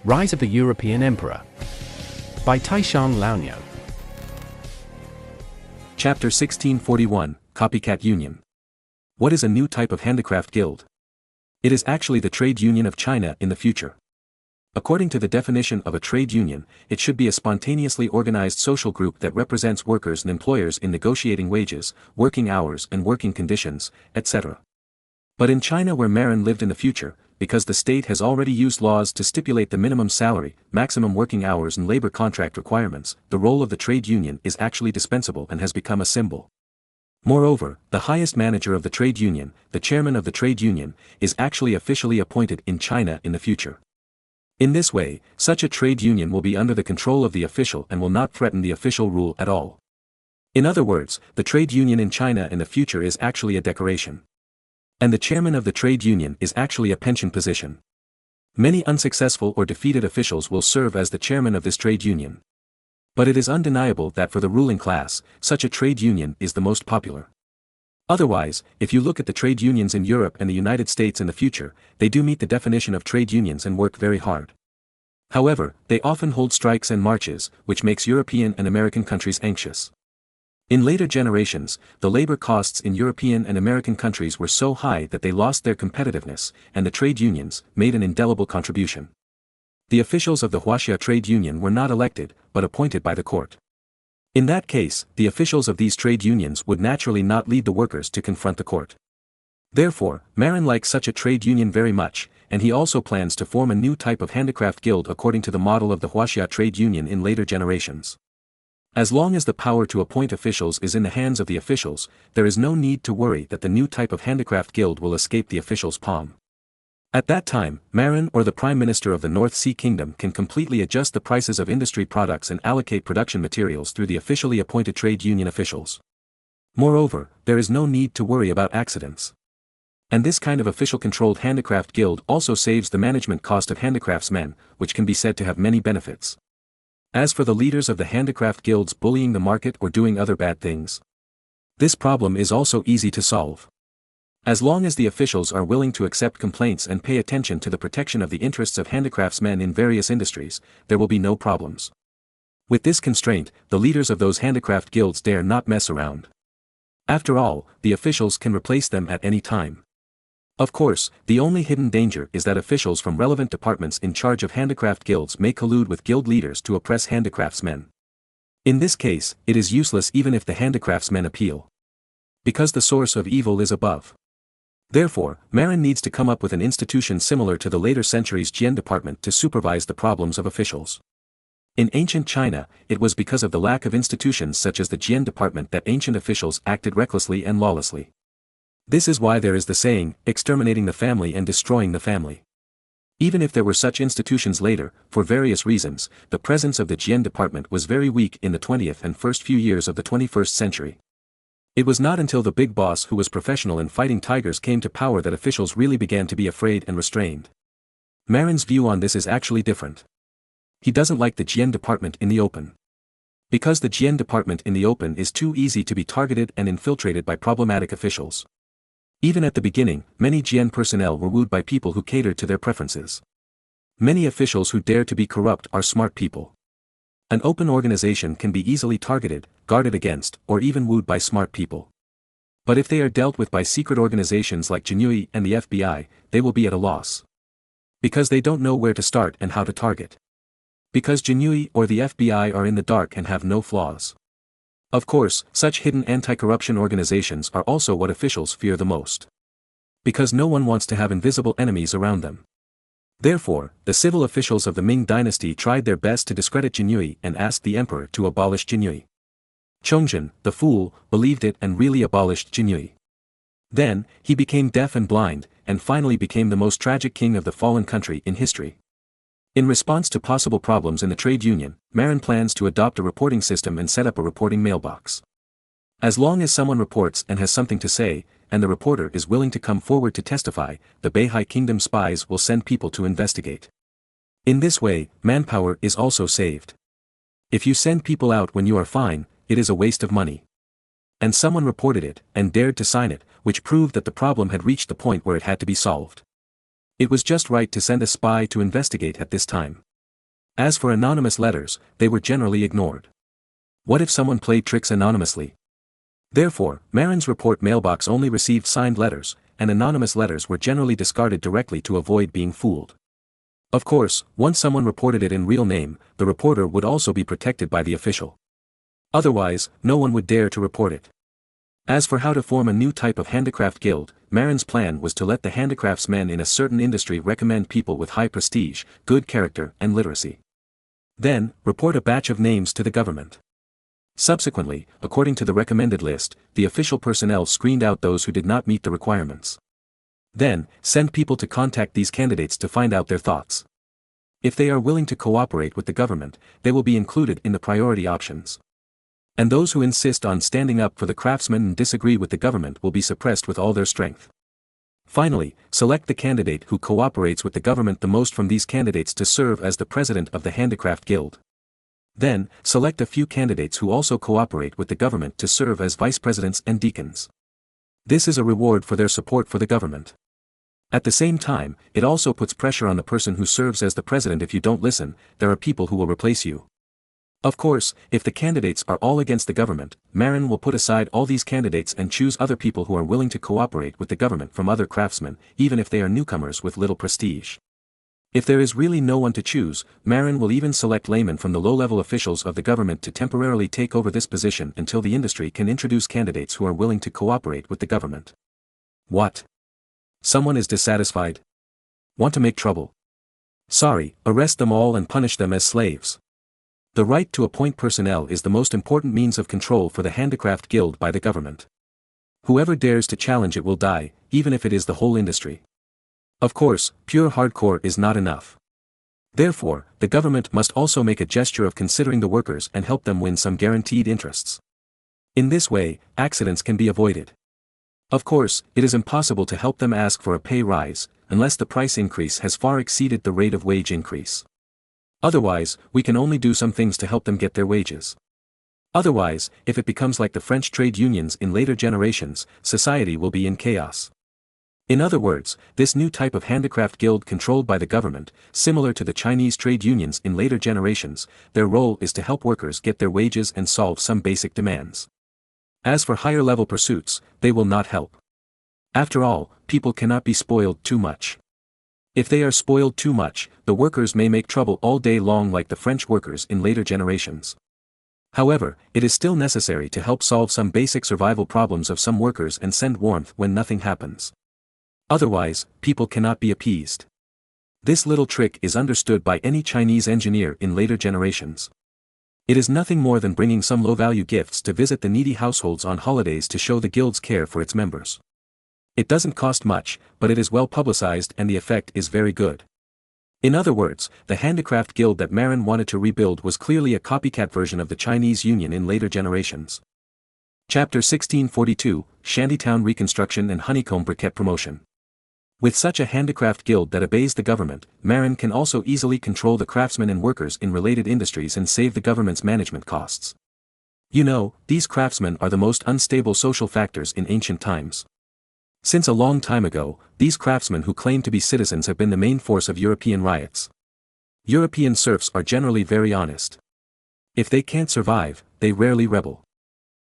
Rise of the European Emperor by Taishan Laonyo. Chapter 1641, Copycat Union. What is a new type of handicraft guild? It is actually the trade union of China in the future. According to the definition of a trade union, it should be a spontaneously organized social group that represents workers and employers in negotiating wages, working hours and working conditions, etc. But in China, where Marin lived in the future, because the state has already used laws to stipulate the minimum salary, maximum working hours and labor contract requirements, the role of the trade union is actually dispensable and has become a symbol. Moreover, the highest manager of the trade union, the chairman of the trade union, is actually officially appointed in China in the future. In this way, such a trade union will be under the control of the official and will not threaten the official rule at all. In other words, the trade union in China in the future is actually a decoration. And the chairman of the trade union is actually a pension position. Many unsuccessful or defeated officials will serve as the chairman of this trade union. But it is undeniable that for the ruling class, such a trade union is the most popular. Otherwise, if you look at the trade unions in Europe and the United States in the future, they do meet the definition of trade unions and work very hard. However, they often hold strikes and marches, which makes European and American countries anxious. In later generations, the labor costs in European and American countries were so high that they lost their competitiveness, and the trade unions made an indelible contribution. The officials of the Huaxia trade union were not elected, but appointed by the court. In that case, the officials of these trade unions would naturally not lead the workers to confront the court. Therefore, Marin likes such a trade union very much, and he also plans to form a new type of handicraft guild according to the model of the Huaxia trade union in later generations. As long as the power to appoint officials is in the hands of the officials, there is no need to worry that the new type of handicraft guild will escape the officials' palm. At that time, Marin or the Prime Minister of the North Sea Kingdom can completely adjust the prices of industry products and allocate production materials through the officially appointed trade union officials. Moreover, there is no need to worry about accidents. And this kind of official-controlled handicraft guild also saves the management cost of handicraftsmen, which can be said to have many benefits. As for the leaders of the handicraft guilds bullying the market or doing other bad things, this problem is also easy to solve. As long as the officials are willing to accept complaints and pay attention to the protection of the interests of handicraftsmen in various industries, there will be no problems. With this constraint, the leaders of those handicraft guilds dare not mess around. After all, the officials can replace them at any time. Of course, the only hidden danger is that officials from relevant departments in charge of handicraft guilds may collude with guild leaders to oppress handicraftsmen. In this case, it is useless even if the handicraftsmen appeal. Because the source of evil is above. Therefore, Marin needs to come up with an institution similar to the later centuries' Jian department to supervise the problems of officials. In ancient China, it was because of the lack of institutions such as the Jian department that ancient officials acted recklessly and lawlessly. This is why there is the saying, exterminating the family and destroying the family. Even if there were such institutions later, for various reasons, the presence of the Jian department was very weak in the 20th and first few years of the 21st century. It was not until the big boss who was professional in fighting tigers came to power that officials really began to be afraid and restrained. Marin's view on this is actually different. He doesn't like the Jian department in the open. Because the Jian department in the open is too easy to be targeted and infiltrated by problematic officials. Even at the beginning, many Jian personnel were wooed by people who catered to their preferences. Many officials who dare to be corrupt are smart people. An open organization can be easily targeted, guarded against, or even wooed by smart people. But if they are dealt with by secret organizations like Jinui and the FBI, they will be at a loss. Because they don't know where to start and how to target. Because Jinui or the FBI are in the dark and have no flaws. Of course, such hidden anti-corruption organizations are also what officials fear the most. Because no one wants to have invisible enemies around them. Therefore, the civil officials of the Ming dynasty tried their best to discredit Jinui and asked the emperor to abolish Jinui. Chongzhen, the fool, believed it and really abolished Jinui. Then, he became deaf and blind, and finally became the most tragic king of the fallen country in history. In response to possible problems in the trade union, Marin plans to adopt a reporting system and set up a reporting mailbox. As long as someone reports and has something to say, and the reporter is willing to come forward to testify, the Beihai Kingdom spies will send people to investigate. In this way, manpower is also saved. If you send people out when you are fine, it is a waste of money. And someone reported it, and dared to sign it, which proved that the problem had reached the point where it had to be solved. It was just right to send a spy to investigate at this time. As for anonymous letters, they were generally ignored. What if someone played tricks anonymously? Therefore, Marin's report mailbox only received signed letters, and anonymous letters were generally discarded directly to avoid being fooled. Of course, once someone reported it in real name, the reporter would also be protected by the official. Otherwise, no one would dare to report it. As for how to form a new type of handicraft guild, Marin's plan was to let the handicraftsmen in a certain industry recommend people with high prestige, good character, and literacy. Then, report a batch of names to the government. Subsequently, according to the recommended list, the official personnel screened out those who did not meet the requirements. Then, send people to contact these candidates to find out their thoughts. If they are willing to cooperate with the government, they will be included in the priority options. And those who insist on standing up for the craftsmen and disagree with the government will be suppressed with all their strength. Finally, select the candidate who cooperates with the government the most from these candidates to serve as the president of the Handicraft Guild. Then, select a few candidates who also cooperate with the government to serve as vice presidents and deacons. This is a reward for their support for the government. At the same time, it also puts pressure on the person who serves as the president. If you don't listen, there are people who will replace you. Of course, if the candidates are all against the government, Marin will put aside all these candidates and choose other people who are willing to cooperate with the government from other craftsmen, even if they are newcomers with little prestige. If there is really no one to choose, Marin will even select laymen from the low-level officials of the government to temporarily take over this position until the industry can introduce candidates who are willing to cooperate with the government. What? Someone is dissatisfied? Want to make trouble? Sorry, arrest them all and punish them as slaves. The right to appoint personnel is the most important means of control for the Handicraft Guild by the government. Whoever dares to challenge it will die, even if it is the whole industry. Of course, pure hardcore is not enough. Therefore, the government must also make a gesture of considering the workers and help them win some guaranteed interests. In this way, accidents can be avoided. Of course, it is impossible to help them ask for a pay rise, unless the price increase has far exceeded the rate of wage increase. Otherwise, we can only do some things to help them get their wages. Otherwise, if it becomes like the French trade unions in later generations, society will be in chaos. In other words, this new type of handicraft guild controlled by the government, similar to the Chinese trade unions in later generations, their role is to help workers get their wages and solve some basic demands. As for higher-level pursuits, they will not help. After all, people cannot be spoiled too much. If they are spoiled too much, the workers may make trouble all day long like the French workers in later generations. However, it is still necessary to help solve some basic survival problems of some workers and send warmth when nothing happens. Otherwise, people cannot be appeased. This little trick is understood by any Chinese engineer in later generations. It is nothing more than bringing some low-value gifts to visit the needy households on holidays to show the guild's care for its members. It doesn't cost much, but it is well publicized and the effect is very good. In other words, the Handicraft Guild that Marin wanted to rebuild was clearly a copycat version of the Chinese Union in later generations. Chapter 1642, Shantytown Reconstruction and Honeycomb Briquette Promotion. With such a handicraft guild that obeys the government, Marin can also easily control the craftsmen and workers in related industries and save the government's management costs. You know, these craftsmen are the most unstable social factors in ancient times. Since a long time ago, these craftsmen who claim to be citizens have been the main force of European riots. European serfs are generally very honest. If they can't survive, they rarely rebel.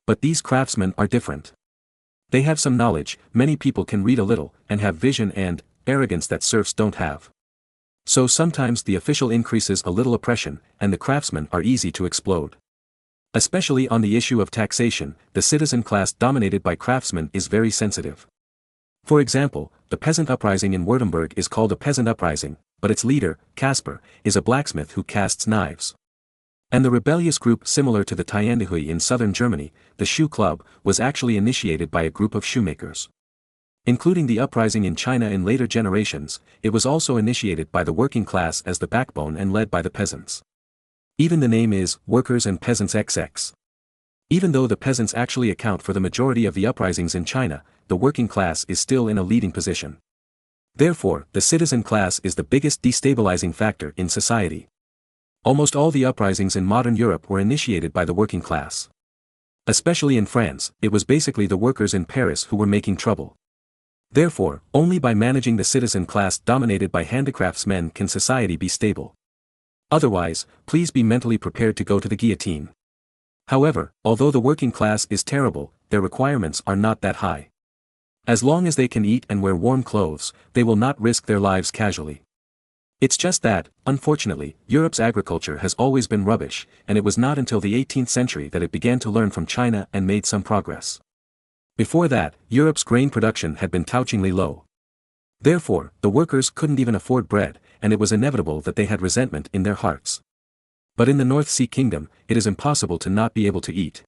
But these craftsmen are different. They have some knowledge, many people can read a little, and have vision and arrogance that serfs don't have. So sometimes the official increases a little oppression, and the craftsmen are easy to explode. Especially on the issue of taxation, the citizen class dominated by craftsmen is very sensitive. For example, the peasant uprising in Württemberg is called a peasant uprising, but its leader, Caspar, is a blacksmith who casts knives. And the rebellious group similar to the Tiandehui in southern Germany, the Shoe Club, was actually initiated by a group of shoemakers. Including the uprising in China in later generations, it was also initiated by the working class as the backbone and led by the peasants. Even the name is Workers and Peasants XX. Even though the peasants actually account for the majority of the uprisings in China, the working class is still in a leading position. Therefore, the citizen class is the biggest destabilizing factor in society. Almost all the uprisings in modern Europe were initiated by the working class. Especially in France, it was basically the workers in Paris who were making trouble. Therefore, only by managing the citizen class dominated by handicraftsmen can society be stable. Otherwise, please be mentally prepared to go to the guillotine. However, although the working class is terrible, their requirements are not that high. As long as they can eat and wear warm clothes, they will not risk their lives casually. It's just that, unfortunately, Europe's agriculture has always been rubbish, and it was not until the 18th century that it began to learn from China and made some progress. Before that, Europe's grain production had been touchingly low. Therefore, the workers couldn't even afford bread, and it was inevitable that they had resentment in their hearts. But in the North Sea Kingdom, it is impossible to not be able to eat.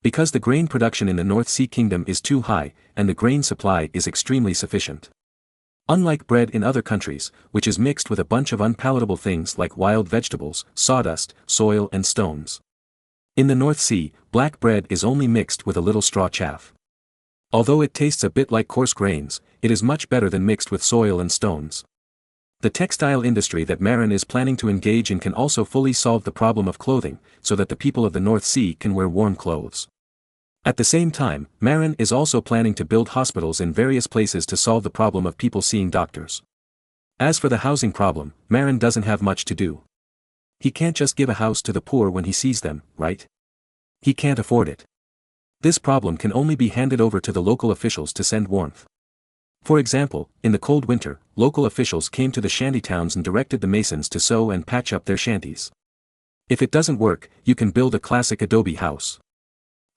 Because the grain production in the North Sea Kingdom is too high, and the grain supply is extremely sufficient. Unlike bread in other countries, which is mixed with a bunch of unpalatable things like wild vegetables, sawdust, soil and stones. In the North Sea, black bread is only mixed with a little straw chaff. Although it tastes a bit like coarse grains, it is much better than mixed with soil and stones. The textile industry that Marin is planning to engage in can also fully solve the problem of clothing, so that the people of the North Sea can wear warm clothes. At the same time, Marin is also planning to build hospitals in various places to solve the problem of people seeing doctors. As for the housing problem, Marin doesn't have much to do. He can't just give a house to the poor when he sees them, right? He can't afford it. This problem can only be handed over to the local officials to send warmth. For example, in the cold winter, local officials came to the shanty towns and directed the masons to sew and patch up their shanties. If it doesn't work, you can build a classic adobe house.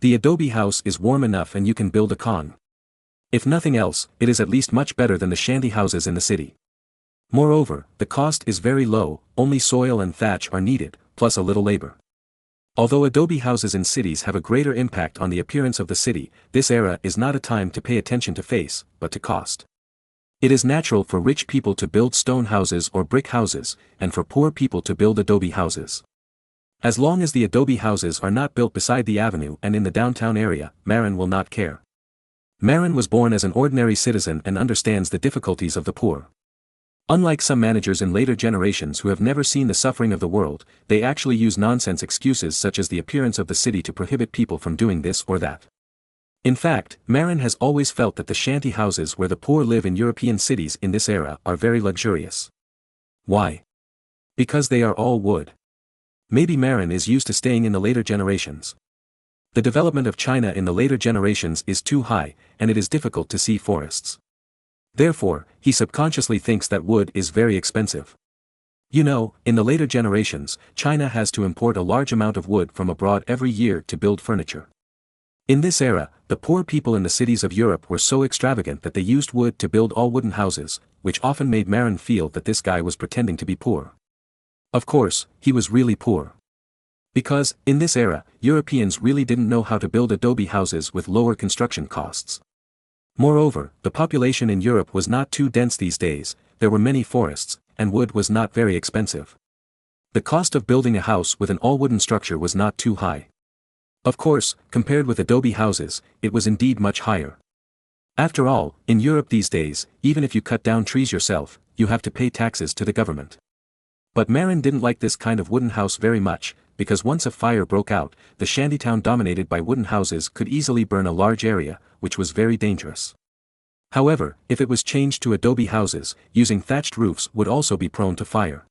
The adobe house is warm enough and you can build a con. If nothing else, it is at least much better than the shanty houses in the city. Moreover, the cost is very low, only soil and thatch are needed, plus a little labor. Although adobe houses in cities have a greater impact on the appearance of the city, this era is not a time to pay attention to face, but to cost. It is natural for rich people to build stone houses or brick houses, and for poor people to build adobe houses. As long as the adobe houses are not built beside the avenue and in the downtown area, Marin will not care. Marin was born as an ordinary citizen and understands the difficulties of the poor. Unlike some managers in later generations who have never seen the suffering of the world, they actually use nonsense excuses such as the appearance of the city to prohibit people from doing this or that. In fact, Marin has always felt that the shanty houses where the poor live in European cities in this era are very luxurious. Why? Because they are all wood. Maybe Marin is used to staying in the later generations. The development of China in the later generations is too high, and it is difficult to see forests. Therefore, he subconsciously thinks that wood is very expensive. You know, in the later generations, China has to import a large amount of wood from abroad every year to build furniture. In this era, the poor people in the cities of Europe were so extravagant that they used wood to build all wooden houses, which often made Marin feel that this guy was pretending to be poor. Of course, he was really poor. Because, in this era, Europeans really didn't know how to build adobe houses with lower construction costs. Moreover, the population in Europe was not too dense these days, there were many forests, and wood was not very expensive. The cost of building a house with an all-wooden structure was not too high. Of course, compared with adobe houses, it was indeed much higher. After all, in Europe these days, even if you cut down trees yourself, you have to pay taxes to the government. But Marin didn't like this kind of wooden house very much, because once a fire broke out, the shantytown dominated by wooden houses could easily burn a large area, which was very dangerous. However, if it was changed to adobe houses, using thatched roofs would also be prone to fire.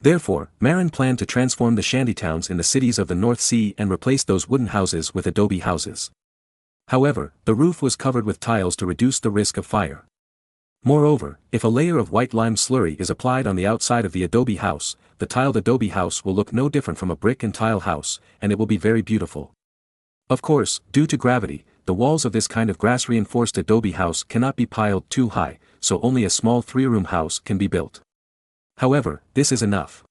Therefore, Marin planned to transform the shantytowns in the cities of the North Sea and replace those wooden houses with adobe houses. However, the roof was covered with tiles to reduce the risk of fire. Moreover, if a layer of white lime slurry is applied on the outside of the adobe house, the tiled adobe house will look no different from a brick and tile house, and it will be very beautiful. Of course, due to gravity, the walls of this kind of grass-reinforced adobe house cannot be piled too high, so only a small three-room house can be built. However, this is enough.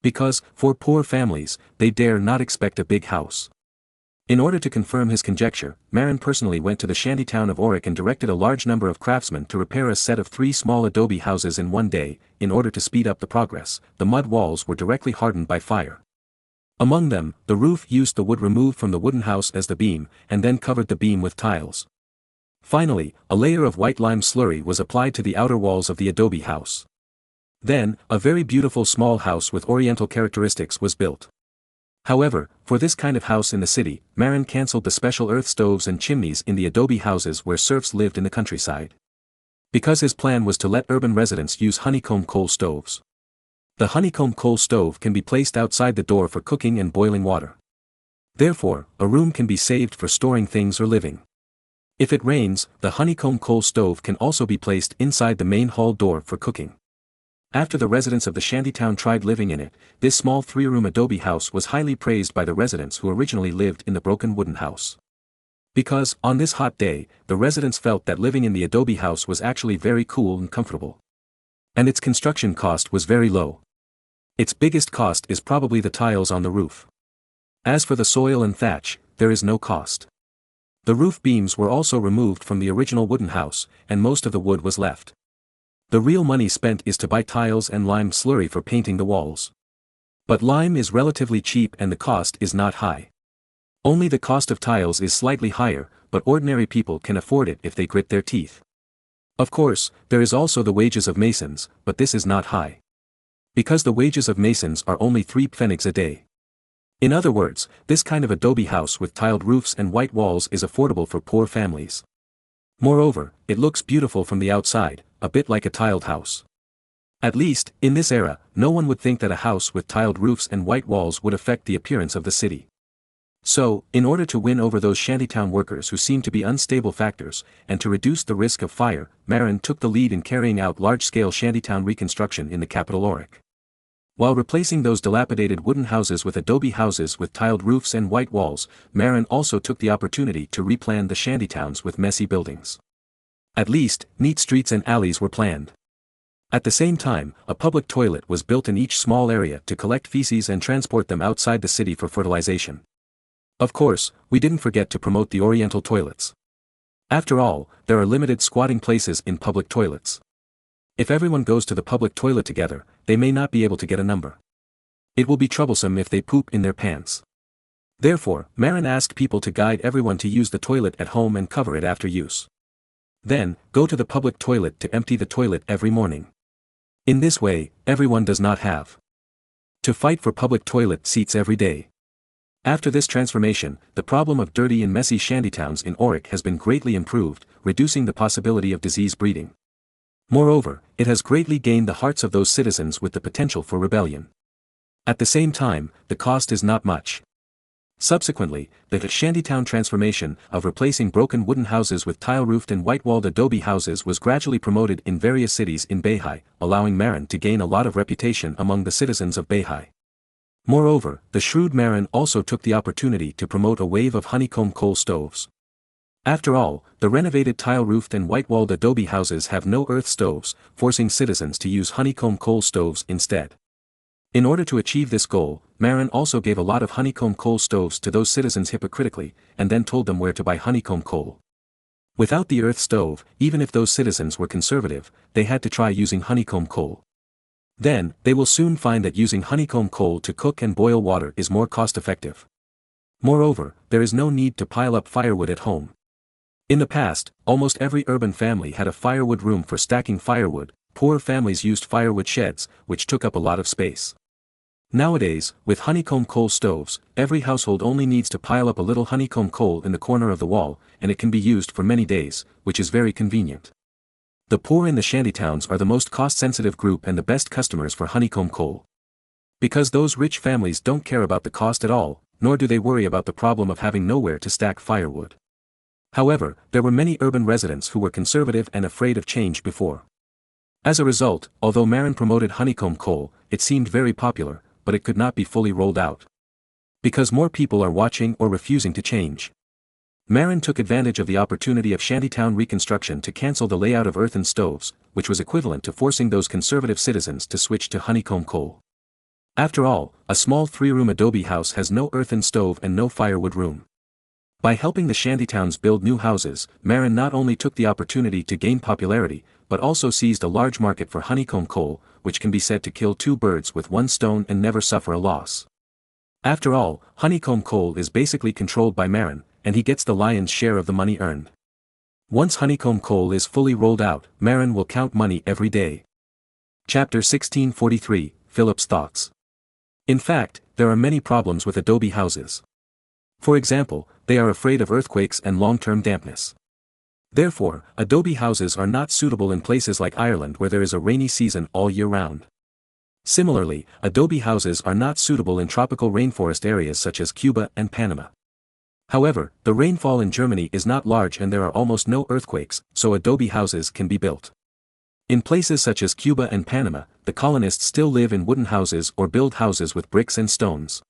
Because, for poor families, they dare not expect a big house. In order to confirm his conjecture, Marin personally went to the shantytown of Auric and directed a large number of craftsmen to repair a set of 3 small adobe houses in one day. In order to speed up the progress, the mud walls were directly hardened by fire. Among them, the roof used the wood removed from the wooden house as the beam, and then covered the beam with tiles. Finally, a layer of white lime slurry was applied to the outer walls of the adobe house. Then, a very beautiful small house with oriental characteristics was built. However, for this kind of house in the city, Marin cancelled the special earth stoves and chimneys in the adobe houses where serfs lived in the countryside. Because his plan was to let urban residents use honeycomb coal stoves. The honeycomb coal stove can be placed outside the door for cooking and boiling water. Therefore, a room can be saved for storing things or living. If it rains, the honeycomb coal stove can also be placed inside the main hall door for cooking. After the residents of the shantytown tried living in it, this small 3-room adobe house was highly praised by the residents who originally lived in the broken wooden house. Because, on this hot day, the residents felt that living in the adobe house was actually very cool and comfortable. And its construction cost was very low. Its biggest cost is probably the tiles on the roof. As for the soil and thatch, there is no cost. The roof beams were also removed from the original wooden house, and most of the wood was left. The real money spent is to buy tiles and lime slurry for painting the walls. But lime is relatively cheap and the cost is not high. Only the cost of tiles is slightly higher, but ordinary people can afford it if they grit their teeth. Of course, there is also the wages of masons, but this is not high. Because the wages of masons are only 3 pfennigs a day. In other words, this kind of adobe house with tiled roofs and white walls is affordable for poor families. Moreover, it looks beautiful from the outside, a bit like a tiled house. At least, in this era, no one would think that a house with tiled roofs and white walls would affect the appearance of the city. So, in order to win over those shantytown workers who seem to be unstable factors, and to reduce the risk of fire, Marin took the lead in carrying out large-scale shantytown reconstruction in the capital Auric. While replacing those dilapidated wooden houses with adobe houses with tiled roofs and white walls, Marin also took the opportunity to replan the shantytowns with messy buildings. At least, neat streets and alleys were planned. At the same time, a public toilet was built in each small area to collect feces and transport them outside the city for fertilization. Of course, we didn't forget to promote the Oriental toilets. After all, there are limited squatting places in public toilets. If everyone goes to the public toilet together, they may not be able to get a number. It will be troublesome if they poop in their pants. Therefore, Marin asked people to guide everyone to use the toilet at home and cover it after use. Then, go to the public toilet to empty the toilet every morning. In this way, everyone does not have to fight for public toilet seats every day. After this transformation, the problem of dirty and messy shantytowns in Auric has been greatly improved, reducing the possibility of disease breeding. Moreover, it has greatly gained the hearts of those citizens with the potential for rebellion. At the same time, the cost is not much. Subsequently, the shantytown transformation of replacing broken wooden houses with tile-roofed and white-walled adobe houses was gradually promoted in various cities in Beihai, allowing Marin to gain a lot of reputation among the citizens of Beihai. Moreover, the shrewd Marin also took the opportunity to promote a wave of honeycomb coal stoves. After all, the renovated tile-roofed and white-walled adobe houses have no earth stoves, forcing citizens to use honeycomb coal stoves instead. In order to achieve this goal, Marin also gave a lot of honeycomb coal stoves to those citizens hypocritically, and then told them where to buy honeycomb coal. Without the earth stove, even if those citizens were conservative, they had to try using honeycomb coal. Then, they will soon find that using honeycomb coal to cook and boil water is more cost-effective. Moreover, there is no need to pile up firewood at home. In the past, almost every urban family had a firewood room for stacking firewood. Poor families used firewood sheds, which took up a lot of space. Nowadays, with honeycomb coal stoves, every household only needs to pile up a little honeycomb coal in the corner of the wall, and it can be used for many days, which is very convenient. The poor in the shantytowns are the most cost-sensitive group and the best customers for honeycomb coal. Because those rich families don't care about the cost at all, nor do they worry about the problem of having nowhere to stack firewood. However, there were many urban residents who were conservative and afraid of change before. As a result, although Marin promoted honeycomb coal, it seemed very popular, but it could not be fully rolled out. Because more people are watching or refusing to change. Marin took advantage of the opportunity of shantytown reconstruction to cancel the layout of earthen stoves, which was equivalent to forcing those conservative citizens to switch to honeycomb coal. After all, a small 3-room adobe house has no earthen stove and no firewood room. By helping the shantytowns build new houses, Marin not only took the opportunity to gain popularity, but also seized a large market for honeycomb coal, which can be said to kill 2 birds with 1 stone and never suffer a loss. After all, honeycomb coal is basically controlled by Marin, and he gets the lion's share of the money earned. Once honeycomb coal is fully rolled out, Marin will count money every day. Chapter 1643, Philip's Thoughts. In fact, there are many problems with adobe houses. For example, they are afraid of earthquakes and long-term dampness. Therefore, adobe houses are not suitable in places like Ireland where there is a rainy season all year round. Similarly, adobe houses are not suitable in tropical rainforest areas such as Cuba and Panama. However, the rainfall in Germany is not large and there are almost no earthquakes, so adobe houses can be built. In places such as Cuba and Panama, the colonists still live in wooden houses or build houses with bricks and stones.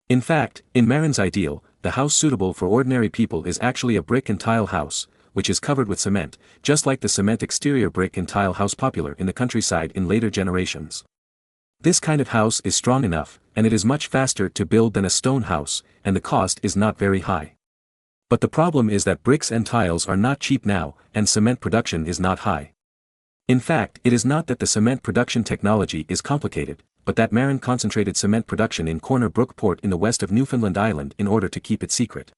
In fact, in Marin's ideal, the house suitable for ordinary people is actually a brick and tile house, which is covered with cement, just like the cement exterior brick and tile house popular in the countryside in later generations. This kind of house is strong enough, and it is much faster to build than a stone house, and the cost is not very high. But the problem is that bricks and tiles are not cheap now, and cement production is not high. In fact, it is not that the cement production technology is complicated, but that Marin concentrated cement production in Corner Brook Port in the west of Newfoundland Island in order to keep it secret.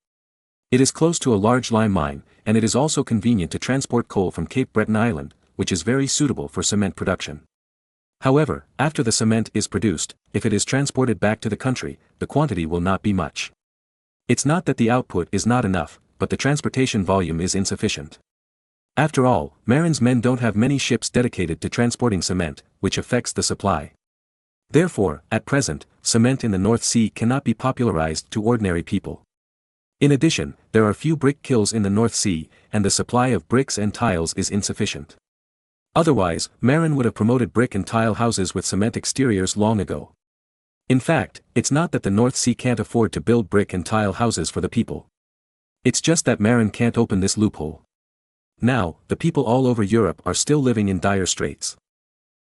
It is close to a large lime mine, and it is also convenient to transport coal from Cape Breton Island, which is very suitable for cement production. However, after the cement is produced, if it is transported back to the country, the quantity will not be much. It's not that the output is not enough, but the transportation volume is insufficient. After all, Marin's men don't have many ships dedicated to transporting cement, which affects the supply. Therefore, at present, cement in the North Sea cannot be popularized to ordinary people. In addition, there are few brick kilns in the North Sea, and the supply of bricks and tiles is insufficient. Otherwise, Marin would have promoted brick and tile houses with cement exteriors long ago. In fact, it's not that the North Sea can't afford to build brick and tile houses for the people. It's just that Marin can't open this loophole. Now, the people all over Europe are still living in dire straits.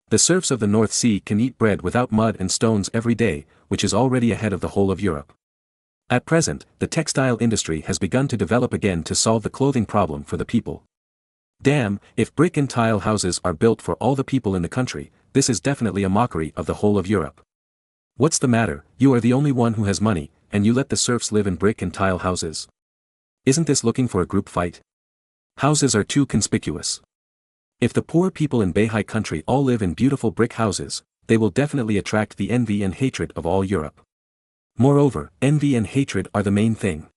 The serfs of the North Sea can eat bread without mud and stones every day, which is already ahead of the whole of Europe. At present, the textile industry has begun to develop again to solve the clothing problem for the people. Damn, if brick and tile houses are built for all the people in the country, this is definitely a mockery of the whole of Europe. What's the matter? You are the only one who has money, and you let the serfs live in brick and tile houses. Isn't this looking for a group fight? Houses are too conspicuous. If the poor people in Bahai country all live in beautiful brick houses, they will definitely attract the envy and hatred of all Europe. Moreover, envy and hatred are the main thing.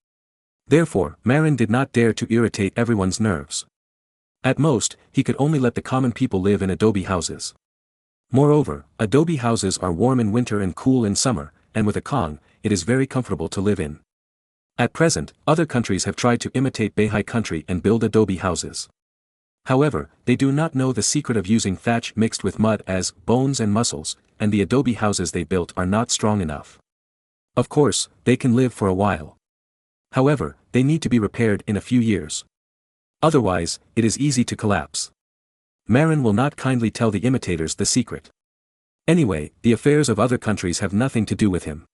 Therefore, Marin did not dare to irritate everyone's nerves. At most, he could only let the common people live in adobe houses. Moreover, adobe houses are warm in winter and cool in summer, and with a Kong, it is very comfortable to live in. At present, other countries have tried to imitate Bahai country and build adobe houses. However, they do not know the secret of using thatch mixed with mud as bones and muscles, and the adobe houses they built are not strong enough. Of course, they can live for a while. However, they need to be repaired in a few years. Otherwise, it is easy to collapse. Marin will not kindly tell the imitators the secret. Anyway, the affairs of other countries have nothing to do with him.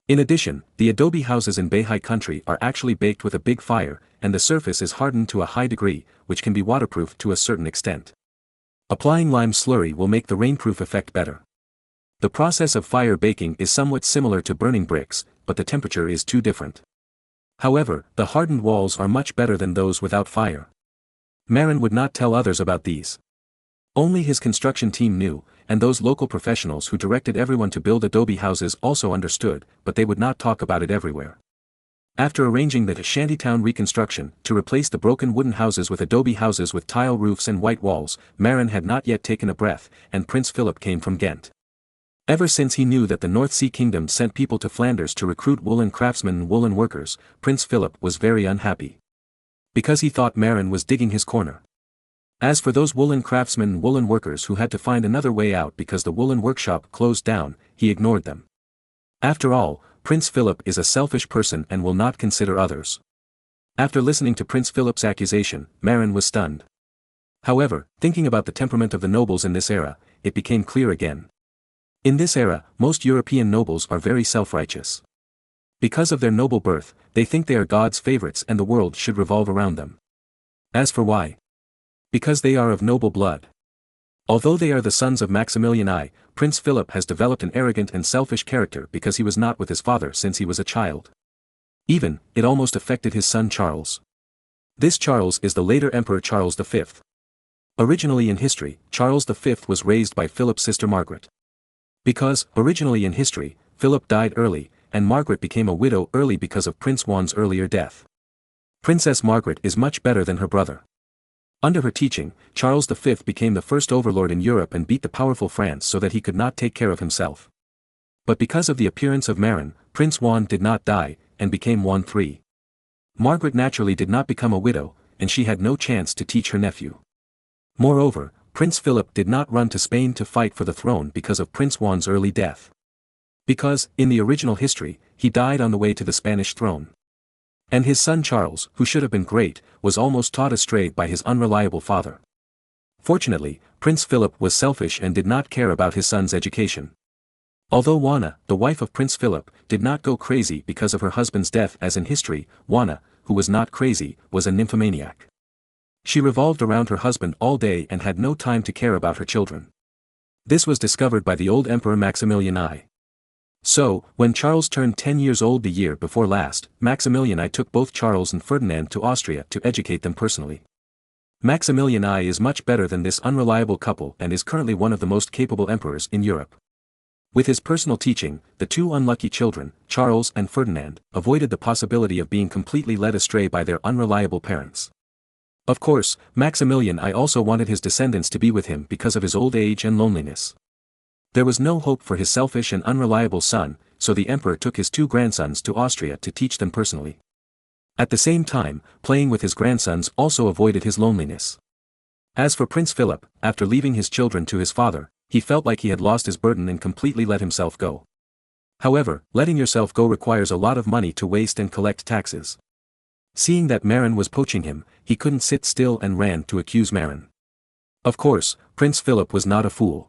In addition, the adobe houses in Bahai country are actually baked with a big fire, and the surface is hardened to a high degree, which can be waterproof to a certain extent. Applying lime slurry will make the rainproof effect better. The process of fire baking is somewhat similar to burning bricks, but the temperature is too different. However, the hardened walls are much better than those without fire. Marin would not tell others about these. Only his construction team knew, and those local professionals who directed everyone to build adobe houses also understood, but they would not talk about it everywhere. After arranging the shantytown reconstruction to replace the broken wooden houses with adobe houses with tile roofs and white walls, Marin had not yet taken a breath, and Prince Philip came from Ghent. Ever since he knew that the North Sea Kingdom sent people to Flanders to recruit woolen craftsmen and woolen workers, Prince Philip was very unhappy. Because he thought Marin was digging his corner. As for those woolen craftsmen and woolen workers who had to find another way out because the woolen workshop closed down, he ignored them. After all, Prince Philip is a selfish person and will not consider others. After listening to Prince Philip's accusation, Marin was stunned. However, thinking about the temperament of the nobles in this era, it became clear again. In this era, most European nobles are very self-righteous. Because of their noble birth, they think they are God's favorites and the world should revolve around them. As for why? Because they are of noble blood. Although they are the sons of Maximilian I, Prince Philip has developed an arrogant and selfish character because he was not with his father since he was a child. Even, it almost affected his son Charles. This Charles is the later Emperor Charles V. Originally in history, Charles V was raised by Philip's sister Margaret. Because, originally in history, Philip died early, and Margaret became a widow early because of Prince Juan's earlier death. Princess Margaret is much better than her brother. Under her teaching, Charles V became the first overlord in Europe and beat the powerful France so that he could not take care of himself. But because of the appearance of Marin, Prince Juan did not die, and became Juan III. Margaret naturally did not become a widow, and she had no chance to teach her nephew. Moreover, Prince Philip did not run to Spain to fight for the throne because of Prince Juan's early death. Because, in the original history, he died on the way to the Spanish throne. And his son Charles, who should have been great, was almost taught astray by his unreliable father. Fortunately, Prince Philip was selfish and did not care about his son's education. Although Juana, the wife of Prince Philip, did not go crazy because of her husband's death as in history, Juana, who was not crazy, was a nymphomaniac. She revolved around her husband all day and had no time to care about her children. This was discovered by the old Emperor Maximilian I. So, when Charles turned 10 years old the year before last, Maximilian I took both Charles and Ferdinand to Austria to educate them personally. Maximilian I is much better than this unreliable couple and is currently one of the most capable emperors in Europe. With his personal teaching, the two unlucky children, Charles and Ferdinand, avoided the possibility of being completely led astray by their unreliable parents. Of course, Maximilian I also wanted his descendants to be with him because of his old age and loneliness. There was no hope for his selfish and unreliable son, so the emperor took his two grandsons to Austria to teach them personally. At the same time, playing with his grandsons also avoided his loneliness. As for Prince Philip, after leaving his children to his father, he felt like he had lost his burden and completely let himself go. However, letting yourself go requires a lot of money to waste and collect taxes. Seeing that Marin was poaching him, he couldn't sit still and ran to accuse Marin. Of course, Prince Philip was not a fool.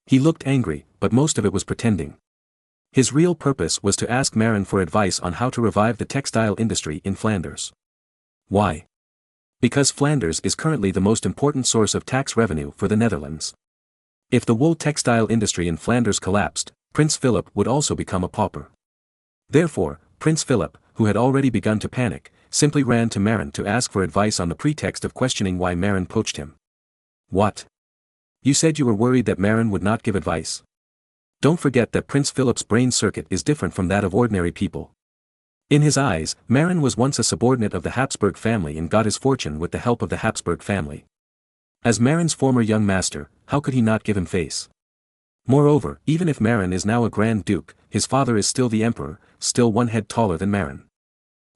He looked angry, but most of it was pretending. His real purpose was to ask Marin for advice on how to revive the textile industry in Flanders. Why? Because Flanders is currently the most important source of tax revenue for the Netherlands. If the wool textile industry in Flanders collapsed, Prince Philip would also become a pauper. Therefore, Prince Philip, who had already begun to panic, simply ran to Marin to ask for advice on the pretext of questioning why Marin poached him. What? You said you were worried that Marin would not give advice. Don't forget that Prince Philip's brain circuit is different from that of ordinary people. In his eyes, Marin was once a subordinate of the Habsburg family and got his fortune with the help of the Habsburg family. As Marin's former young master, how could he not give him face? Moreover, even if Marin is now a Grand Duke, his father is still the emperor, still one head taller than Marin.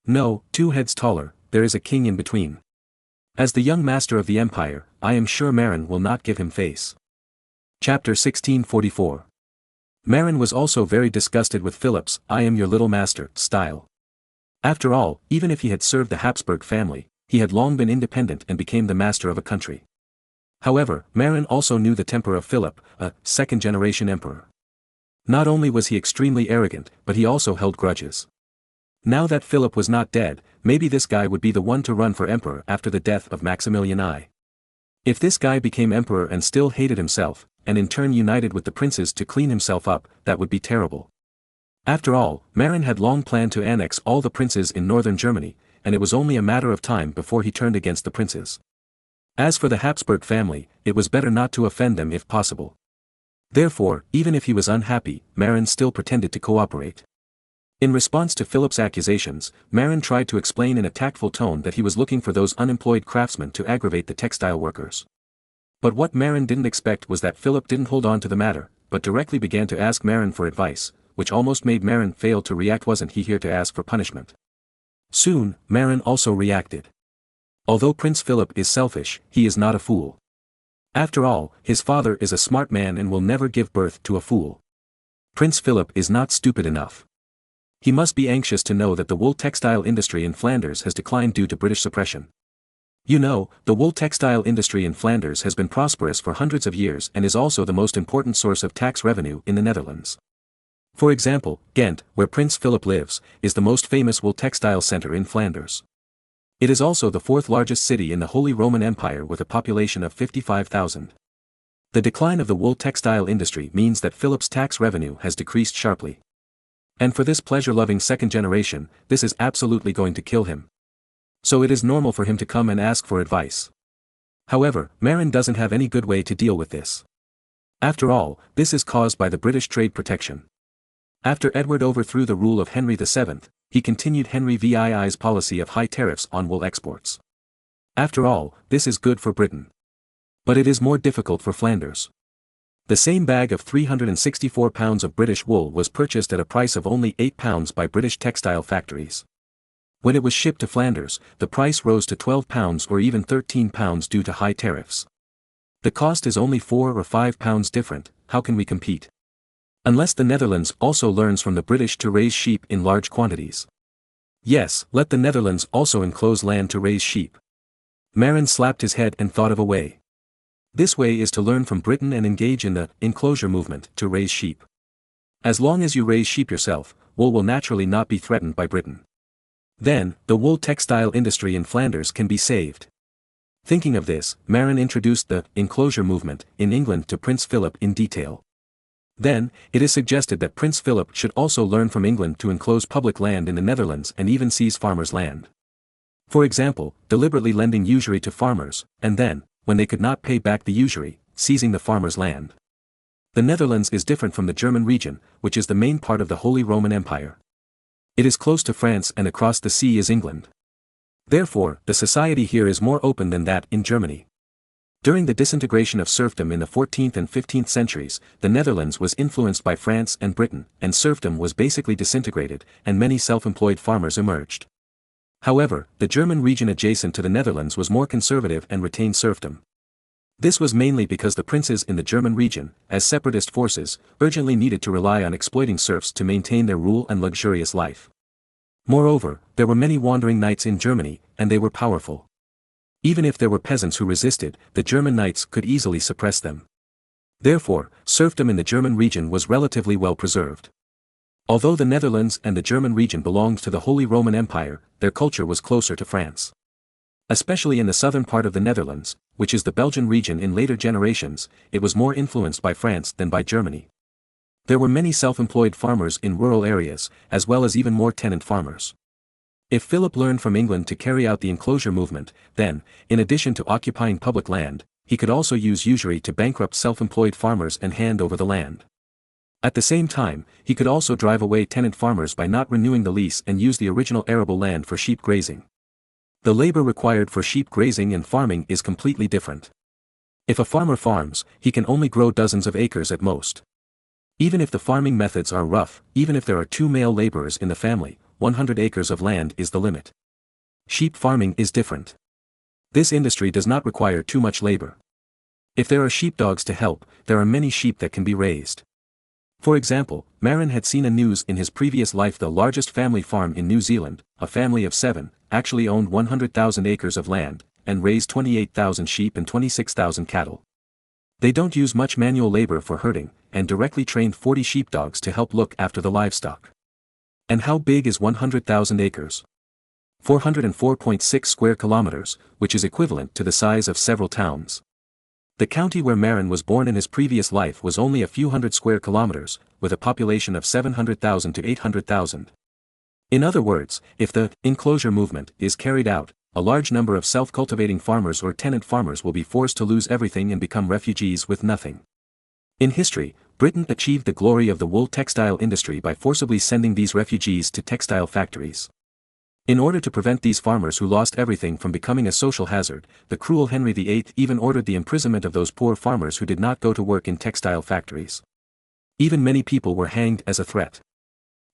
No, 2 heads taller, there is a king in between. As the young master of the empire, I am sure Marin will not give him face. Chapter 1644. Marin was also very disgusted with Philip's "I am your little master" style. After all, even if he had served the Habsburg family, he had long been independent and became the master of a country. However, Marin also knew the temper of Philip, a second-generation emperor. Not only was he extremely arrogant, but he also held grudges. Now that Philip was not dead, maybe this guy would be the one to run for emperor after the death of Maximilian I. If this guy became emperor and still hated himself, and in turn united with the princes to clean himself up, that would be terrible. After all, Marin had long planned to annex all the princes in northern Germany, and it was only a matter of time before he turned against the princes. As for the Habsburg family, it was better not to offend them if possible. Therefore, even if he was unhappy, Marin still pretended to cooperate. In response to Philip's accusations, Marin tried to explain in a tactful tone that he was looking for those unemployed craftsmen to aggravate the textile workers. But what Marin didn't expect was that Philip didn't hold on to the matter, but directly began to ask Marin for advice, which almost made Marin fail to react. Wasn't he here to ask for punishment? Soon, Marin also reacted. Although Prince Philip is selfish, he is not a fool. After all, his father is a smart man and will never give birth to a fool. Prince Philip is not stupid enough. He must be anxious to know that the wool textile industry in Flanders has declined due to British suppression. You know, the wool textile industry in Flanders has been prosperous for hundreds of years and is also the most important source of tax revenue in the Netherlands. For example, Ghent, where Prince Philip lives, is the most famous wool textile center in Flanders. It is also the 4th largest city in the Holy Roman Empire with a population of 55,000. The decline of the wool textile industry means that Philip's tax revenue has decreased sharply. And for this pleasure-loving second generation, this is absolutely going to kill him. So it is normal for him to come and ask for advice. However, Marin doesn't have any good way to deal with this. After all, this is caused by the British trade protection. After Edward overthrew the rule of Henry VII, he continued Henry VII's policy of high tariffs on wool exports. After all, this is good for Britain. But it is more difficult for Flanders. The same bag of 364 pounds of British wool was purchased at a price of only £8 by British textile factories. When it was shipped to Flanders, the price rose to £12 or even £13 due to high tariffs. The cost is only £4 or £5 different. How can we compete? Unless the Netherlands also learns from the British to raise sheep in large quantities. Yes, let the Netherlands also enclose land to raise sheep. Marin slapped his head and thought of a way. This way is to learn from Britain and engage in the enclosure movement to raise sheep. As long as you raise sheep yourself, wool will naturally not be threatened by Britain. Then, the wool textile industry in Flanders can be saved. Thinking of this, Marin introduced the enclosure movement in England to Prince Philip in detail. Then, it is suggested that Prince Philip should also learn from England to enclose public land in the Netherlands and even seize farmers' land. For example, deliberately lending usury to farmers, and then, when they could not pay back the usury, seizing the farmers' land. The Netherlands is different from the German region, which is the main part of the Holy Roman Empire. It is close to France and across the sea is England. Therefore, the society here is more open than that in Germany. During the disintegration of serfdom in the 14th and 15th centuries, the Netherlands was influenced by France and Britain, and serfdom was basically disintegrated, and many self-employed farmers emerged. However, the German region adjacent to the Netherlands was more conservative and retained serfdom. This was mainly because the princes in the German region, as separatist forces, urgently needed to rely on exploiting serfs to maintain their rule and luxurious life. Moreover, there were many wandering knights in Germany, and they were powerful. Even if there were peasants who resisted, the German knights could easily suppress them. Therefore, serfdom in the German region was relatively well preserved. Although the Netherlands and the German region belonged to the Holy Roman Empire, their culture was closer to France. Especially in the southern part of the Netherlands, which is the Belgian region in later generations, it was more influenced by France than by Germany. There were many self-employed farmers in rural areas, as well as even more tenant farmers. If Philip learned from England to carry out the enclosure movement, then, in addition to occupying public land, he could also use usury to bankrupt self-employed farmers and hand over the land. At the same time, he could also drive away tenant farmers by not renewing the lease and use the original arable land for sheep grazing. The labor required for sheep grazing and farming is completely different. If a farmer farms, he can only grow dozens of acres at most. Even if the farming methods are rough, even if there are 2 male laborers in the family, 100 acres of land is the limit. Sheep farming is different. This industry does not require too much labor. If there are sheepdogs to help, there are many sheep that can be raised. For example, Marin had seen a news in his previous life the largest family farm in New Zealand, a family of 7, actually owned 100,000 acres of land, and raised 28,000 sheep and 26,000 cattle. They don't use much manual labor for herding, and directly trained 40 sheepdogs to help look after the livestock. And how big is 100,000 acres? 404.6 square kilometers, which is equivalent to the size of several towns. The county where Marin was born in his previous life was only a few hundred square kilometers, with a population of 700,000 to 800,000. In other words, if the enclosure movement is carried out, a large number of self-cultivating farmers or tenant farmers will be forced to lose everything and become refugees with nothing. In history, Britain achieved the glory of the wool textile industry by forcibly sending these refugees to textile factories. In order to prevent these farmers who lost everything from becoming a social hazard, the cruel Henry VIII even ordered the imprisonment of those poor farmers who did not go to work in textile factories. Even many people were hanged as a threat.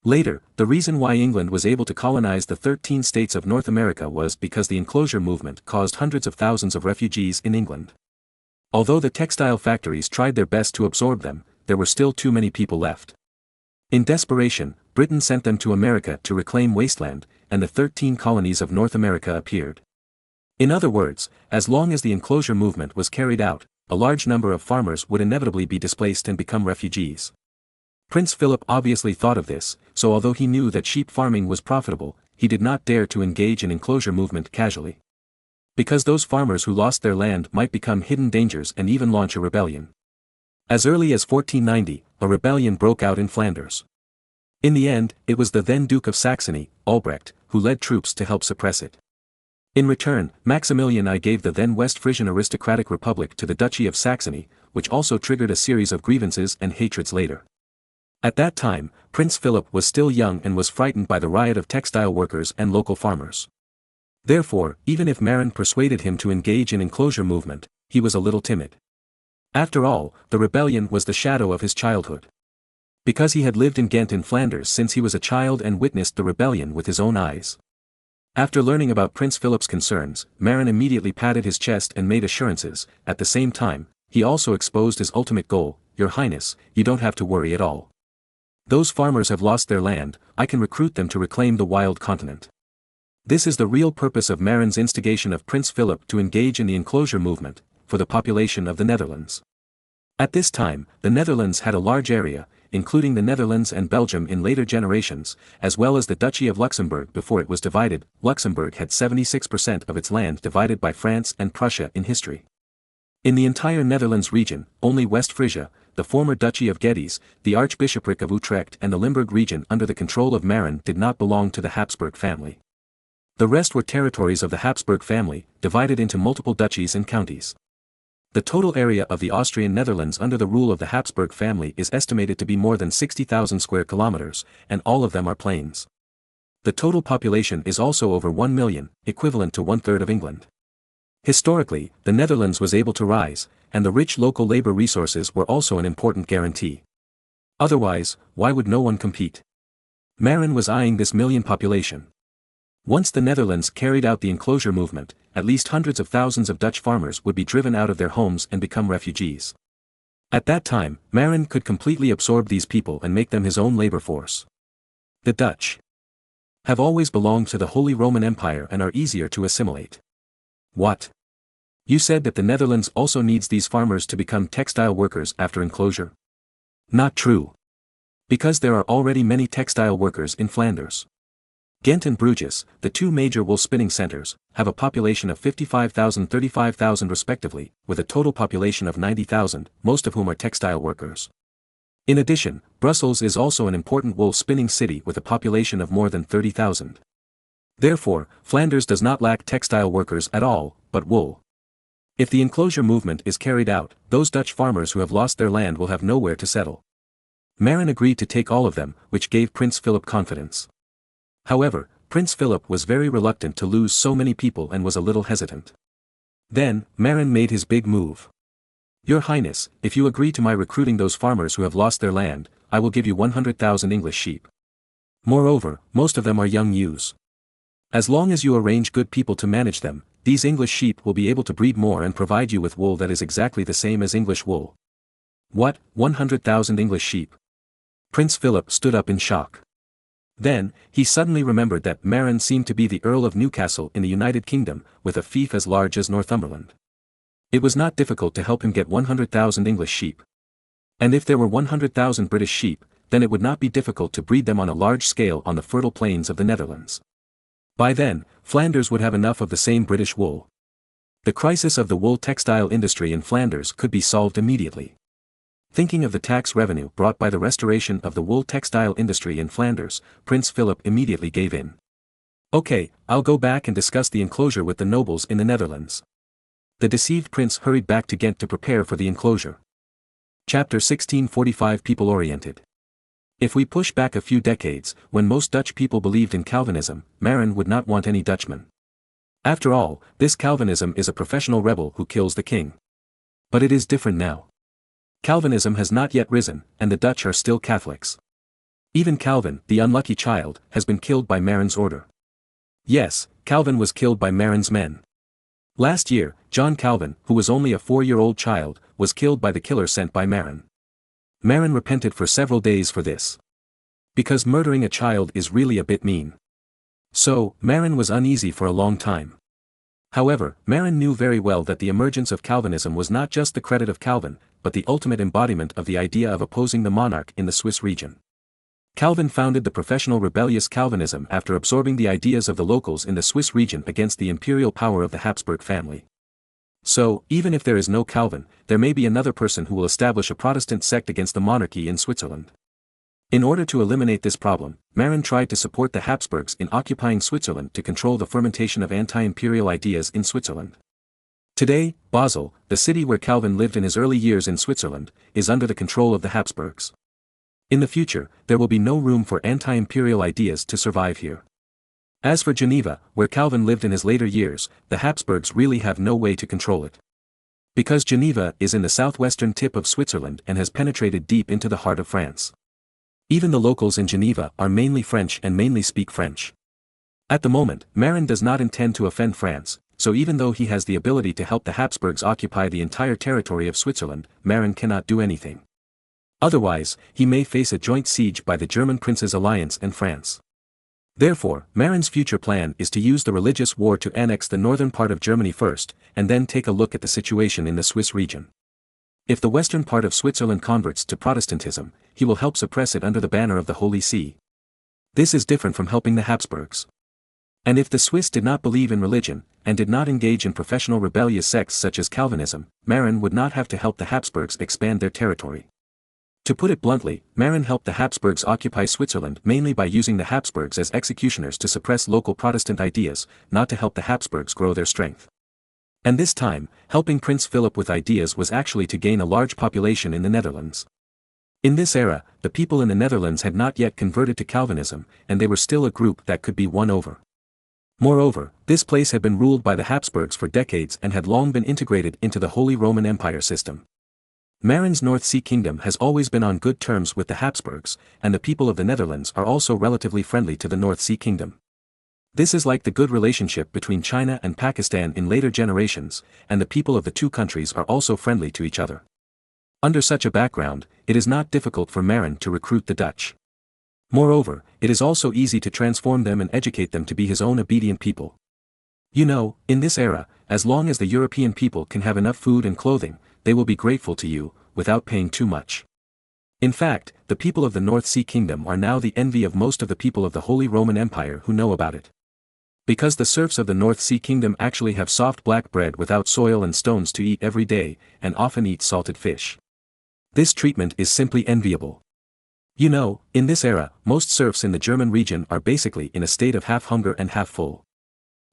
Later, the reason why England was able to colonize the 13 states of North America was because the enclosure movement caused hundreds of thousands of refugees in England. Although the textile factories tried their best to absorb them, there were still too many people left. In desperation, Britain sent them to America to reclaim wasteland, and the 13 colonies of North America appeared. In other words, as long as the enclosure movement was carried out, a large number of farmers would inevitably be displaced and become refugees. Prince Philip obviously thought of this, so although he knew that sheep farming was profitable, he did not dare to engage in enclosure movement casually. Because those farmers who lost their land might become hidden dangers and even launch a rebellion. As early as 1490, a rebellion broke out in Flanders. In the end, it was the then Duke of Saxony, Albrecht, who led troops to help suppress it. In return, Maximilian I gave the then West Frisian aristocratic republic to the Duchy of Saxony, which also triggered a series of grievances and hatreds later. At that time, Prince Philip was still young and was frightened by the riot of textile workers and local farmers. Therefore, even if Marin persuaded him to engage in enclosure movement, he was a little timid. After all, the rebellion was the shadow of his childhood. Because he had lived in Ghent in Flanders since he was a child and witnessed the rebellion with his own eyes. After learning about Prince Philip's concerns, Marin immediately patted his chest and made assurances. At the same time, he also exposed his ultimate goal: Your Highness, you don't have to worry at all. Those farmers have lost their land, I can recruit them to reclaim the wild continent. This is the real purpose of Marin's instigation of Prince Philip to engage in the enclosure movement, for the population of the Netherlands. At this time, the Netherlands had a large area, including the Netherlands and Belgium in later generations, as well as the Duchy of Luxembourg before it was divided. Luxembourg had 76% of its land divided by France and Prussia in history. In the entire Netherlands region, only West Frisia, the former Duchy of Geddes, the Archbishopric of Utrecht and the Limburg region under the control of Marin did not belong to the Habsburg family. The rest were territories of the Habsburg family, divided into multiple duchies and counties. The total area of the Austrian Netherlands under the rule of the Habsburg family is estimated to be more than 60,000 square kilometers, and all of them are plains. The total population is also over 1 million, equivalent to 1/3 of England. Historically, the Netherlands was able to rise, and the rich local labor resources were also an important guarantee. Otherwise, why would no one compete? Marin was eyeing this million population. Once the Netherlands carried out the enclosure movement, at least hundreds of thousands of Dutch farmers would be driven out of their homes and become refugees. At that time, Marin could completely absorb these people and make them his own labor force. The Dutch have always belonged to the Holy Roman Empire and are easier to assimilate. What? You said that the Netherlands also needs these farmers to become textile workers after enclosure? Not true. Because there are already many textile workers in Flanders. Ghent and Bruges, the two major wool spinning centers, have a population of 55,000–35,000 respectively, with a total population of 90,000, most of whom are textile workers. In addition, Brussels is also an important wool spinning city with a population of more than 30,000. Therefore, Flanders does not lack textile workers at all, but wool. If the enclosure movement is carried out, those Dutch farmers who have lost their land will have nowhere to settle. Marin agreed to take all of them, which gave Prince Philip confidence. However, Prince Philip was very reluctant to lose so many people and was a little hesitant. Then, Marin made his big move. Your Highness, if you agree to my recruiting those farmers who have lost their land, I will give you 100,000 English sheep. Moreover, most of them are young ewes. As long as you arrange good people to manage them, these English sheep will be able to breed more and provide you with wool that is exactly the same as English wool. What, 100,000 English sheep? Prince Philip stood up in shock. Then, he suddenly remembered that Marin seemed to be the Earl of Newcastle in the United Kingdom, with a fief as large as Northumberland. It was not difficult to help him get 100,000 English sheep. And if there were 100,000 British sheep, then it would not be difficult to breed them on a large scale on the fertile plains of the Netherlands. By then, Flanders would have enough of the same British wool. The crisis of the wool textile industry in Flanders could be solved immediately. Thinking of the tax revenue brought by the restoration of the wool textile industry in Flanders, Prince Philip immediately gave in. Okay, I'll go back and discuss the enclosure with the nobles in the Netherlands. The deceived prince hurried back to Ghent to prepare for the enclosure. Chapter 1645 People-oriented. If we push back a few decades, when most Dutch people believed in Calvinism, Marin would not want any Dutchman. After all, this Calvinism is a professional rebel who kills the king. But it is different now. Calvinism has not yet risen, and the Dutch are still Catholics. Even Calvin, the unlucky child, has been killed by Marin's order. Yes, Calvin was killed by Marin's men. Last year, John Calvin, who was only a 4-year-old child, was killed by the killer sent by Marin. Marin repented for several days for this. Because murdering a child is really a bit mean. So, Marin was uneasy for a long time. However, Marin knew very well that the emergence of Calvinism was not just the credit of Calvin, but the ultimate embodiment of the idea of opposing the monarch in the Swiss region. Calvin founded the professional rebellious Calvinism after absorbing the ideas of the locals in the Swiss region against the imperial power of the Habsburg family. So, even if there is no Calvin, there may be another person who will establish a Protestant sect against the monarchy in Switzerland. In order to eliminate this problem, Marin tried to support the Habsburgs in occupying Switzerland to control the fermentation of anti-imperial ideas in Switzerland. Today, Basel, the city where Calvin lived in his early years in Switzerland, is under the control of the Habsburgs. In the future, there will be no room for anti-imperial ideas to survive here. As for Geneva, where Calvin lived in his later years, the Habsburgs really have no way to control it. Because Geneva is in the southwestern tip of Switzerland and has penetrated deep into the heart of France. Even the locals in Geneva are mainly French and mainly speak French. At the moment, Marin does not intend to offend France, so even though he has the ability to help the Habsburgs occupy the entire territory of Switzerland, Marin cannot do anything. Otherwise, he may face a joint siege by the German Princes Alliance and France. Therefore, Marin's future plan is to use the religious war to annex the northern part of Germany first, and then take a look at the situation in the Swiss region. If the western part of Switzerland converts to Protestantism, he will help suppress it under the banner of the Holy See. This is different from helping the Habsburgs. And if the Swiss did not believe in religion, and did not engage in professional rebellious sects such as Calvinism, Marin would not have to help the Habsburgs expand their territory. To put it bluntly, Marin helped the Habsburgs occupy Switzerland mainly by using the Habsburgs as executioners to suppress local Protestant ideas, not to help the Habsburgs grow their strength. And this time, helping Prince Philip with ideas was actually to gain a large population in the Netherlands. In this era, the people in the Netherlands had not yet converted to Calvinism, and they were still a group that could be won over. Moreover, this place had been ruled by the Habsburgs for decades and had long been integrated into the Holy Roman Empire system. Marin's North Sea Kingdom has always been on good terms with the Habsburgs, and the people of the Netherlands are also relatively friendly to the North Sea Kingdom. This is like the good relationship between China and Pakistan in later generations, and the people of the two countries are also friendly to each other. Under such a background, it is not difficult for Marin to recruit the Dutch. Moreover, it is also easy to transform them and educate them to be his own obedient people. You know, in this era, as long as the European people can have enough food and clothing, they will be grateful to you, without paying too much. In fact, the people of the North Sea Kingdom are now the envy of most of the people of the Holy Roman Empire who know about it. Because the serfs of the North Sea Kingdom actually have soft black bread without soil and stones to eat every day, and often eat salted fish. This treatment is simply enviable. You know, in this era, most serfs in the German region are basically in a state of half hunger and half full.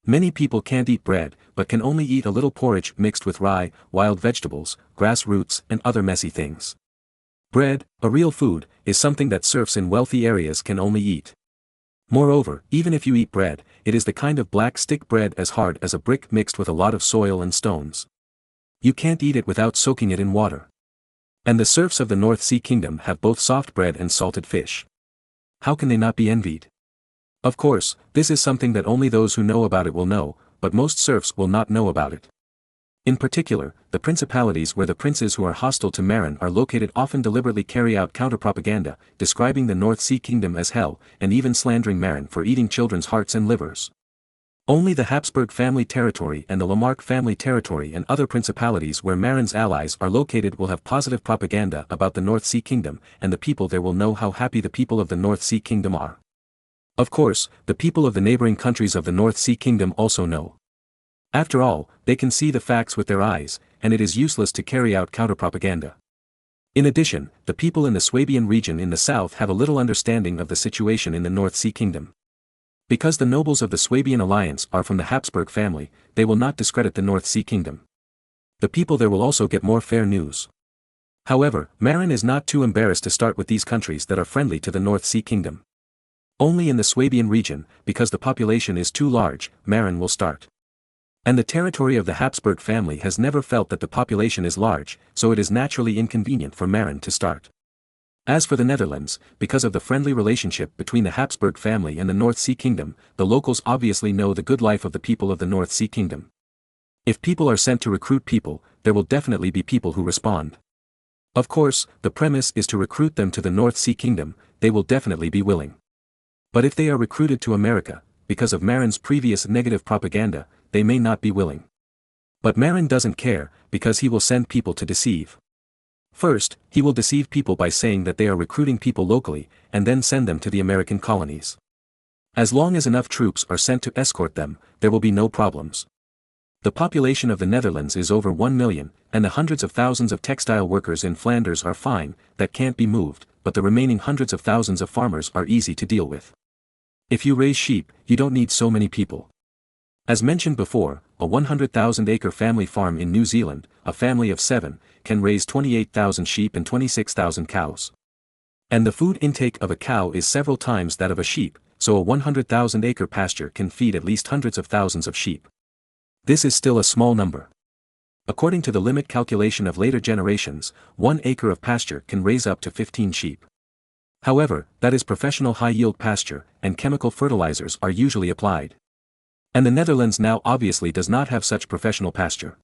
Many people can't eat bread, but can only eat a little porridge mixed with rye, wild vegetables, grass roots and other messy things. Bread, a real food, is something that serfs in wealthy areas can only eat. Moreover, even if you eat bread, it is the kind of black stick bread as hard as a brick mixed with a lot of soil and stones. You can't eat it without soaking it in water. And the serfs of the North Sea Kingdom have both soft bread and salted fish. How can they not be envied? Of course, this is something that only those who know about it will know, but most serfs will not know about it. In particular, the principalities where the princes who are hostile to Marin are located often deliberately carry out counter-propaganda, describing the North Sea Kingdom as hell, and even slandering Marin for eating children's hearts and livers. Only the Habsburg family territory and the Lamarck family territory and other principalities where Marin's allies are located will have positive propaganda about the North Sea Kingdom, and the people there will know how happy the people of the North Sea Kingdom are. Of course, the people of the neighboring countries of the North Sea Kingdom also know. After all, they can see the facts with their eyes, and it is useless to carry out counter-propaganda. In addition, the people in the Swabian region in the south have a little understanding of the situation in the North Sea Kingdom. Because the nobles of the Swabian alliance are from the Habsburg family, they will not discredit the North Sea Kingdom. The people there will also get more fair news. However, Marin is not too embarrassed to start with these countries that are friendly to the North Sea Kingdom. Only in the Swabian region, because the population is too large, Marin will start. And the territory of the Habsburg family has never felt that the population is large, so it is naturally inconvenient for Marin to start. As for the Netherlands, because of the friendly relationship between the Habsburg family and the North Sea Kingdom, the locals obviously know the good life of the people of the North Sea Kingdom. If people are sent to recruit people, there will definitely be people who respond. Of course, the premise is to recruit them to the North Sea Kingdom, they will definitely be willing. But if they are recruited to America, because of Marin's previous negative propaganda, they may not be willing. But Marin doesn't care, because he will send people to deceive. First, he will deceive people by saying that they are recruiting people locally, and then send them to the American colonies. As long as enough troops are sent to escort them, there will be no problems. The population of the Netherlands is over 1 million, and the hundreds of thousands of textile workers in Flanders are fine, that can't be moved, but the remaining hundreds of thousands of farmers are easy to deal with. If you raise sheep, you don't need so many people. As mentioned before, a 100,000-acre family farm in New Zealand, a family of 7, can raise 28,000 sheep and 26,000 cows. And the food intake of a cow is several times that of a sheep, so a 100,000-acre pasture can feed at least hundreds of thousands of sheep. This is still a small number. According to the limit calculation of later generations, 1 acre of pasture can raise up to 15 sheep. However, that is professional high-yield pasture, and chemical fertilizers are usually applied. And the Netherlands now obviously does not have such professional pasture.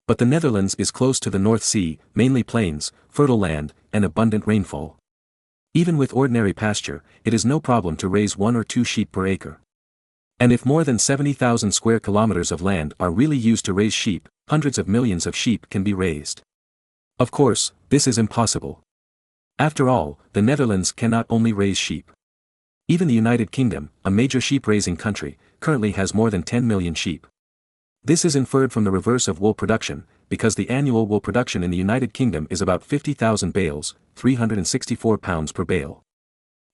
But the Netherlands is close to the North Sea, mainly plains, fertile land, and abundant rainfall. Even with ordinary pasture, it is no problem to raise 1 or 2 sheep per acre. And if more than 70,000 square kilometers of land are really used to raise sheep, hundreds of millions of sheep can be raised. Of course, this is impossible. After all, the Netherlands cannot only raise sheep. Even the United Kingdom, a major sheep-raising country, currently has more than 10 million sheep. This is inferred from the reverse of wool production, because the annual wool production in the United Kingdom is about 50,000 bales, 364 pounds per bale.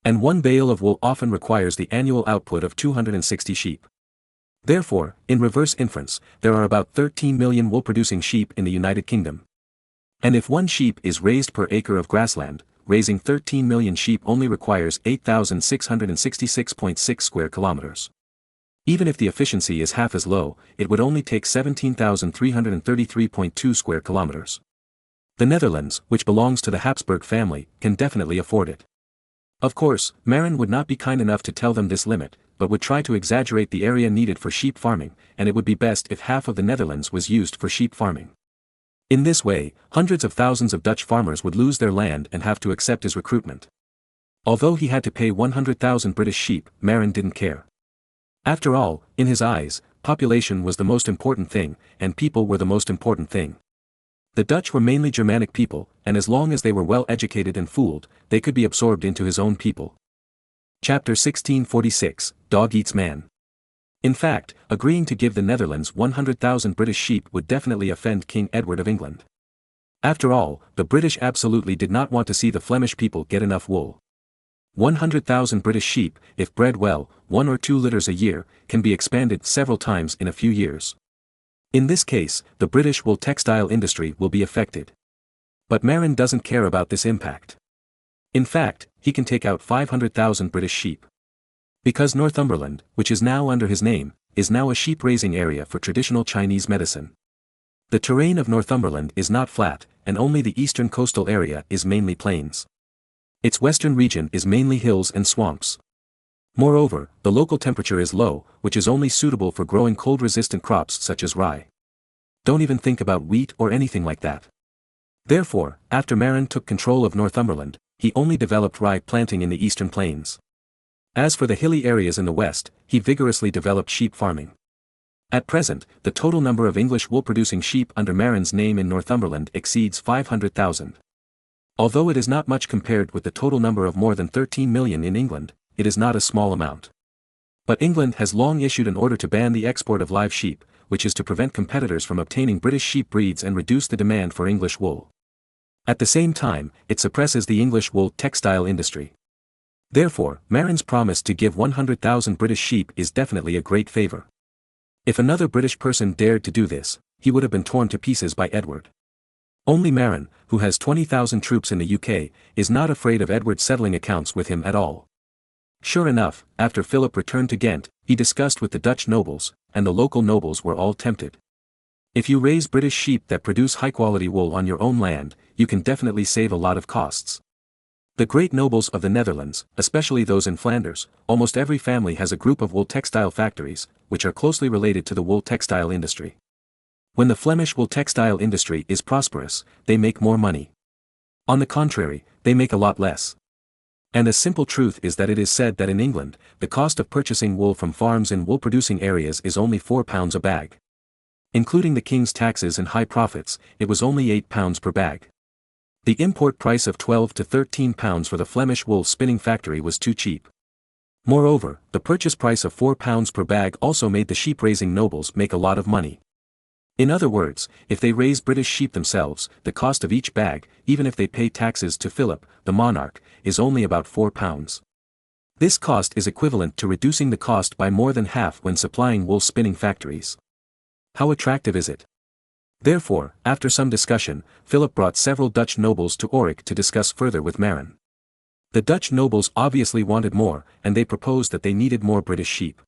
And 1 bale of wool often requires the annual output of 260 sheep. Therefore, in reverse inference, there are about 13 million wool-producing sheep in the United Kingdom. And if 1 sheep is raised per acre of grassland, raising 13 million sheep only requires 8,666.6 square kilometers. Even if the efficiency is half as low, it would only take 17,333.2 square kilometers. The Netherlands, which belongs to the Habsburg family, can definitely afford it. Of course, Marin would not be kind enough to tell them this limit, but would try to exaggerate the area needed for sheep farming, and it would be best if half of the Netherlands was used for sheep farming. In this way, hundreds of thousands of Dutch farmers would lose their land and have to accept his recruitment. Although he had to pay 100,000 British sheep, Marin didn't care. After all, in his eyes, population was the most important thing, and people were the most important thing. The Dutch were mainly Germanic people, and as long as they were well educated and fooled, they could be absorbed into his own people. Chapter 1646, Dog Eats Man. In fact, agreeing to give the Netherlands 100,000 British sheep would definitely offend King Edward of England. After all, the British absolutely did not want to see the Flemish people get enough wool. 100,000 British sheep, if bred well, 1 or 2 litters a year, can be expanded several times in a few years. In this case, the British wool textile industry will be affected. But Marin doesn't care about this impact. In fact, he can take out 500,000 British sheep. Because Northumberland, which is now under his name, is now a sheep-raising area for traditional Chinese medicine. The terrain of Northumberland is not flat, and only the eastern coastal area is mainly plains. Its western region is mainly hills and swamps. Moreover, the local temperature is low, which is only suitable for growing cold-resistant crops such as rye. Don't even think about wheat or anything like that. Therefore, after Marin took control of Northumberland, he only developed rye planting in the eastern plains. As for the hilly areas in the west, he vigorously developed sheep farming. At present, the total number of English wool-producing sheep under Marin's name in Northumberland exceeds 500,000. Although it is not much compared with the total number of more than 13 million in England, it is not a small amount. But England has long issued an order to ban the export of live sheep, which is to prevent competitors from obtaining British sheep breeds and reduce the demand for English wool. At the same time, it suppresses the English wool textile industry. Therefore, Marin's promise to give 100,000 British sheep is definitely a great favor. If another British person dared to do this, he would have been torn to pieces by Edward. Only Marin, who has 20,000 troops in the UK, is not afraid of Edward settling accounts with him at all. Sure enough, after Philip returned to Ghent, he discussed with the Dutch nobles, and the local nobles were all tempted. If you raise British sheep that produce high-quality wool on your own land, you can definitely save a lot of costs. The great nobles of the Netherlands, especially those in Flanders, almost every family has a group of wool textile factories, which are closely related to the wool textile industry. When the Flemish wool textile industry is prosperous, they make more money. On the contrary, they make a lot less. And the simple truth is that it is said that in England, the cost of purchasing wool from farms in wool-producing areas is only £4 a bag. Including the king's taxes and high profits, it was only £8 per bag. The import price of £12 to £13 for the Flemish wool spinning factory was too cheap. Moreover, the purchase price of £4 per bag also made the sheep-raising nobles make a lot of money. In other words, if they raise British sheep themselves, the cost of each bag, even if they pay taxes to Philip, the monarch, is only about £4. This cost is equivalent to reducing the cost by more than half when supplying wool spinning factories. How attractive is it? Therefore, after some discussion, Philip brought several Dutch nobles to Auric to discuss further with Marin. The Dutch nobles obviously wanted more, and they proposed that they needed more British sheep.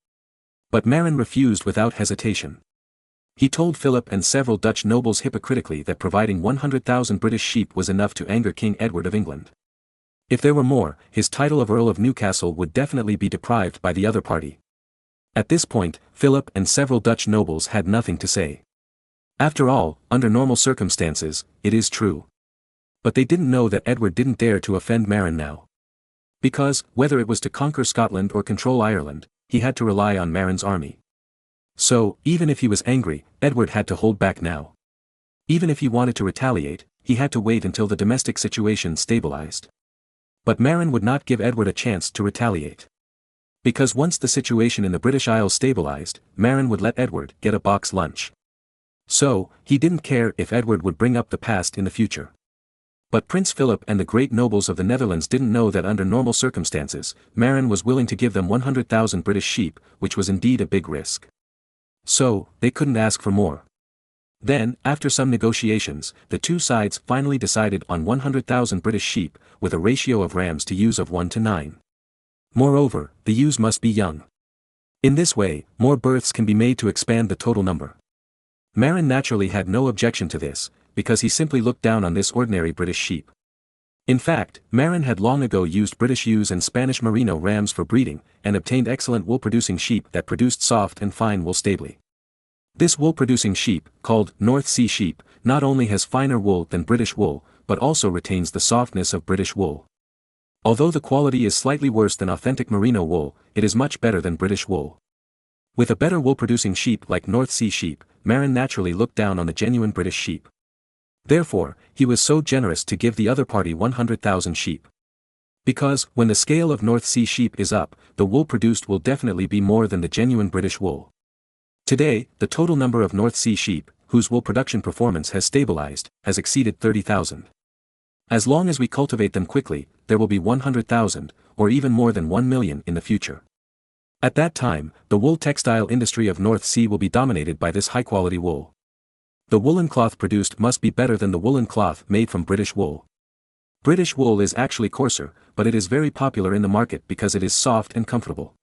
But Marin refused without hesitation. He told Philip and several Dutch nobles hypocritically that providing 100,000 British sheep was enough to anger King Edward of England. If there were more, his title of Earl of Newcastle would definitely be deprived by the other party. At this point, Philip and several Dutch nobles had nothing to say. After all, under normal circumstances, it is true. But they didn't know that Edward didn't dare to offend Marin now. Because, whether it was to conquer Scotland or control Ireland, he had to rely on Marin's army. So, even if he was angry, Edward had to hold back now. Even if he wanted to retaliate, he had to wait until the domestic situation stabilized. But Marin would not give Edward a chance to retaliate. Because once the situation in the British Isles stabilized, Marin would let Edward get a box lunch. So, he didn't care if Edward would bring up the past in the future. But Prince Philip and the great nobles of the Netherlands didn't know that under normal circumstances, Marin was willing to give them 100,000 British sheep, which was indeed a big risk. So, they couldn't ask for more. Then, after some negotiations, the two sides finally decided on 100,000 British sheep, with a ratio of rams to ewes of 1 to 9. Moreover, the ewes must be young. In this way, more births can be made to expand the total number. Marin naturally had no objection to this, because he simply looked down on this ordinary British sheep. In fact, Marin had long ago used British ewes and Spanish merino rams for breeding, and obtained excellent wool-producing sheep that produced soft and fine wool stably. This wool-producing sheep, called North Sea sheep, not only has finer wool than British wool, but also retains the softness of British wool. Although the quality is slightly worse than authentic merino wool, it is much better than British wool. With a better wool-producing sheep like North Sea sheep, Marin naturally looked down on the genuine British sheep. Therefore, he was so generous to give the other party 100,000 sheep. Because, when the scale of North Sea sheep is up, the wool produced will definitely be more than the genuine British wool. Today, the total number of North Sea sheep, whose wool production performance has stabilized, has exceeded 30,000. As long as we cultivate them quickly, there will be 100,000, or even more than 1 million in the future. At that time, the wool textile industry of North Sea will be dominated by this high-quality wool. The woolen cloth produced must be better than the woolen cloth made from British wool. British wool is actually coarser, but it is very popular in the market because it is soft and comfortable.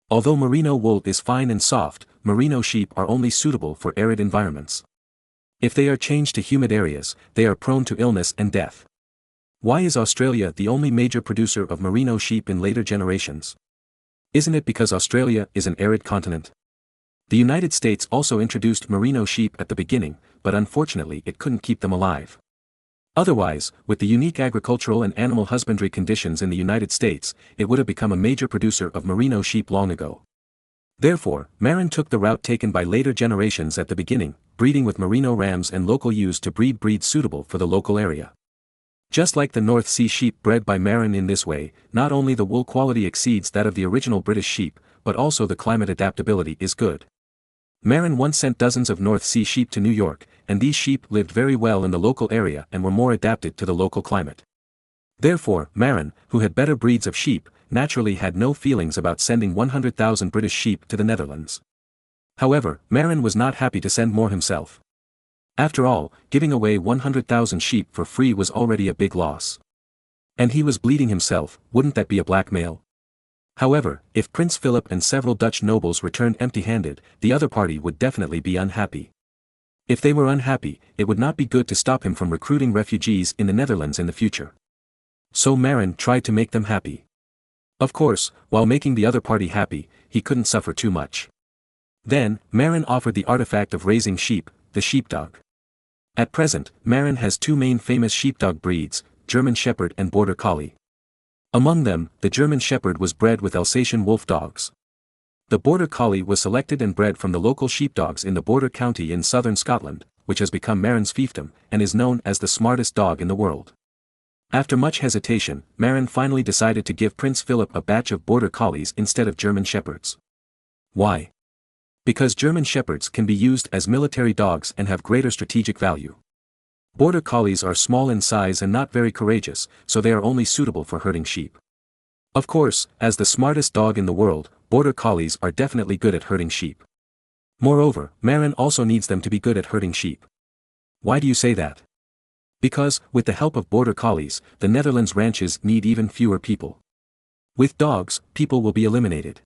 Although merino wool is fine and soft, merino sheep are only suitable for arid environments. If they are changed to humid areas, they are prone to illness and death. Why is Australia the only major producer of merino sheep in later generations? Isn't it because Australia is an arid continent? The United States also introduced merino sheep at the beginning, but unfortunately it couldn't keep them alive. Otherwise, with the unique agricultural and animal husbandry conditions in the United States, it would have become a major producer of merino sheep long ago. Therefore, Marin took the route taken by later generations at the beginning, breeding with merino rams and local ewes to breed breeds suitable for the local area. Just like the North Sea sheep bred by Marin in this way, not only the wool quality exceeds that of the original British sheep, but also the climate adaptability is good. Marin once sent dozens of North Sea sheep to New York, and these sheep lived very well in the local area and were more adapted to the local climate. Therefore, Marin, who had better breeds of sheep, naturally had no feelings about sending 100,000 British sheep to the Netherlands. However, Marin was not happy to send more himself. After all, giving away 100,000 sheep for free was already a big loss. And he was bleeding himself, wouldn't that be a blackmail? However, if Prince Philip and several Dutch nobles returned empty-handed, the other party would definitely be unhappy. If they were unhappy, it would not be good to stop him from recruiting refugees in the Netherlands in the future. So Marin tried to make them happy. Of course, while making the other party happy, he couldn't suffer too much. Then, Marin offered the artifact of raising sheep, the sheepdog. At present, Marin has two main famous sheepdog breeds, German Shepherd and Border Collie. Among them, the German Shepherd was bred with Alsatian wolf dogs. The Border Collie was selected and bred from the local sheepdogs in the Border County in southern Scotland, which has become Marin's fiefdom, and is known as the smartest dog in the world. After much hesitation, Marin finally decided to give Prince Philip a batch of Border Collies instead of German Shepherds. Why? Because German Shepherds can be used as military dogs and have greater strategic value. Border Collies are small in size and not very courageous, so they are only suitable for herding sheep. Of course, as the smartest dog in the world, Border Collies are definitely good at herding sheep. Moreover, Marin also needs them to be good at herding sheep. Why do you say that? Because, with the help of border collies, the Netherlands ranches need even fewer people. With dogs, people will be eliminated.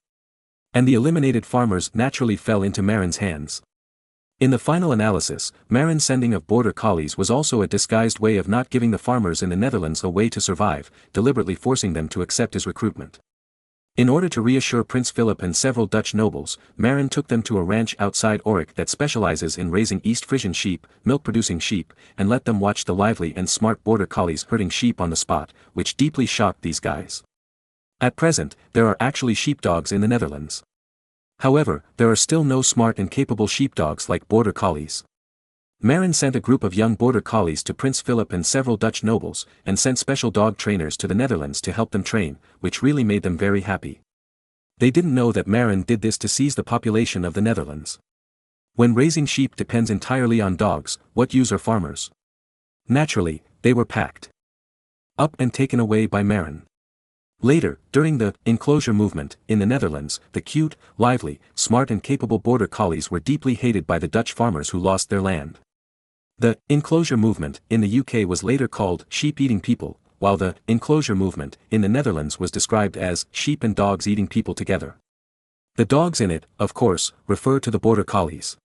And the eliminated farmers naturally fell into Marin's hands. In the final analysis, Marin's sending of border collies was also a disguised way of not giving the farmers in the Netherlands a way to survive, deliberately forcing them to accept his recruitment. In order to reassure Prince Philip and several Dutch nobles, Marin took them to a ranch outside Auric that specializes in raising East Frisian sheep, milk-producing sheep, and let them watch the lively and smart border collies herding sheep on the spot, which deeply shocked these guys. At present, there are actually sheepdogs in the Netherlands. However, there are still no smart and capable sheepdogs like border collies. Marin sent a group of young border collies to Prince Philip and several Dutch nobles, and sent special dog trainers to the Netherlands to help them train, which really made them very happy. They didn't know that Marin did this to seize the population of the Netherlands. When raising sheep depends entirely on dogs, what use are farmers? Naturally, they were packed up and taken away by Marin. Later, during the enclosure movement in the Netherlands, the cute, lively, smart and capable border collies were deeply hated by the Dutch farmers who lost their land. The enclosure movement in the UK was later called sheep-eating people, while the enclosure movement in the Netherlands was described as sheep and dogs eating people together. The dogs in it, of course, refer to the border collies.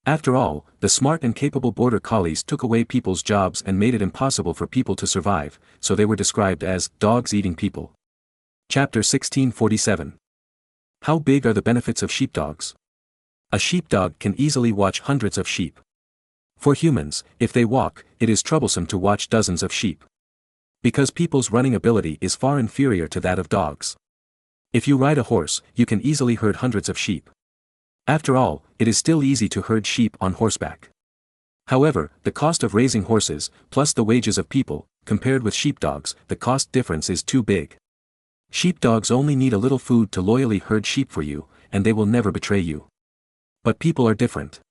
After all, the smart and capable border collies took away people's jobs and made it impossible for people to survive, so they were described as dogs eating people. Chapter 1647. How big are the benefits of sheepdogs? A sheepdog can easily watch hundreds of sheep. For humans, if they walk, it is troublesome to watch dozens of sheep. Because people's running ability is far inferior to that of dogs. If you ride a horse, you can easily herd hundreds of sheep. After all, it is still easy to herd sheep on horseback. However, the cost of raising horses, plus the wages of people, compared with sheepdogs, the cost difference is too big. Sheepdogs only need a little food to loyally herd sheep for you, and they will never betray you. But people are different.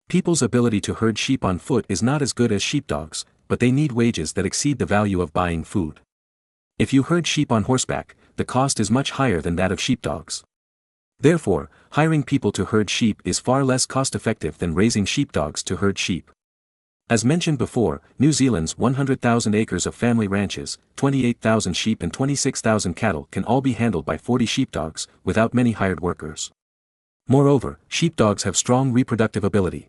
People's ability to herd sheep on foot is not as good as sheepdogs, but they need wages that exceed the value of buying food. If you herd sheep on horseback, the cost is much higher than that of sheepdogs. Therefore, hiring people to herd sheep is far less cost-effective than raising sheepdogs to herd sheep. As mentioned before, New Zealand's 100,000 acres of family ranches, 28,000 sheep and 26,000 cattle can all be handled by 40 sheepdogs, without many hired workers. Moreover, sheepdogs have strong reproductive ability.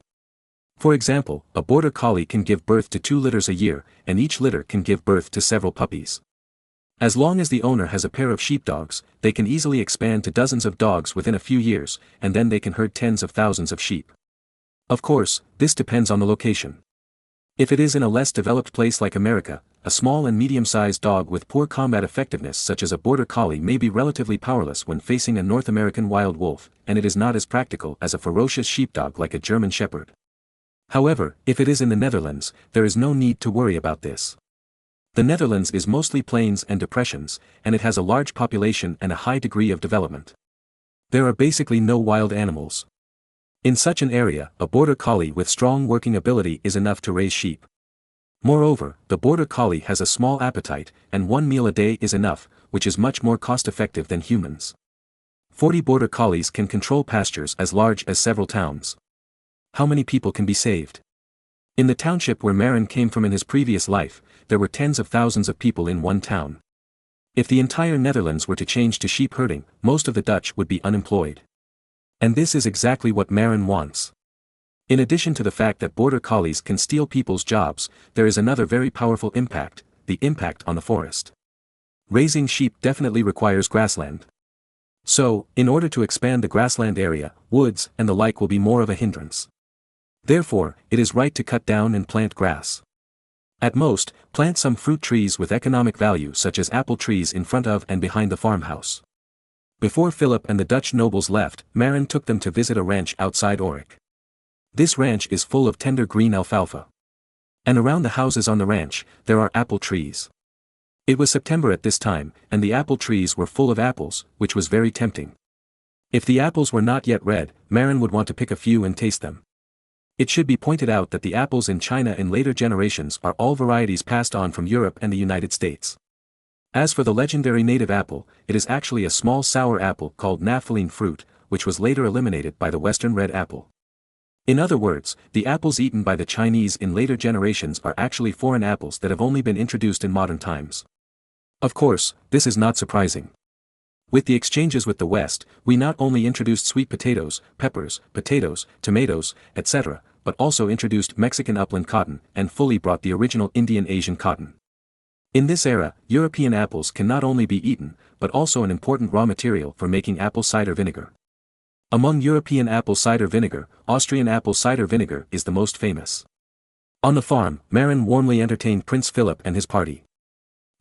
For example, a border collie can give birth to 2 litters a year, and each litter can give birth to several puppies. As long as the owner has a pair of sheepdogs, they can easily expand to dozens of dogs within a few years, and then they can herd tens of thousands of sheep. Of course, this depends on the location. If it is in a less developed place like America, a small and medium-sized dog with poor combat effectiveness such as a border collie may be relatively powerless when facing a North American wild wolf, and it is not as practical as a ferocious sheepdog like a German shepherd. However, if it is in the Netherlands, there is no need to worry about this. The Netherlands is mostly plains and depressions, and it has a large population and a high degree of development. There are basically no wild animals. In such an area, a border collie with strong working ability is enough to raise sheep. Moreover, the border collie has a small appetite, and 1 meal a day is enough, which is much more cost-effective than humans. 40 border collies can control pastures as large as several towns. How many people can be saved? In the township where Marin came from in his previous life, there were tens of thousands of people in one town. If the entire Netherlands were to change to sheep herding, most of the Dutch would be unemployed. And this is exactly what Marin wants. In addition to the fact that border collies can steal people's jobs, there is another very powerful impact, the impact on the forest. Raising sheep definitely requires grassland. So, in order to expand the grassland area, woods and the like will be more of a hindrance. Therefore, it is right to cut down and plant grass. At most, plant some fruit trees with economic value such as apple trees in front of and behind the farmhouse. Before Philip and the Dutch nobles left, Marin took them to visit a ranch outside Auric. This ranch is full of tender green alfalfa. And around the houses on the ranch, there are apple trees. It was September at this time, and the apple trees were full of apples, which was very tempting. If the apples were not yet red, Marin would want to pick a few and taste them. It should be pointed out that the apples in China in later generations are all varieties passed on from Europe and the United States. As for the legendary native apple, it is actually a small sour apple called naphthalene fruit, which was later eliminated by the Western red apple. In other words, the apples eaten by the Chinese in later generations are actually foreign apples that have only been introduced in modern times. Of course, this is not surprising. With the exchanges with the West, we not only introduced sweet potatoes, peppers, potatoes, tomatoes, etc., but also introduced Mexican upland cotton and fully brought the original Indian Asian cotton. In this era, European apples can not only be eaten, but also an important raw material for making apple cider vinegar. Among European apple cider vinegar, Austrian apple cider vinegar is the most famous. On the farm, Marin warmly entertained Prince Philip and his party.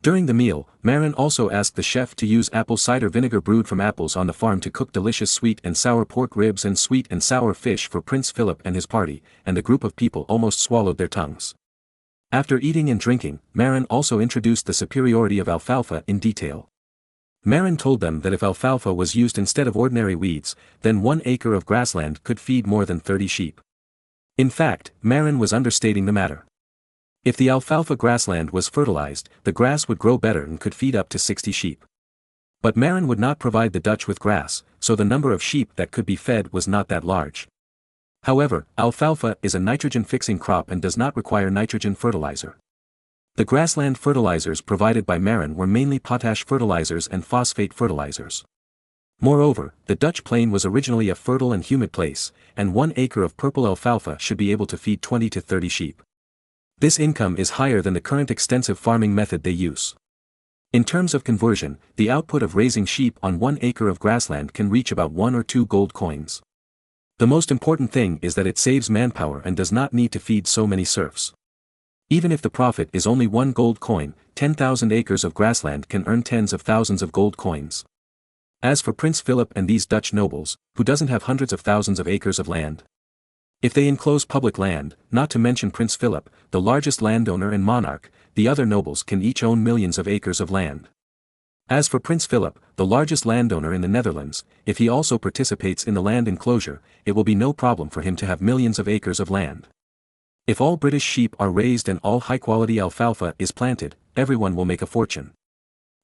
During the meal, Marin also asked the chef to use apple cider vinegar brewed from apples on the farm to cook delicious sweet and sour pork ribs and sweet and sour fish for Prince Philip and his party, and a group of people almost swallowed their tongues. After eating and drinking, Marin also introduced the superiority of alfalfa in detail. Marin told them that if alfalfa was used instead of ordinary weeds, then 1 acre of grassland could feed more than 30 sheep. In fact, Marin was understating the matter. If the alfalfa grassland was fertilized, the grass would grow better and could feed up to 60 sheep. But Marin would not provide the Dutch with grass, so the number of sheep that could be fed was not that large. However, alfalfa is a nitrogen-fixing crop and does not require nitrogen fertilizer. The grassland fertilizers provided by Marin were mainly potash fertilizers and phosphate fertilizers. Moreover, the Dutch plain was originally a fertile and humid place, and 1 acre of purple alfalfa should be able to feed 20 to 30 sheep. This income is higher than the current extensive farming method they use. In terms of conversion, the output of raising sheep on 1 acre of grassland can reach about 1 or 2 gold coins. The most important thing is that it saves manpower and does not need to feed so many serfs. Even if the profit is only 1 gold coin, 10,000 acres of grassland can earn tens of thousands of gold coins. As for Prince Philip and these Dutch nobles, who doesn't have hundreds of thousands of acres of land? If they enclose public land, not to mention Prince Philip, the largest landowner and monarch, the other nobles can each own millions of acres of land. As for Prince Philip, the largest landowner in the Netherlands, if he also participates in the land enclosure, it will be no problem for him to have millions of acres of land. If all British sheep are raised and all high-quality alfalfa is planted, everyone will make a fortune.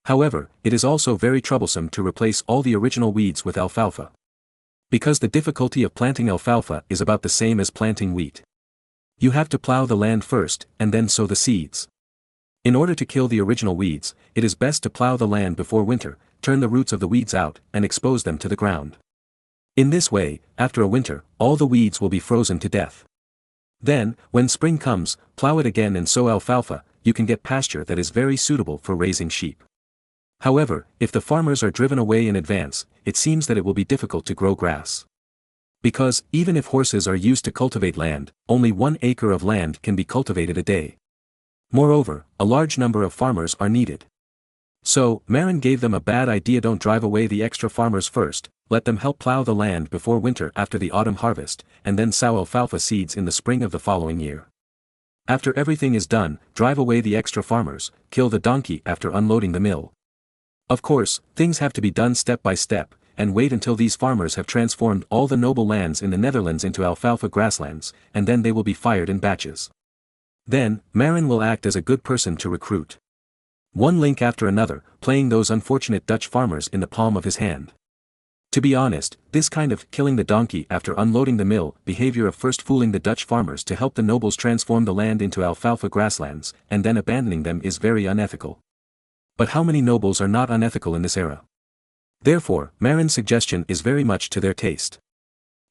However, it is also very troublesome to replace all the original weeds with alfalfa. Because the difficulty of planting alfalfa is about the same as planting wheat. You have to plow the land first, and then sow the seeds. In order to kill the original weeds, it is best to plow the land before winter, turn the roots of the weeds out, and expose them to the ground. In this way, after a winter, all the weeds will be frozen to death. Then, when spring comes, plow it again and sow alfalfa. You can get pasture that is very suitable for raising sheep. However, if the farmers are driven away in advance, it seems that it will be difficult to grow grass. Because, even if horses are used to cultivate land, only 1 acre of land can be cultivated a day. Moreover, a large number of farmers are needed. So, Marin gave them a bad idea: don't drive away the extra farmers first, let them help plow the land before winter after the autumn harvest, and then sow alfalfa seeds in the spring of the following year. After everything is done, drive away the extra farmers, kill the donkey after unloading the mill. Of course, things have to be done step by step, and wait until these farmers have transformed all the noble lands in the Netherlands into alfalfa grasslands, and then they will be fired in batches. Then, Marin will act as a good person to recruit. One link after another, playing those unfortunate Dutch farmers in the palm of his hand. To be honest, this kind of killing the donkey after unloading the mill behavior of first fooling the Dutch farmers to help the nobles transform the land into alfalfa grasslands, and then abandoning them is very unethical. But how many nobles are not unethical in this era? Therefore, Marin's suggestion is very much to their taste.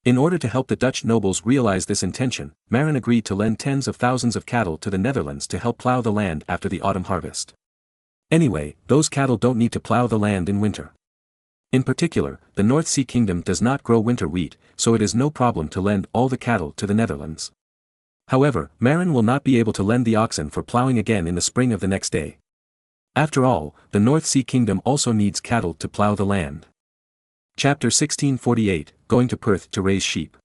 In order to help the Dutch nobles realize this intention, Marin agreed to lend tens of thousands of cattle to the Netherlands to help plow the land after the autumn harvest. Anyway, those cattle don't need to plow the land in winter. In particular, the North Sea Kingdom does not grow winter wheat, so it is no problem to lend all the cattle to the Netherlands. However, Marin will not be able to lend the oxen for plowing again in the spring of the next day. After all, the North Sea Kingdom also needs cattle to plow the land. Chapter 1648, Going to Perth to Raise Sheep.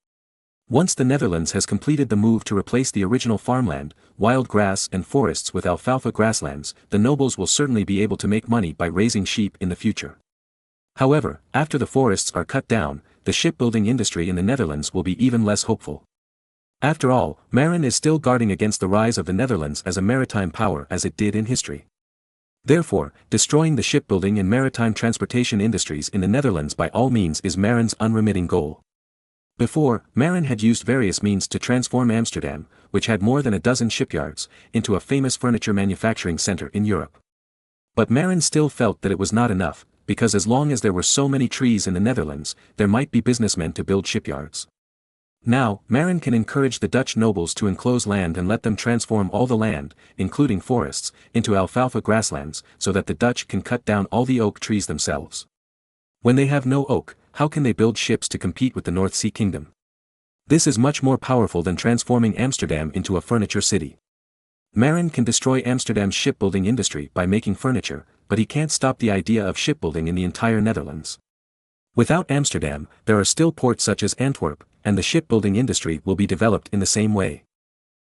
Once the Netherlands has completed the move to replace the original farmland, wild grass and forests with alfalfa grasslands, the nobles will certainly be able to make money by raising sheep in the future. However, after the forests are cut down, the shipbuilding industry in the Netherlands will be even less hopeful. After all, Marin is still guarding against the rise of the Netherlands as a maritime power as it did in history. Therefore, destroying the shipbuilding and maritime transportation industries in the Netherlands by all means is Marin's unremitting goal. Before, Marin had used various means to transform Amsterdam, which had more than a dozen shipyards, into a famous furniture manufacturing center in Europe. But Marin still felt that it was not enough, because as long as there were so many trees in the Netherlands, there might be businessmen to build shipyards. Now, Marin can encourage the Dutch nobles to enclose land and let them transform all the land, including forests, into alfalfa grasslands, so that the Dutch can cut down all the oak trees themselves. When they have no oak, how can they build ships to compete with the North Sea Kingdom? This is much more powerful than transforming Amsterdam into a furniture city. Marin can destroy Amsterdam's shipbuilding industry by making furniture, but he can't stop the idea of shipbuilding in the entire Netherlands. Without Amsterdam, there are still ports such as Antwerp, and the shipbuilding industry will be developed in the same way.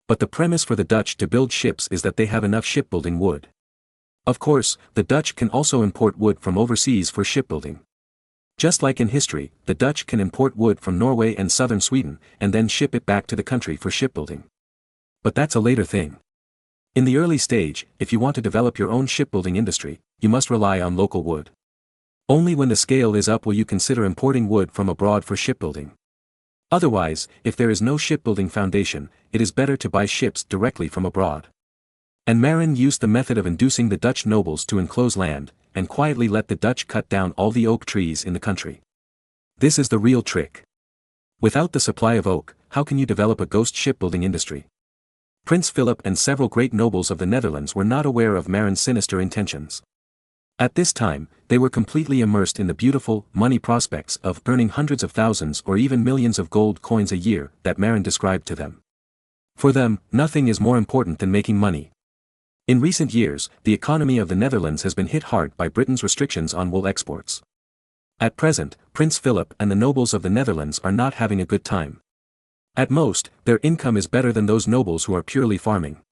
But the premise for the Dutch to build ships is that they have enough shipbuilding wood. Of course, the Dutch can also import wood from overseas for shipbuilding. Just like in history, the Dutch can import wood from Norway and southern Sweden, and then ship it back to the country for shipbuilding. But that's a later thing. In the early stage, if you want to develop your own shipbuilding industry, you must rely on local wood. Only when the scale is up will you consider importing wood from abroad for shipbuilding. Otherwise, if there is no shipbuilding foundation, it is better to buy ships directly from abroad. And Marin used the method of inducing the Dutch nobles to enclose land, and quietly let the Dutch cut down all the oak trees in the country. This is the real trick. Without the supply of oak, how can you develop a ghost shipbuilding industry? Prince Philip and several great nobles of the Netherlands were not aware of Marin's sinister intentions. At this time, they were completely immersed in the beautiful, money prospects of earning hundreds of thousands or even millions of gold coins a year that Marin described to them. For them, nothing is more important than making money. In recent years, the economy of the Netherlands has been hit hard by Britain's restrictions on wool exports. At present, Prince Philip and the nobles of the Netherlands are not having a good time. At most, their income is better than those nobles who are purely farming.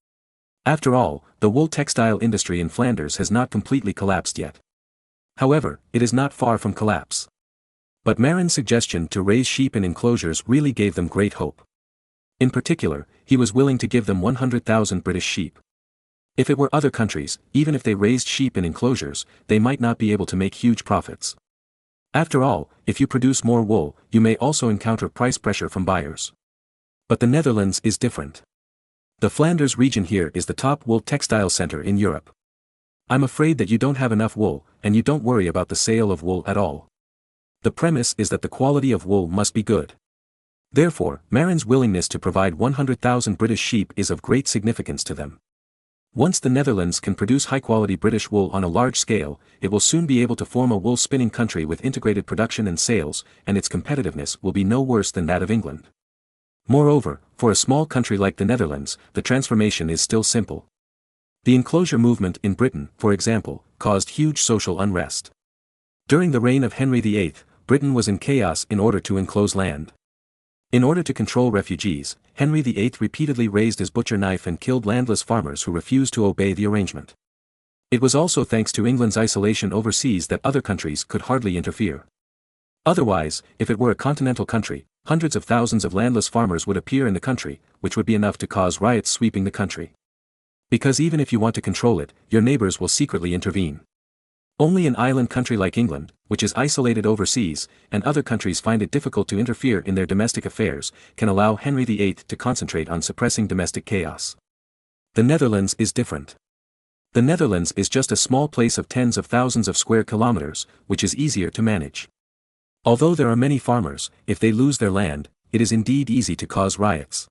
After all, the wool textile industry in Flanders has not completely collapsed yet. However, it is not far from collapse. But Marin's suggestion to raise sheep in enclosures really gave them great hope. In particular, he was willing to give them 100,000 British sheep. If it were other countries, even if they raised sheep in enclosures, they might not be able to make huge profits. After all, if you produce more wool, you may also encounter price pressure from buyers. But the Netherlands is different. The Flanders region here is the top wool textile center in Europe. I'm afraid that you don't have enough wool, and you don't worry about the sale of wool at all. The premise is that the quality of wool must be good. Therefore, Marin's willingness to provide 100,000 British sheep is of great significance to them. Once the Netherlands can produce high-quality British wool on a large scale, it will soon be able to form a wool spinning country with integrated production and sales, and its competitiveness will be no worse than that of England. Moreover, for a small country like the Netherlands, the transformation is still simple. The enclosure movement in Britain, for example, caused huge social unrest. During the reign of Henry VIII, Britain was in chaos in order to enclose land. In order to control refugees, Henry VIII repeatedly raised his butcher knife and killed landless farmers who refused to obey the arrangement. It was also thanks to England's isolation overseas that other countries could hardly interfere. Otherwise, if it were a continental country, hundreds of thousands of landless farmers would appear in the country, which would be enough to cause riots sweeping the country. Because even if you want to control it, your neighbors will secretly intervene. Only an island country like England, which is isolated overseas, and other countries find it difficult to interfere in their domestic affairs, can allow Henry VIII to concentrate on suppressing domestic chaos. The Netherlands is different. The Netherlands is just a small place of tens of thousands of square kilometers, which is easier to manage. Although there are many farmers, if they lose their land, it is indeed easy to cause riots.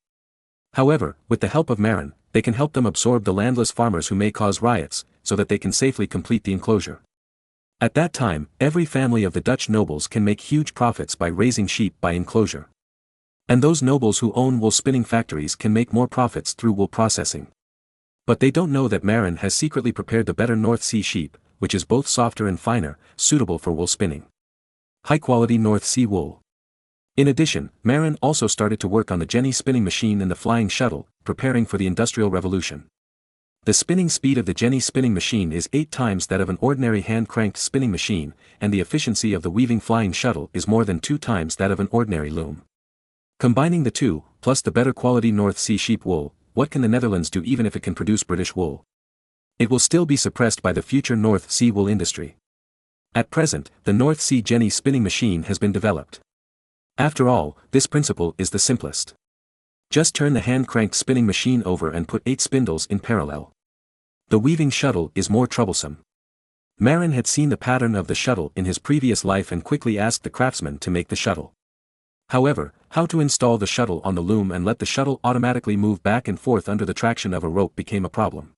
However, with the help of Marin, they can help them absorb the landless farmers who may cause riots, so that they can safely complete the enclosure. At that time, every family of the Dutch nobles can make huge profits by raising sheep by enclosure. And those nobles who own wool spinning factories can make more profits through wool processing. But they don't know that Marin has secretly prepared the better North Sea sheep, which is both softer and finer, suitable for wool spinning. High-quality North Sea wool. In addition, Marin also started to work on the Jenny spinning machine and the flying shuttle, preparing for the Industrial Revolution. The spinning speed of the Jenny spinning machine is 8 times that of an ordinary hand-cranked spinning machine, and the efficiency of the weaving flying shuttle is more than 2 times that of an ordinary loom. Combining the two, plus the better quality North Sea sheep wool, what can the Netherlands do even if it can produce British wool? It will still be suppressed by the future North Sea wool industry. At present, the North Sea Jenny spinning machine has been developed. After all, this principle is the simplest. Just turn the hand-cranked spinning machine over and put 8 spindles in parallel. The weaving shuttle is more troublesome. Marin had seen the pattern of the shuttle in his previous life and quickly asked the craftsman to make the shuttle. However, how to install the shuttle on the loom and let the shuttle automatically move back and forth under the traction of a rope became a problem.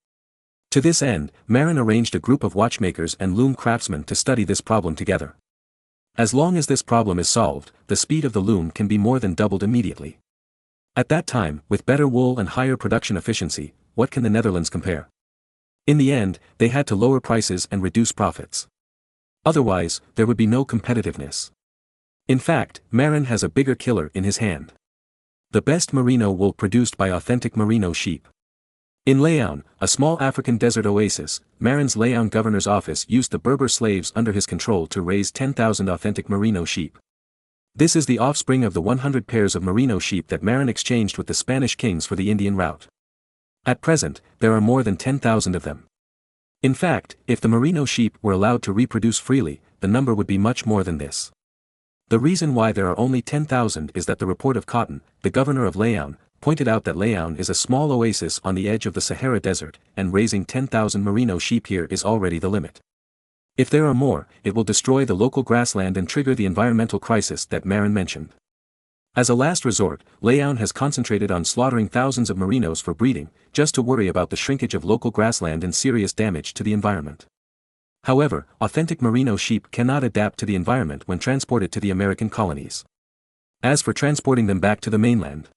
To this end, Marin arranged a group of watchmakers and loom craftsmen to study this problem together. As long as this problem is solved, the speed of the loom can be more than doubled immediately. At that time, with better wool and higher production efficiency, what can the Netherlands compare? In the end, they had to lower prices and reduce profits. Otherwise, there would be no competitiveness. In fact, Marin has a bigger killer in his hand. The best merino wool produced by authentic merino sheep. In Leon, a small African desert oasis, Marin's Leon governor's office used the Berber slaves under his control to raise 10,000 authentic merino sheep. This is the offspring of the 100 pairs of merino sheep that Marin exchanged with the Spanish kings for the Indian route. At present, there are more than 10,000 of them. In fact, if the merino sheep were allowed to reproduce freely, the number would be much more than this. The reason why there are only 10,000 is that the report of Cotton, the governor of Leon, pointed out that Leon is a small oasis on the edge of the Sahara Desert, and raising 10,000 merino sheep here is already the limit. If there are more, it will destroy the local grassland and trigger the environmental crisis that Marin mentioned. As a last resort, Leon has concentrated on slaughtering thousands of merinos for breeding, just to worry about the shrinkage of local grassland and serious damage to the environment. However, authentic merino sheep cannot adapt to the environment when transported to the American colonies. As for transporting them back to the mainland,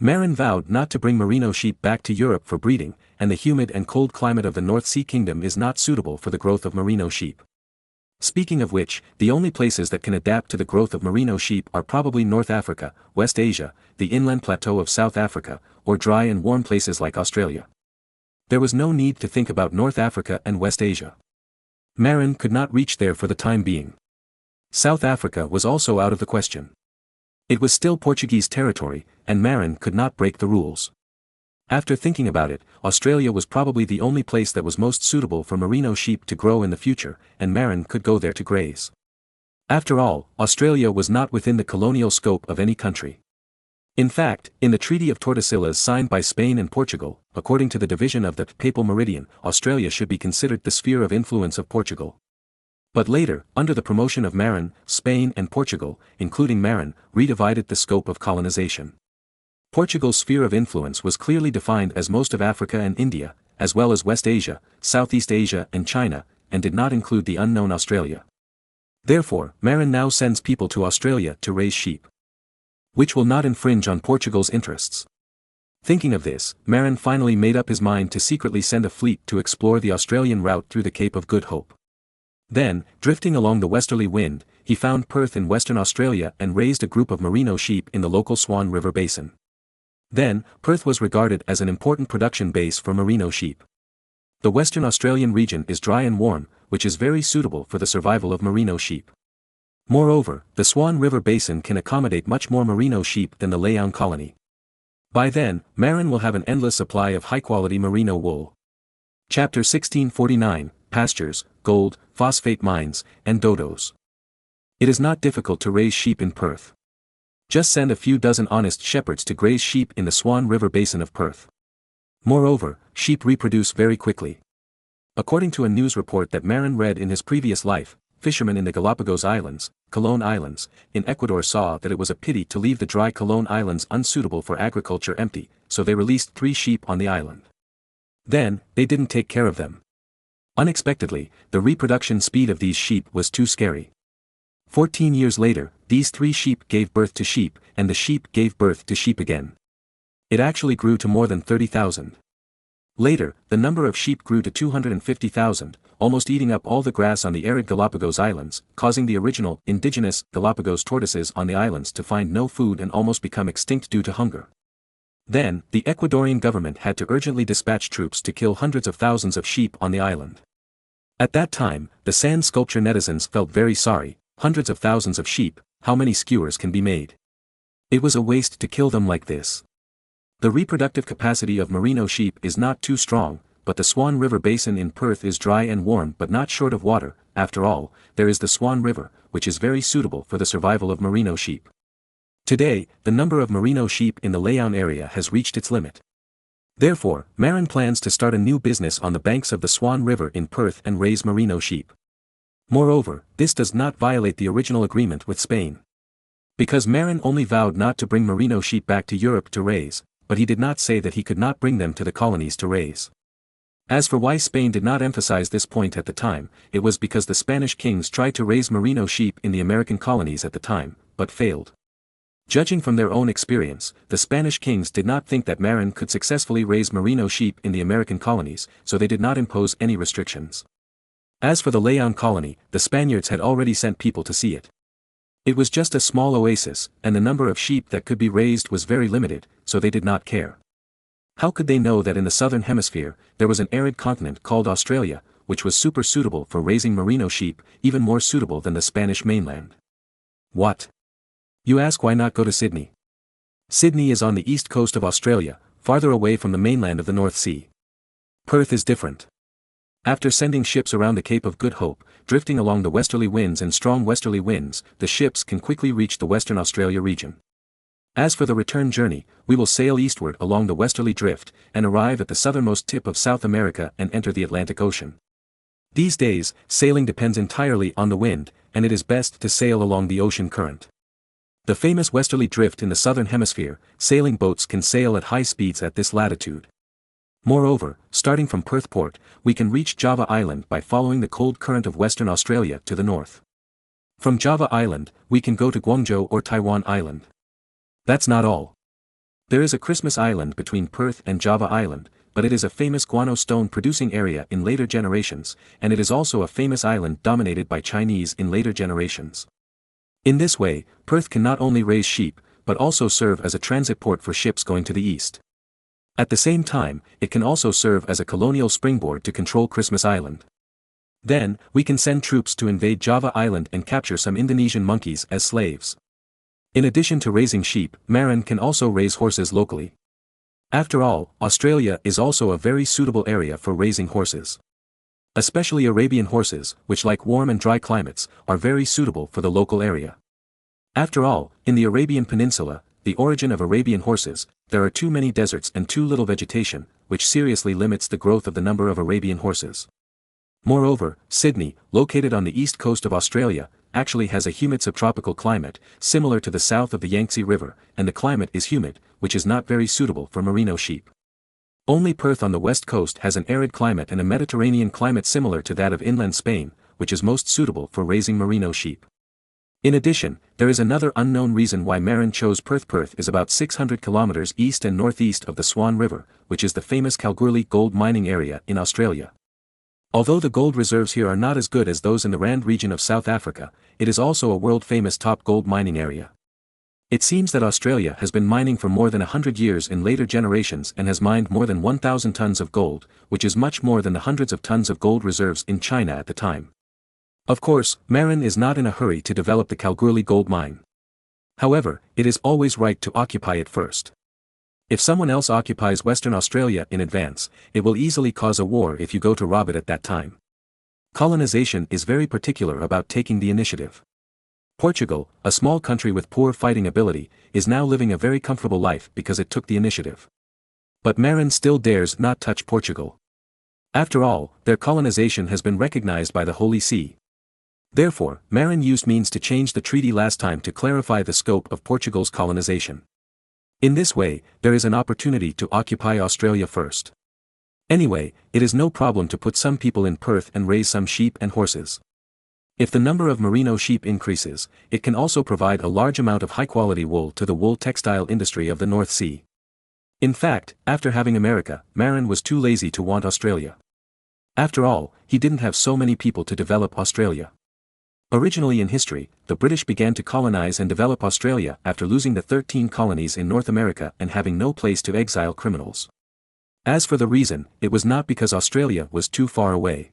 Marin vowed not to bring merino sheep back to Europe for breeding, and the humid and cold climate of the North Sea Kingdom is not suitable for the growth of merino sheep. Speaking of which, the only places that can adapt to the growth of merino sheep are probably North Africa, West Asia, the inland plateau of South Africa, or dry and warm places like Australia. There was no need to think about North Africa and West Asia. Marin could not reach there for the time being. South Africa was also out of the question. It was still Portuguese territory, and Marin could not break the rules. After thinking about it, Australia was probably the only place that was most suitable for merino sheep to grow in the future, and Marin could go there to graze. After all, Australia was not within the colonial scope of any country. In fact, in the Treaty of Tordesillas signed by Spain and Portugal, according to the division of the Papal Meridian, Australia should be considered the sphere of influence of Portugal. But later, under the promotion of Marin, Spain and Portugal, including Marin, redivided the scope of colonization. Portugal's sphere of influence was clearly defined as most of Africa and India, as well as West Asia, Southeast Asia and China, and did not include the unknown Australia. Therefore, Marin now sends people to Australia to raise sheep, which will not infringe on Portugal's interests. Thinking of this, Marin finally made up his mind to secretly send a fleet to explore the Australian route through the Cape of Good Hope. Then, drifting along the westerly wind, he found Perth in Western Australia and raised a group of merino sheep in the local Swan River Basin. Then, Perth was regarded as an important production base for merino sheep. The Western Australian region is dry and warm, which is very suitable for the survival of merino sheep. Moreover, the Swan River Basin can accommodate much more merino sheep than the Leon colony. By then, Marin will have an endless supply of high-quality merino wool. Chapter 1649, Pastures, Gold, Phosphate Mines, and Dodos. It is not difficult to raise sheep in Perth. Just send a few dozen honest shepherds to graze sheep in the Swan River Basin of Perth. Moreover, sheep reproduce very quickly. According to a news report that Marin read in his previous life, fishermen in the Galapagos Islands, Colon Islands, in Ecuador saw that it was a pity to leave the dry Colon Islands unsuitable for agriculture empty, so they released 3 sheep on the island. Then, they didn't take care of them. Unexpectedly, the reproduction speed of these sheep was too scary. 14 years later, these 3 sheep gave birth to sheep, and the sheep gave birth to sheep again. It actually grew to more than 30,000. Later, the number of sheep grew to 250,000, almost eating up all the grass on the arid Galapagos Islands, causing the original, indigenous, Galapagos tortoises on the islands to find no food and almost become extinct due to hunger. Then, the Ecuadorian government had to urgently dispatch troops to kill hundreds of thousands of sheep on the island. At that time, the sand sculpture netizens felt very sorry. Hundreds of thousands of sheep, how many skewers can be made? It was a waste to kill them like this. The reproductive capacity of merino sheep is not too strong, but the Swan River Basin in Perth is dry and warm but not short of water. After all, there is the Swan River, which is very suitable for the survival of merino sheep. Today, the number of merino sheep in the Leon area has reached its limit. Therefore, Marin plans to start a new business on the banks of the Swan River in Perth and raise merino sheep. Moreover, this does not violate the original agreement with Spain. Because Marin only vowed not to bring merino sheep back to Europe to raise, but he did not say that he could not bring them to the colonies to raise. As for why Spain did not emphasize this point at the time, it was because the Spanish kings tried to raise merino sheep in the American colonies at the time, but failed. Judging from their own experience, the Spanish kings did not think that Marin could successfully raise merino sheep in the American colonies, so they did not impose any restrictions. As for the Leon colony, the Spaniards had already sent people to see it. It was just a small oasis, and the number of sheep that could be raised was very limited, so they did not care. How could they know that in the southern hemisphere, there was an arid continent called Australia, which was super suitable for raising merino sheep, even more suitable than the Spanish mainland? What? You ask, why not go to Sydney? Sydney is on the east coast of Australia, farther away from the mainland of the North Sea. Perth is different. After sending ships around the Cape of Good Hope, drifting along the westerly winds and strong westerly winds, the ships can quickly reach the Western Australia region. As for the return journey, we will sail eastward along the westerly drift, and arrive at the southernmost tip of South America and enter the Atlantic Ocean. These days, sailing depends entirely on the wind, and it is best to sail along the ocean current. The famous westerly drift in the southern hemisphere, sailing boats can sail at high speeds at this latitude. Moreover, starting from Perth Port, we can reach Java Island by following the cold current of Western Australia to the north. From Java Island, we can go to Guangzhou or Taiwan Island. That's not all. There is a Christmas Island between Perth and Java Island, but it is a famous guano stone producing area in later generations, and it is also a famous island dominated by Chinese in later generations. In this way, Perth can not only raise sheep, but also serve as a transit port for ships going to the east. At the same time, it can also serve as a colonial springboard to control Christmas Island. Then, we can send troops to invade Java Island and capture some Indonesian monkeys as slaves. In addition to raising sheep, Marin can also raise horses locally. After all, Australia is also a very suitable area for raising horses. Especially Arabian horses, which like warm and dry climates, are very suitable for the local area. After all, in the Arabian Peninsula, the origin of Arabian horses, there are too many deserts and too little vegetation, which seriously limits the growth of the number of Arabian horses. Moreover, Sydney, located on the east coast of Australia, actually has a humid subtropical climate, similar to the south of the Yangtze River, and the climate is humid, which is not very suitable for merino sheep. Only Perth on the west coast has an arid climate and a Mediterranean climate similar to that of inland Spain, which is most suitable for raising merino sheep. In addition, there is another unknown reason why Marin chose Perth. Perth is about 600 kilometers east and northeast of the Swan River, which is the famous Kalgoorlie gold mining area in Australia. Although the gold reserves here are not as good as those in the Rand region of South Africa, it is also a world-famous top gold mining area. It seems that Australia has been mining for more than 100 years in later generations and has mined more than 1,000 tons of gold, which is much more than the hundreds of tons of gold reserves in China at the time. Of course, Marin is not in a hurry to develop the Kalgoorlie gold mine. However, it is always right to occupy it first. If someone else occupies Western Australia in advance, it will easily cause a war if you go to rob it at that time. Colonization is very particular about taking the initiative. Portugal, a small country with poor fighting ability, is now living a very comfortable life because it took the initiative. But Marin still dares not touch Portugal. After all, their colonization has been recognized by the Holy See. Therefore, Marin used means to change the treaty last time to clarify the scope of Portugal's colonization. In this way, there is an opportunity to occupy Australia first. Anyway, it is no problem to put some people in Perth and raise some sheep and horses. If the number of merino sheep increases, it can also provide a large amount of high-quality wool to the wool textile industry of the North Sea. In fact, after having America, Marin was too lazy to want Australia. After all, he didn't have so many people to develop Australia. Originally in history, the British began to colonize and develop Australia after losing the 13 colonies in North America and having no place to exile criminals. As for the reason, it was not because Australia was too far away.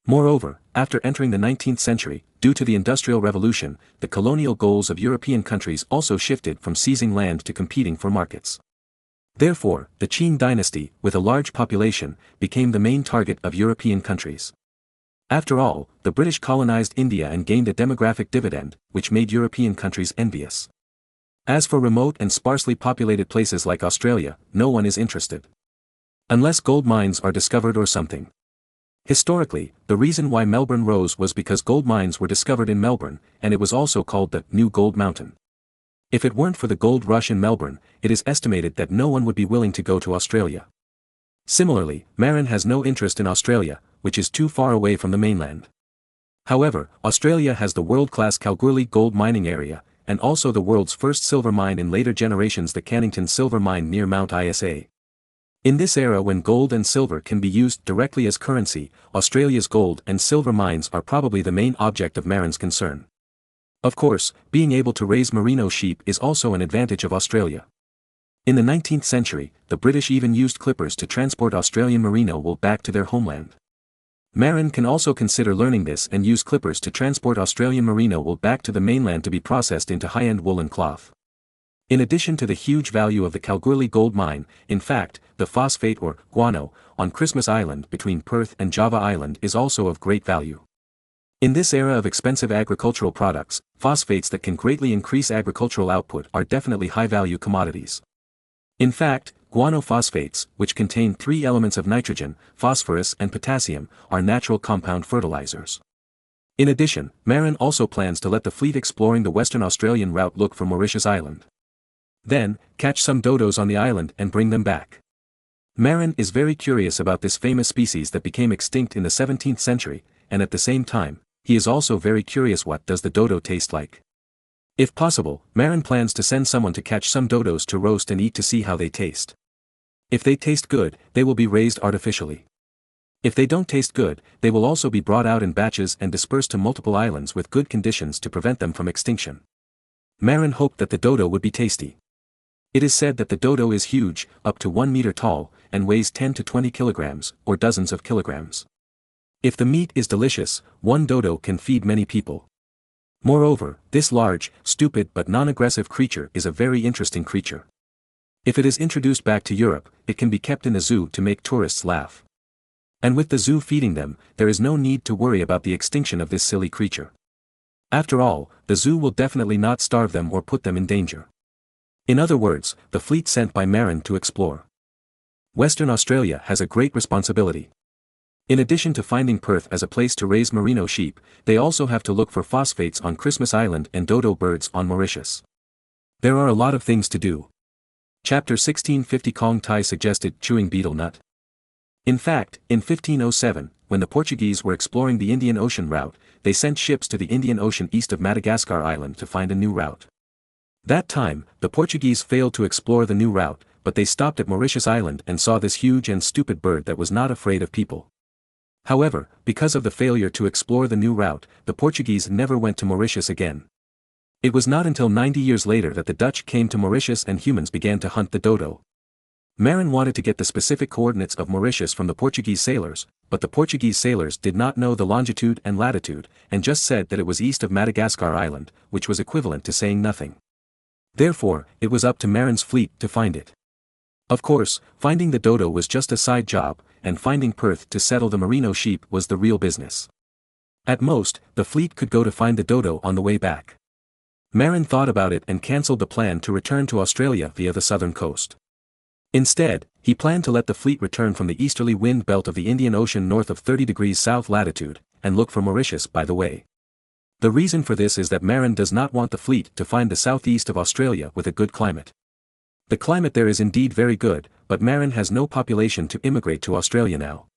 Moreover, after entering the 19th century, due to the Industrial Revolution, the colonial goals of European countries also shifted from seizing land to competing for markets. Therefore, the Qing dynasty, with a large population, became the main target of European countries. After all, the British colonized India and gained a demographic dividend, which made European countries envious. As for remote and sparsely populated places like Australia, no one is interested. Unless gold mines are discovered or something. Historically, the reason why Melbourne rose was because gold mines were discovered in Melbourne, and it was also called the New Gold Mountain. If it weren't for the gold rush in Melbourne, it is estimated that no one would be willing to go to Australia. Similarly, Marin has no interest in Australia, which is too far away from the mainland. However, Australia has the world-class Kalgoorlie gold mining area, and also the world's first silver mine in later generations, the Cannington silver mine near Mount Isa. In this era when gold and silver can be used directly as currency, Australia's gold and silver mines are probably the main object of Marin's concern. Of course, being able to raise merino sheep is also an advantage of Australia. In the 19th century, the British even used clippers to transport Australian merino wool back to their homeland. Marin can also consider learning this and use clippers to transport Australian merino wool back to the mainland to be processed into high-end woolen cloth. In addition to the huge value of the Kalgoorlie gold mine, in fact, the phosphate or guano on Christmas Island between Perth and Java Island is also of great value. In this era of expensive agricultural products, phosphates that can greatly increase agricultural output are definitely high-value commodities. In fact, guano phosphates, which contain three elements of nitrogen, phosphorus and potassium, are natural compound fertilizers. In addition, Marin also plans to let the fleet exploring the Western Australian route look for Mauritius Island. Then, catch some dodos on the island and bring them back. Marin is very curious about this famous species that became extinct in the 17th century, and at the same time, he is also very curious what does the dodo taste like. If possible, Marin plans to send someone to catch some dodos to roast and eat to see how they taste. If they taste good, they will be raised artificially. If they don't taste good, they will also be brought out in batches and dispersed to multiple islands with good conditions to prevent them from extinction. Marin hoped that the dodo would be tasty. It is said that the dodo is huge, up to 1 meter tall, and weighs 10 to 20 kilograms, or dozens of kilograms. If the meat is delicious, one dodo can feed many people. Moreover, this large, stupid but non-aggressive creature is a very interesting creature. If it is introduced back to Europe, it can be kept in a zoo to make tourists laugh. And with the zoo feeding them, there is no need to worry about the extinction of this silly creature. After all, the zoo will definitely not starve them or put them in danger. In other words, the fleet sent by Marin to explore Western Australia has a great responsibility. In addition to finding Perth as a place to raise merino sheep, they also have to look for phosphates on Christmas Island and dodo birds on Mauritius. There are a lot of things to do. Chapter 1650 Kong Tai suggested chewing betel nut. In fact, in 1507, when the Portuguese were exploring the Indian Ocean route, they sent ships to the Indian Ocean east of Madagascar Island to find a new route. That time, the Portuguese failed to explore the new route, but they stopped at Mauritius Island and saw this huge and stupid bird that was not afraid of people. However, because of the failure to explore the new route, the Portuguese never went to Mauritius again. It was not until 90 years later that the Dutch came to Mauritius and humans began to hunt the dodo. Marin wanted to get the specific coordinates of Mauritius from the Portuguese sailors, but the Portuguese sailors did not know the longitude and latitude, and just said that it was east of Madagascar Island, which was equivalent to saying nothing. Therefore, it was up to Marin's fleet to find it. Of course, finding the dodo was just a side job, and finding Perth to settle the merino sheep was the real business. At most, the fleet could go to find the dodo on the way back. Marin thought about it and cancelled the plan to return to Australia via the southern coast. Instead, he planned to let the fleet return from the easterly wind belt of the Indian Ocean north of 30 degrees south latitude, and look for Mauritius by the way. The reason for this is that Marin does not want the fleet to find the southeast of Australia with a good climate. The climate there is indeed very good, but Marin has no population to immigrate to Australia now.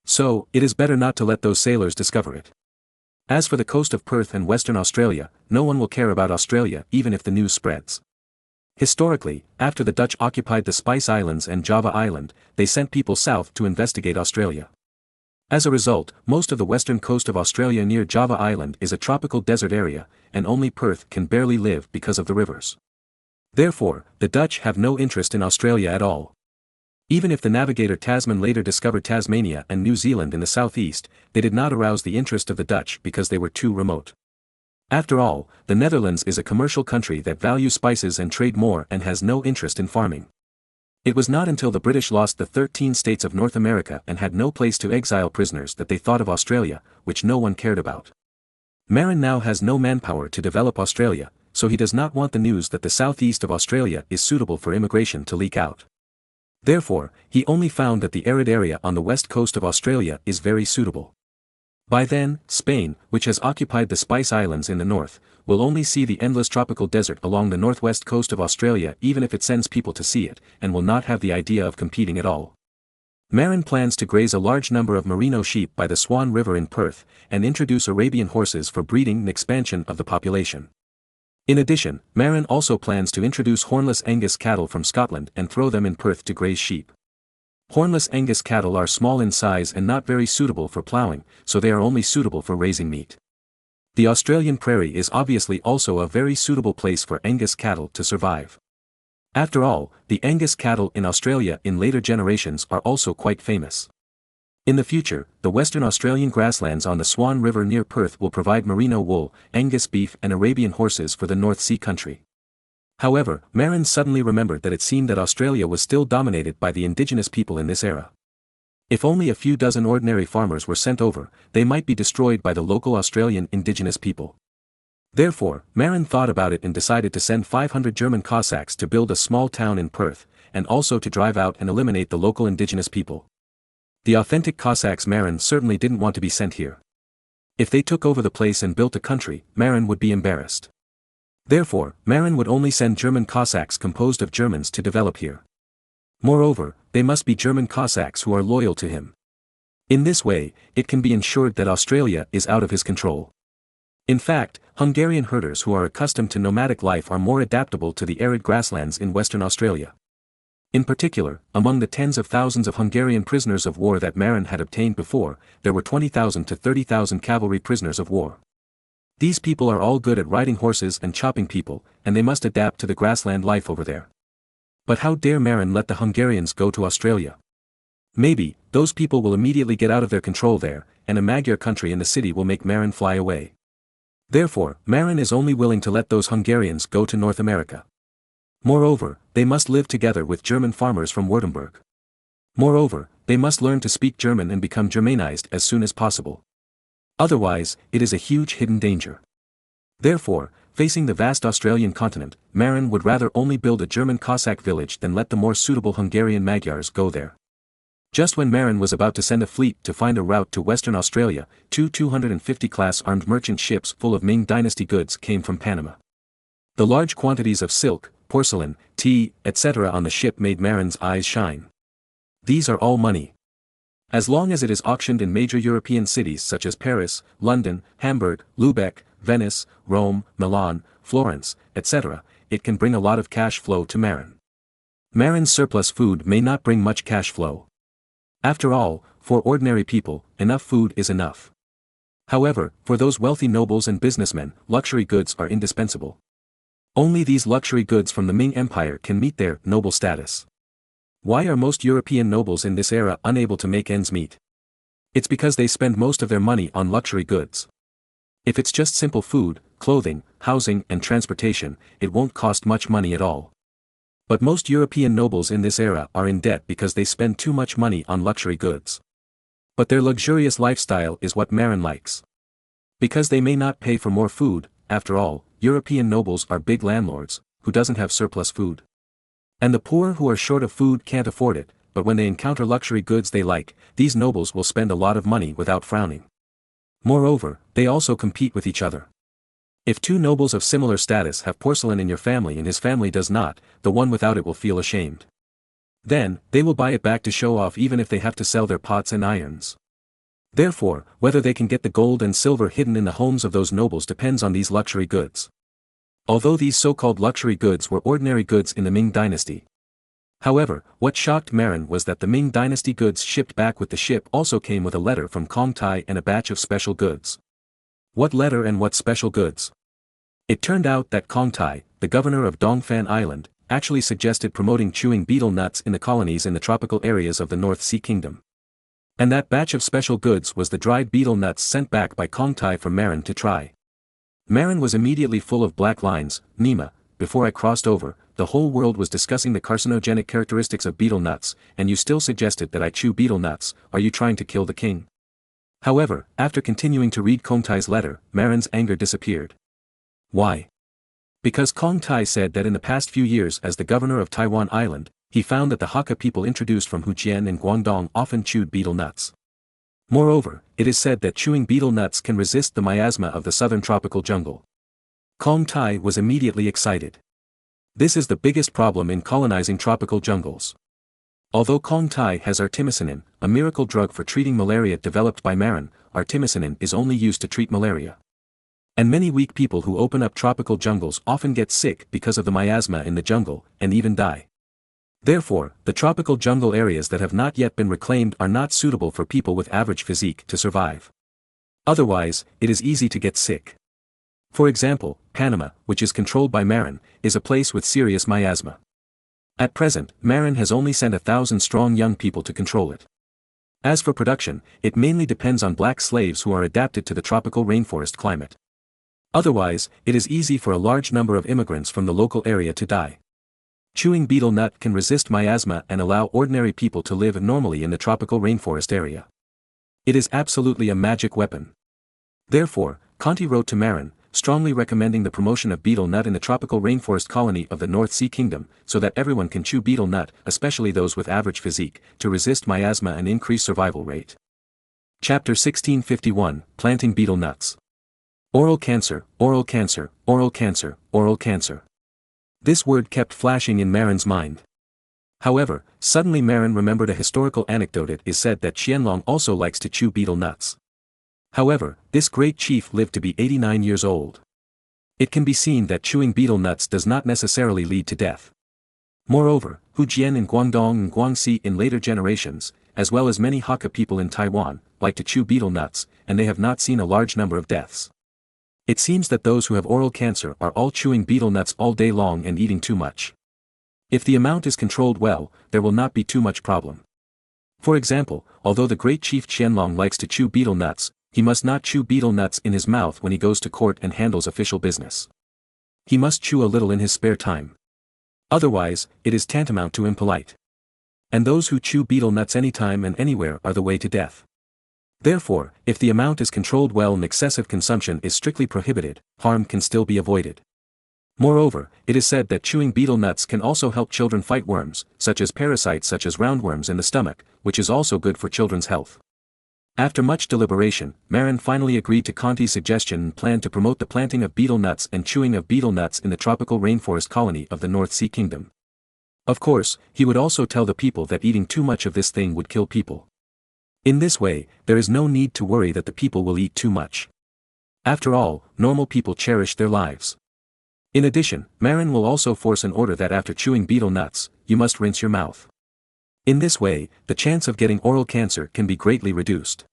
So, it is better not to let those sailors discover it. As for the coast of Perth and Western Australia, no one will care about Australia even if the news spreads. Historically, after the Dutch occupied the Spice Islands and Java Island, they sent people south to investigate Australia. As a result, most of the western coast of Australia near Java Island is a tropical desert area, and only Perth can barely live because of the rivers. Therefore, the Dutch have no interest in Australia at all. Even if the navigator Tasman later discovered Tasmania and New Zealand in the southeast, they did not arouse the interest of the Dutch because they were too remote. After all, the Netherlands is a commercial country that values spices and trade more and has no interest in farming. It was not until the British lost the 13 states of North America and had no place to exile prisoners that they thought of Australia, which no one cared about. Marin now has no manpower to develop Australia, so he does not want the news that the southeast of Australia is suitable for immigration to leak out. Therefore, he only found that the arid area on the west coast of Australia is very suitable. By then, Spain, which has occupied the Spice Islands in the north, will only see the endless tropical desert along the northwest coast of Australia even if it sends people to see it, and will not have the idea of competing at all. Marin plans to graze a large number of merino sheep by the Swan River in Perth, and introduce Arabian horses for breeding and expansion of the population. In addition, Marin also plans to introduce hornless Angus cattle from Scotland and throw them in Perth to graze sheep. Hornless Angus cattle are small in size and not very suitable for ploughing, so they are only suitable for raising meat. The Australian prairie is obviously also a very suitable place for Angus cattle to survive. After all, the Angus cattle in Australia in later generations are also quite famous. In the future, the Western Australian grasslands on the Swan River near Perth will provide merino wool, Angus beef and Arabian horses for the North Sea country. However, Marin suddenly remembered that it seemed that Australia was still dominated by the indigenous people in this era. If only a few dozen ordinary farmers were sent over, they might be destroyed by the local Australian indigenous people. Therefore, Marin thought about it and decided to send 500 German Cossacks to build a small town in Perth, and also to drive out and eliminate the local indigenous people. The authentic Cossacks Marin certainly didn't want to be sent here. If they took over the place and built a country, Marin would be embarrassed. Therefore, Marin would only send German Cossacks composed of Germans to develop here. Moreover, they must be German Cossacks who are loyal to him. In this way, it can be ensured that Australia is out of his control. In fact, Hungarian herders who are accustomed to nomadic life are more adaptable to the arid grasslands in Western Australia. In particular, among the tens of thousands of Hungarian prisoners of war that Marin had obtained before, there were 20,000 to 30,000 cavalry prisoners of war. These people are all good at riding horses and chopping people, and they must adapt to the grassland life over there. But how dare Marin let the Hungarians go to Australia? Maybe, those people will immediately get out of their control there, and a Magyar country in the city will make Marin fly away. Therefore, Marin is only willing to let those Hungarians go to North America. Moreover, they must live together with German farmers from Württemberg. Moreover, they must learn to speak German and become Germanized as soon as possible. Otherwise, it is a huge hidden danger. Therefore, facing the vast Australian continent, Marin would rather only build a German Cossack village than let the more suitable Hungarian Magyars go there. Just when Marin was about to send a fleet to find a route to Western Australia, two 250-class armed merchant ships full of Ming Dynasty goods came from Panama. The large quantities of silk, porcelain, tea, etc. on the ship made Marin's eyes shine. These are all money. As long as it is auctioned in major European cities such as Paris, London, Hamburg, Lübeck, Venice, Rome, Milan, Florence, etc., it can bring a lot of cash flow to Marin. Marin's surplus food may not bring much cash flow. After all, for ordinary people, enough food is enough. However, for those wealthy nobles and businessmen, luxury goods are indispensable. Only these luxury goods from the Ming Empire can meet their noble status. Why are most European nobles in this era unable to make ends meet? It's because they spend most of their money on luxury goods. If it's just simple food, clothing, housing and transportation, it won't cost much money at all. But most European nobles in this era are in debt because they spend too much money on luxury goods. But their luxurious lifestyle is what Marin likes. Because they may not pay for more food, after all, European nobles are big landlords, who doesn't have surplus food. And the poor who are short of food can't afford it, but when they encounter luxury goods they like, these nobles will spend a lot of money without frowning. Moreover, they also compete with each other. If two nobles of similar status have porcelain in your family and his family does not, the one without it will feel ashamed. Then, they will buy it back to show off even if they have to sell their pots and irons. Therefore, whether they can get the gold and silver hidden in the homes of those nobles depends on these luxury goods. Although these so-called luxury goods were ordinary goods in the Ming dynasty. However, what shocked Marin was that the Ming dynasty goods shipped back with the ship also came with a letter from Kong Tai and a batch of special goods. What letter and what special goods? It turned out that Kong Tai, the governor of Dongfan Island, actually suggested promoting chewing betel nuts in the colonies in the tropical areas of the North Sea Kingdom. And that batch of special goods was the dried betel nuts sent back by Kong Tai for Marin to try. Marin was immediately full of black lines. Nima, before I crossed over, the whole world was discussing the carcinogenic characteristics of betel nuts, and you still suggested that I chew betel nuts. Are you trying to kill the king? However, after continuing to read Kong Tai's letter, Marin's anger disappeared. Why? Because Kong Tai said that in the past few years as the governor of Taiwan Island, he found that the Hakka people introduced from Fujian and Guangdong often chewed betel nuts. Moreover, it is said that chewing betel nuts can resist the miasma of the southern tropical jungle. Kong Tai was immediately excited. This is the biggest problem in colonizing tropical jungles. Although Kong Tai has artemisinin, a miracle drug for treating malaria developed by Marin, artemisinin is only used to treat malaria. And many weak people who open up tropical jungles often get sick because of the miasma in the jungle, and even die. Therefore, the tropical jungle areas that have not yet been reclaimed are not suitable for people with average physique to survive. Otherwise, it is easy to get sick. For example, Panama, which is controlled by Marin, is a place with serious miasma. At present, Marin has only sent 1,000 strong young people to control it. As for production, it mainly depends on black slaves who are adapted to the tropical rainforest climate. Otherwise, it is easy for a large number of immigrants from the local area to die. Chewing betel nut can resist miasma and allow ordinary people to live normally in the tropical rainforest area. It is absolutely a magic weapon. Therefore, Conti wrote to Marin, strongly recommending the promotion of betel nut in the tropical rainforest colony of the North Sea Kingdom, so that everyone can chew betel nut, especially those with average physique, to resist miasma and increase survival rate. Chapter 1651, Planting Betel Nuts. Oral cancer, oral cancer, oral cancer, oral cancer. This word kept flashing in Marin's mind. However, suddenly Marin remembered a historical anecdote. It is said that Qianlong also likes to chew betel nuts. However, this great chief lived to be 89 years old. It can be seen that chewing betel nuts does not necessarily lead to death. Moreover, Fujian and Guangdong and Guangxi in later generations, as well as many Hakka people in Taiwan, like to chew betel nuts, and they have not seen a large number of deaths. It seems that those who have oral cancer are all chewing betel nuts all day long and eating too much. If the amount is controlled well, there will not be too much problem. For example, although the great chief Qianlong likes to chew betel nuts, he must not chew betel nuts in his mouth when he goes to court and handles official business. He must chew a little in his spare time. Otherwise, it is tantamount to impolite. And those who chew betel nuts anytime and anywhere are the way to death. Therefore, if the amount is controlled well and excessive consumption is strictly prohibited, harm can still be avoided. Moreover, it is said that chewing betel nuts can also help children fight worms, such as parasites such as roundworms in the stomach, which is also good for children's health. After much deliberation, Marin finally agreed to Conti's suggestion and planned to promote the planting of betel nuts and chewing of betel nuts in the tropical rainforest colony of the North Sea Kingdom. Of course, he would also tell the people that eating too much of this thing would kill people. In this way, there is no need to worry that the people will eat too much. After all, normal people cherish their lives. In addition, Marin will also force an order that after chewing betel nuts, you must rinse your mouth. In this way, the chance of getting oral cancer can be greatly reduced.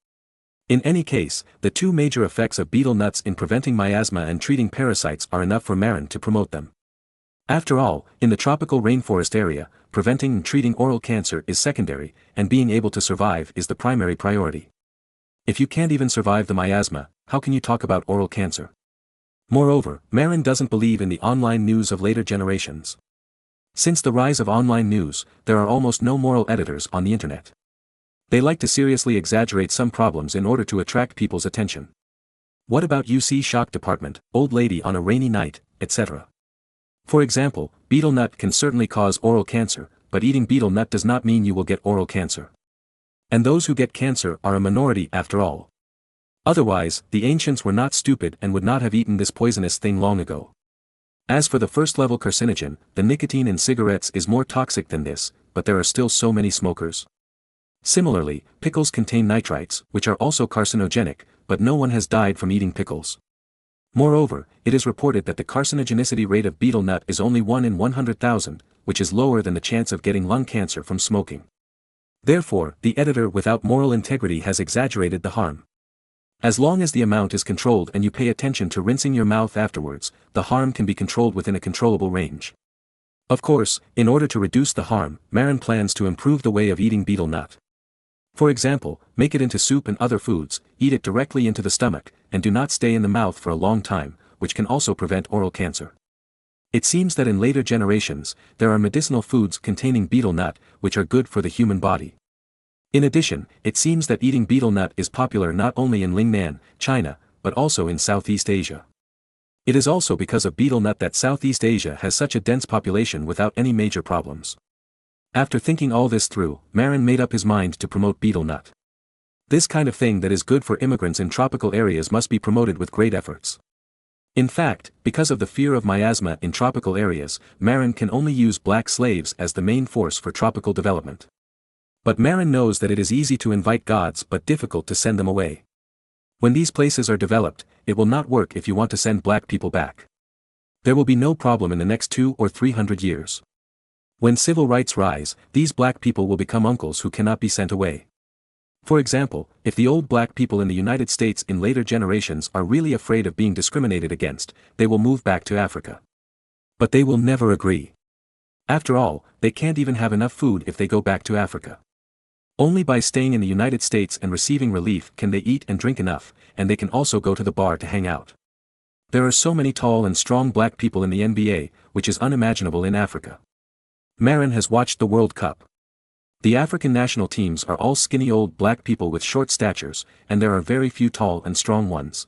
In any case, the two major effects of betel nuts in preventing miasma and treating parasites are enough for Marin to promote them. After all, in the tropical rainforest area, preventing and treating oral cancer is secondary, and being able to survive is the primary priority. If you can't even survive the miasma, how can you talk about oral cancer? Moreover, Marin doesn't believe in the online news of later generations. Since the rise of online news, there are almost no moral editors on the internet. They like to seriously exaggerate some problems in order to attract people's attention. What about UC shock department, old lady on a rainy night, etc.? For example, betel nut can certainly cause oral cancer, but eating betel nut does not mean you will get oral cancer. And those who get cancer are a minority after all. Otherwise, the ancients were not stupid and would not have eaten this poisonous thing long ago. As for the first-level carcinogen, the nicotine in cigarettes is more toxic than this, but there are still so many smokers. Similarly, pickles contain nitrites, which are also carcinogenic, but no one has died from eating pickles. Moreover, it is reported that the carcinogenicity rate of betel nut is only 1 in 100,000, which is lower than the chance of getting lung cancer from smoking. Therefore, the editor without moral integrity has exaggerated the harm. As long as the amount is controlled and you pay attention to rinsing your mouth afterwards, the harm can be controlled within a controllable range. Of course, in order to reduce the harm, Marin plans to improve the way of eating betel nut. For example, make it into soup and other foods, eat it directly into the stomach, and do not stay in the mouth for a long time, which can also prevent oral cancer. It seems that in later generations, there are medicinal foods containing betel nut, which are good for the human body. In addition, it seems that eating betel nut is popular not only in Lingnan, China, but also in Southeast Asia. It is also because of betel nut that Southeast Asia has such a dense population without any major problems. After thinking all this through, Marin made up his mind to promote betel nut. This kind of thing that is good for immigrants in tropical areas must be promoted with great efforts. In fact, because of the fear of miasma in tropical areas, Marin can only use black slaves as the main force for tropical development. But Marin knows that it is easy to invite gods but difficult to send them away. When these places are developed, it will not work if you want to send black people back. There will be no problem in the next 200 or 300 years. When civil rights rise, these black people will become uncles who cannot be sent away. For example, if the old black people in the United States in later generations are really afraid of being discriminated against, they will move back to Africa. But they will never agree. After all, they can't even have enough food if they go back to Africa. Only by staying in the United States and receiving relief can they eat and drink enough, and they can also go to the bar to hang out. There are so many tall and strong black people in the NBA, which is unimaginable in Africa. Marin has watched the World Cup. The African national teams are all skinny old black people with short statures, and there are very few tall and strong ones.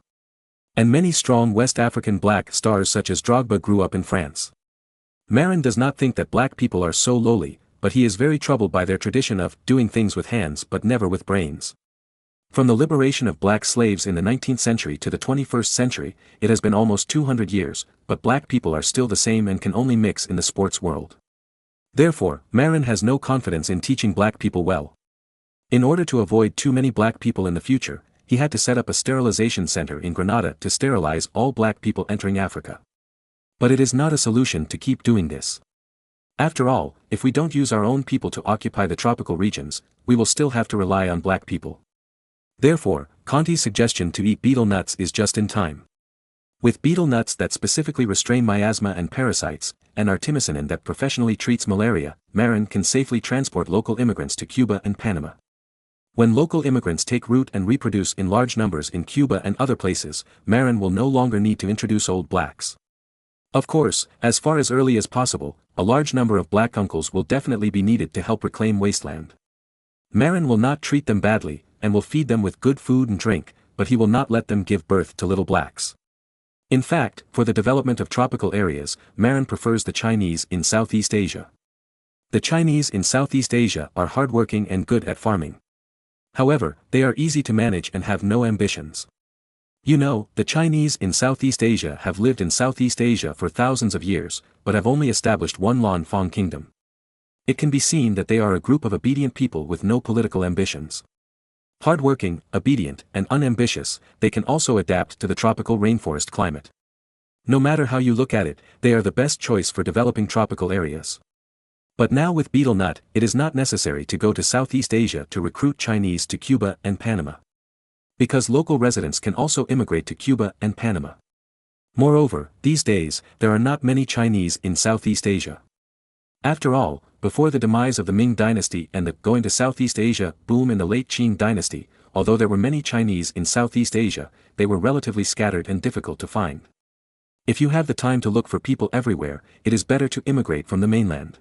And many strong West African black stars such as Drogba grew up in France. Marin does not think that black people are so lowly, but he is very troubled by their tradition of doing things with hands but never with brains. From the liberation of black slaves in the 19th century to the 21st century, it has been almost 200 years, but black people are still the same and can only mix in the sports world. Therefore, Marin has no confidence in teaching black people well. In order to avoid too many black people in the future, he had to set up a sterilization center in Grenada to sterilize all black people entering Africa. But it is not a solution to keep doing this. After all, if we don't use our own people to occupy the tropical regions, we will still have to rely on black people. Therefore, Conti's suggestion to eat betel nuts is just in time. With betel nuts that specifically restrain miasma and parasites, and artemisinin that professionally treats malaria, Marin can safely transport local immigrants to Cuba and Panama. When local immigrants take root and reproduce in large numbers in Cuba and other places, Marin will no longer need to introduce old blacks. Of course, as far as early as possible, a large number of black uncles will definitely be needed to help reclaim wasteland. Marin will not treat them badly, and will feed them with good food and drink, but he will not let them give birth to little blacks. In fact, for the development of tropical areas, Marin prefers the Chinese in Southeast Asia. The Chinese in Southeast Asia are hardworking and good at farming. However, they are easy to manage and have no ambitions. You know, the Chinese in Southeast Asia have lived in Southeast Asia for thousands of years, but have only established one Lanfang kingdom. It can be seen that they are a group of obedient people with no political ambitions. Hardworking, obedient, and unambitious, they can also adapt to the tropical rainforest climate. No matter how you look at it, they are the best choice for developing tropical areas. But now with betel nut, it is not necessary to go to Southeast Asia to recruit Chinese to Cuba and Panama. Because local residents can also immigrate to Cuba and Panama. Moreover, these days, there are not many Chinese in Southeast Asia. After all, before the demise of the Ming dynasty and the going to Southeast Asia boom in the late Qing dynasty, although there were many Chinese in Southeast Asia, they were relatively scattered and difficult to find. If you have the time to look for people everywhere, it is better to immigrate from the mainland.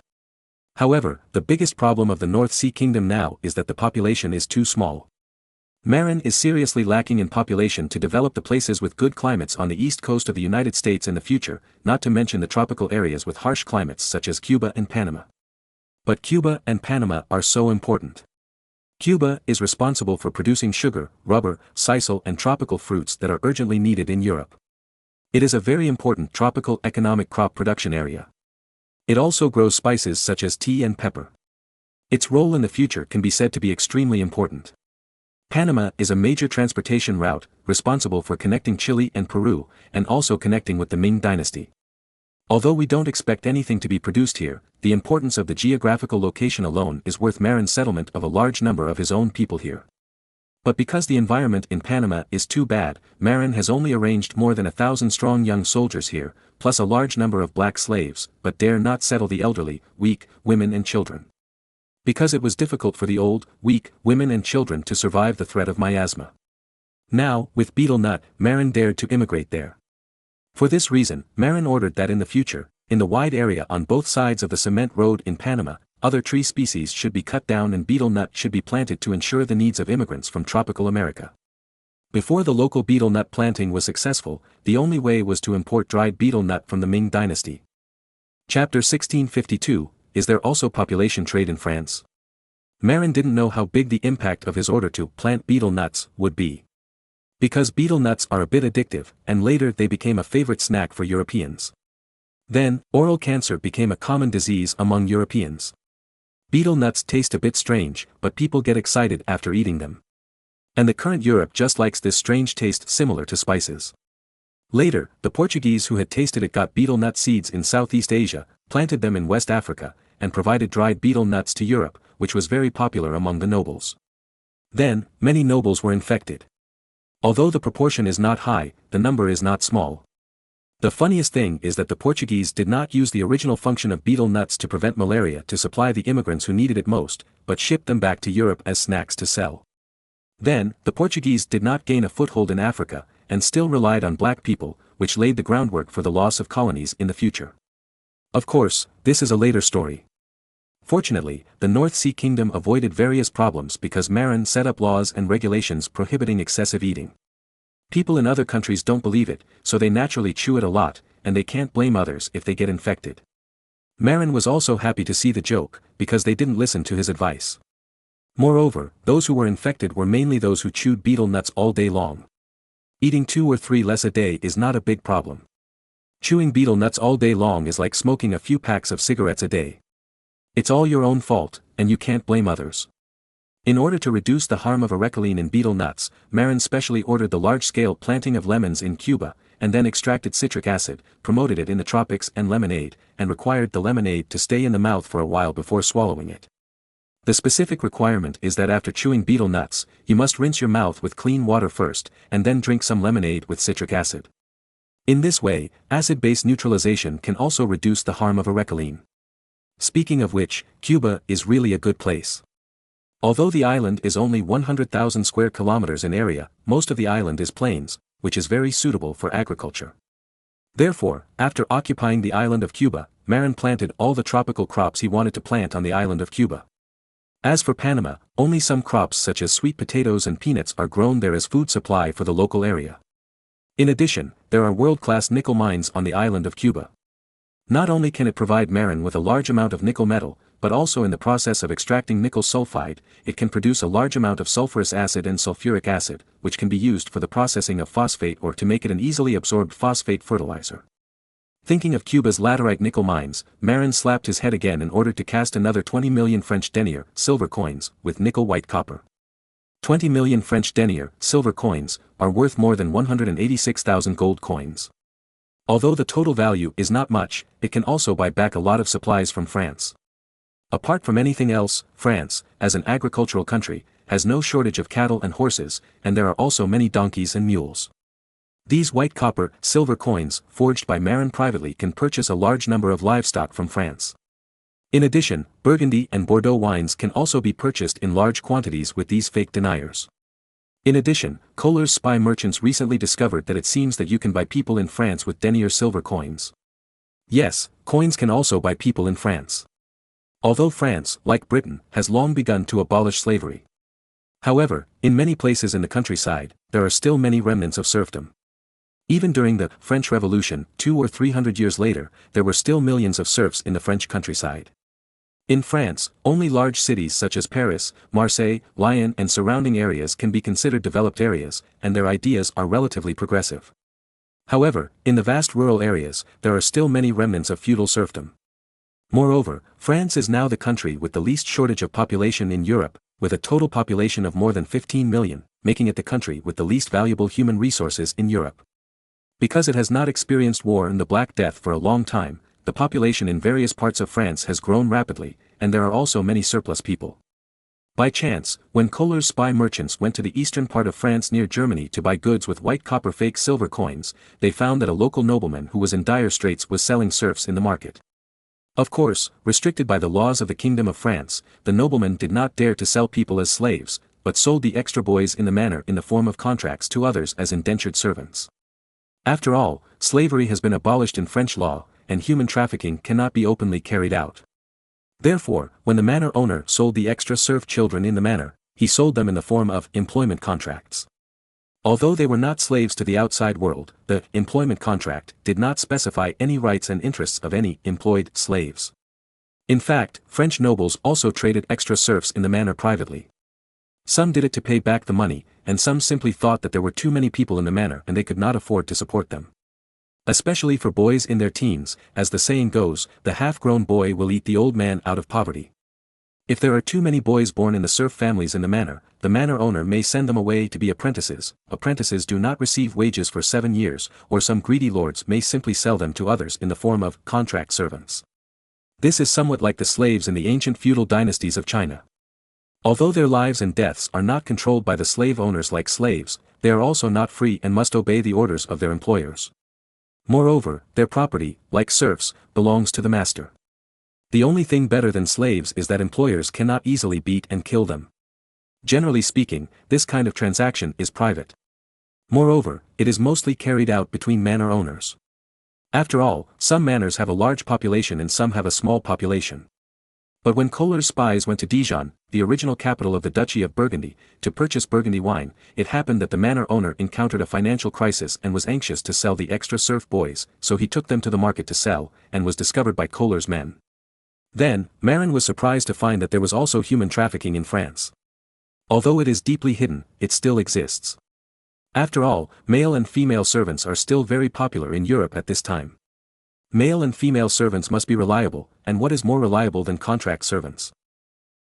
However, the biggest problem of the North Sea Kingdom now is that the population is too small. Marin is seriously lacking in population to develop the places with good climates on the east coast of the United States in the future, not to mention the tropical areas with harsh climates such as Cuba and Panama. But Cuba and Panama are so important. Cuba is responsible for producing sugar, rubber, sisal and tropical fruits that are urgently needed in Europe. It is a very important tropical economic crop production area. It also grows spices such as tea and pepper. Its role in the future can be said to be extremely important. Panama is a major transportation route, responsible for connecting Chile and Peru, and also connecting with the Ming dynasty. Although we don't expect anything to be produced here, the importance of the geographical location alone is worth Marin's settlement of a large number of his own people here. But because the environment in Panama is too bad, Marin has only arranged more than 1,000 strong young soldiers here, plus a large number of black slaves, but dare not settle the elderly, weak, women and children. Because it was difficult for the old, weak, women and children to survive the threat of miasma. Now, with betel nut, Marin dared to immigrate there. For this reason, Marin ordered that in the future, in the wide area on both sides of the cement road in Panama, other tree species should be cut down and betel nut should be planted to ensure the needs of immigrants from tropical America. Before the local betel nut planting was successful, the only way was to import dried betel nut from the Ming dynasty. Chapter 1652, Is there also population trade in France? Marin didn't know how big the impact of his order to plant betel nuts would be. Because betel nuts are a bit addictive, and later they became a favorite snack for Europeans. Then, oral cancer became a common disease among Europeans. Betel nuts taste a bit strange, but people get excited after eating them. And the current Europe just likes this strange taste similar to spices. Later, the Portuguese who had tasted it got betel nut seeds in Southeast Asia, planted them in West Africa, and provided dried betel nuts to Europe, which was very popular among the nobles. Then, many nobles were infected. Although the proportion is not high, the number is not small. The funniest thing is that the Portuguese did not use the original function of betel nuts to prevent malaria to supply the immigrants who needed it most, but shipped them back to Europe as snacks to sell. Then, the Portuguese did not gain a foothold in Africa, and still relied on black people, which laid the groundwork for the loss of colonies in the future. Of course, this is a later story. Fortunately, the North Sea Kingdom avoided various problems because Marin set up laws and regulations prohibiting excessive eating. People in other countries don't believe it, so they naturally chew it a lot, and they can't blame others if they get infected. Marin was also happy to see the joke, because they didn't listen to his advice. Moreover, those who were infected were mainly those who chewed betel nuts all day long. Eating 2 or 3 less a day is not a big problem. Chewing betel nuts all day long is like smoking a few packs of cigarettes a day. It's all your own fault, and you can't blame others. In order to reduce the harm of arecaline in betel nuts, Marin specially ordered the large-scale planting of lemons in Cuba, and then extracted citric acid, promoted it in the tropics and lemonade, and required the lemonade to stay in the mouth for a while before swallowing it. The specific requirement is that after chewing betel nuts, you must rinse your mouth with clean water first, and then drink some lemonade with citric acid. In this way, acid-base neutralization can also reduce the harm of arecaline. Speaking of which, Cuba is really a good place. Although the island is only 100,000 square kilometers in area, most of the island is plains, which is very suitable for agriculture. Therefore, after occupying the island of Cuba, Marin planted all the tropical crops he wanted to plant on the island of Cuba. As for Panama, only some crops such as sweet potatoes and peanuts are grown there as food supply for the local area. In addition, there are world-class nickel mines on the island of Cuba. Not only can it provide Marin with a large amount of nickel metal, but also in the process of extracting nickel sulfide, it can produce a large amount of sulfurous acid and sulfuric acid, which can be used for the processing of phosphate or to make it an easily absorbed phosphate fertilizer. Thinking of Cuba's laterite nickel mines, Marin slapped his head again in order to cast another 20 million French denier, silver coins, with nickel-white copper. 20 million French denier, silver coins, are worth more than 186,000 gold coins. Although the total value is not much, it can also buy back a lot of supplies from France. Apart from anything else, France, as an agricultural country, has no shortage of cattle and horses, and there are also many donkeys and mules. These white copper, silver coins, forged by Marin privately, can purchase a large number of livestock from France. In addition, Burgundy and Bordeaux wines can also be purchased in large quantities with these fake deniers. In addition, Kohler's spy merchants recently discovered that it seems that you can buy people in France with denier silver coins. Yes, coins can also buy people in France. Although France, like Britain, has long begun to abolish slavery. However, in many places in the countryside, there are still many remnants of serfdom. Even during the French Revolution, 200 or 300 years later, there were still millions of serfs in the French countryside. In France, only large cities such as Paris, Marseille, Lyon and surrounding areas can be considered developed areas, and their ideas are relatively progressive. However, in the vast rural areas, there are still many remnants of feudal serfdom. Moreover, France is now the country with the least shortage of population in Europe, with a total population of more than 15 million, making it the country with the least valuable human resources in Europe. Because it has not experienced war and the Black Death for a long time, the population in various parts of France has grown rapidly, and there are also many surplus people. By chance, when Kohler's spy merchants went to the eastern part of France near Germany to buy goods with white copper fake silver coins, they found that a local nobleman who was in dire straits was selling serfs in the market. Of course, restricted by the laws of the Kingdom of France, the nobleman did not dare to sell people as slaves, but sold the extra boys in the manor in the form of contracts to others as indentured servants. After all, slavery has been abolished in French law, and human trafficking cannot be openly carried out. Therefore, when the manor owner sold the extra serf children in the manor, he sold them in the form of employment contracts. Although they were not slaves to the outside world, the employment contract did not specify any rights and interests of any employed slaves. In fact, French nobles also traded extra serfs in the manor privately. Some did it to pay back the money, and some simply thought that there were too many people in the manor and they could not afford to support them. Especially for boys in their teens, as the saying goes, the half-grown boy will eat the old man out of poverty. If there are too many boys born in the serf families in the manor owner may send them away to be apprentices. Apprentices do not receive wages for 7 years, or some greedy lords may simply sell them to others in the form of contract servants. This is somewhat like the slaves in the ancient feudal dynasties of China. Although their lives and deaths are not controlled by the slave owners like slaves, they are also not free and must obey the orders of their employers. Moreover, their property, like serfs, belongs to the master. The only thing better than slaves is that employers cannot easily beat and kill them. Generally speaking, this kind of transaction is private. Moreover, it is mostly carried out between manor owners. After all, some manors have a large population and some have a small population. But when Kohler's spies went to Dijon, the original capital of the Duchy of Burgundy, to purchase Burgundy wine, it happened that the manor owner encountered a financial crisis and was anxious to sell the extra serf boys, so he took them to the market to sell, and was discovered by Kohler's men. Then, Marin was surprised to find that there was also human trafficking in France. Although it is deeply hidden, it still exists. After all, male and female servants are still very popular in Europe at this time. Male and female servants must be reliable, and what is more reliable than contract servants?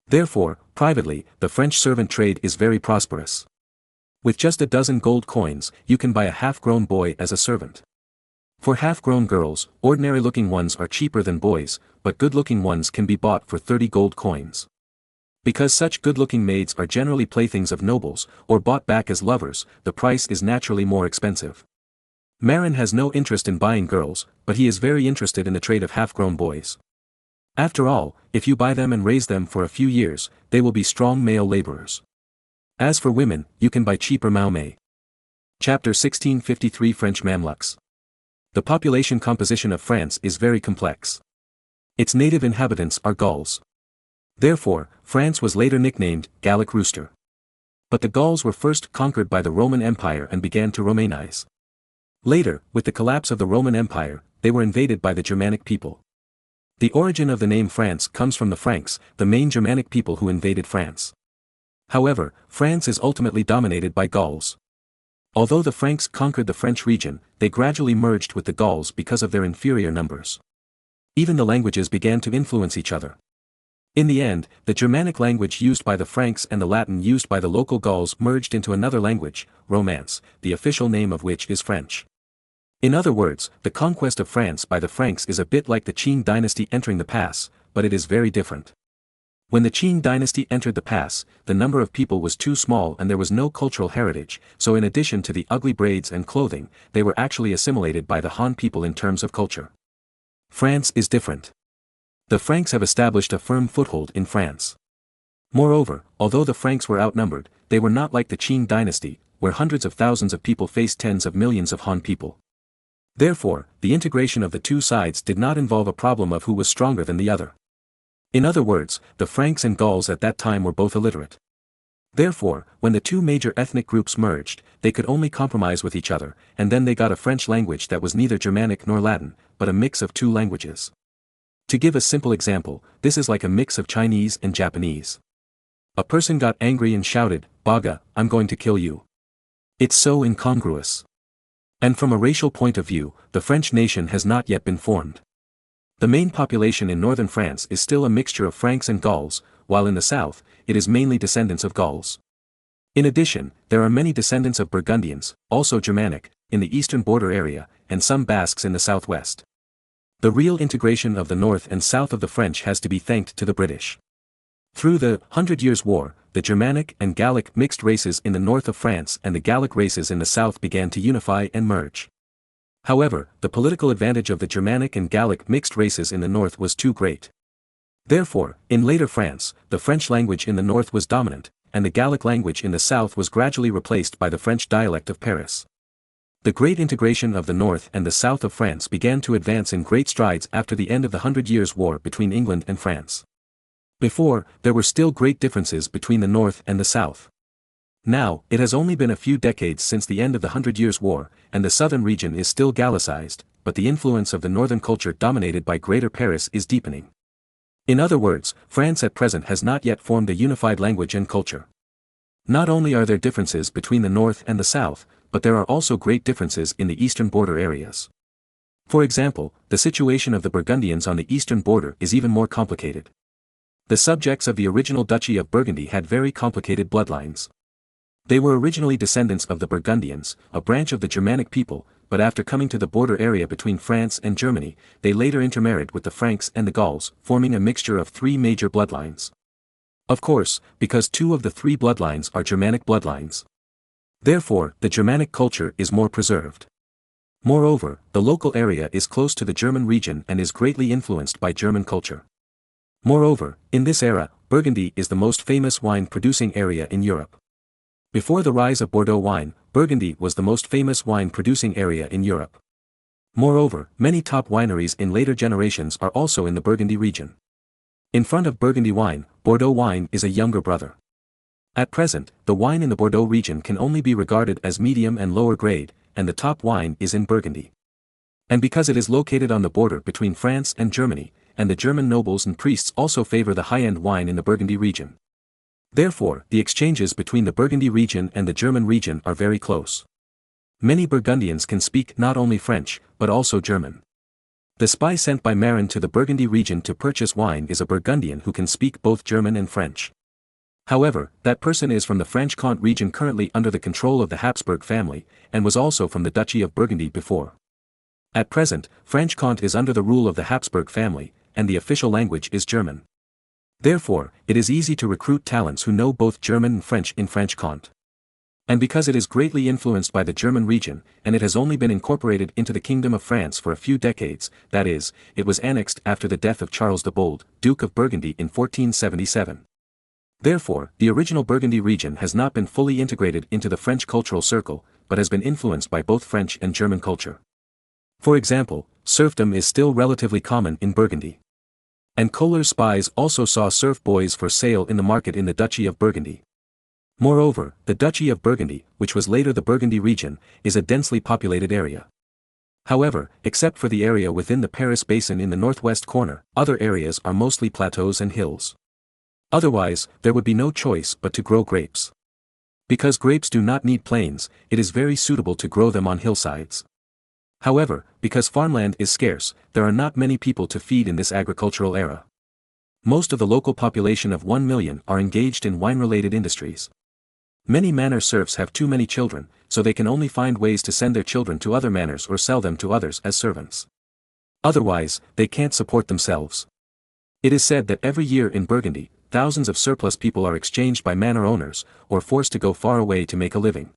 Therefore, privately, the French servant trade is very prosperous. With just a dozen gold coins, you can buy a half-grown boy as a servant. For half-grown girls, ordinary-looking ones are cheaper than boys, but good-looking ones can be bought for 30 gold coins. Because such good-looking maids are generally playthings of nobles, or bought back as lovers, the price is naturally more expensive. Marin has no interest in buying girls, but he is very interested in the trade of half-grown boys. After all, if you buy them and raise them for a few years, they will be strong male laborers. As for women, you can buy cheaper Maumei. Chapter 1653 French Mamluks. The population composition of France is very complex. Its native inhabitants are Gauls. Therefore, France was later nicknamed Gallic Rooster. But the Gauls were first conquered by the Roman Empire and began to Romanize. Later, with the collapse of the Roman Empire, they were invaded by the Germanic people. The origin of the name France comes from the Franks, the main Germanic people who invaded France. However, France is ultimately dominated by Gauls. Although the Franks conquered the French region, they gradually merged with the Gauls because of their inferior numbers. Even the languages began to influence each other. In the end, the Germanic language used by the Franks and the Latin used by the local Gauls merged into another language, Romance, the official name of which is French. In other words, the conquest of France by the Franks is a bit like the Qing dynasty entering the pass, but it is very different. When the Qing dynasty entered the pass, the number of people was too small and there was no cultural heritage, so in addition to the ugly braids and clothing, they were actually assimilated by the Han people in terms of culture. France is different. The Franks have established a firm foothold in France. Moreover, although the Franks were outnumbered, they were not like the Qing dynasty, where hundreds of thousands of people faced tens of millions of Han people. Therefore, the integration of the two sides did not involve a problem of who was stronger than the other. In other words, the Franks and Gauls at that time were both illiterate. Therefore, when the two major ethnic groups merged, they could only compromise with each other, and then they got a French language that was neither Germanic nor Latin, but a mix of two languages. To give a simple example, this is like a mix of Chinese and Japanese. A person got angry and shouted, "Baga, I'm going to kill you." It's so incongruous. And from a racial point of view, the French nation has not yet been formed. The main population in northern France is still a mixture of Franks and Gauls, while in the south, it is mainly descendants of Gauls. In addition, there are many descendants of Burgundians, also Germanic, in the eastern border area, and some Basques in the southwest. The real integration of the north and south of the French has to be thanked to the British. Through the 100 Years' War, the Germanic and Gallic mixed races in the north of France and the Gallic races in the south began to unify and merge. However, the political advantage of the Germanic and Gallic mixed races in the north was too great. Therefore, in later France, the French language in the north was dominant, and the Gallic language in the south was gradually replaced by the French dialect of Paris. The great integration of the north and the south of France began to advance in great strides after the end of the 100 Years' War between England and France. Before, there were still great differences between the north and the south. Now, it has only been a few decades since the end of the Hundred Years' War, and the southern region is still Gallicized, but the influence of the northern culture dominated by Greater Paris is deepening. In other words, France at present has not yet formed a unified language and culture. Not only are there differences between the north and the south, but there are also great differences in the eastern border areas. For example, the situation of the Burgundians on the eastern border is even more complicated. The subjects of the original Duchy of Burgundy had very complicated bloodlines. They were originally descendants of the Burgundians, a branch of the Germanic people, but after coming to the border area between France and Germany, they later intermarried with the Franks and the Gauls, forming a mixture of three major bloodlines. Of course, because two of the three bloodlines are Germanic bloodlines. Therefore, the Germanic culture is more preserved. Moreover, the local area is close to the German region and is greatly influenced by German culture. Moreover, in this era, Burgundy is the most famous wine-producing area in Europe. Before the rise of Bordeaux wine, Burgundy was the most famous wine-producing area in Europe. Moreover, many top wineries in later generations are also in the Burgundy region. In front of Burgundy wine, Bordeaux wine is a younger brother. At present, the wine in the Bordeaux region can only be regarded as medium and lower grade, and the top wine is in Burgundy. And because it is located on the border between France and Germany, and the German nobles and priests also favor the high-end wine in the Burgundy region. Therefore, the exchanges between the Burgundy region and the German region are very close. Many Burgundians can speak not only French, but also German. The spy sent by Marin to the Burgundy region to purchase wine is a Burgundian who can speak both German and French. However, that person is from the Franche-Comté region currently under the control of the Habsburg family, and was also from the Duchy of Burgundy before. At present, Franche-Comté is under the rule of the Habsburg family, and the official language is German. Therefore, it is easy to recruit talents who know both German and French in Franche-Comté. And because it is greatly influenced by the German region, and it has only been incorporated into the Kingdom of France for a few decades, that is, it was annexed after the death of Charles the Bold, Duke of Burgundy in 1477. Therefore, the original Burgundy region has not been fully integrated into the French cultural circle, but has been influenced by both French and German culture. For example, serfdom is still relatively common in Burgundy. And Kohler's spies also saw serf boys for sale in the market in the Duchy of Burgundy. Moreover, the Duchy of Burgundy, which was later the Burgundy region, is a densely populated area. However, except for the area within the Paris basin in the northwest corner, other areas are mostly plateaus and hills. Otherwise, there would be no choice but to grow grapes. Because grapes do not need plains, it is very suitable to grow them on hillsides. However, because farmland is scarce, there are not many people to feed in this agricultural era. Most of the local population of 1 million are engaged in wine-related industries. Many manor serfs have too many children, so they can only find ways to send their children to other manors or sell them to others as servants. Otherwise, they can't support themselves. It is said that every year in Burgundy, thousands of surplus people are exchanged by manor owners, or forced to go far away to make a living.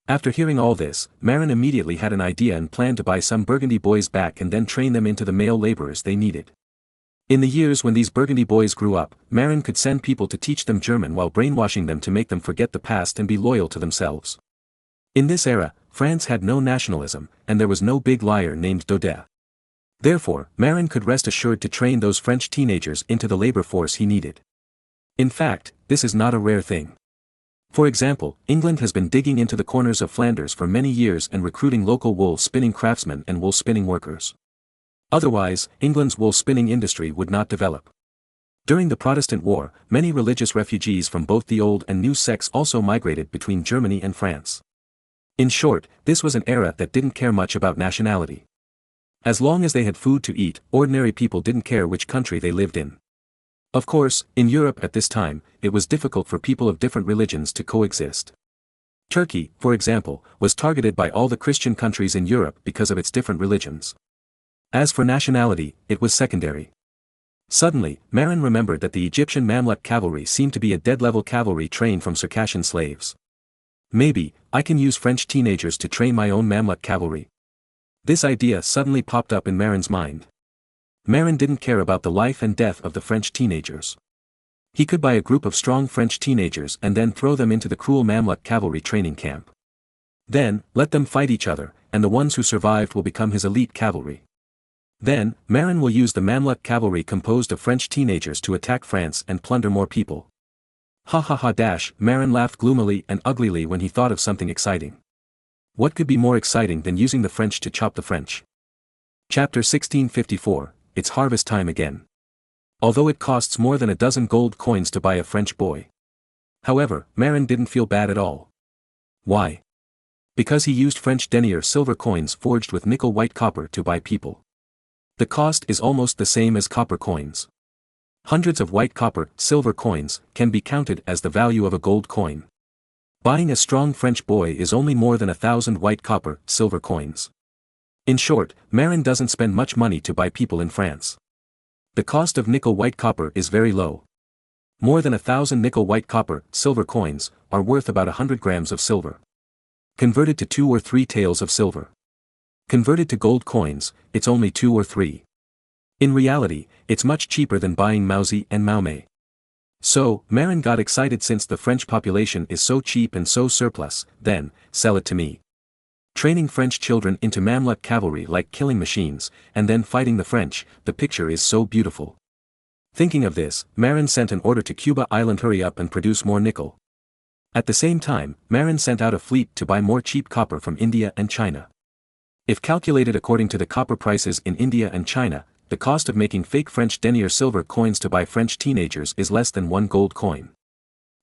After hearing all this, Marin immediately had an idea and planned to buy some Burgundy boys back and then train them into the male laborers they needed. In the years when these Burgundy boys grew up, Marin could send people to teach them German while brainwashing them to make them forget the past and be loyal to themselves. In this era, France had no nationalism, and there was no big liar named Daudet. Therefore, Marin could rest assured to train those French teenagers into the labor force he needed. In fact, this is not a rare thing. For example, England has been digging into the corners of Flanders for many years and recruiting local wool spinning craftsmen and wool spinning workers. Otherwise, England's wool spinning industry would not develop. During the Protestant War, many religious refugees from both the old and new sects also migrated between Germany and France. In short, this was an era that didn't care much about nationality. As long as they had food to eat, ordinary people didn't care which country they lived in. Of course, in Europe at this time, it was difficult for people of different religions to coexist. Turkey, for example, was targeted by all the Christian countries in Europe because of its different religions. As for nationality, it was secondary. Suddenly, Marin remembered that the Egyptian Mamluk cavalry seemed to be a dead-level cavalry trained from Circassian slaves. Maybe, I can use French teenagers to train my own Mamluk cavalry. This idea suddenly popped up in Marin's mind. Marin didn't care about the life and death of the French teenagers. He could buy a group of strong French teenagers and then throw them into the cruel Mamluk cavalry training camp. Then, let them fight each other, and the ones who survived will become his elite cavalry. Then, Marin will use the Mamluk cavalry composed of French teenagers to attack France and plunder more people. Ha ha ha dash, Marin laughed gloomily and uglily when he thought of something exciting. What could be more exciting than using the French to chop the French? Chapter 1654, It's harvest time again. Although it costs more than a dozen gold coins to buy a French boy. However, Marin didn't feel bad at all. Why? Because he used French denier silver coins forged with nickel white copper to buy people. The cost is almost the same as copper coins. Hundreds of white copper, silver coins, can be counted as the value of a gold coin. Buying a strong French boy is only more than 1,000 white copper, silver coins. In short, Marin doesn't spend much money to buy people in France. The cost of nickel white copper is very low. More than 1,000 nickel white copper, silver coins, are worth about 100 grams of silver. Converted to 2 or 3 taels of silver. Converted to gold coins, it's only 2 or 3. In reality, it's much cheaper than buying Mauzy and Maumei. So, Marin got excited since the French population is so cheap and so surplus, then, sell it to me. Training French children into Mamluk cavalry like killing machines, and then fighting the French, the picture is so beautiful. Thinking of this, Marin sent an order to Cuba Island hurry up and produce more nickel. At the same time, Marin sent out a fleet to buy more cheap copper from India and China. If calculated according to the copper prices in India and China, the cost of making fake French denier silver coins to buy French teenagers is less than 1 gold coin.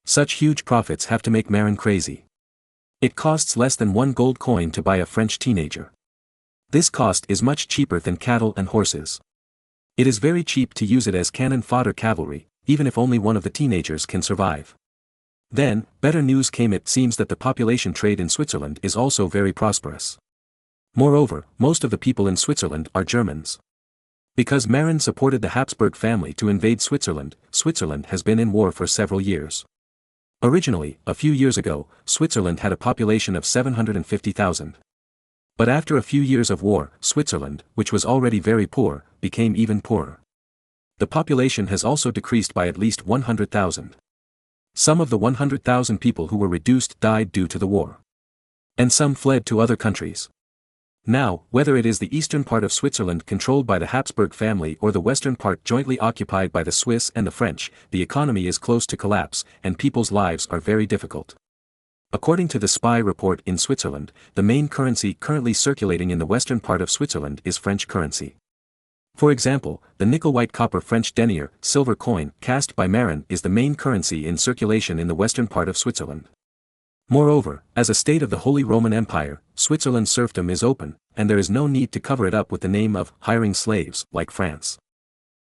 Such huge profits have to make Marin crazy. It costs less than 1 gold coin to buy a French teenager. This cost is much cheaper than cattle and horses. It is very cheap to use it as cannon fodder cavalry, even if only one of the teenagers can survive. Then, better news came. It seems that the population trade in Switzerland is also very prosperous. Moreover, most of the people in Switzerland are Germans. Because Marin supported the Habsburg family to invade Switzerland, Switzerland has been in war for several years. Originally, a few years ago, Switzerland had a population of 750,000. But after a few years of war, Switzerland, which was already very poor, became even poorer. The population has also decreased by at least 100,000. Some of the 100,000 people who were reduced died due to the war. And some fled to other countries. Now, whether it is the eastern part of Switzerland controlled by the Habsburg family or the western part jointly occupied by the Swiss and the French, the economy is close to collapse, and people's lives are very difficult. According to the spy report in Switzerland, the main currency currently circulating in the western part of Switzerland is French currency. For example, the nickel-white copper French denier, silver coin, cast by Marin is the main currency in circulation in the western part of Switzerland. Moreover, as a state of the Holy Roman Empire, Switzerland's serfdom is open, and there is no need to cover it up with the name of hiring slaves, like France.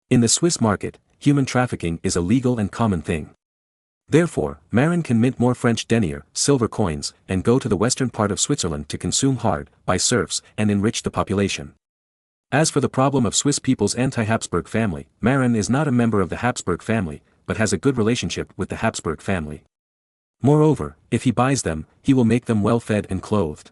In the Swiss market, human trafficking is a legal and common thing. Therefore, Marin can mint more French denier, silver coins, and go to the western part of Switzerland to consume hard, by serfs, and enrich the population. As for the problem of Swiss people's anti-Habsburg family, Marin is not a member of the Habsburg family, but has a good relationship with the Habsburg family. Moreover, if he buys them, he will make them well fed and clothed.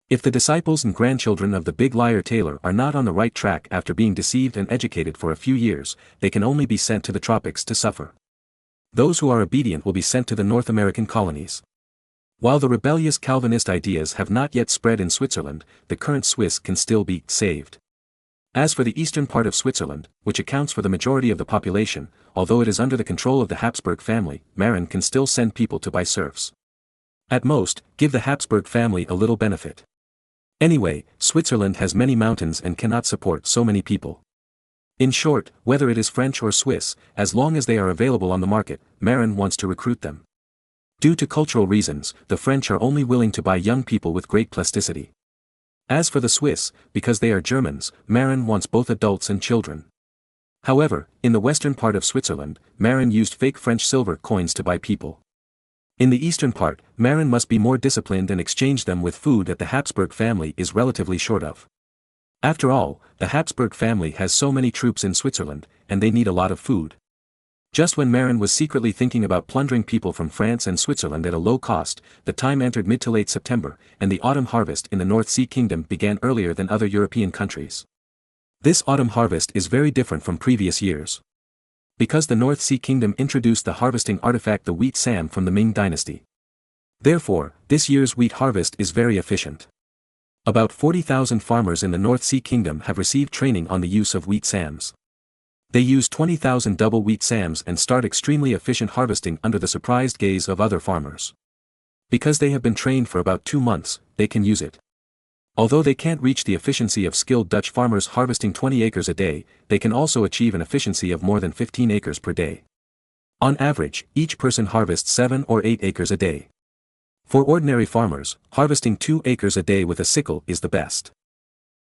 If the disciples and grandchildren of the big liar Taylor are not on the right track after being deceived and educated for a few years, they can only be sent to the tropics to suffer. Those who are obedient will be sent to the North American colonies. While the rebellious Calvinist ideas have not yet spread in Switzerland, the current Swiss can still be saved. As for the eastern part of Switzerland, which accounts for the majority of the population, although it is under the control of the Habsburg family, Marin can still send people to buy serfs. At most, give the Habsburg family a little benefit. Anyway, Switzerland has many mountains and cannot support so many people. In short, whether it is French or Swiss, as long as they are available on the market, Marin wants to recruit them. Due to cultural reasons, the French are only willing to buy young people with great plasticity. As for the Swiss, because they are Germans, Marin wants both adults and children. However, in the western part of Switzerland, Marin used fake French silver coins to buy people. In the eastern part, Marin must be more disciplined and exchange them with food that the Habsburg family is relatively short of. After all, the Habsburg family has so many troops in Switzerland, and they need a lot of food. Just when Marin was secretly thinking about plundering people from France and Switzerland at a low cost, the time entered mid to late September, and the autumn harvest in the North Sea Kingdom began earlier than other European countries. This autumn harvest is very different from previous years. Because the North Sea Kingdom introduced the harvesting artifact the wheat sam from the Ming dynasty. Therefore, this year's wheat harvest is very efficient. About 40,000 farmers in the North Sea Kingdom have received training on the use of wheat sams. They use 20,000 double wheat SAMs and start extremely efficient harvesting under the surprised gaze of other farmers. Because they have been trained for about 2 months, they can use it. Although they can't reach the efficiency of skilled Dutch farmers harvesting 20 acres a day, they can also achieve an efficiency of more than 15 acres per day. On average, each person harvests 7 or 8 acres a day. For ordinary farmers, harvesting 2 acres a day with a sickle is the best.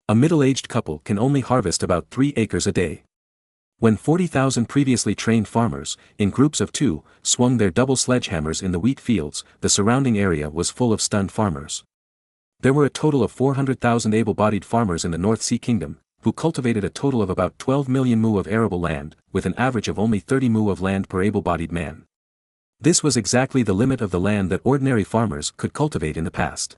A middle-aged couple can only harvest about 3 acres a day. When 40,000 previously trained farmers, in groups of 2, swung their double sledgehammers in the wheat fields, the surrounding area was full of stunned farmers. There were a total of 400,000 able-bodied farmers in the North Sea Kingdom, who cultivated a total of about 12 million mu of arable land, with an average of only 30 mu of land per able-bodied man. This was exactly the limit of the land that ordinary farmers could cultivate in the past.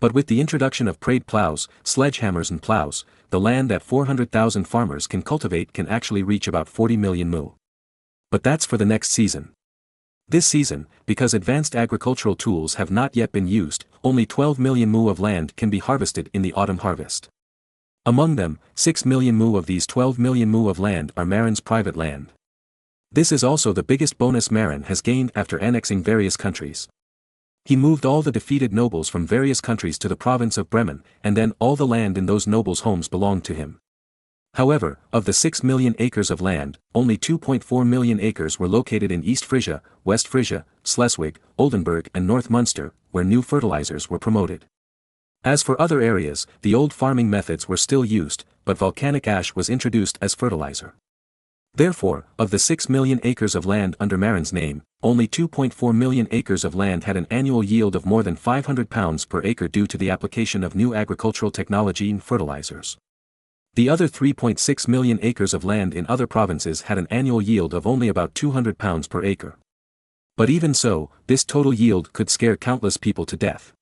But with the introduction of prade plows, sledgehammers and plows, the land that 400,000 farmers can cultivate can actually reach about 40 million mu. But that's for the next season. This season, because advanced agricultural tools have not yet been used, only 12 million mu of land can be harvested in the autumn harvest. Among them, 6 million mu of these 12 million mu of land are Marin's private land. This is also the biggest bonus Marin has gained after annexing various countries. He moved all the defeated nobles from various countries to the province of Bremen, and then all the land in those nobles' homes belonged to him. However, of the 6 million acres of land, only 2.4 million acres were located in East Frisia, West Frisia, Schleswig, Oldenburg and North Munster, where new fertilizers were promoted. As for other areas, the old farming methods were still used, but volcanic ash was introduced as fertilizer. Therefore, of the 6 million acres of land under Marin's name, only 2.4 million acres of land had an annual yield of more than 500 pounds per acre due to the application of new agricultural technology and fertilizers. The other 3.6 million acres of land in other provinces had an annual yield of only about 200 pounds per acre. But even so, this total yield could scare countless people to death.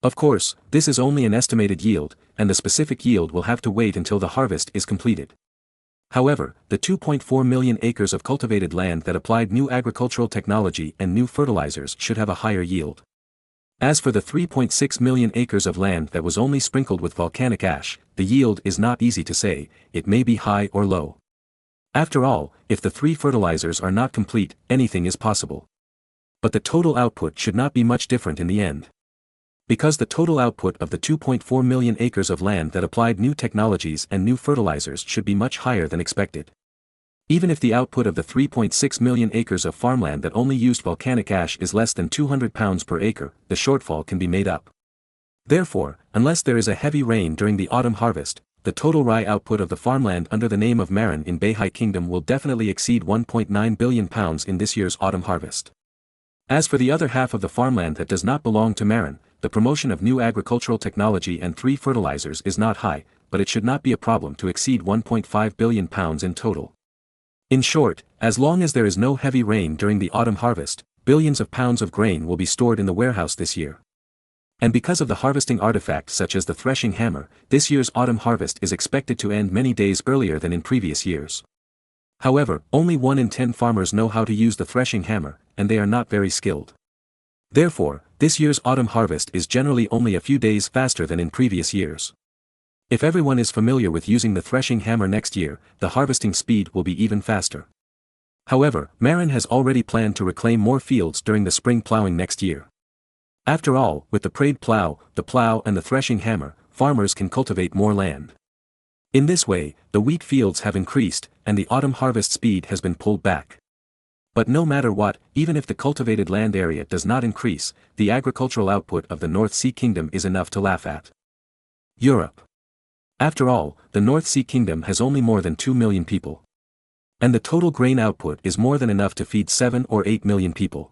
Of course, this is only an estimated yield, and the specific yield will have to wait until the harvest is completed. However, the 2.4 million acres of cultivated land that applied new agricultural technology and new fertilizers should have a higher yield. As for the 3.6 million acres of land that was only sprinkled with volcanic ash, the yield is not easy to say, it may be high or low. After all, if the 3 fertilizers are not complete, anything is possible. But the total output should not be much different in the end. Because the total output of the 2.4 million acres of land that applied new technologies and new fertilizers should be much higher than expected. Even if the output of the 3.6 million acres of farmland that only used volcanic ash is less than 200 pounds per acre, the shortfall can be made up. Therefore, unless there is a heavy rain during the autumn harvest, the total rye output of the farmland under the name of Marin in Beihai Kingdom will definitely exceed 1.9 billion pounds in this year's autumn harvest. As for the other half of the farmland that does not belong to Marin, the promotion of new agricultural technology and 3 fertilizers is not high, but it should not be a problem to exceed 1.5 billion pounds in total. In short, as long as there is no heavy rain during the autumn harvest, billions of pounds of grain will be stored in the warehouse this year. And because of the harvesting artifact such as the threshing hammer, this year's autumn harvest is expected to end many days earlier than in previous years. However, only 1 in 10 farmers know how to use the threshing hammer, and they are not very skilled. Therefore, this year's autumn harvest is generally only a few days faster than in previous years. If everyone is familiar with using the threshing hammer next year, the harvesting speed will be even faster. However, Marin has already planned to reclaim more fields during the spring plowing next year. After all, with the prade plow, the plow and the threshing hammer, farmers can cultivate more land. In this way, the wheat fields have increased, and the autumn harvest speed has been pulled back. But no matter what, even if the cultivated land area does not increase, the agricultural output of the North Sea Kingdom is enough to laugh at. Europe. After all, the North Sea Kingdom has only more than 2 million people. And the total grain output is more than enough to feed 7 or 8 million people.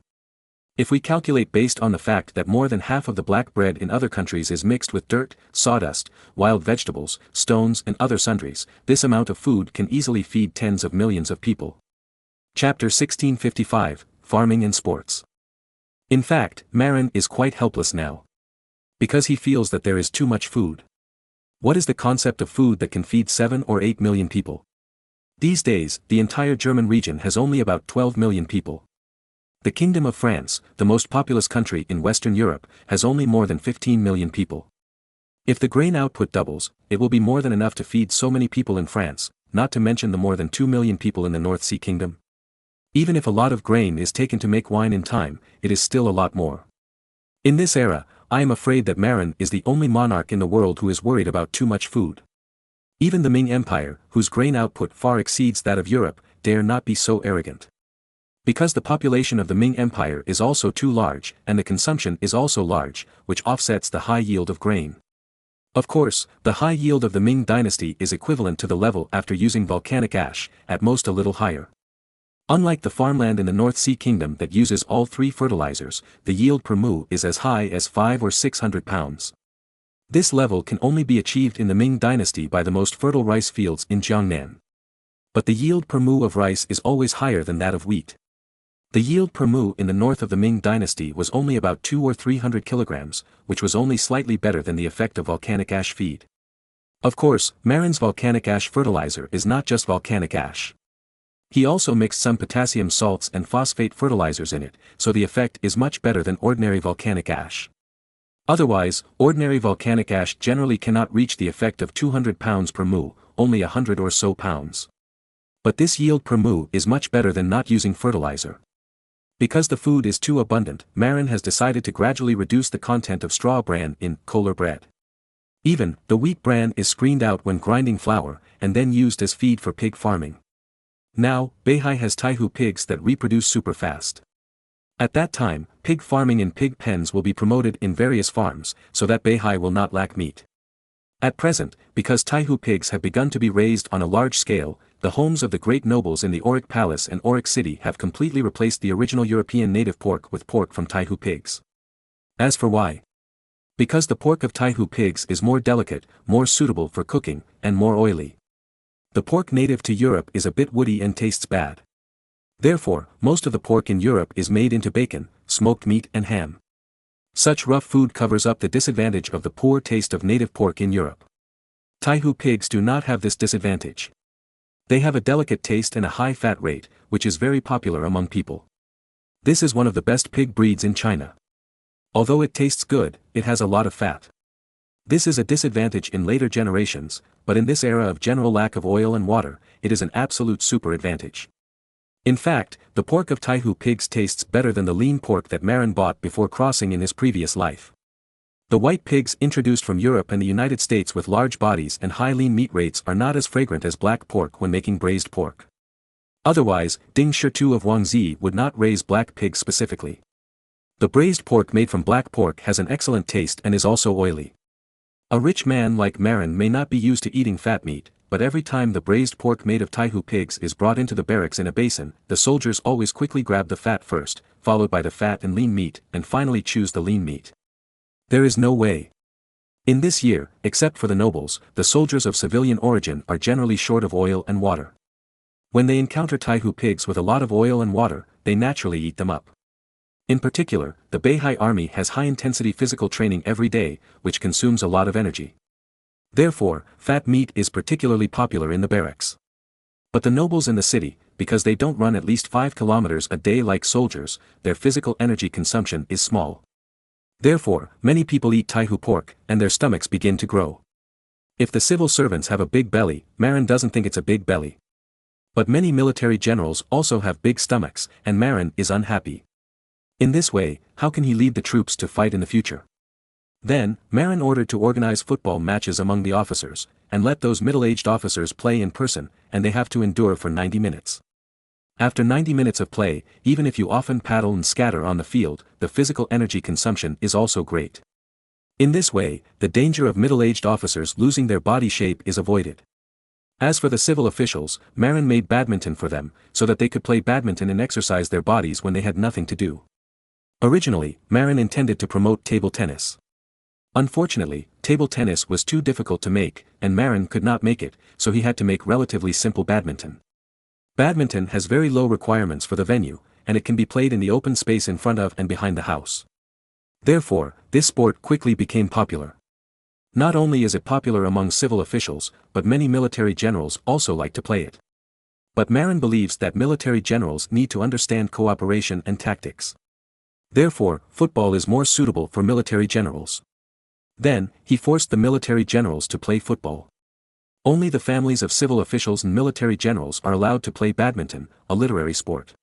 If we calculate based on the fact that more than half of the black bread in other countries is mixed with dirt, sawdust, wild vegetables, stones and other sundries, this amount of food can easily feed tens of millions of people. Chapter 1655, Farming and Sports. In fact, Marin is quite helpless now. Because he feels that there is too much food. What is the concept of food that can feed 7 or 8 million people? These days, the entire German region has only about 12 million people. The Kingdom of France, the most populous country in Western Europe, has only more than 15 million people. If the grain output doubles, it will be more than enough to feed so many people in France, not to mention the more than 2 million people in the North Sea Kingdom. Even if a lot of grain is taken to make wine in time, it is still a lot more. In this era, I am afraid that Marin is the only monarch in the world who is worried about too much food. Even the Ming Empire, whose grain output far exceeds that of Europe, dare not be so arrogant. Because the population of the Ming Empire is also too large, and the consumption is also large, which offsets the high yield of grain. Of course, the high yield of the Ming dynasty is equivalent to the level after using volcanic ash, at most a little higher. Unlike the farmland in the North Sea Kingdom that uses all three fertilizers, the yield per mu is as high as 500 or 600 pounds. This level can only be achieved in the Ming dynasty by the most fertile rice fields in Jiangnan. But the yield per mu of rice is always higher than that of wheat. The yield per mu in the north of the Ming dynasty was only about 200 or 300 kilograms, which was only slightly better than the effect of volcanic ash feed. Of course, Marin's volcanic ash fertilizer is not just volcanic ash. He also mixed some potassium salts and phosphate fertilizers in it, so the effect is much better than ordinary volcanic ash. Otherwise, ordinary volcanic ash generally cannot reach the effect of 200 pounds per mu, only 100 or so pounds. But this yield per mu is much better than not using fertilizer. Because the food is too abundant, Marin has decided to gradually reduce the content of straw bran in kohler bread. Even, the wheat bran is screened out when grinding flour, and then used as feed for pig farming. Now, Beihai has Taihu pigs that reproduce super fast. At that time, pig farming in pig pens will be promoted in various farms, so that Beihai will not lack meat. At present, because Taihu pigs have begun to be raised on a large scale, the homes of the great nobles in the Auric Palace and Auric City have completely replaced the original European native pork with pork from Taihu pigs. As for why? Because the pork of Taihu pigs is more delicate, more suitable for cooking, and more oily. The pork native to Europe is a bit woody and tastes bad. Therefore, most of the pork in Europe is made into bacon, smoked meat and ham. Such rough food covers up the disadvantage of the poor taste of native pork in Europe. Taihu pigs do not have this disadvantage. They have a delicate taste and a high fat rate, which is very popular among people. This is one of the best pig breeds in China. Although it tastes good, it has a lot of fat. This is a disadvantage in later generations, but in this era of general lack of oil and water, it is an absolute super advantage. In fact, the pork of Taihu pigs tastes better than the lean pork that Marin bought before crossing in his previous life. The white pigs introduced from Europe and the United States with large bodies and high lean meat rates are not as fragrant as black pork when making braised pork. Otherwise, Ding Shitu of Guangxi would not raise black pigs specifically. The braised pork made from black pork has an excellent taste and is also oily. A rich man like Marin may not be used to eating fat meat, but every time the braised pork made of Taihu pigs is brought into the barracks in a basin, the soldiers always quickly grab the fat first, followed by the fat and lean meat, and finally choose the lean meat. There is no way. In this year, except for the nobles, the soldiers of civilian origin are generally short of oil and water. When they encounter Taihu pigs with a lot of oil and water, they naturally eat them up. In particular, the Beihai army has high-intensity physical training every day, which consumes a lot of energy. Therefore, fat meat is particularly popular in the barracks. But the nobles in the city, because they don't run at least 5 kilometers a day like soldiers, their physical energy consumption is small. Therefore, many people eat Taihu pork, and their stomachs begin to grow. If the civil servants have a big belly, Marin doesn't think it's a big belly. But many military generals also have big stomachs, and Marin is unhappy. In this way, how can he lead the troops to fight in the future? Then, Marin ordered to organize football matches among the officers, and let those middle-aged officers play in person, and they have to endure for 90 minutes. After 90 minutes of play, even if you often paddle and scatter on the field, the physical energy consumption is also great. In this way, the danger of middle-aged officers losing their body shape is avoided. As for the civil officials, Marin made badminton for them, so that they could play badminton and exercise their bodies when they had nothing to do. Originally, Marin intended to promote table tennis. Unfortunately, table tennis was too difficult to make, and Marin could not make it, so he had to make relatively simple badminton. Badminton has very low requirements for the venue, and it can be played in the open space in front of and behind the house. Therefore, this sport quickly became popular. Not only is it popular among civil officials, but many military generals also like to play it. But Marin believes that military generals need to understand cooperation and tactics. Therefore, football is more suitable for military generals. Then, he forced the military generals to play football. Only the families of civil officials and military generals are allowed to play badminton, a literary sport.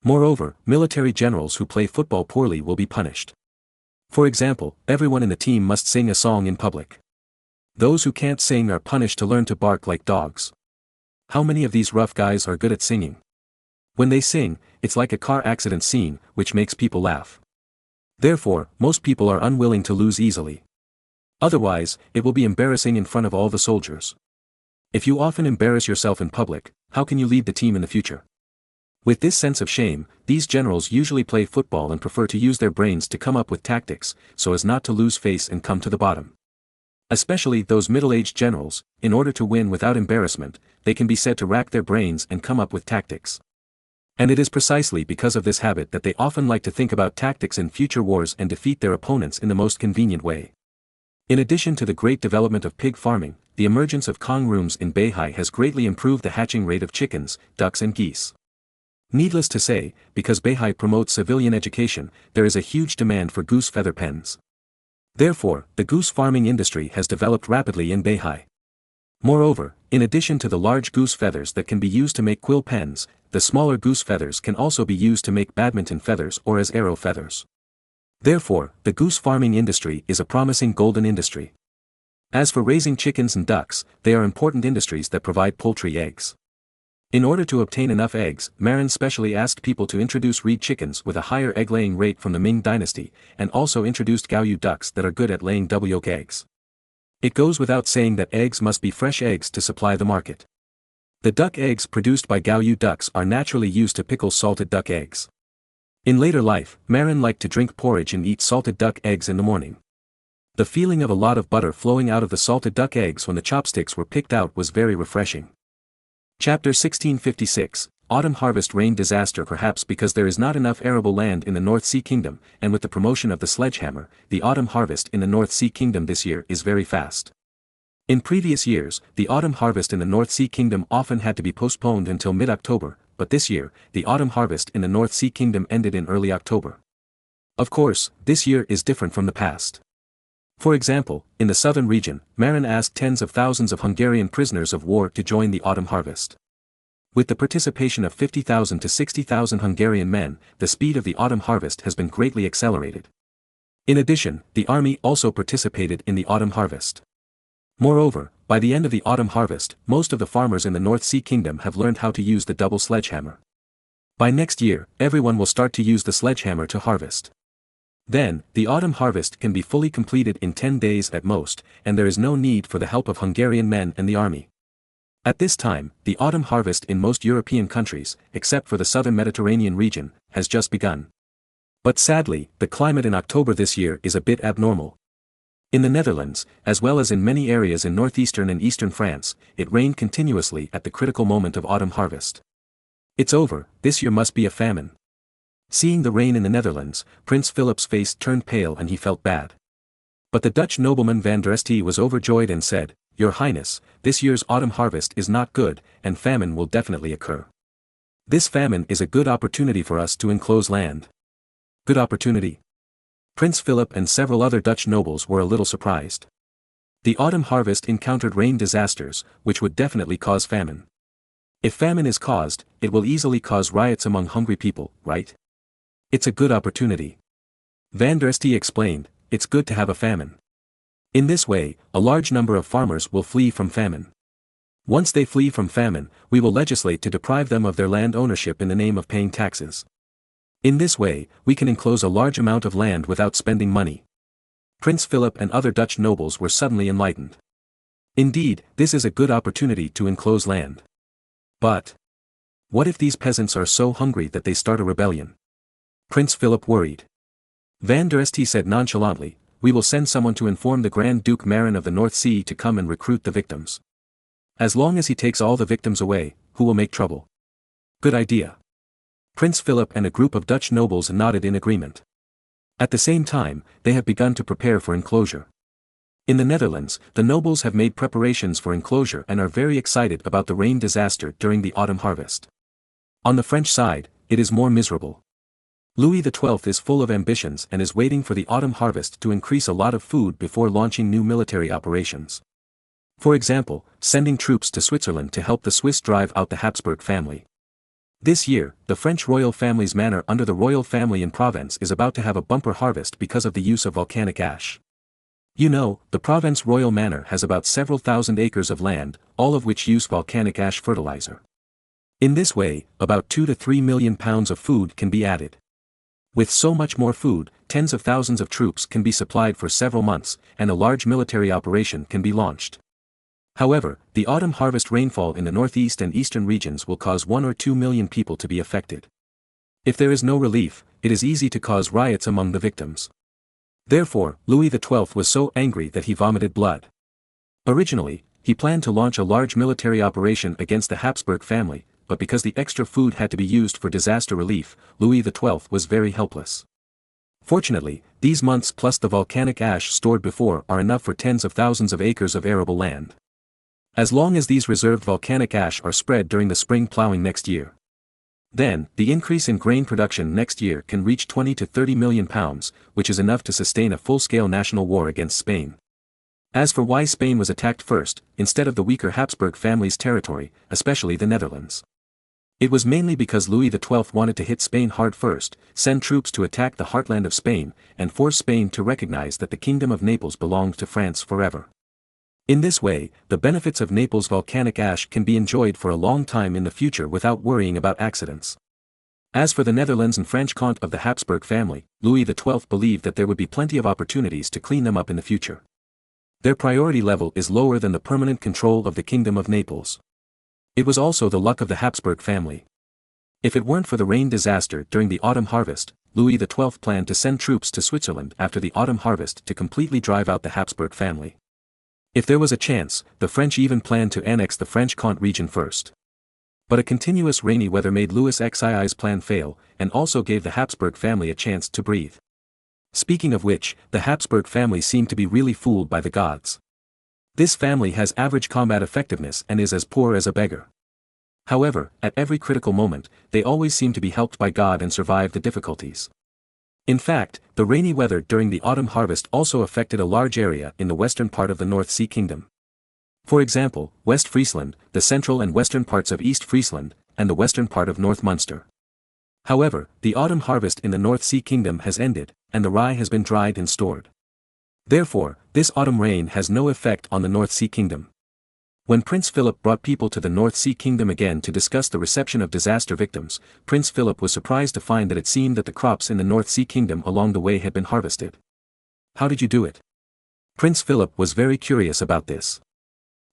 Moreover, military generals who play football poorly will be punished. For example, everyone in the team must sing a song in public. Those who can't sing are punished to learn to bark like dogs. How many of these rough guys are good at singing? When they sing, it's like a car accident scene, which makes people laugh. Therefore, most people are unwilling to lose easily. Otherwise, it will be embarrassing in front of all the soldiers. If you often embarrass yourself in public, how can you lead the team in the future? With this sense of shame, these generals usually play football and prefer to use their brains to come up with tactics, so as not to lose face and come to the bottom. Especially those middle-aged generals, in order to win without embarrassment, they can be said to rack their brains and come up with tactics. And it is precisely because of this habit that they often like to think about tactics in future wars and defeat their opponents in the most convenient way. In addition to the great development of pig farming, the emergence of Kong rooms in Beihai has greatly improved the hatching rate of chickens, ducks and geese. Needless to say, because Beihai promotes civilian education, there is a huge demand for goose feather pens. Therefore, the goose farming industry has developed rapidly in Beihai. Moreover, in addition to the large goose feathers that can be used to make quill pens, the smaller goose feathers can also be used to make badminton feathers or as arrow feathers. Therefore, the goose farming industry is a promising golden industry. As for raising chickens and ducks, they are important industries that provide poultry eggs. In order to obtain enough eggs, Marin specially asked people to introduce reed chickens with a higher egg-laying rate from the Ming dynasty, and also introduced Gaoyu ducks that are good at laying double yolk eggs. It goes without saying that eggs must be fresh eggs to supply the market. The duck eggs produced by Gaoyu ducks are naturally used to pickle salted duck eggs. In later life, Marin liked to drink porridge and eat salted duck eggs in the morning. The feeling of a lot of butter flowing out of the salted duck eggs when the chopsticks were picked out was very refreshing. Chapter 1656, Autumn Harvest Rain Disaster. Perhaps because there is not enough arable land in the North Sea Kingdom, and with the promotion of the sledgehammer, the autumn harvest in the North Sea Kingdom this year is very fast. In previous years, the autumn harvest in the North Sea Kingdom often had to be postponed until mid-October, but this year, the autumn harvest in the North Sea Kingdom ended in early October. Of course, this year is different from the past. For example, in the southern region, Marin asked tens of thousands of Hungarian prisoners of war to join the autumn harvest. With the participation of 50,000 to 60,000 Hungarian men, the speed of the autumn harvest has been greatly accelerated. In addition, the army also participated in the autumn harvest. Moreover, by the end of the autumn harvest, most of the farmers in the North Sea Kingdom have learned how to use the double sledgehammer. By next year, everyone will start to use the sledgehammer to harvest. Then, the autumn harvest can be fully completed in 10 days at most, and there is no need for the help of Hungarian men and the army. At this time, the autumn harvest in most European countries, except for the southern Mediterranean region, has just begun. But sadly, the climate in October this year is a bit abnormal. In the Netherlands, as well as in many areas in northeastern and eastern France, it rained continuously at the critical moment of autumn harvest. It's over, this year must be a famine. Seeing the rain in the Netherlands, Prince Philip's face turned pale and he felt bad. But the Dutch nobleman Van der Este was overjoyed and said, "Your Highness, this year's autumn harvest is not good, and famine will definitely occur. This famine is a good opportunity for us to enclose land." Good opportunity? Prince Philip and several other Dutch nobles were a little surprised. The autumn harvest encountered rain disasters, which would definitely cause famine. If famine is caused, it will easily cause riots among hungry people, right? It's a good opportunity. Van der Este explained, it's good to have a famine. In this way, a large number of farmers will flee from famine. Once they flee from famine, we will legislate to deprive them of their land ownership in the name of paying taxes. In this way, we can enclose a large amount of land without spending money. Prince Philip and other Dutch nobles were suddenly enlightened. Indeed, this is a good opportunity to enclose land. But what if these peasants are so hungry that they start a rebellion? Prince Philip worried. Van der Este said nonchalantly, "We will send someone to inform the Grand Duke Marin of the North Sea to come and recruit the victims. As long as he takes all the victims away, who will make trouble?" Good idea. Prince Philip and a group of Dutch nobles nodded in agreement. At the same time, they have begun to prepare for enclosure. In the Netherlands, the nobles have made preparations for enclosure and are very excited about the rain disaster during the autumn harvest. On the French side, it is more miserable. Louis XII is full of ambitions and is waiting for the autumn harvest to increase a lot of food before launching new military operations. For example, sending troops to Switzerland to help the Swiss drive out the Habsburg family. This year, the French royal family's manor under the royal family in Provence is about to have a bumper harvest because of the use of volcanic ash. You know, the Provence royal manor has about several thousand acres of land, all of which use volcanic ash fertilizer. In this way, about 2 to 3 million pounds of food can be added. With so much more food, tens of thousands of troops can be supplied for several months, and a large military operation can be launched. However, the autumn harvest rainfall in the northeast and eastern regions will cause 1 or 2 million people to be affected. If there is no relief, it is easy to cause riots among the victims. Therefore, Louis XII was so angry that he vomited blood. Originally, he planned to launch a large military operation against the Habsburg family, but because the extra food had to be used for disaster relief, Louis XII was very helpless. Fortunately, these months plus the volcanic ash stored before are enough for tens of thousands of acres of arable land. As long as these reserved volcanic ash are spread during the spring plowing next year. Then, the increase in grain production next year can reach 20 to 30 million pounds, which is enough to sustain a full-scale national war against Spain. As for why Spain was attacked first, instead of the weaker Habsburg family's territory, especially the Netherlands. It was mainly because Louis XII wanted to hit Spain hard first, send troops to attack the heartland of Spain, and force Spain to recognize that the Kingdom of Naples belonged to France forever. In this way, the benefits of Naples' volcanic ash can be enjoyed for a long time in the future without worrying about accidents. As for the Netherlands and French Comte of the Habsburg family, Louis XII believed that there would be plenty of opportunities to clean them up in the future. Their priority level is lower than the permanent control of the Kingdom of Naples. It was also the luck of the Habsburg family. If it weren't for the rain disaster during the autumn harvest, Louis XII planned to send troops to Switzerland after the autumn harvest to completely drive out the Habsburg family. If there was a chance, the French even planned to annex the French Comte region first. But a continuous rainy weather made Louis XII's plan fail, and also gave the Habsburg family a chance to breathe. Speaking of which, the Habsburg family seemed to be really fooled by the gods. This family has average combat effectiveness and is as poor as a beggar. However, at every critical moment, they always seem to be helped by God and survive the difficulties. In fact, the rainy weather during the autumn harvest also affected a large area in the western part of the North Sea Kingdom. For example, West Friesland, the central and western parts of East Friesland, and the western part of North Munster. However, the autumn harvest in the North Sea Kingdom has ended, and the rye has been dried and stored. Therefore, this autumn rain has no effect on the North Sea Kingdom. When Prince Philip brought people to the North Sea Kingdom again to discuss the reception of disaster victims, Prince Philip was surprised to find that it seemed that the crops in the North Sea Kingdom along the way had been harvested. How did you do it? Prince Philip was very curious about this.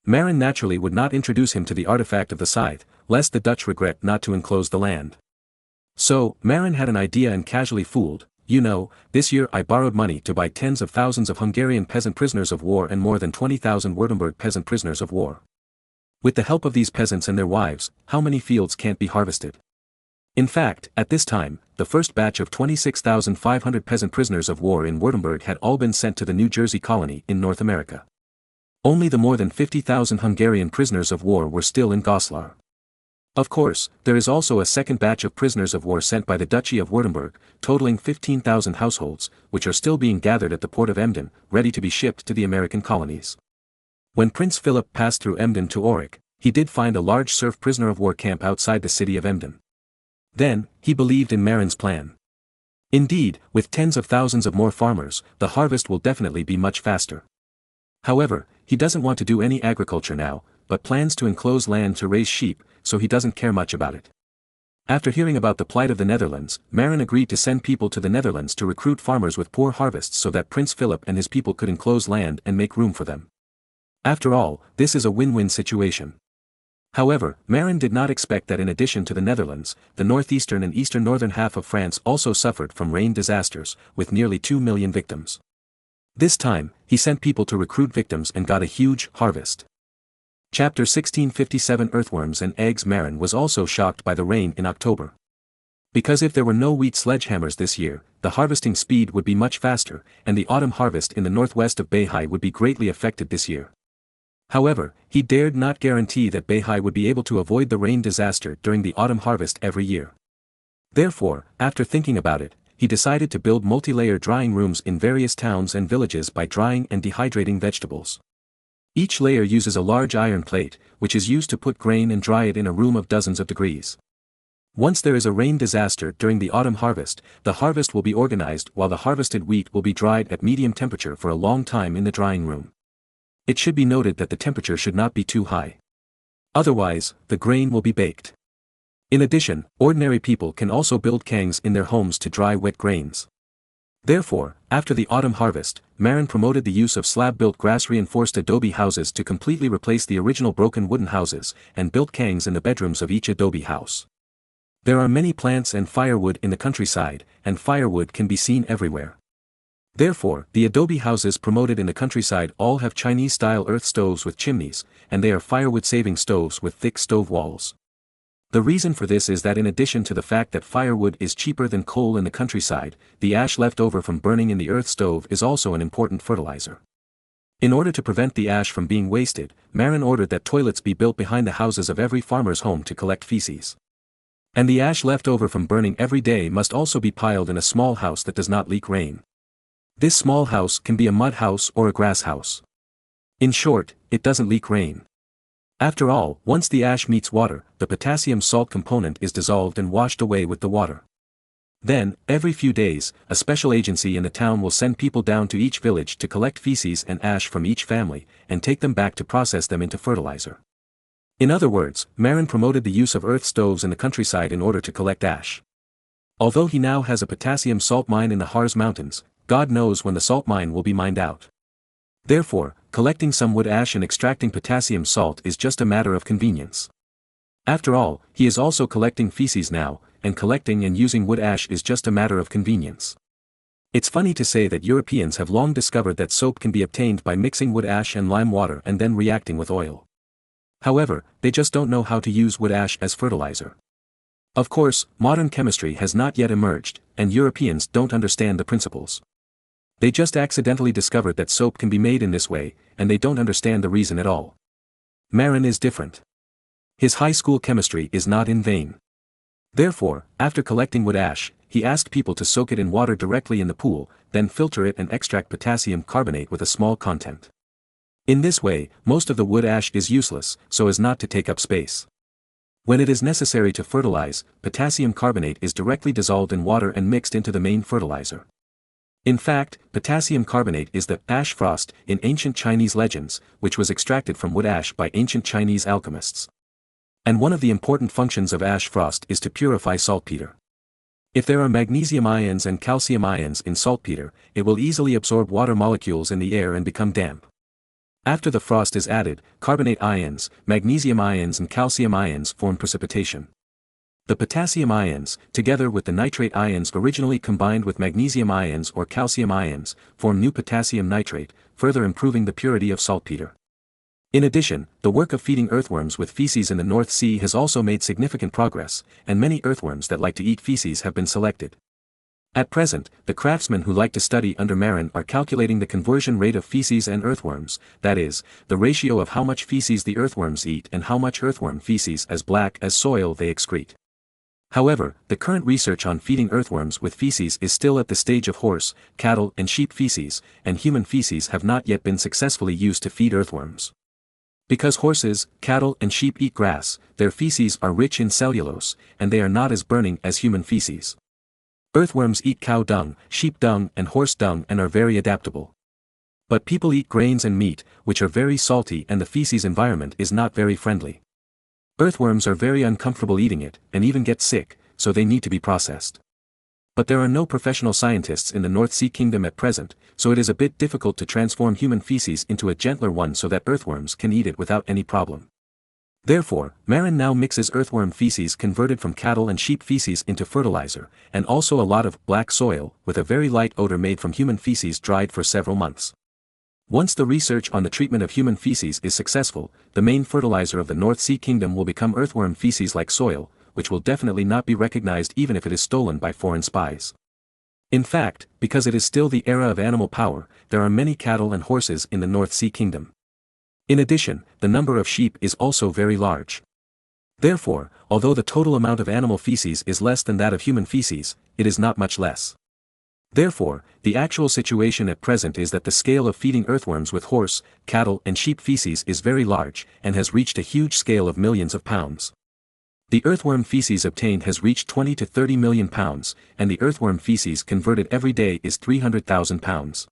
Marin naturally would not introduce him to the artifact of the scythe, lest the Dutch regret not to enclose the land. So, Marin had an idea and casually fooled, "You know, this year I borrowed money to buy tens of thousands of Hungarian peasant prisoners of war and more than 20,000 Württemberg peasant prisoners of war. With the help of these peasants and their wives, how many fields can't be harvested?" In fact, at this time, the first batch of 26,500 peasant prisoners of war in Württemberg had all been sent to the New Jersey colony in North America. Only the more than 50,000 Hungarian prisoners of war were still in Goslar. Of course, there is also a second batch of prisoners of war sent by the Duchy of Württemberg, totaling 15,000 households, which are still being gathered at the port of Emden, ready to be shipped to the American colonies. When Prince Philip passed through Emden to Aurich, he did find a large serf prisoner of war camp outside the city of Emden. Then, he believed in Marin's plan. Indeed, with tens of thousands of more farmers, the harvest will definitely be much faster. However, he doesn't want to do any agriculture now, but plans to enclose land to raise sheep, so he doesn't care much about it. After hearing about the plight of the Netherlands, Marin agreed to send people to the Netherlands to recruit farmers with poor harvests so that Prince Philip and his people could enclose land and make room for them. After all, this is a win-win situation. However, Marin did not expect that in addition to the Netherlands, the northeastern and eastern northern half of France also suffered from rain disasters, with nearly 2 million victims. This time, he sent people to recruit victims and got a huge harvest. Chapter 1657 Earthworms and Eggs. Marin was also shocked by the rain in October. Because if there were no wheat sledgehammers this year, the harvesting speed would be much faster, and the autumn harvest in the northwest of Beihai would be greatly affected this year. However, he dared not guarantee that Beihai would be able to avoid the rain disaster during the autumn harvest every year. Therefore, after thinking about it, he decided to build multi-layer drying rooms in various towns and villages by drying and dehydrating vegetables. Each layer uses a large iron plate, which is used to put grain and dry it in a room of dozens of degrees. Once there is a rain disaster during the autumn harvest, the harvest will be organized while the harvested wheat will be dried at medium temperature for a long time in the drying room. It should be noted that the temperature should not be too high. Otherwise, the grain will be baked. In addition, ordinary people can also build kangs in their homes to dry wet grains. Therefore, after the autumn harvest, Marin promoted the use of slab-built grass-reinforced adobe houses to completely replace the original broken wooden houses, and built kangs in the bedrooms of each adobe house. There are many plants and firewood in the countryside, and firewood can be seen everywhere. Therefore, the adobe houses promoted in the countryside all have Chinese-style earth stoves with chimneys, and they are firewood-saving stoves with thick stove walls. The reason for this is that in addition to the fact that firewood is cheaper than coal in the countryside, the ash left over from burning in the earth stove is also an important fertilizer. In order to prevent the ash from being wasted, Marin ordered that toilets be built behind the houses of every farmer's home to collect feces. And the ash left over from burning every day must also be piled in a small house that does not leak rain. This small house can be a mud house or a grass house. In short, it doesn't leak rain. After all, once the ash meets water, the potassium salt component is dissolved and washed away with the water. Then, every few days, a special agency in the town will send people down to each village to collect feces and ash from each family, and take them back to process them into fertilizer. In other words, Marin promoted the use of earth stoves in the countryside in order to collect ash. Although he now has a potassium salt mine in the Harz Mountains, God knows when the salt mine will be mined out. Therefore, collecting some wood ash and extracting potassium salt is just a matter of convenience. After all, he is also collecting feces now, and collecting and using wood ash is just a matter of convenience. It's funny to say that Europeans have long discovered that soap can be obtained by mixing wood ash and lime water and then reacting with oil. However, they just don't know how to use wood ash as fertilizer. Of course, modern chemistry has not yet emerged, and Europeans don't understand the principles. They just accidentally discovered that soap can be made in this way, and they don't understand the reason at all. Marin is different. His high school chemistry is not in vain. Therefore, after collecting wood ash, he asked people to soak it in water directly in the pool, then filter it and extract potassium carbonate with a small content. In this way, most of the wood ash is useless, so as not to take up space. When it is necessary to fertilize, potassium carbonate is directly dissolved in water and mixed into the main fertilizer. In fact, potassium carbonate is the ash frost in ancient Chinese legends, which was extracted from wood ash by ancient Chinese alchemists. And one of the important functions of ash frost is to purify saltpeter. If there are magnesium ions and calcium ions in saltpeter, it will easily absorb water molecules in the air and become damp. After the frost is added, carbonate ions, magnesium ions and calcium ions form precipitation. The potassium ions, together with the nitrate ions originally combined with magnesium ions or calcium ions, form new potassium nitrate, further improving the purity of saltpeter. In addition, the work of feeding earthworms with feces in the North Sea has also made significant progress, and many earthworms that like to eat feces have been selected. At present, the craftsmen who like to study under Marin are calculating the conversion rate of feces and earthworms, that is, the ratio of how much feces the earthworms eat and how much earthworm feces as black as soil they excrete. However, the current research on feeding earthworms with feces is still at the stage of horse, cattle and sheep feces, and human feces have not yet been successfully used to feed earthworms. Because horses, cattle and sheep eat grass, their feces are rich in cellulose, and they are not as burning as human feces. Earthworms eat cow dung, sheep dung and horse dung and are very adaptable. But people eat grains and meat, which are very salty, and the feces environment is not very friendly. Earthworms are very uncomfortable eating it, and even get sick, so they need to be processed. But there are no professional scientists in the North Sea Kingdom at present, so it is a bit difficult to transform human feces into a gentler one so that earthworms can eat it without any problem. Therefore, Marin now mixes earthworm feces converted from cattle and sheep feces into fertilizer, and also a lot of black soil, with a very light odor made from human feces dried for several months. Once the research on the treatment of human feces is successful, the main fertilizer of the North Sea Kingdom will become earthworm feces like soil, which will definitely not be recognized even if it is stolen by foreign spies. In fact, because it is still the era of animal power, there are many cattle and horses in the North Sea Kingdom. In addition, the number of sheep is also very large. Therefore, although the total amount of animal feces is less than that of human feces, it is not much less. Therefore, the actual situation at present is that the scale of feeding earthworms with horse, cattle and sheep feces is very large, and has reached a huge scale of millions of pounds. The earthworm feces obtained has reached 20 to 30 million pounds, and the earthworm feces converted every day is 300,000 pounds.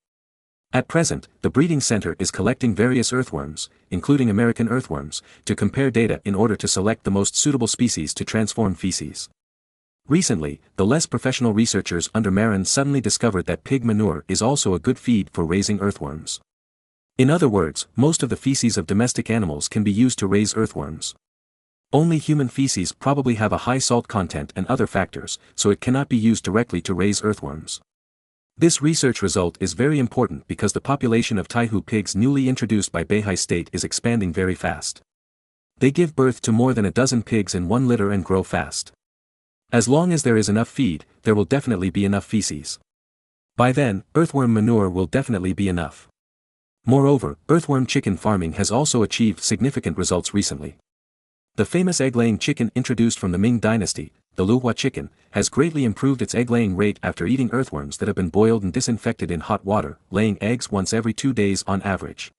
At present, the breeding center is collecting various earthworms, including American earthworms, to compare data in order to select the most suitable species to transform feces. Recently, the less professional researchers under Marin suddenly discovered that pig manure is also a good feed for raising earthworms. In other words, most of the feces of domestic animals can be used to raise earthworms. Only human feces probably have a high salt content and other factors, so it cannot be used directly to raise earthworms. This research result is very important because the population of Taihu pigs newly introduced by Beihai State is expanding very fast. They give birth to more than a dozen pigs in one litter and grow fast. As long as there is enough feed, there will definitely be enough feces. By then, earthworm manure will definitely be enough. Moreover, earthworm chicken farming has also achieved significant results recently. The famous egg-laying chicken introduced from the Ming dynasty, the Luhua chicken, has greatly improved its egg-laying rate after eating earthworms that have been boiled and disinfected in hot water, laying eggs once every 2 days on average.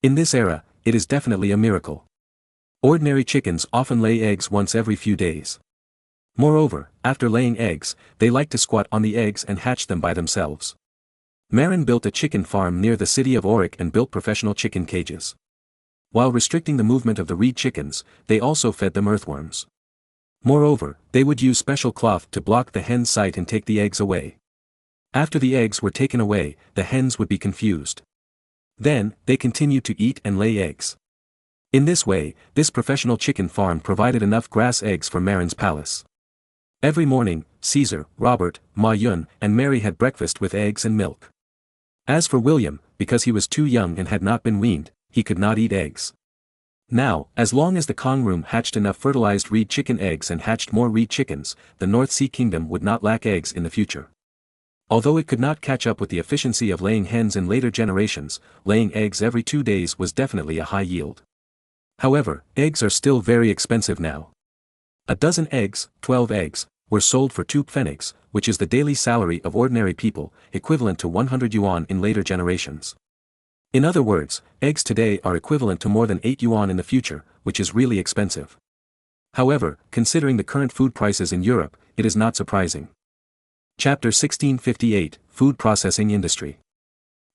In this era, it is definitely a miracle. Ordinary chickens often lay eggs once every few days. Moreover, after laying eggs, they like to squat on the eggs and hatch them by themselves. Marin built a chicken farm near the city of Auric and built professional chicken cages. While restricting the movement of the reed chickens, they also fed them earthworms. Moreover, they would use special cloth to block the hen's sight and take the eggs away. After the eggs were taken away, the hens would be confused. Then, they continued to eat and lay eggs. In this way, this professional chicken farm provided enough grass eggs for Marin's palace. Every morning, Caesar, Robert, Ma Yun, and Mary had breakfast with eggs and milk. As for William, because he was too young and had not been weaned, he could not eat eggs. Now, as long as the Kong room hatched enough fertilized reed chicken eggs and hatched more reed chickens, the North Sea Kingdom would not lack eggs in the future. Although it could not catch up with the efficiency of laying hens in later generations, laying eggs every 2 days was definitely a high yield. However, eggs are still very expensive now. A dozen eggs, 12 eggs, were sold for 2 pfennigs, which is the daily salary of ordinary people, equivalent to 100 yuan in later generations. In other words, eggs today are equivalent to more than 8 yuan in the future, which is really expensive. However, considering the current food prices in Europe, it is not surprising. Chapter 1658, Food Processing Industry.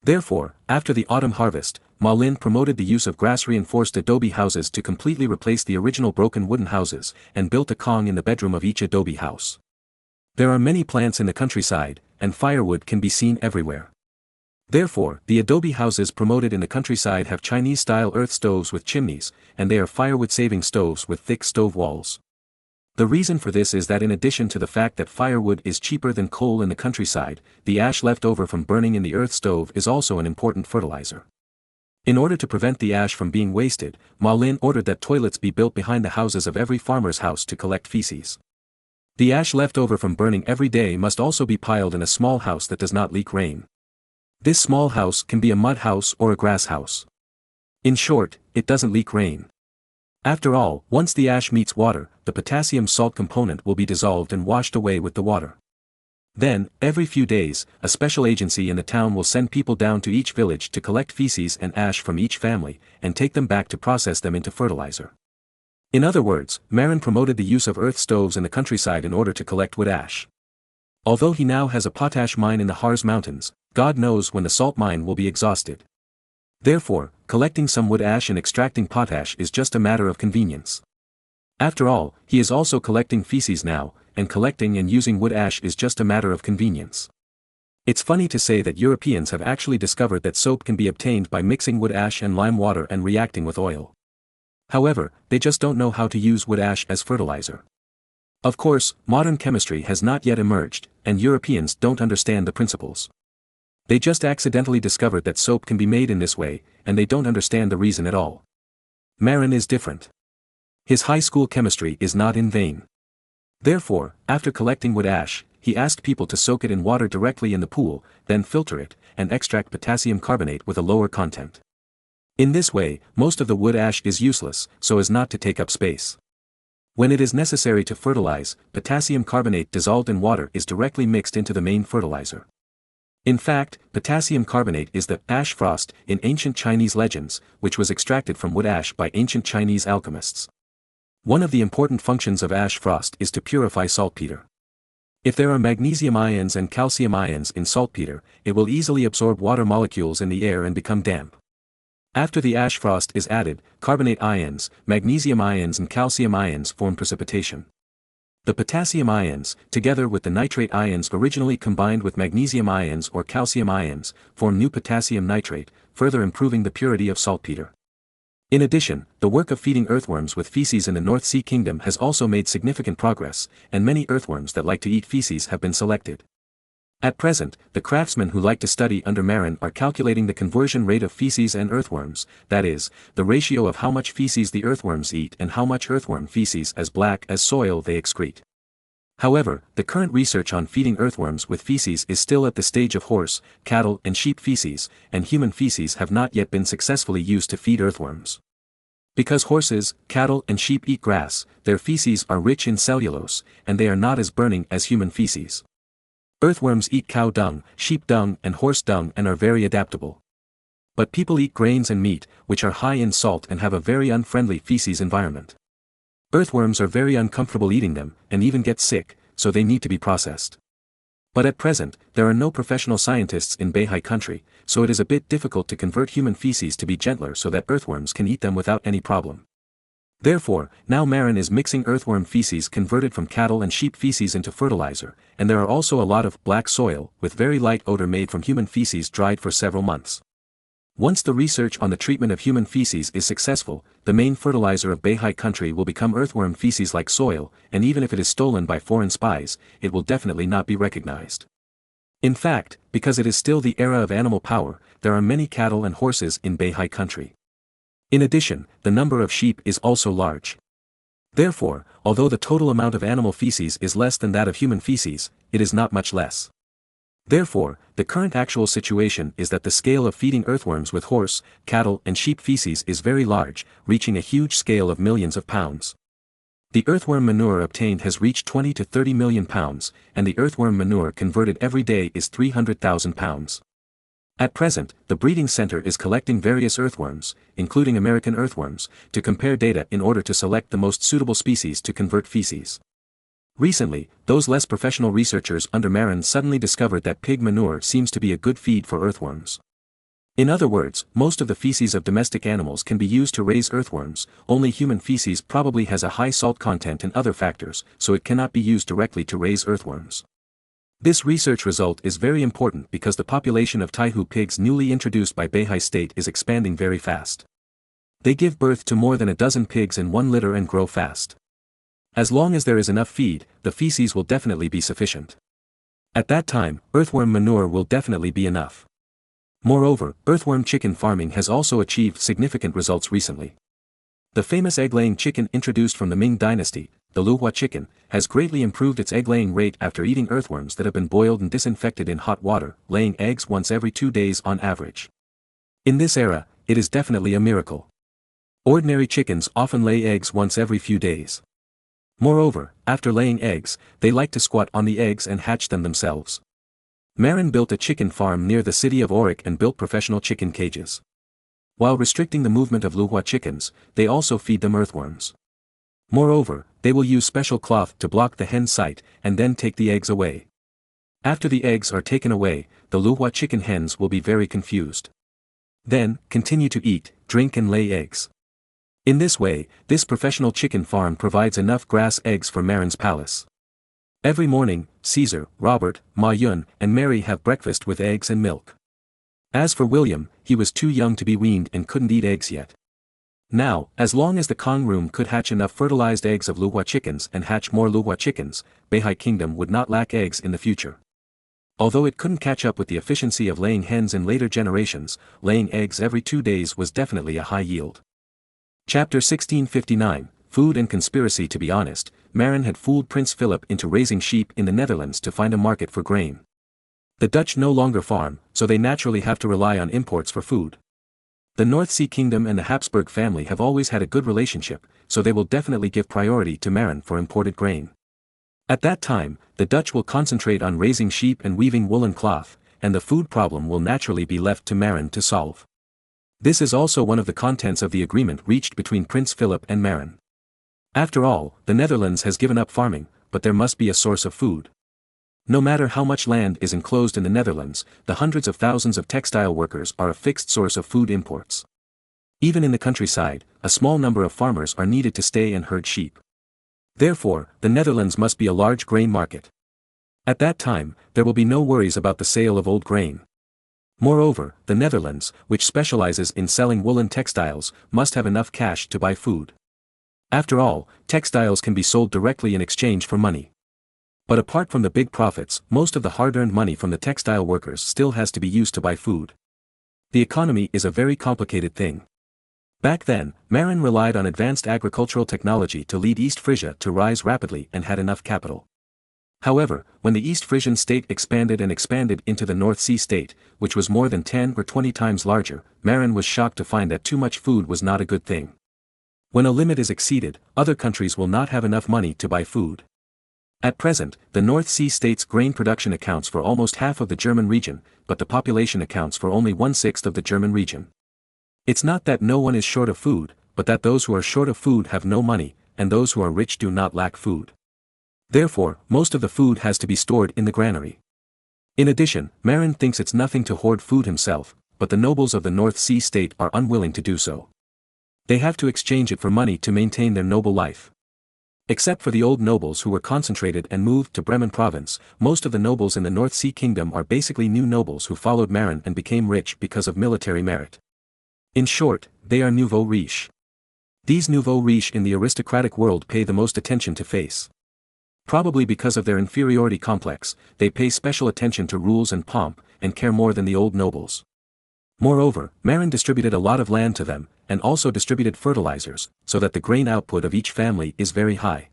Therefore, after the autumn harvest, Ma Lin promoted the use of grass-reinforced adobe houses to completely replace the original broken wooden houses, and built a kong in the bedroom of each adobe house. There are many plants in the countryside, and firewood can be seen everywhere. Therefore, the adobe houses promoted in the countryside have Chinese-style earth stoves with chimneys, and they are firewood-saving stoves with thick stove walls. The reason for this is that in addition to the fact that firewood is cheaper than coal in the countryside, the ash left over from burning in the earth stove is also an important fertilizer. In order to prevent the ash from being wasted, Ma Lin ordered that toilets be built behind the houses of every farmer's house to collect feces. The ash left over from burning every day must also be piled in a small house that does not leak rain. This small house can be a mud house or a grass house. In short, it doesn't leak rain. After all, once the ash meets water, the potassium salt component will be dissolved and washed away with the water. Then, every few days, a special agency in the town will send people down to each village to collect feces and ash from each family, and take them back to process them into fertilizer. In other words, Marin promoted the use of earth stoves in the countryside in order to collect wood ash. Although he now has a potash mine in the Harz Mountains, God knows when the salt mine will be exhausted. Therefore, collecting some wood ash and extracting potash is just a matter of convenience. After all, he is also collecting feces now, and collecting and using wood ash is just a matter of convenience. It's funny to say that Europeans have actually discovered that soap can be obtained by mixing wood ash and lime water and reacting with oil. However, they just don't know how to use wood ash as fertilizer. Of course, modern chemistry has not yet emerged, and Europeans don't understand the principles. They just accidentally discovered that soap can be made in this way, and they don't understand the reason at all. Marin is different. His high school chemistry is not in vain. Therefore, after collecting wood ash, he asked people to soak it in water directly in the pool, then filter it, and extract potassium carbonate with a lower content. In this way, most of the wood ash is useless, so as not to take up space. When it is necessary to fertilize, potassium carbonate dissolved in water is directly mixed into the main fertilizer. In fact, potassium carbonate is the ash frost in ancient Chinese legends, which was extracted from wood ash by ancient Chinese alchemists. One of the important functions of ash frost is to purify saltpeter. If there are magnesium ions and calcium ions in saltpeter, it will easily absorb water molecules in the air and become damp. After the ash frost is added, carbonate ions, magnesium ions and calcium ions form precipitation. The potassium ions, together with the nitrate ions originally combined with magnesium ions or calcium ions, form new potassium nitrate, further improving the purity of saltpeter. In addition, the work of feeding earthworms with feces in the North Sea Kingdom has also made significant progress, and many earthworms that like to eat feces have been selected. At present, the craftsmen who like to study under Marin are calculating the conversion rate of feces and earthworms, that is, the ratio of how much feces the earthworms eat and how much earthworm feces as black as soil they excrete. However, the current research on feeding earthworms with feces is still at the stage of horse, cattle and sheep feces, and human feces have not yet been successfully used to feed earthworms. Because horses, cattle and sheep eat grass, their feces are rich in cellulose, and they are not as burning as human feces. Earthworms eat cow dung, sheep dung and horse dung and are very adaptable. But people eat grains and meat, which are high in salt and have a very unfriendly feces environment. Earthworms are very uncomfortable eating them, and even get sick, so they need to be processed. But at present, there are no professional scientists in Beihai country, so it is a bit difficult to convert human feces to be gentler so that earthworms can eat them without any problem. Therefore, now Marin is mixing earthworm feces converted from cattle and sheep feces into fertilizer, and there are also a lot of black soil with very light odor made from human feces dried for several months. Once the research on the treatment of human feces is successful, the main fertilizer of Beihai country will become earthworm feces like soil, and even if it is stolen by foreign spies, it will definitely not be recognized. In fact, because it is still the era of animal power, there are many cattle and horses in Beihai country. In addition, the number of sheep is also large. Therefore, although the total amount of animal feces is less than that of human feces, it is not much less. Therefore, the current actual situation is that the scale of feeding earthworms with horse, cattle and sheep feces is very large, reaching a huge scale of millions of pounds. The earthworm manure obtained has reached 20 to 30 million pounds, and the earthworm manure converted every day is 300,000 pounds. At present, the breeding center is collecting various earthworms, including American earthworms, to compare data in order to select the most suitable species to convert feces. Recently, those less professional researchers under Marin suddenly discovered that pig manure seems to be a good feed for earthworms. In other words, most of the feces of domestic animals can be used to raise earthworms, only human feces probably has a high salt content and other factors, so it cannot be used directly to raise earthworms. This research result is very important because the population of Taihu pigs newly introduced by Beihai state is expanding very fast. They give birth to more than a dozen pigs in one litter and grow fast. As long as there is enough feed, the feces will definitely be sufficient. At that time, earthworm manure will definitely be enough. Moreover, earthworm chicken farming has also achieved significant results recently. The famous egg-laying chicken introduced from the Ming dynasty, the Luhua chicken, has greatly improved its egg-laying rate after eating earthworms that have been boiled and disinfected in hot water, laying eggs once every 2 days on average. In this era, it is definitely a miracle. Ordinary chickens often lay eggs once every few days. Moreover, after laying eggs, they like to squat on the eggs and hatch them themselves. Marin built a chicken farm near the city of Auric and built professional chicken cages. While restricting the movement of Luhua chickens, they also feed them earthworms. Moreover, they will use special cloth to block the hen site and then take the eggs away. After the eggs are taken away, the Luhua chicken hens will be very confused. Then, continue to eat, drink and lay eggs. In this way, this professional chicken farm provides enough grass eggs for Marin's palace. Every morning, Caesar, Robert, Ma Yun and Mary have breakfast with eggs and milk. As for William, he was too young to be weaned and couldn't eat eggs yet. Now, as long as the Kong room could hatch enough fertilized eggs of Luhua chickens and hatch more Luhua chickens, Beihai Kingdom would not lack eggs in the future. Although it couldn't catch up with the efficiency of laying hens in later generations, laying eggs every 2 days was definitely a high yield. Chapter 1659, Food and Conspiracy. To be honest, Marin had fooled Prince Philip into raising sheep in the Netherlands to find a market for grain. The Dutch no longer farm, so they naturally have to rely on imports for food. The North Sea Kingdom and the Habsburg family have always had a good relationship, so they will definitely give priority to Marin for imported grain. At that time, the Dutch will concentrate on raising sheep and weaving woolen cloth, and the food problem will naturally be left to Marin to solve. This is also one of the contents of the agreement reached between Prince Philip and Marin. After all, the Netherlands has given up farming, but there must be a source of food. No matter how much land is enclosed in the Netherlands, the hundreds of thousands of textile workers are a fixed source of food imports. Even in the countryside, a small number of farmers are needed to stay and herd sheep. Therefore, the Netherlands must be a large grain market. At that time, there will be no worries about the sale of old grain. Moreover, the Netherlands, which specializes in selling woolen textiles, must have enough cash to buy food. After all, textiles can be sold directly in exchange for money. But apart from the big profits, most of the hard-earned money from the textile workers still has to be used to buy food. The economy is a very complicated thing. Back then, Marin relied on advanced agricultural technology to lead East Frisia to rise rapidly and had enough capital. However, when the East Frisian state expanded into the North Sea state, which was more than 10 or 20 times larger, Marin was shocked to find that too much food was not a good thing. When a limit is exceeded, other countries will not have enough money to buy food. At present, the North Sea state's grain production accounts for almost half of the German region, but the population accounts for only 1/6 of the German region. It's not that no one is short of food, but that those who are short of food have no money, and those who are rich do not lack food. Therefore, most of the food has to be stored in the granary. In addition, Marin thinks it's nothing to hoard food himself, but the nobles of the North Sea state are unwilling to do so. They have to exchange it for money to maintain their noble life. Except for the old nobles who were concentrated and moved to Bremen province, most of the nobles in the North Sea kingdom are basically new nobles who followed Marin and became rich because of military merit. In short, they are nouveaux riches. These nouveaux riches in the aristocratic world pay the most attention to face. Probably because of their inferiority complex, they pay special attention to rules and pomp, and care more than the old nobles. Moreover, Marin distributed a lot of land to them, and also distributed fertilizers, so that the grain output of each family is very high.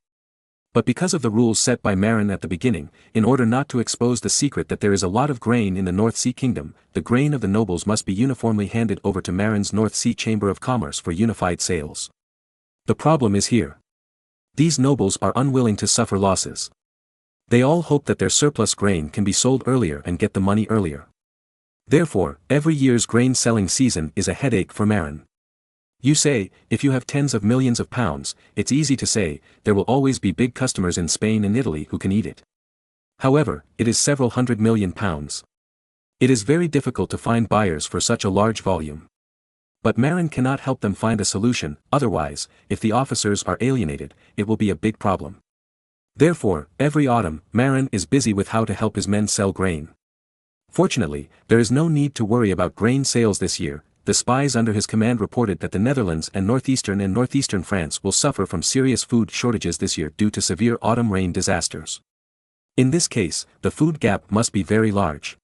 But because of the rules set by Marin at the beginning, in order not to expose the secret that there is a lot of grain in the North Sea kingdom, the grain of the nobles must be uniformly handed over to Marin's North Sea Chamber of Commerce for unified sales. The problem is here. These nobles are unwilling to suffer losses. They all hope that their surplus grain can be sold earlier and get the money earlier. Therefore, every year's grain selling season is a headache for Marin. You say, if you have tens of millions of pounds, it's easy to say, there will always be big customers in Spain and Italy who can eat it. However, it is several hundred million pounds. It is very difficult to find buyers for such a large volume. But Marin cannot help them find a solution, otherwise, if the officers are alienated, it will be a big problem. Therefore, every autumn, Marin is busy with how to help his men sell grain. Fortunately, there is no need to worry about grain sales this year. The spies under his command reported that the Netherlands and northeastern France will suffer from serious food shortages this year due to severe autumn rain disasters. In this case, the food gap must be very large.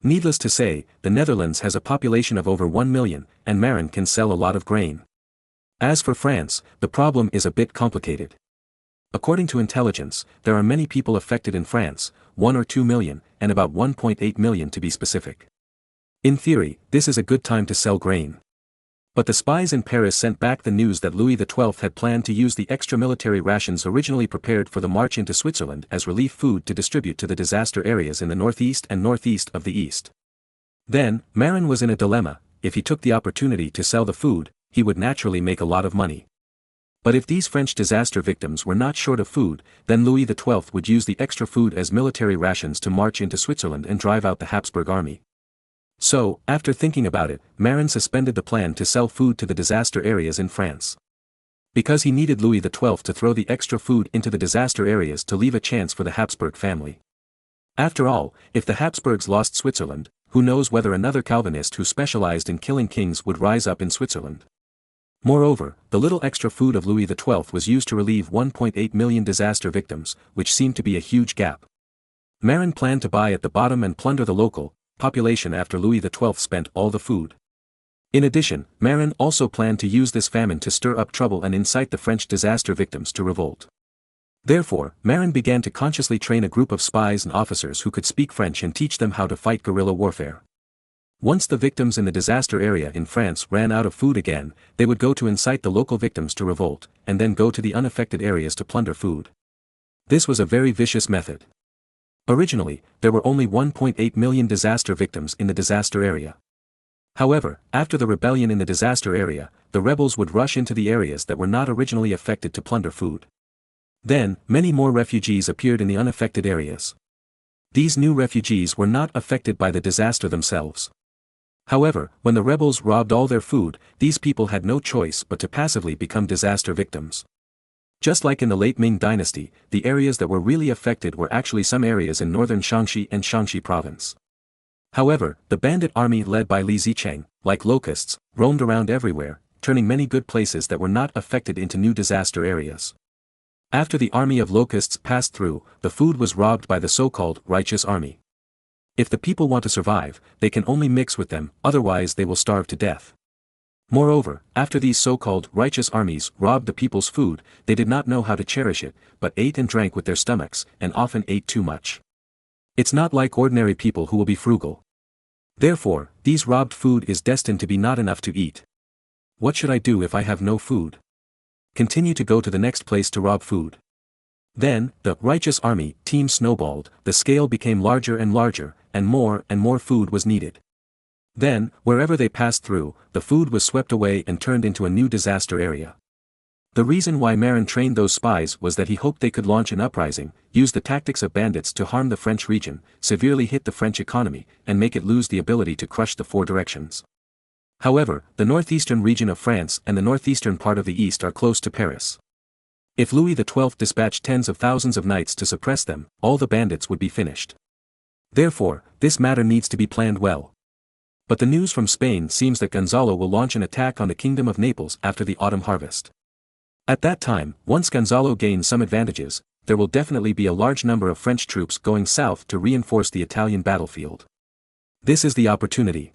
Needless to say, the Netherlands has a population of over 1 million, and Marin can sell a lot of grain. As for France, the problem is a bit complicated. According to intelligence, there are many people affected in France, 1 or 2 million, and about 1.8 million to be specific. In theory, this is a good time to sell grain. But the spies in Paris sent back the news that Louis XII had planned to use the extra military rations originally prepared for the march into Switzerland as relief food to distribute to the disaster areas in the northeast and northeast of the east. Then, Marin was in a dilemma. If he took the opportunity to sell the food, he would naturally make a lot of money. But if these French disaster victims were not short of food, then Louis XII would use the extra food as military rations to march into Switzerland and drive out the Habsburg army. So, after thinking about it, Marin suspended the plan to sell food to the disaster areas in France. Because he needed Louis XII to throw the extra food into the disaster areas to leave a chance for the Habsburg family. After all, if the Habsburgs lost Switzerland, who knows whether another Calvinist who specialized in killing kings would rise up in Switzerland. Moreover, the little extra food of Louis XII was used to relieve 1.8 million disaster victims, which seemed to be a huge gap. Marin planned to buy at the bottom and plunder the local population after Louis XII spent all the food. In addition, Marin also planned to use this famine to stir up trouble and incite the French disaster victims to revolt. Therefore, Marin began to consciously train a group of spies and officers who could speak French and teach them how to fight guerrilla warfare. Once the victims in the disaster area in France ran out of food again, they would go to incite the local victims to revolt, and then go to the unaffected areas to plunder food. This was a very vicious method. Originally, there were only 1.8 million disaster victims in the disaster area. However, after the rebellion in the disaster area, the rebels would rush into the areas that were not originally affected to plunder food. Then, many more refugees appeared in the unaffected areas. These new refugees were not affected by the disaster themselves. However, when the rebels robbed all their food, these people had no choice but to passively become disaster victims. Just like in the late Ming dynasty, the areas that were really affected were actually some areas in northern Shaanxi and Shaanxi province. However, the bandit army led by Li Zicheng, like locusts, roamed around everywhere, turning many good places that were not affected into new disaster areas. After the army of locusts passed through, the food was robbed by the so-called righteous army. If the people want to survive, they can only mix with them, otherwise they will starve to death. Moreover, after these so-called righteous armies robbed the people's food, they did not know how to cherish it, but ate and drank with their stomachs, and often ate too much. It's not like ordinary people who will be frugal. Therefore, these robbed food is destined to be not enough to eat. What should I do if I have no food? Continue to go to the next place to rob food. Then, the righteous army team snowballed, the scale became larger and larger, and more food was needed. Then, wherever they passed through, the food was swept away and turned into a new disaster area. The reason why Marin trained those spies was that he hoped they could launch an uprising, use the tactics of bandits to harm the French region, severely hit the French economy, and make it lose the ability to crush the four directions. However, the northeastern region of France and the northeastern part of the east are close to Paris. If Louis XII dispatched tens of thousands of knights to suppress them, all the bandits would be finished. Therefore, this matter needs to be planned well. But the news from Spain seems that Gonzalo will launch an attack on the Kingdom of Naples after the autumn harvest. At that time, once Gonzalo gains some advantages, there will definitely be a large number of French troops going south to reinforce the Italian battlefield. This is the opportunity.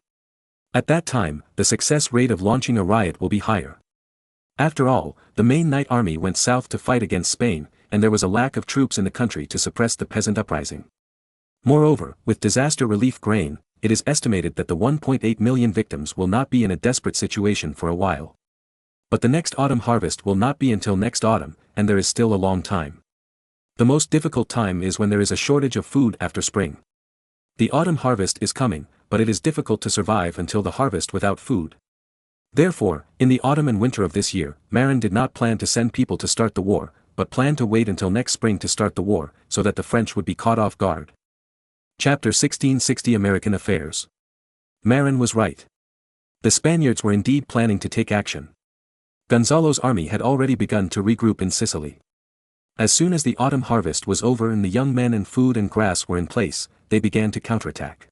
At that time, the success rate of launching a riot will be higher. After all, the main knight army went south to fight against Spain, and there was a lack of troops in the country to suppress the peasant uprising. Moreover, with disaster relief grain, it is estimated that the 1.8 million victims will not be in a desperate situation for a while. But the next autumn harvest will not be until next autumn, and there is still a long time. The most difficult time is when there is a shortage of food after spring. The autumn harvest is coming, but it is difficult to survive until the harvest without food. Therefore, in the autumn and winter of this year, Marin did not plan to send people to start the war, but planned to wait until next spring to start the war, so that the French would be caught off guard. Chapter 1660 American Affairs. Marin was right. The Spaniards were indeed planning to take action. Gonzalo's army had already begun to regroup in Sicily. As soon as the autumn harvest was over and the young men and food and grass were in place, they began to counterattack.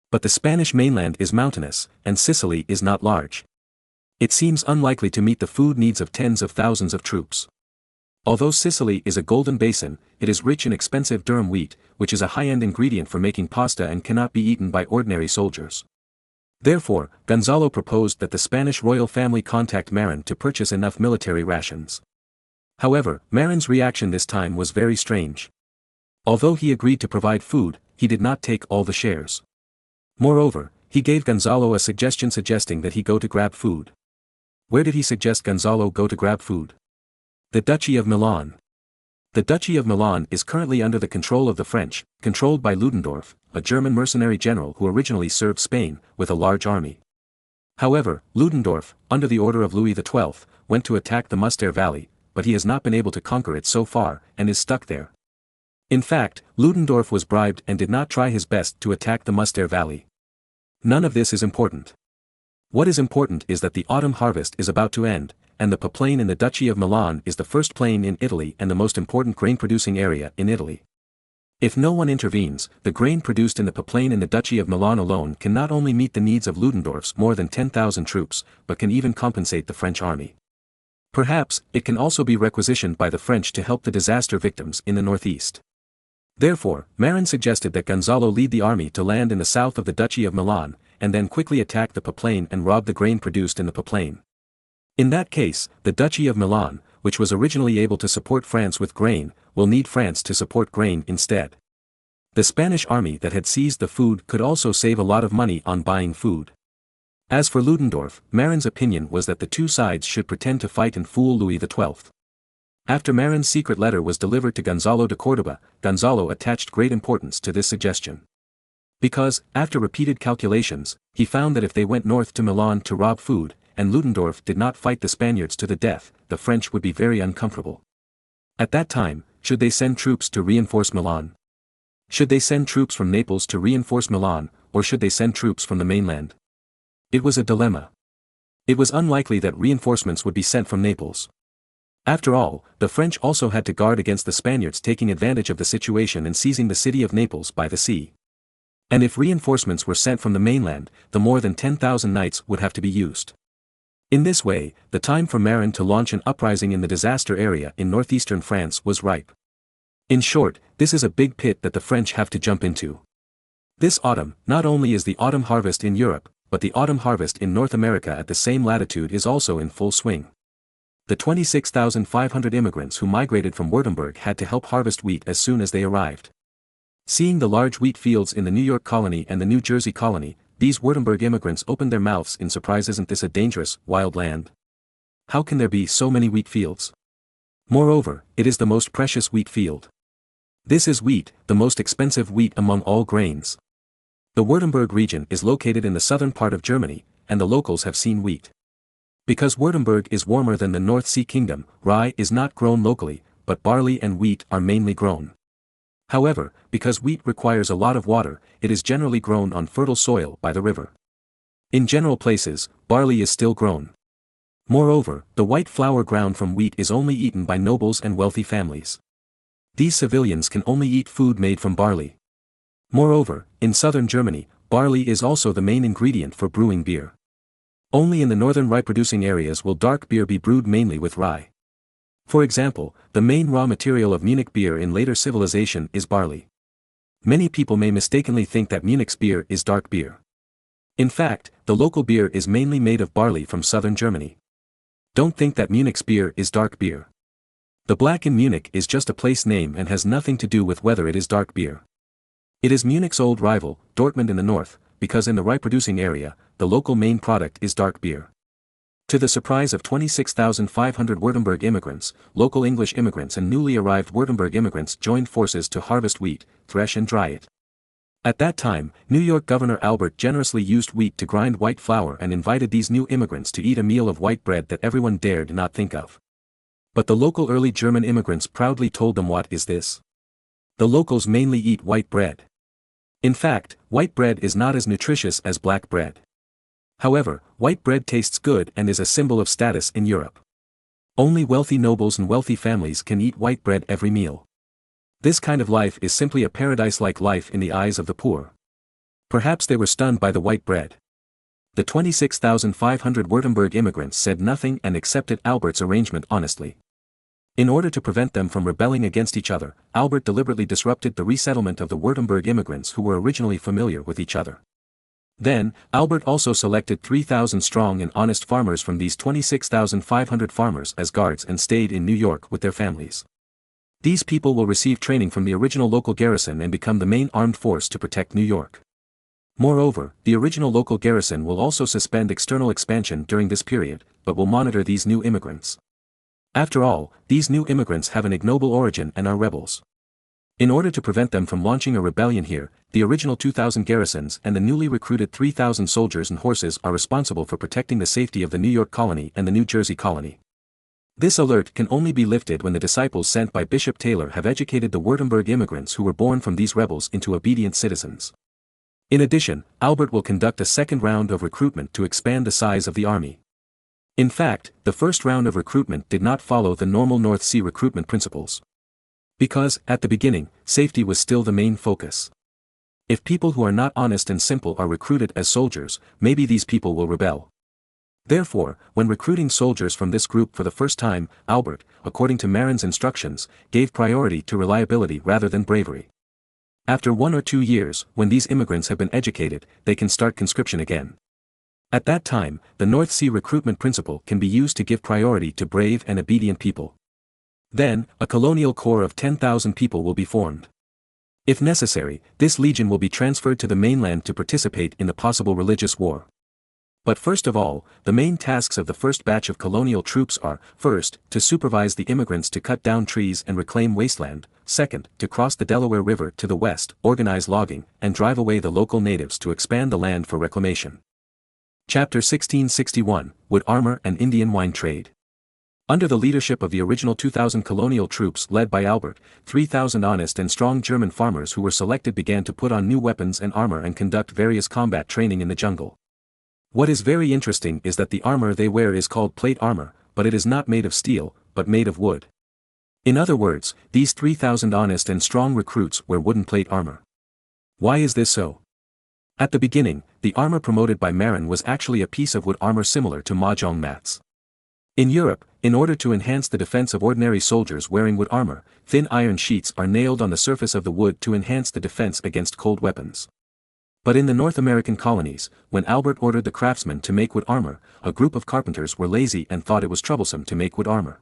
But the Spanish mainland is mountainous, and Sicily is not large. It seems unlikely to meet the food needs of tens of thousands of troops. Although Sicily is a golden basin, it is rich in expensive durum wheat, which is a high-end ingredient for making pasta and cannot be eaten by ordinary soldiers. Therefore, Gonzalo proposed that the Spanish royal family contact Marin to purchase enough military rations. However, Marin's reaction this time was very strange. Although he agreed to provide food, he did not take all the shares. Moreover, he gave Gonzalo a suggestion suggesting that he go to grab food. Where did he suggest Gonzalo go to grab food? The Duchy of Milan. The Duchy of Milan is currently under the control of the French, controlled by Ludendorff, a German mercenary general who originally served Spain, with a large army. However, Ludendorff, under the order of Louis XII, went to attack the Mustère Valley, but he has not been able to conquer it so far, and is stuck there. In fact, Ludendorff was bribed and did not try his best to attack the Mustère Valley. None of this is important. What is important is that the autumn harvest is about to end, and the plain in the Duchy of Milan is the first plain in Italy and the most important grain-producing area in Italy. If no one intervenes, the grain produced in the plain in the Duchy of Milan alone can not only meet the needs of Ludendorff's more than 10,000 troops, but can even compensate the French army. Perhaps, it can also be requisitioned by the French to help the disaster victims in the northeast. Therefore, Marin suggested that Gonzalo lead the army to land in the south of the Duchy of Milan, and then quickly attack the plain and rob the grain produced in the plain. In that case, the Duchy of Milan, which was originally able to support France with grain, will need France to support grain instead. The Spanish army that had seized the food could also save a lot of money on buying food. As for Ludendorff, Marin's opinion was that the two sides should pretend to fight and fool Louis XII. After Marin's secret letter was delivered to Gonzalo de Córdoba, Gonzalo attached great importance to this suggestion. Because, after repeated calculations, he found that if they went north to Milan to rob food, and Ludendorff did not fight the Spaniards to the death, the French would be very uncomfortable. At that time, should they send troops to reinforce Milan? Should they send troops from Naples to reinforce Milan, or should they send troops from the mainland? It was a dilemma. It was unlikely that reinforcements would be sent from Naples. After all, the French also had to guard against the Spaniards taking advantage of the situation and seizing the city of Naples by the sea. And if reinforcements were sent from the mainland, the more than 10,000 knights would have to be used. In this way, the time for Marin to launch an uprising in the disaster area in northeastern France was ripe. In short, this is a big pit that the French have to jump into. This autumn, not only is the autumn harvest in Europe, but the autumn harvest in North America at the same latitude is also in full swing. The 26,500 immigrants who migrated from Württemberg had to help harvest wheat as soon as they arrived. Seeing the large wheat fields in the New York colony and the New Jersey colony, these Württemberg immigrants opened their mouths in surprise. Isn't this a dangerous, wild land? How can there be so many wheat fields? Moreover, it is the most precious wheat field. This is wheat, the most expensive wheat among all grains. The Württemberg region is located in the southern part of Germany, and the locals have seen wheat. Because Württemberg is warmer than the North Sea Kingdom, rye is not grown locally, but barley and wheat are mainly grown. However, because wheat requires a lot of water, it is generally grown on fertile soil by the river. In general places, barley is still grown. Moreover, the white flour ground from wheat is only eaten by nobles and wealthy families. These civilians can only eat food made from barley. Moreover, in southern Germany, barley is also the main ingredient for brewing beer. Only in the northern rye-producing areas will dark beer be brewed mainly with rye. For example, the main raw material of Munich beer in later civilization is barley. Many people may mistakenly think that Munich's beer is dark beer. In fact, the local beer is mainly made of barley from southern Germany. Don't think that Munich's beer is dark beer. The black in Munich is just a place name and has nothing to do with whether it is dark beer. It is Munich's old rival, Dortmund in the north, because in the rye-producing area, the local main product is dark beer. To the surprise of 26,500 Württemberg immigrants, local English immigrants and newly arrived Württemberg immigrants joined forces to harvest wheat, thresh and dry it. At that time, New York Governor Albert generously used wheat to grind white flour and invited these new immigrants to eat a meal of white bread that everyone dared not think of. But the local early German immigrants proudly told them, "What is this? The locals mainly eat white bread." In fact, white bread is not as nutritious as black bread. However, white bread tastes good and is a symbol of status in Europe. Only wealthy nobles and wealthy families can eat white bread every meal. This kind of life is simply a paradise-like life in the eyes of the poor. Perhaps they were stunned by the white bread. The 26,500 Württemberg immigrants said nothing and accepted Albert's arrangement honestly. In order to prevent them from rebelling against each other, Albert deliberately disrupted the resettlement of the Württemberg immigrants who were originally familiar with each other. Then, Albert also selected 3,000 strong and honest farmers from these 26,500 farmers as guards and stayed in New York with their families. These people will receive training from the original local garrison and become the main armed force to protect New York. Moreover, the original local garrison will also suspend external expansion during this period, but will monitor these new immigrants. After all, these new immigrants have an ignoble origin and are rebels. In order to prevent them from launching a rebellion here, the original 2,000 garrisons and the newly recruited 3,000 soldiers and horses are responsible for protecting the safety of the New York colony and the New Jersey colony. This alert can only be lifted when the disciples sent by Bishop Taylor have educated the Württemberg immigrants who were born from these rebels into obedient citizens. In addition, Albert will conduct a second round of recruitment to expand the size of the army. In fact, the first round of recruitment did not follow the normal North Sea recruitment principles. Because, at the beginning, safety was still the main focus. If people who are not honest and simple are recruited as soldiers, maybe these people will rebel. Therefore, when recruiting soldiers from this group for the first time, Albert, according to Marin's instructions, gave priority to reliability rather than bravery. After 1 or 2 years, when these immigrants have been educated, they can start conscription again. At that time, the North Sea recruitment principle can be used to give priority to brave and obedient people. Then, a colonial corps of 10,000 people will be formed. If necessary, this legion will be transferred to the mainland to participate in the possible religious war. But first of all, the main tasks of the first batch of colonial troops are, first, to supervise the immigrants to cut down trees and reclaim wasteland, second, to cross the Delaware River to the west, organize logging, and drive away the local natives to expand the land for reclamation. Chapter 1661, Wood Armor and Indian Wine Trade. Under the leadership of the original 2,000 colonial troops led by Albert, 3,000 honest and strong German farmers who were selected began to put on new weapons and armor and conduct various combat training in the jungle. What is very interesting is that the armor they wear is called plate armor, but it is not made of steel, but made of wood. In other words, these 3,000 honest and strong recruits wear wooden plate armor. Why is this so? At the beginning, the armor promoted by Marin was actually a piece of wood armor similar to mahjong mats. In Europe, in order to enhance the defense of ordinary soldiers wearing wood armor, thin iron sheets are nailed on the surface of the wood to enhance the defense against cold weapons. But in the North American colonies, when Albert ordered the craftsmen to make wood armor, a group of carpenters were lazy and thought it was troublesome to make wood armor.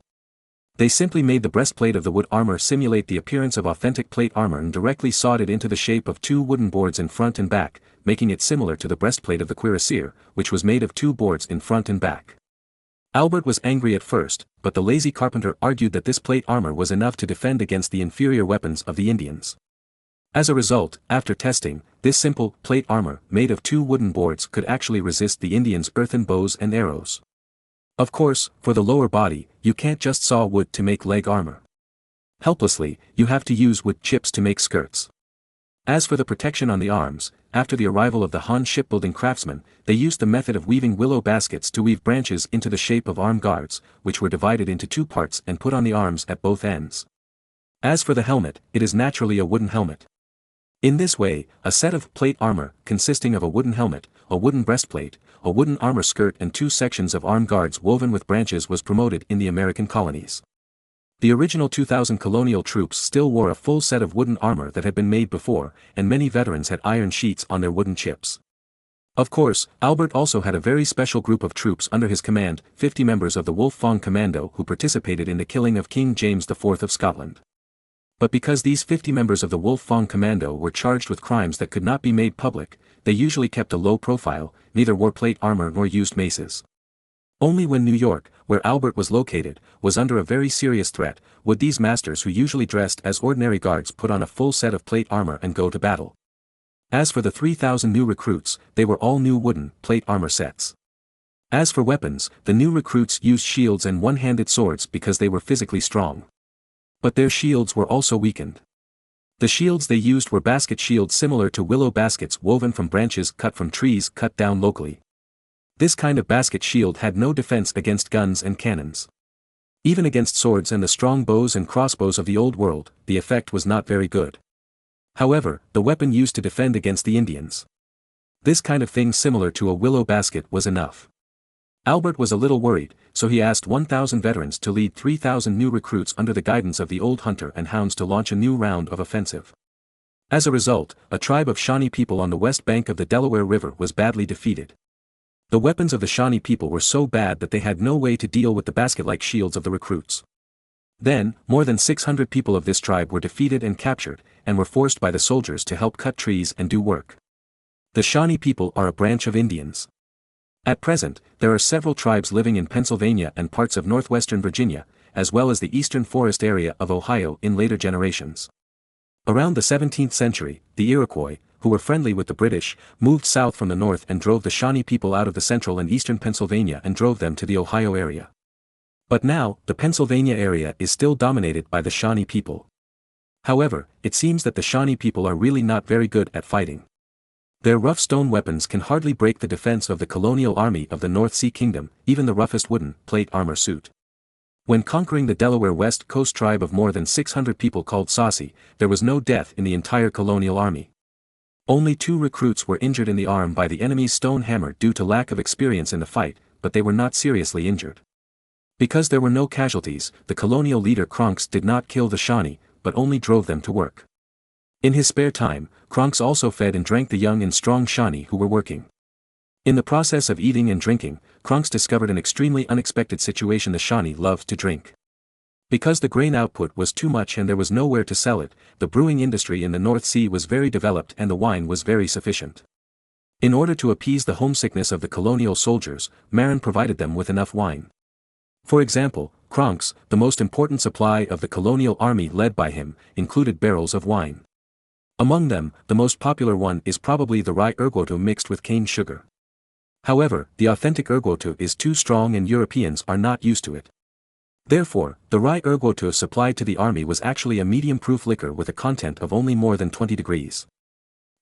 They simply made the breastplate of the wood armor simulate the appearance of authentic plate armor and directly sawed it into the shape of two wooden boards in front and back, making it similar to the breastplate of the cuirassier, which was made of two boards in front and back. Albert was angry at first, but the lazy carpenter argued that this plate armor was enough to defend against the inferior weapons of the Indians. As a result, after testing, this simple plate armor made of two wooden boards could actually resist the Indians' earthen bows and arrows. Of course, for the lower body, you can't just saw wood to make leg armor. Helplessly, you have to use wood chips to make skirts. As for the protection on the arms, after the arrival of the Han shipbuilding craftsmen, they used the method of weaving willow baskets to weave branches into the shape of arm guards, which were divided into two parts and put on the arms at both ends. As for the helmet, it is naturally a wooden helmet. In this way, a set of plate armor, consisting of a wooden helmet, a wooden breastplate, a wooden armor skirt and two sections of arm guards woven with branches was promoted in the American colonies. The original 2,000 colonial troops still wore a full set of wooden armor that had been made before, and many veterans had iron sheets on their wooden chips. Of course, Albert also had a very special group of troops under his command, 50 members of the Wolf Fang Commando who participated in the killing of King James IV of Scotland. But because these 50 members of the Wolf Fang Commando were charged with crimes that could not be made public, they usually kept a low profile, neither wore plate armor nor used maces. Only when New York, where Albert was located, was under a very serious threat, would these masters who usually dressed as ordinary guards put on a full set of plate armor and go to battle. As for the 3,000 new recruits, they were all new wooden plate armor sets. As for weapons, the new recruits used shields and one-handed swords because they were physically strong. But their shields were also weakened. The shields they used were basket shields similar to willow baskets woven from branches cut from trees cut down locally. This kind of basket shield had no defense against guns and cannons. Even against swords and the strong bows and crossbows of the Old World, the effect was not very good. However, the weapon used to defend against the Indians. This kind of thing similar to a willow basket was enough. Albert was a little worried, so he asked 1,000 veterans to lead 3,000 new recruits under the guidance of the old hunter and hounds to launch a new round of offensive. As a result, a tribe of Shawnee people on the west bank of the Delaware River was badly defeated. The weapons of the Shawnee people were so bad that they had no way to deal with the basket-like shields of the recruits. Then, more than 600 people of this tribe were defeated and captured, and were forced by the soldiers to help cut trees and do work. The Shawnee people are a branch of Indians. At present, there are several tribes living in Pennsylvania and parts of northwestern Virginia, as well as the eastern forest area of Ohio in later generations. Around the 17th century, the Iroquois, who were friendly with the British, moved south from the north and drove the Shawnee people out of the central and eastern Pennsylvania and drove them to the Ohio area. But now, the Pennsylvania area is still dominated by the Shawnee people. However, it seems that the Shawnee people are really not very good at fighting. Their rough stone weapons can hardly break the defense of the colonial army of the North Sea Kingdom, even the roughest wooden plate armor suit. When conquering the Delaware West Coast tribe of more than 600 people called Saucy, there was no death in the entire colonial army. Only 2 recruits were injured in the arm by the enemy's stone hammer due to lack of experience in the fight, but they were not seriously injured. Because there were no casualties, the colonial leader Kronks did not kill the Shawnee, but only drove them to work. In his spare time, Kronks also fed and drank the young and strong Shawnee who were working. In the process of eating and drinking, Kronks discovered an extremely unexpected situation: the Shawnee loved to drink. Because the grain output was too much and there was nowhere to sell it, the brewing industry in the North Sea was very developed and the wine was very sufficient. In order to appease the homesickness of the colonial soldiers, Marin provided them with enough wine. For example, kranks, the most important supply of the colonial army led by him, included barrels of wine. Among them, the most popular one is probably the rye ergotu mixed with cane sugar. However, the authentic ergotu is too strong and Europeans are not used to it. Therefore, the rye ergotu supplied to the army was actually a medium-proof liquor with a content of only more than 20 degrees.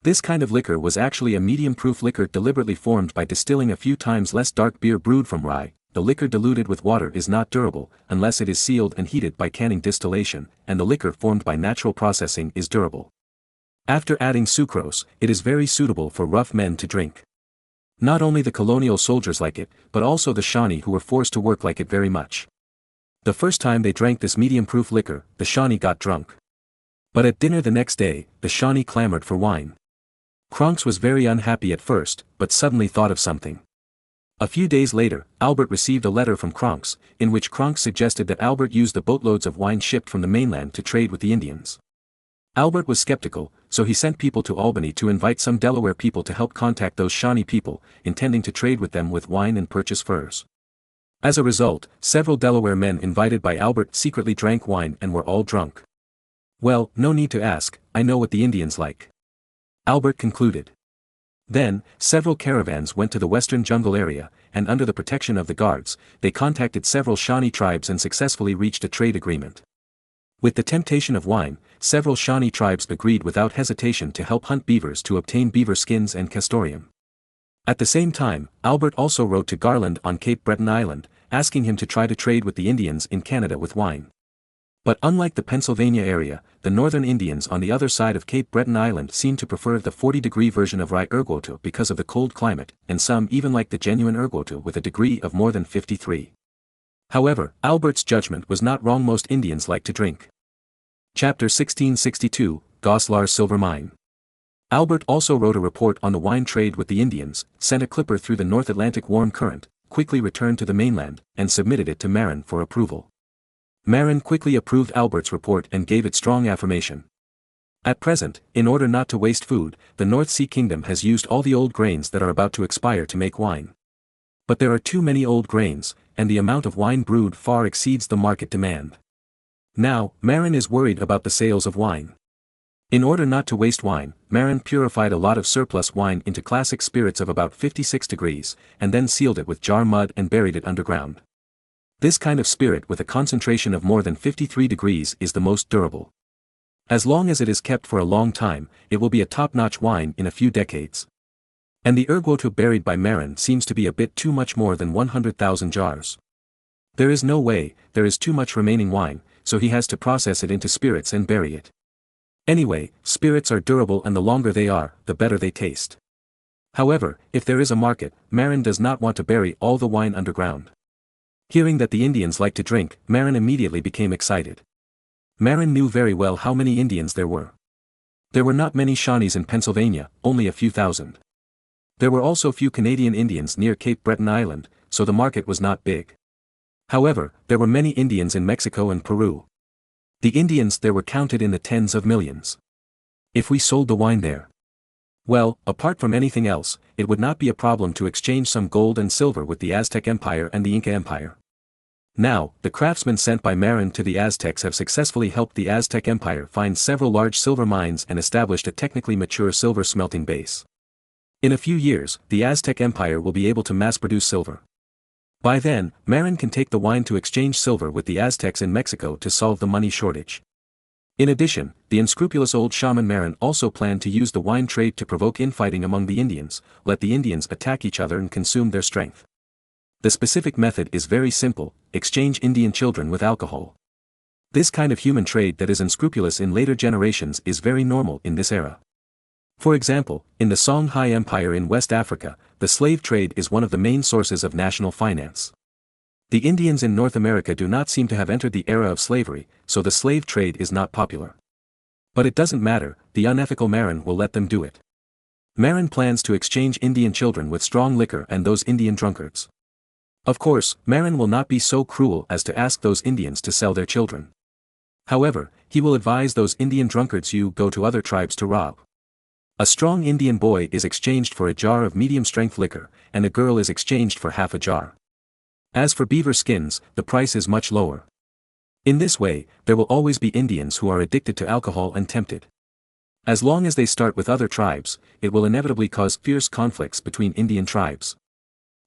This kind of liquor was actually a medium-proof liquor deliberately formed by distilling a few times less dark beer brewed from rye. The liquor diluted with water is not durable, unless it is sealed and heated by canning distillation, and the liquor formed by natural processing is durable. After adding sucrose, it is very suitable for rough men to drink. Not only the colonial soldiers like it, but also the Shawnee who were forced to work like it very much. The first time they drank this medium-proof liquor, the Shawnee got drunk. But at dinner the next day, the Shawnee clamored for wine. Kranks was very unhappy at first, but suddenly thought of something. A few days later, Albert received a letter from Kranks, in which Kranks suggested that Albert use the boatloads of wine shipped from the mainland to trade with the Indians. Albert was skeptical, so he sent people to Albany to invite some Delaware people to help contact those Shawnee people, intending to trade with them with wine and purchase furs. As a result, several Delaware men invited by Albert secretly drank wine and were all drunk. Well, no need to ask, I know what the Indians like. Albert concluded. Then, several caravans went to the western jungle area, and under the protection of the guards, they contacted several Shawnee tribes and successfully reached a trade agreement. With the temptation of wine, several Shawnee tribes agreed without hesitation to help hunt beavers to obtain beaver skins and castoreum. At the same time, Albert also wrote to Garland on Cape Breton Island, asking him to try to trade with the Indians in Canada with wine. But unlike the Pennsylvania area, the northern Indians on the other side of Cape Breton Island seemed to prefer the 40-degree version of rye ergotu because of the cold climate, and some even liked the genuine ergotu with a degree of more than 53. However, Albert's judgment was not wrong. Most Indians like to drink. Chapter 1662, Goslar's Silver Mine. Albert also wrote a report on the wine trade with the Indians, sent a clipper through the North Atlantic warm current, quickly returned to the mainland, and submitted it to Marin for approval. Marin quickly approved Albert's report and gave it strong affirmation. At present, in order not to waste food, the North Sea Kingdom has used all the old grains that are about to expire to make wine. But there are too many old grains, and the amount of wine brewed far exceeds the market demand. Now, Marin is worried about the sales of wine. In order not to waste wine, Marin purified a lot of surplus wine into classic spirits of about 56 degrees, and then sealed it with jar mud and buried it underground. This kind of spirit with a concentration of more than 53 degrees is the most durable. As long as it is kept for a long time, it will be a top-notch wine in a few decades. And the ergotu buried by Marin seems to be a bit too much, more than 100,000 jars. There is no way, there is too much remaining wine, so he has to process it into spirits and bury it. Anyway, spirits are durable, and the longer they are, the better they taste. However, if there is a market, Marin does not want to bury all the wine underground. Hearing that the Indians like to drink, Marin immediately became excited. Marin knew very well how many Indians there were. There were not many Shawnees in Pennsylvania, only a few thousand. There were also few Canadian Indians near Cape Breton Island, so the market was not big. However, there were many Indians in Mexico and Peru. The Indians there were counted in the tens of millions. If we sold the wine there, well, apart from anything else, it would not be a problem to exchange some gold and silver with the Aztec Empire and the Inca Empire. Now, the craftsmen sent by Marin to the Aztecs have successfully helped the Aztec Empire find several large silver mines and established a technically mature silver smelting base. In a few years, the Aztec Empire will be able to mass-produce silver. By then, Marin can take the wine to exchange silver with the Aztecs in Mexico to solve the money shortage. In addition, the unscrupulous old shaman Marin also planned to use the wine trade to provoke infighting among the Indians, let the Indians attack each other and consume their strength. The specific method is very simple: exchange Indian children with alcohol. This kind of human trade that is unscrupulous in later generations is very normal in this era. For example, in the Songhai Empire in West Africa, the slave trade is one of the main sources of national finance. The Indians in North America do not seem to have entered the era of slavery, so the slave trade is not popular. But it doesn't matter, the unethical Marin will let them do it. Marin plans to exchange Indian children with strong liquor and those Indian drunkards. Of course, Marin will not be so cruel as to ask those Indians to sell their children. However, he will advise those Indian drunkards you go to other tribes to rob. A strong Indian boy is exchanged for a jar of medium-strength liquor, and a girl is exchanged for half a jar. As for beaver skins, the price is much lower. In this way, there will always be Indians who are addicted to alcohol and tempted. As long as they start with other tribes, it will inevitably cause fierce conflicts between Indian tribes.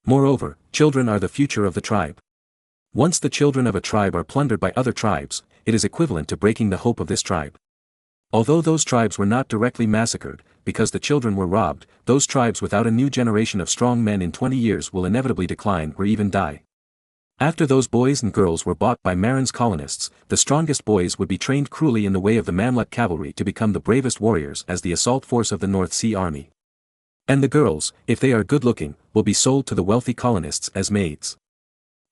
Moreover, children are the future of the tribe. Once the children of a tribe are plundered by other tribes, it is equivalent to breaking the hope of this tribe. Although those tribes were not directly massacred, because the children were robbed, those tribes without a new generation of strong men in 20 years will inevitably decline or even die. After those boys and girls were bought by Marin's colonists, the strongest boys would be trained cruelly in the way of the Mamluk cavalry to become the bravest warriors as the assault force of the North Sea Army. And the girls, if they are good-looking, will be sold to the wealthy colonists as maids.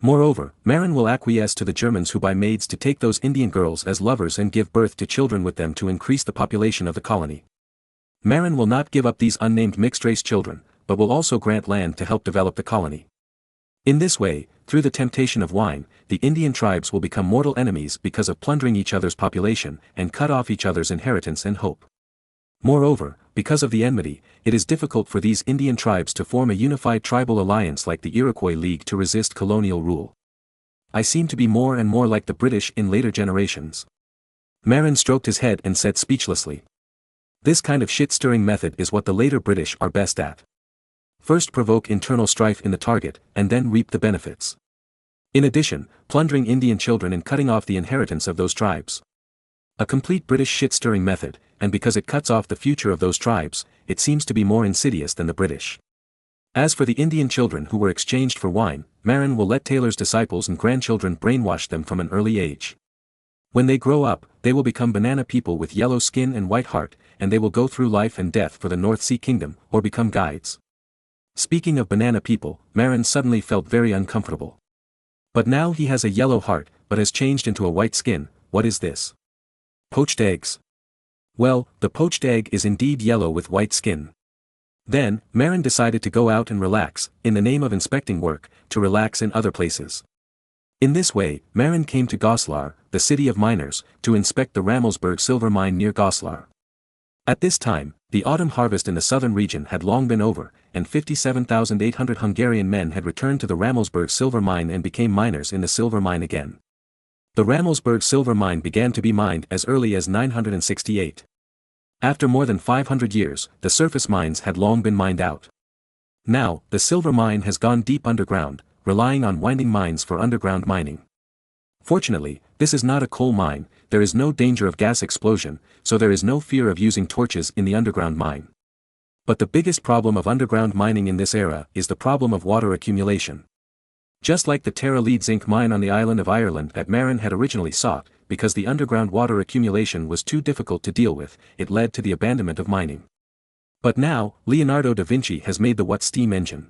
Moreover, Marin will acquiesce to the Germans who buy maids to take those Indian girls as lovers and give birth to children with them to increase the population of the colony. Marin will not give up these unnamed mixed-race children, but will also grant land to help develop the colony. In this way, through the temptation of wine, the Indian tribes will become mortal enemies because of plundering each other's population and cut off each other's inheritance and hope. Moreover, because of the enmity, it is difficult for these Indian tribes to form a unified tribal alliance like the Iroquois League to resist colonial rule. I seem to be more and more like the British in later generations. Marin stroked his head and said speechlessly. This kind of shit-stirring method is what the later British are best at. First provoke internal strife in the target, and then reap the benefits. In addition, plundering Indian children and cutting off the inheritance of those tribes. A complete British shit-stirring method, and because it cuts off the future of those tribes, it seems to be more insidious than the British. As for the Indian children who were exchanged for wine, Marin will let Taylor's disciples and grandchildren brainwash them from an early age. When they grow up, they will become banana people with yellow skin and white heart, and they will go through life and death for the North Sea Kingdom, or become guides. Speaking of banana people, Marin suddenly felt very uncomfortable. But now he has a yellow heart, but has changed into a white skin. What is this? Poached eggs. Well, the poached egg is indeed yellow with white skin. Then, Marin decided to go out and relax, in the name of inspecting work, to relax in other places. In this way, Marin came to Goslar, the city of miners, to inspect the Ramelsberg silver mine near Goslar. At this time, the autumn harvest in the southern region had long been over, and 57,800 Hungarian men had returned to the Ramelsberg silver mine and became miners in the silver mine again. The Ramelsberg silver mine began to be mined as early as 968. After more than 500 years, the surface mines had long been mined out. Now, the silver mine has gone deep underground, relying on winding mines for underground mining. Fortunately, this is not a coal mine, there is no danger of gas explosion, so there is no fear of using torches in the underground mine. But the biggest problem of underground mining in this era is the problem of water accumulation. Just like the Tara lead zinc mine on the island of Ireland that Marin had originally sought, because the underground water accumulation was too difficult to deal with, it led to the abandonment of mining. But now, Leonardo da Vinci has made the Watt steam engine.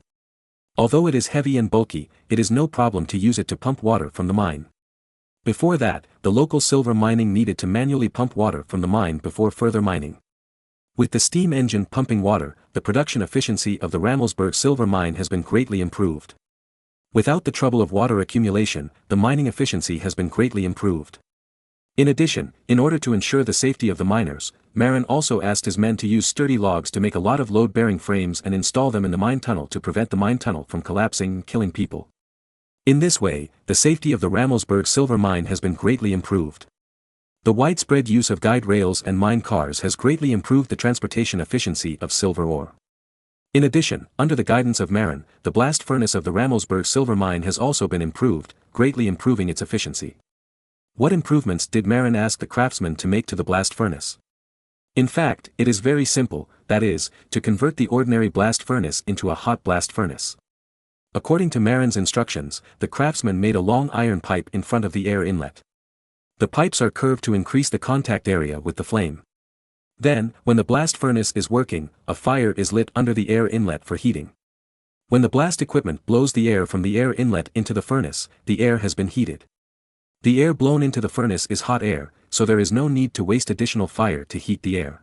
Although it is heavy and bulky, it is no problem to use it to pump water from the mine. Before that, the local silver mining needed to manually pump water from the mine before further mining. With the steam engine pumping water, the production efficiency of the Ramelsberg silver mine has been greatly improved. Without the trouble of water accumulation, the mining efficiency has been greatly improved. In addition, in order to ensure the safety of the miners, Marin also asked his men to use sturdy logs to make a lot of load-bearing frames and install them in the mine tunnel to prevent the mine tunnel from collapsing and killing people. In this way, the safety of the Ramelsberg silver mine has been greatly improved. The widespread use of guide rails and mine cars has greatly improved the transportation efficiency of silver ore. In addition, under the guidance of Marin, the blast furnace of the Ramelsberg silver mine has also been improved, greatly improving its efficiency. What improvements did Marin ask the craftsmen to make to the blast furnace? In fact, it is very simple, that is, to convert the ordinary blast furnace into a hot blast furnace. According to Marin's instructions, the craftsman made a long iron pipe in front of the air inlet. The pipes are curved to increase the contact area with the flame. Then, when the blast furnace is working, a fire is lit under the air inlet for heating. When the blast equipment blows the air from the air inlet into the furnace, the air has been heated. The air blown into the furnace is hot air, so there is no need to waste additional fire to heat the air.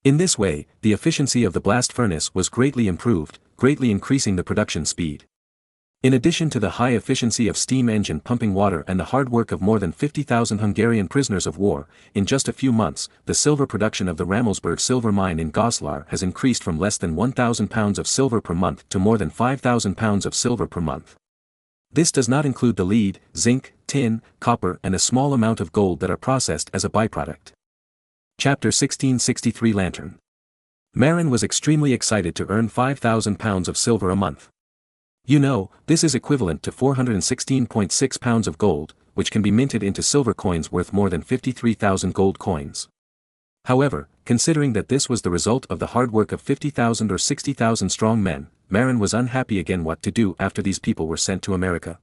In this way, the efficiency of the blast furnace was greatly improved, greatly increasing the production speed. In addition to the high efficiency of steam engine pumping water and the hard work of more than 50,000 Hungarian prisoners of war, in just a few months, the silver production of the Ramelsburg silver mine in Goslar has increased from less than 1,000 pounds of silver per month to more than 5,000 pounds of silver per month. This does not include the lead, zinc, tin, copper and a small amount of gold that are processed as a byproduct. Chapter 1663 Lantern. Marin was extremely excited to earn 5,000 pounds of silver a month. You know, this is equivalent to 416.6 pounds of gold, which can be minted into silver coins worth more than 53,000 gold coins. However, considering that this was the result of the hard work of 50,000 or 60,000 strong men, Marin was unhappy again what to do after these people were sent to America.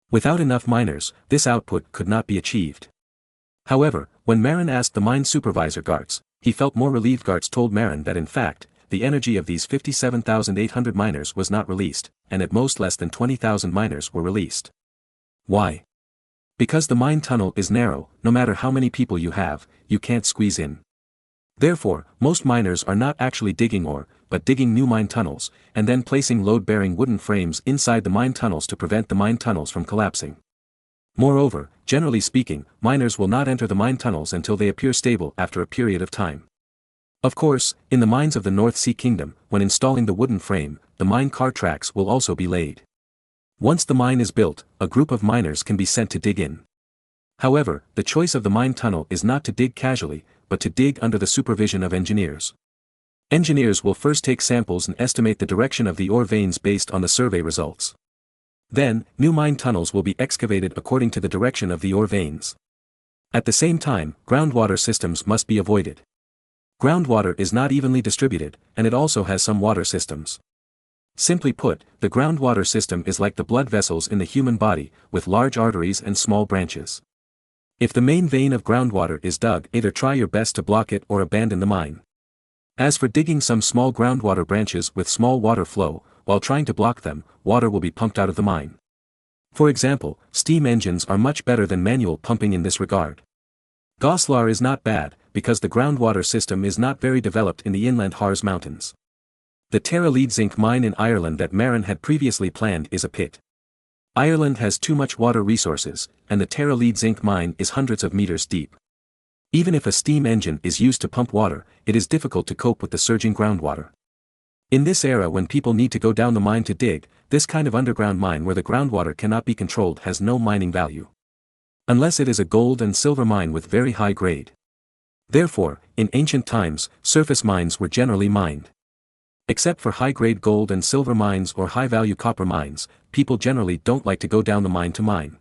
Without enough miners, this output could not be achieved. However, when Marin asked the mine supervisor Gartz, he felt more relieved. Gartz told Marin that in fact, the energy of these 57,800 miners was not released, and at most less than 20,000 miners were released. Why? Because the mine tunnel is narrow, no matter how many people you have, you can't squeeze in. Therefore, most miners are not actually digging ore, but digging new mine tunnels, and then placing load-bearing wooden frames inside the mine tunnels to prevent the mine tunnels from collapsing. Moreover, generally speaking, miners will not enter the mine tunnels until they appear stable after a period of time. Of course, in the mines of the North Sea Kingdom, when installing the wooden frame, the mine car tracks will also be laid. Once the mine is built, a group of miners can be sent to dig in. However, the choice of the mine tunnel is not to dig casually, but to dig under the supervision of engineers. Engineers will first take samples and estimate the direction of the ore veins based on the survey results. Then, new mine tunnels will be excavated according to the direction of the ore veins. At the same time, groundwater systems must be avoided. Groundwater is not evenly distributed, and it also has some water systems. Simply put, the groundwater system is like the blood vessels in the human body, with large arteries and small branches. If the main vein of groundwater is dug, either try your best to block it or abandon the mine. As for digging some small groundwater branches with small water flow, while trying to block them, water will be pumped out of the mine. For example, steam engines are much better than manual pumping in this regard. Goslar is not bad, because the groundwater system is not very developed in the inland Harz Mountains. The Tara lead zinc mine in Ireland that Marin had previously planned is a pit. Ireland has too much water resources, and the Tara lead zinc mine is hundreds of meters deep. Even if a steam engine is used to pump water, it is difficult to cope with the surging groundwater. In this era when people need to go down the mine to dig, this kind of underground mine where the groundwater cannot be controlled has no mining value. Unless it is a gold and silver mine with very high grade. Therefore, in ancient times, surface mines were generally mined. Except for high-grade gold and silver mines or high-value copper mines, people generally don't like to go down the mine to mine.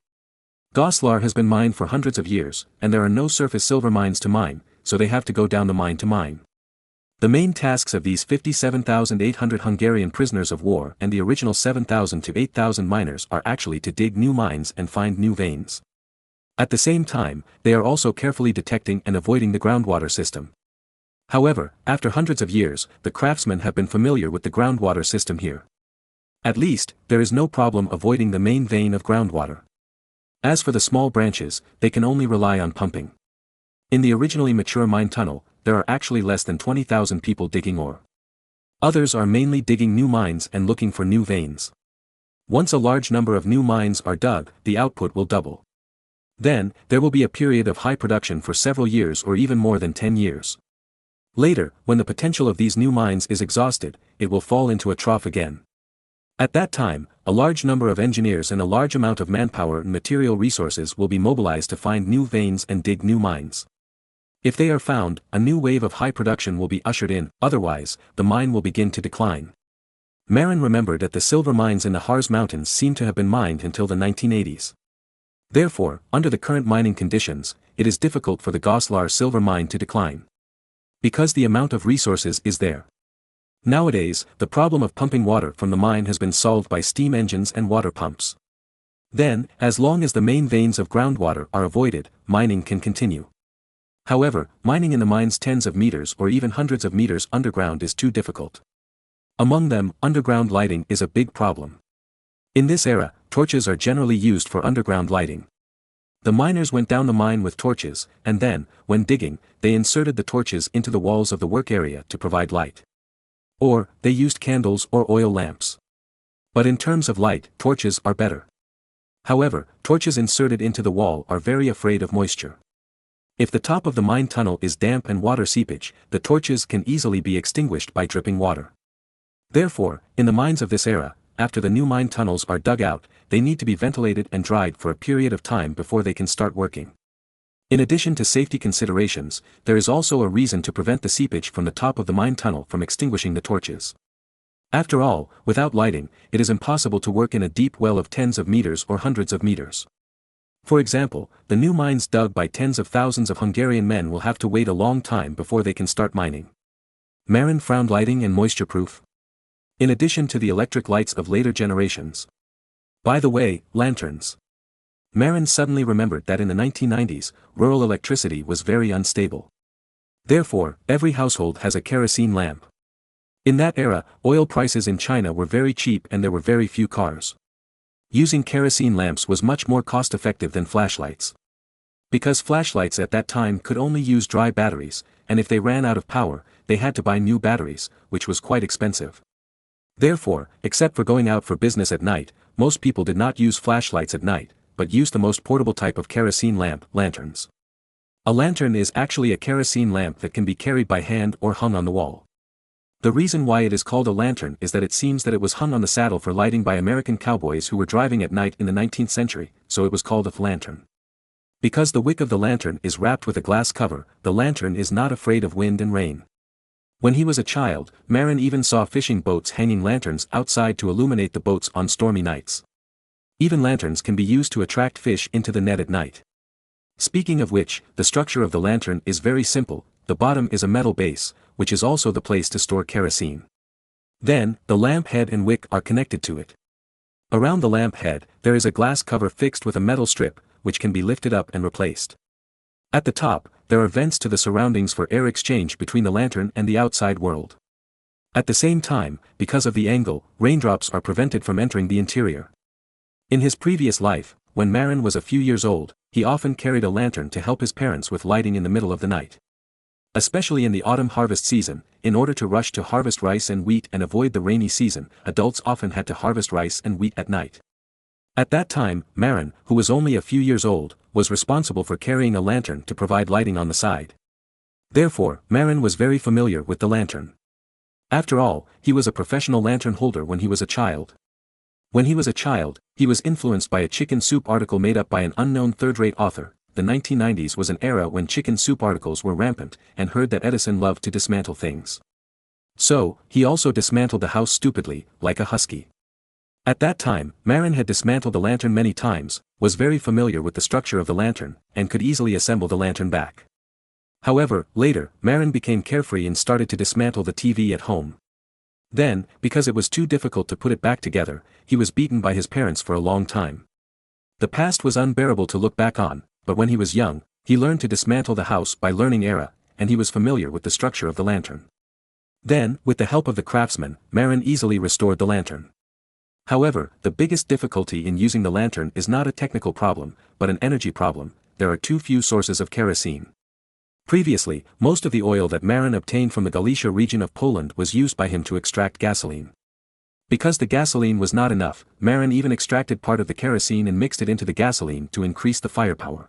Goslar has been mined for hundreds of years, and there are no surface silver mines to mine, so they have to go down the mine to mine. The main tasks of these 57,800 Hungarian prisoners of war and the original 7,000 to 8,000 miners are actually to dig new mines and find new veins. At the same time, they are also carefully detecting and avoiding the groundwater system. However, after hundreds of years, the craftsmen have been familiar with the groundwater system here. At least, there is no problem avoiding the main vein of groundwater. As for the small branches, they can only rely on pumping. In the originally mature mine tunnel, there are actually less than 20,000 people digging ore. Others are mainly digging new mines and looking for new veins. Once a large number of new mines are dug, the output will double. Then, there will be a period of high production for several years or even more than 10 years. Later, when the potential of these new mines is exhausted, it will fall into a trough again. At that time, a large number of engineers and a large amount of manpower and material resources will be mobilized to find new veins and dig new mines. If they are found, a new wave of high production will be ushered in, otherwise, the mine will begin to decline. Marin remembered that the silver mines in the Harz Mountains seem to have been mined until the 1980s. Therefore, under the current mining conditions, it is difficult for the Goslar silver mine to decline. Because the amount of resources is there. Nowadays, the problem of pumping water from the mine has been solved by steam engines and water pumps. Then, as long as the main veins of groundwater are avoided, mining can continue. However, mining in the mines tens of meters or even hundreds of meters underground is too difficult. Among them, underground lighting is a big problem. In this era, torches are generally used for underground lighting. The miners went down the mine with torches, and then, when digging, they inserted the torches into the walls of the work area to provide light. Or, they used candles or oil lamps. But in terms of light, torches are better. However, torches inserted into the wall are very afraid of moisture. If the top of the mine tunnel is damp and water seepage, the torches can easily be extinguished by dripping water. Therefore, in the mines of this era, after the new mine tunnels are dug out, they need to be ventilated and dried for a period of time before they can start working. In addition to safety considerations, there is also a reason to prevent the seepage from the top of the mine tunnel from extinguishing the torches. After all, without lighting, it is impossible to work in a deep well of tens of meters or hundreds of meters. For example, the new mines dug by tens of thousands of Hungarian men will have to wait a long time before they can start mining. Marin found lighting and moisture-proof, in addition to the electric lights of later generations. By the way, lanterns. Marin suddenly remembered that in the 1990s, rural electricity was very unstable. Therefore, every household has a kerosene lamp. In that era, oil prices in China were very cheap and there were very few cars. Using kerosene lamps was much more cost-effective than flashlights. Because flashlights at that time could only use dry batteries, and if they ran out of power, they had to buy new batteries, which was quite expensive. Therefore, except for going out for business at night, most people did not use flashlights at night, but used the most portable type of kerosene lamp, lanterns. A lantern is actually a kerosene lamp that can be carried by hand or hung on the wall. The reason why it is called a lantern is that it seems that it was hung on the saddle for lighting by American cowboys who were driving at night in the 19th century, so it was called a lantern. Because the wick of the lantern is wrapped with a glass cover, the lantern is not afraid of wind and rain. When he was a child, Marin even saw fishing boats hanging lanterns outside to illuminate the boats on stormy nights. Even lanterns can be used to attract fish into the net at night. Speaking of which, the structure of the lantern is very simple. The bottom is a metal base, which is also the place to store kerosene. Then, the lamp head and wick are connected to it. Around the lamp head, there is a glass cover fixed with a metal strip, which can be lifted up and replaced. At the top, there are vents to the surroundings for air exchange between the lantern and the outside world. At the same time, because of the angle, raindrops are prevented from entering the interior. In his previous life, when Marin was a few years old, he often carried a lantern to help his parents with lighting in the middle of the night. Especially in the autumn harvest season, in order to rush to harvest rice and wheat and avoid the rainy season, adults often had to harvest rice and wheat at night. At that time, Marin, who was only a few years old, was responsible for carrying a lantern to provide lighting on the side. Therefore, Marin was very familiar with the lantern. After all, he was a professional lantern holder when he was a child. When he was a child, he was influenced by a chicken soup article made up by an unknown third-rate author. The 1990s was an era when chicken soup articles were rampant, and heard that Edison loved to dismantle things. So, he also dismantled the house stupidly, like a husky. At that time, Marin had dismantled the lantern many times, was very familiar with the structure of the lantern, and could easily assemble the lantern back. However, later, Marin became carefree and started to dismantle the TV at home. Then, because it was too difficult to put it back together, he was beaten by his parents for a long time. The past was unbearable to look back on, but when he was young, he learned to dismantle the house by learning era, and he was familiar with the structure of the lantern. Then, with the help of the craftsman, Marin easily restored the lantern. However, the biggest difficulty in using the lantern is not a technical problem, but an energy problem. There are too few sources of kerosene. Previously, most of the oil that Marin obtained from the Galicia region of Poland was used by him to extract gasoline. Because the gasoline was not enough, Marin even extracted part of the kerosene and mixed it into the gasoline to increase the firepower.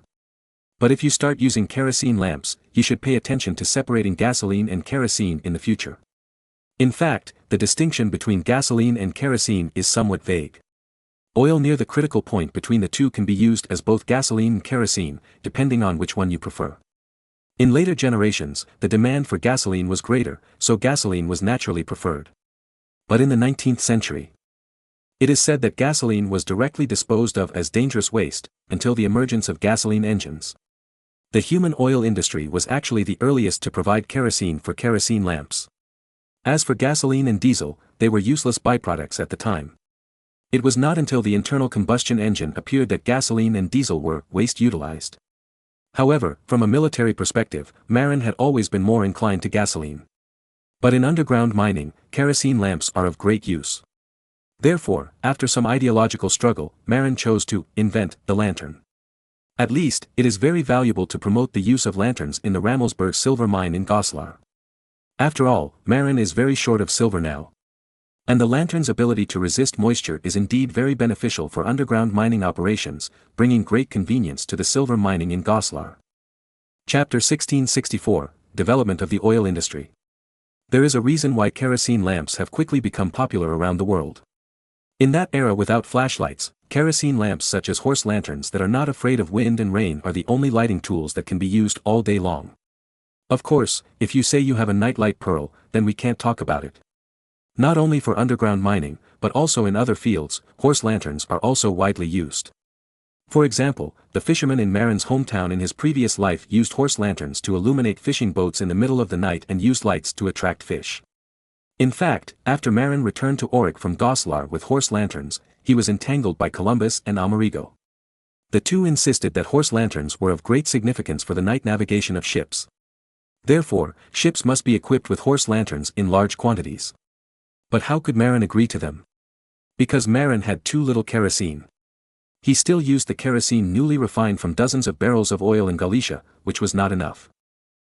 But if you start using kerosene lamps, you should pay attention to separating gasoline and kerosene in the future. In fact, the distinction between gasoline and kerosene is somewhat vague. Oil near the critical point between the two can be used as both gasoline and kerosene, depending on which one you prefer. In later generations, the demand for gasoline was greater, so gasoline was naturally preferred. But in the 19th century, it is said that gasoline was directly disposed of as dangerous waste, until the emergence of gasoline engines. The human oil industry was actually the earliest to provide kerosene for kerosene lamps. As for gasoline and diesel, they were useless byproducts at the time. It was not until the internal combustion engine appeared that gasoline and diesel were waste utilized. However, from a military perspective, Marin had always been more inclined to gasoline. But in underground mining, kerosene lamps are of great use. Therefore, after some ideological struggle, Marin chose to invent the lantern. At least, it is very valuable to promote the use of lanterns in the Rammelsburg silver mine in Goslar. After all, Marin is very short of silver now. And the lantern's ability to resist moisture is indeed very beneficial for underground mining operations, bringing great convenience to the silver mining in Goslar. Chapter 1664, Development of the Oil Industry. There is a reason why kerosene lamps have quickly become popular around the world. In that era without flashlights, kerosene lamps such as horse lanterns that are not afraid of wind and rain are the only lighting tools that can be used all day long. Of course, if you say you have a nightlight pearl, then we can't talk about it. Not only for underground mining, but also in other fields, horse lanterns are also widely used. For example, the fisherman in Marin's hometown in his previous life used horse lanterns to illuminate fishing boats in the middle of the night and used lights to attract fish. In fact, after Marin returned to Auric from Goslar with horse lanterns, he was entangled by Columbus and Amerigo. The two insisted that horse lanterns were of great significance for the night navigation of ships. Therefore, ships must be equipped with horse lanterns in large quantities. But how could Marin agree to them? Because Marin had too little kerosene. He still used the kerosene newly refined from dozens of barrels of oil in Galicia, which was not enough.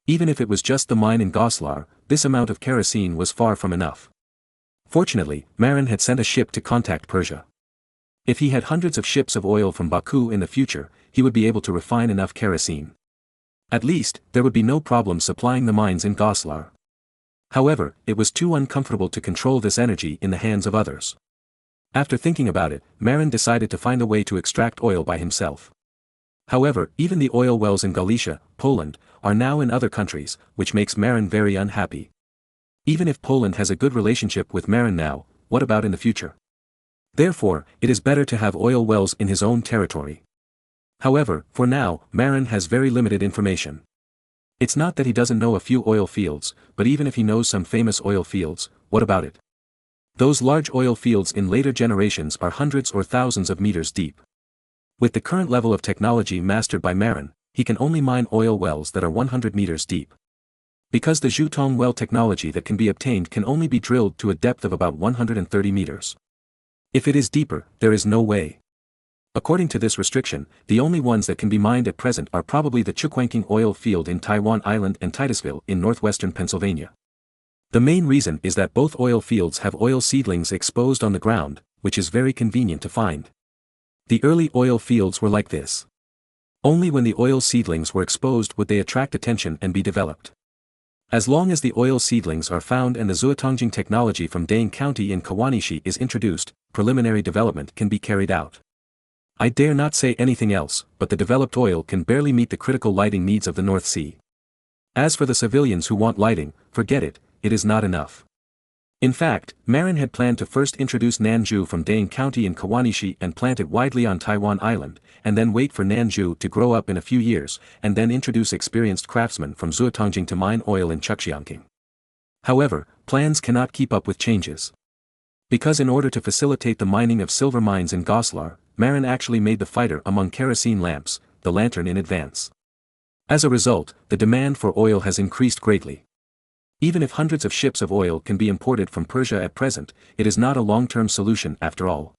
Even if it was just the mine in Goslar, this amount of kerosene was far from enough. Fortunately, Marin had sent a ship to contact Persia. If he had hundreds of ships of oil from Baku in the future, he would be able to refine enough kerosene. At least, there would be no problem supplying the mines in Goslar. However, it was too uncomfortable to control this energy in the hands of others. After thinking about it, Marin decided to find a way to extract oil by himself. However, even the oil wells in Galicia, Poland, are now in other countries, which makes Marin very unhappy. Even if Poland has a good relationship with Marin now, what about in the future? Therefore, it is better to have oil wells in his own territory. However, for now, Marin has very limited information. It's not that he doesn't know a few oil fields, but even if he knows some famous oil fields, what about it? Those large oil fields in later generations are hundreds or thousands of meters deep. With the current level of technology mastered by Marin, he can only mine oil wells that are 100 meters deep. Because the Zhutong well technology that can be obtained can only be drilled to a depth of about 130 meters. If it is deeper, there is no way. According to this restriction, the only ones that can be mined at present are probably the Chukwanking oil field in Taiwan Island and Titusville in northwestern Pennsylvania. The main reason is that both oil fields have oil seedlings exposed on the ground, which is very convenient to find. The early oil fields were like this. Only when the oil seedlings were exposed would they attract attention and be developed. As long as the oil seedlings are found and the Zuotongjing technology from Dane County in Kawanishi is introduced, preliminary development can be carried out. I dare not say anything else, but the developed oil can barely meet the critical lighting needs of the North Sea. As for the civilians who want lighting, forget it, it is not enough. In fact, Marin had planned to first introduce Nanju from Dane County in Kawanishi and plant it widely on Taiwan Island, and then wait for Nanju to grow up in a few years, and then introduce experienced craftsmen from Zuotongjing to mine oil in Chuxiangking. However, plans cannot keep up with changes. Because in order to facilitate the mining of silver mines in Goslar, Marin actually made the fighter among kerosene lamps, the lantern in advance. As a result, the demand for oil has increased greatly. Even if hundreds of ships of oil can be imported from Persia at present, it is not a long-term solution after all.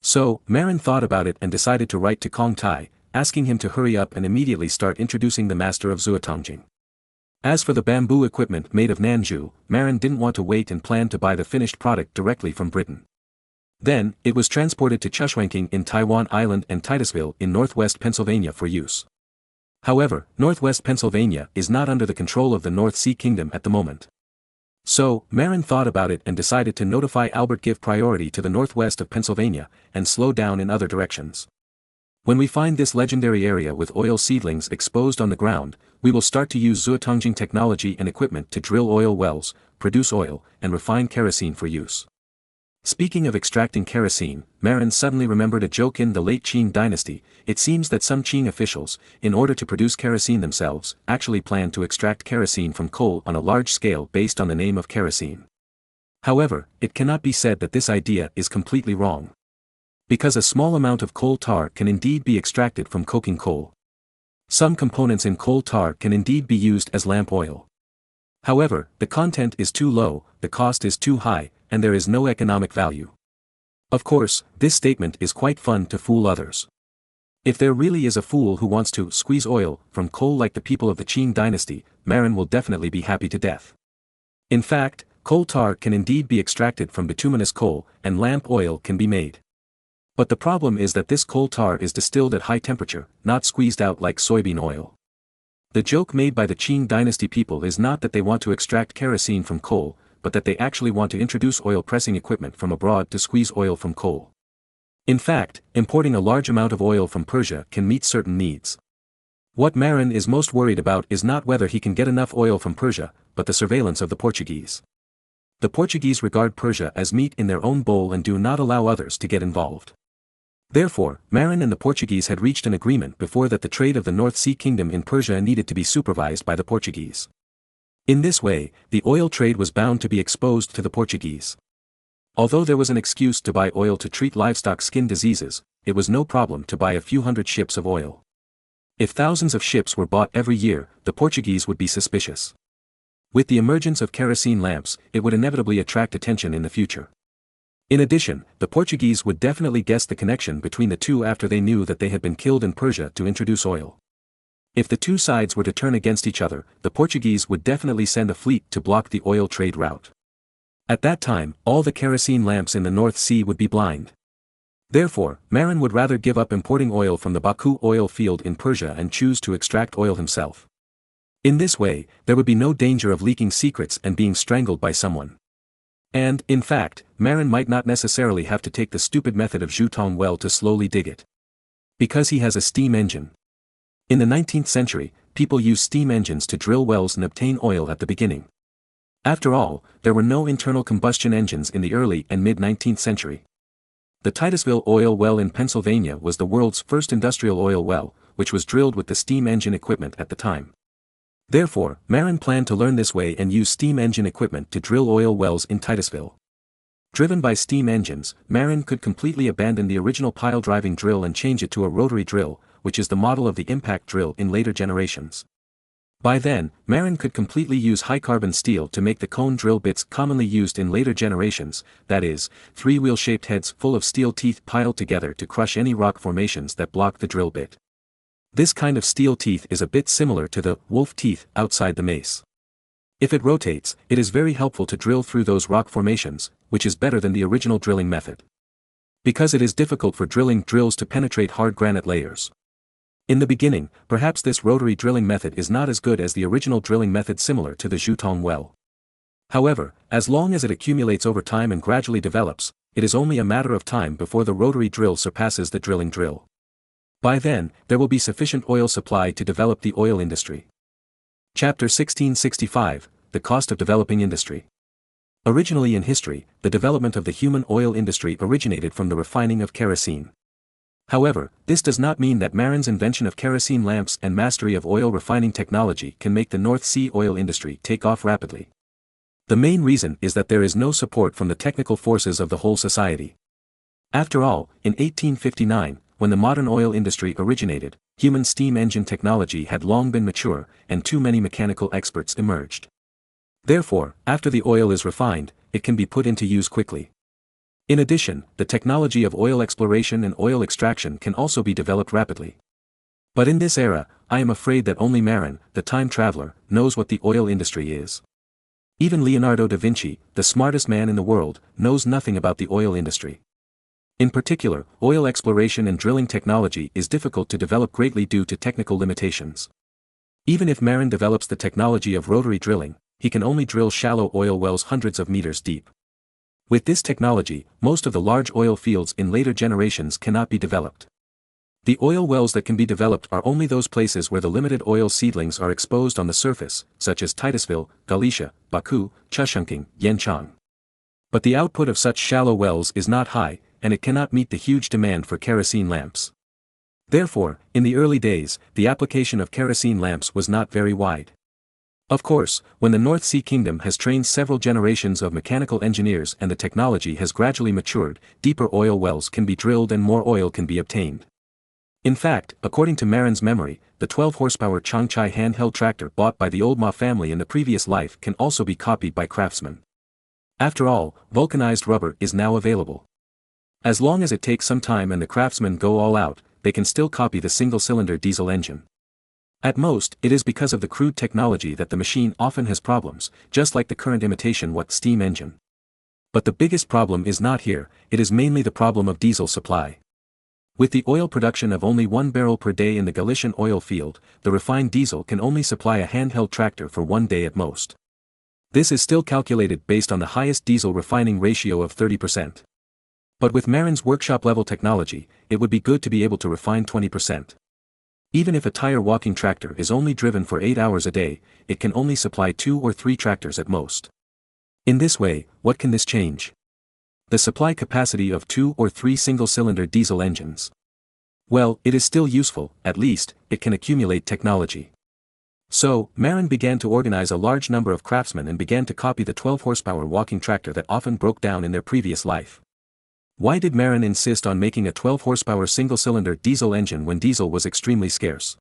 So, Marin thought about it and decided to write to Kong Tai, asking him to hurry up and immediately start introducing the master of Zuotongjing. As for the bamboo equipment made of Nanju, Marin didn't want to wait and planned to buy the finished product directly from Britain. Then, it was transported to Chushwanking in Taiwan Island and Titusville in northwest Pennsylvania for use. However, northwest Pennsylvania is not under the control of the North Sea Kingdom at the moment. So, Marin thought about it and decided to notify Albert give priority to the northwest of Pennsylvania, and slow down in other directions. When we find this legendary area with oil seedlings exposed on the ground, we will start to use Zuotongjing technology and equipment to drill oil wells, produce oil, and refine kerosene for use. Speaking of extracting kerosene, Marin suddenly remembered a joke in the late Qing dynasty. It seems that some Qing officials, in order to produce kerosene themselves, actually planned to extract kerosene from coal on a large scale based on the name of kerosene. However, it cannot be said that this idea is completely wrong. Because a small amount of coal tar can indeed be extracted from coking coal. Some components in coal tar can indeed be used as lamp oil. However, the content is too low, the cost is too high, and there is no economic value. Of course, this statement is quite fun to fool others. If there really is a fool who wants to squeeze oil from coal like the people of the Qing dynasty, Marin will definitely be happy to death. In fact, Coal tar can indeed be extracted from bituminous coal, and lamp oil can be made. But the problem is that this coal tar is distilled at high temperature, not squeezed out like soybean oil. The joke made by the Qing dynasty people is not that they want to extract kerosene from coal, but that they actually want to introduce oil pressing equipment from abroad to squeeze oil from coal. In fact, importing a large amount of oil from Persia can meet certain needs. What Marin is most worried about is not whether he can get enough oil from Persia, but the surveillance of the Portuguese. The Portuguese regard Persia as meat in their own bowl and do not allow others to get involved. Therefore, Marin and the Portuguese had reached an agreement before that the trade of the North Sea Kingdom in Persia needed to be supervised by the Portuguese. In this way, the oil trade was bound to be exposed to the Portuguese. Although there was an excuse to buy oil to treat livestock skin diseases, it was no problem to buy a few hundred ships of oil. If thousands of ships were bought every year, the Portuguese would be suspicious. With the emergence of kerosene lamps, it would inevitably attract attention in the future. In addition, the Portuguese would definitely guess the connection between the two after they knew that they had been killed in Persia to introduce oil. If the two sides were to turn against each other, the Portuguese would definitely send a fleet to block the oil trade route. At that time, all the kerosene lamps in the North Sea would be blind. Therefore, Marin would rather give up importing oil from the Baku oil field in Persia and choose to extract oil himself. In this way, there would be no danger of leaking secrets and being strangled by someone. And, in fact, Marin might not necessarily have to take the stupid method of Zhutong well to slowly dig it. Because he has a steam engine. In the 19th century, people used steam engines to drill wells and obtain oil at the beginning. After all, there were no internal combustion engines in the early and mid-19th century. The Titusville oil well in Pennsylvania was the world's first industrial oil well, which was drilled with the steam engine equipment at the time. Therefore, Marin planned to learn this way and use steam engine equipment to drill oil wells in Titusville. Driven by steam engines, Marin could completely abandon the original pile-driving drill and change it to a rotary drill, which is the model of the impact drill in later generations. By then, Marin could completely use high-carbon steel to make the cone drill bits commonly used in later generations, that is, three-wheel-shaped heads full of steel teeth piled together to crush any rock formations that block the drill bit. This kind of steel teeth is a bit similar to the wolf teeth outside the mace. If it rotates, it is very helpful to drill through those rock formations, which is better than the original drilling method. Because it is difficult for drilling drills to penetrate hard granite layers. In the beginning, perhaps this rotary drilling method is not as good as the original drilling method similar to the Zhutong well. However, as long as it accumulates over time and gradually develops, it is only a matter of time before the rotary drill surpasses the drilling drill. By then, there will be sufficient oil supply to develop the oil industry. Chapter 1665, The Cost of Developing Industry. Originally in history, the development of the human oil industry originated from the refining of kerosene. However, this does not mean that Marin's invention of kerosene lamps and mastery of oil refining technology can make the North Sea oil industry take off rapidly. The main reason is that there is no support from the technical forces of the whole society. After all, in 1859, when the modern oil industry originated, human steam engine technology had long been mature, and too many mechanical experts emerged. Therefore, after the oil is refined, it can be put into use quickly. In addition, the technology of oil exploration and oil extraction can also be developed rapidly. But in this era, I am afraid that only Marin, the time traveler, knows what the oil industry is. Even Leonardo da Vinci, the smartest man in the world, knows nothing about the oil industry. In particular, oil exploration and drilling technology is difficult to develop greatly due to technical limitations. Even if Marin develops the technology of rotary drilling, he can only drill shallow oil wells hundreds of meters deep. With this technology, most of the large oil fields in later generations cannot be developed. The oil wells that can be developed are only those places where the limited oil seedlings are exposed on the surface, such as Titusville, Galicia, Baku, Chushunking, Yanchang. But the output of such shallow wells is not high, and it cannot meet the huge demand for kerosene lamps. Therefore, in the early days, the application of kerosene lamps was not very wide. Of course, when the North Sea Kingdom has trained several generations of mechanical engineers and the technology has gradually matured, deeper oil wells can be drilled and more oil can be obtained. In fact, according to Marin's memory, the 12-horsepower Changchai handheld tractor bought by the old Ma family in the previous life can also be copied by craftsmen. After all, vulcanized rubber is now available. As long as it takes some time and the craftsmen go all out, they can still copy the single-cylinder diesel engine. At most, it is because of the crude technology that the machine often has problems, just like the current imitation Watt steam engine. But the biggest problem is not here, it is mainly the problem of diesel supply. With the oil production of only 1 barrel per day in the Galician oil field, the refined diesel can only supply a handheld tractor for 1 day at most. This is still calculated based on the highest diesel refining ratio of 30%. But with Marin's workshop-level technology, it would be good to be able to refine 20%. Even if a tire walking tractor is only driven for 8 hours a day, it can only supply 2 or 3 tractors at most. In this way, what can this change? The supply capacity of 2 or 3 single-cylinder diesel engines. Well, it is still useful, at least, it can accumulate technology. So, Marin began to organize a large number of craftsmen and began to copy the 12-horsepower walking tractor that often broke down in their previous life. Why did Marin insist on making a 12-horsepower single-cylinder diesel engine when diesel was extremely scarce?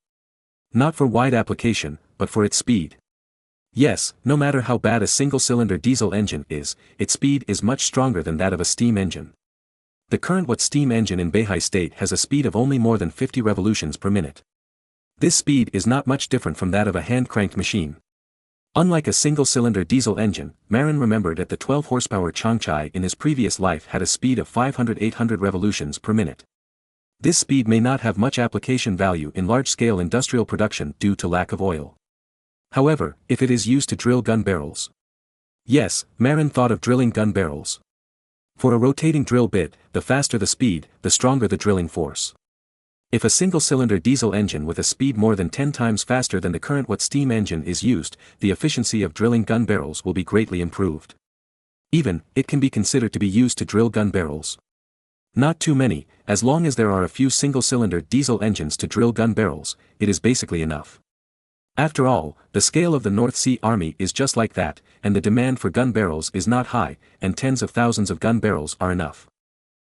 Not for wide application, but for its speed. Yes, no matter how bad a single-cylinder diesel engine is, its speed is much stronger than that of a steam engine. The current Watt steam engine in Beihai state has a speed of only more than 50 revolutions per minute. This speed is not much different from that of a hand-cranked machine. Unlike a single-cylinder diesel engine, Marin remembered that the 12-horsepower Changchai in his previous life had a speed of 500-800 revolutions per minute. This speed may not have much application value in large-scale industrial production due to lack of oil. However, if it is used to drill gun barrels. Yes, Marin thought of drilling gun barrels. For a rotating drill bit, the faster the speed, the stronger the drilling force. If a single-cylinder diesel engine with a speed more than 10 times faster than the current Watt steam engine is used, the efficiency of drilling gun barrels will be greatly improved. Even, it can be considered to be used to drill gun barrels. Not too many, as long as there are a few single-cylinder diesel engines to drill gun barrels, it is basically enough. After all, the scale of the North Sea Army is just like that, and the demand for gun barrels is not high, and tens of thousands of gun barrels are enough.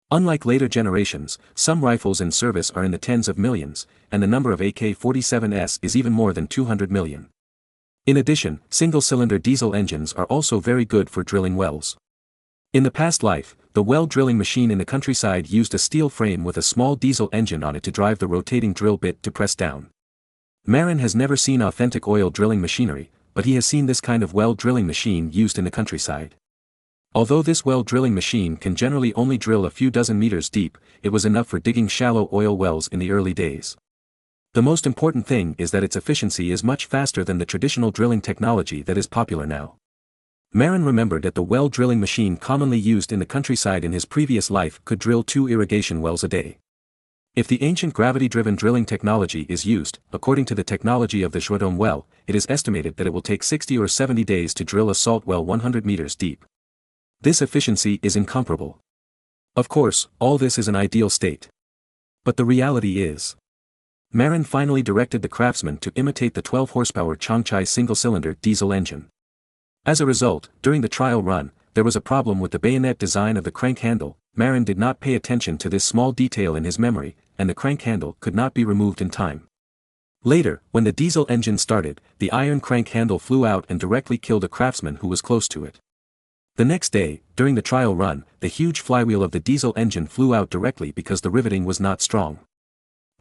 Unlike later generations, some rifles in service are in the tens of millions, and the number of AK-47s is even more than 200 million. In addition, single-cylinder diesel engines are also very good for drilling wells. In the past life, the well drilling machine in the countryside used a steel frame with a small diesel engine on it to drive the rotating drill bit to press down. Marin has never seen authentic oil drilling machinery, but he has seen this kind of well drilling machine used in the countryside. Although this well drilling machine can generally only drill a few dozen meters deep, it was enough for digging shallow oil wells in the early days. The most important thing is that its efficiency is much faster than the traditional drilling technology that is popular now. Marin remembered that the well drilling machine commonly used in the countryside in his previous life could drill 2 irrigation wells a day. If the ancient gravity-driven drilling technology is used, according to the technology of the Shuadong well, it is estimated that it will take 60 or 70 days to drill a salt well 100 meters deep. This efficiency is incomparable. Of course, all this is an ideal state. But the reality is, Marin finally directed the craftsman to imitate the 12-horsepower Changchai single-cylinder diesel engine. As a result, during the trial run, there was a problem with the bayonet design of the crank handle. Marin did not pay attention to this small detail in his memory, and the crank handle could not be removed in time. Later, when the diesel engine started, the iron crank handle flew out and directly killed a craftsman who was close to it. The next day, during the trial run, the huge flywheel of the diesel engine flew out directly because the riveting was not strong.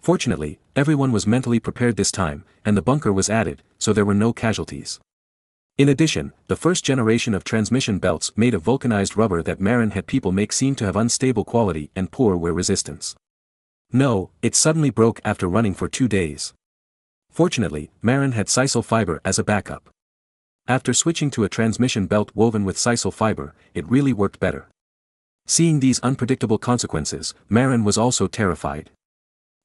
Fortunately, everyone was mentally prepared this time, and the bunker was added, so there were no casualties. In addition, the first generation of transmission belts made of vulcanized rubber that Marin had people make seemed to have unstable quality and poor wear resistance. No, it suddenly broke after running for 2 days. Fortunately, Marin had sisal fiber as a backup. After switching to a transmission belt woven with sisal fiber, it really worked better. Seeing these unpredictable consequences, Marin was also terrified.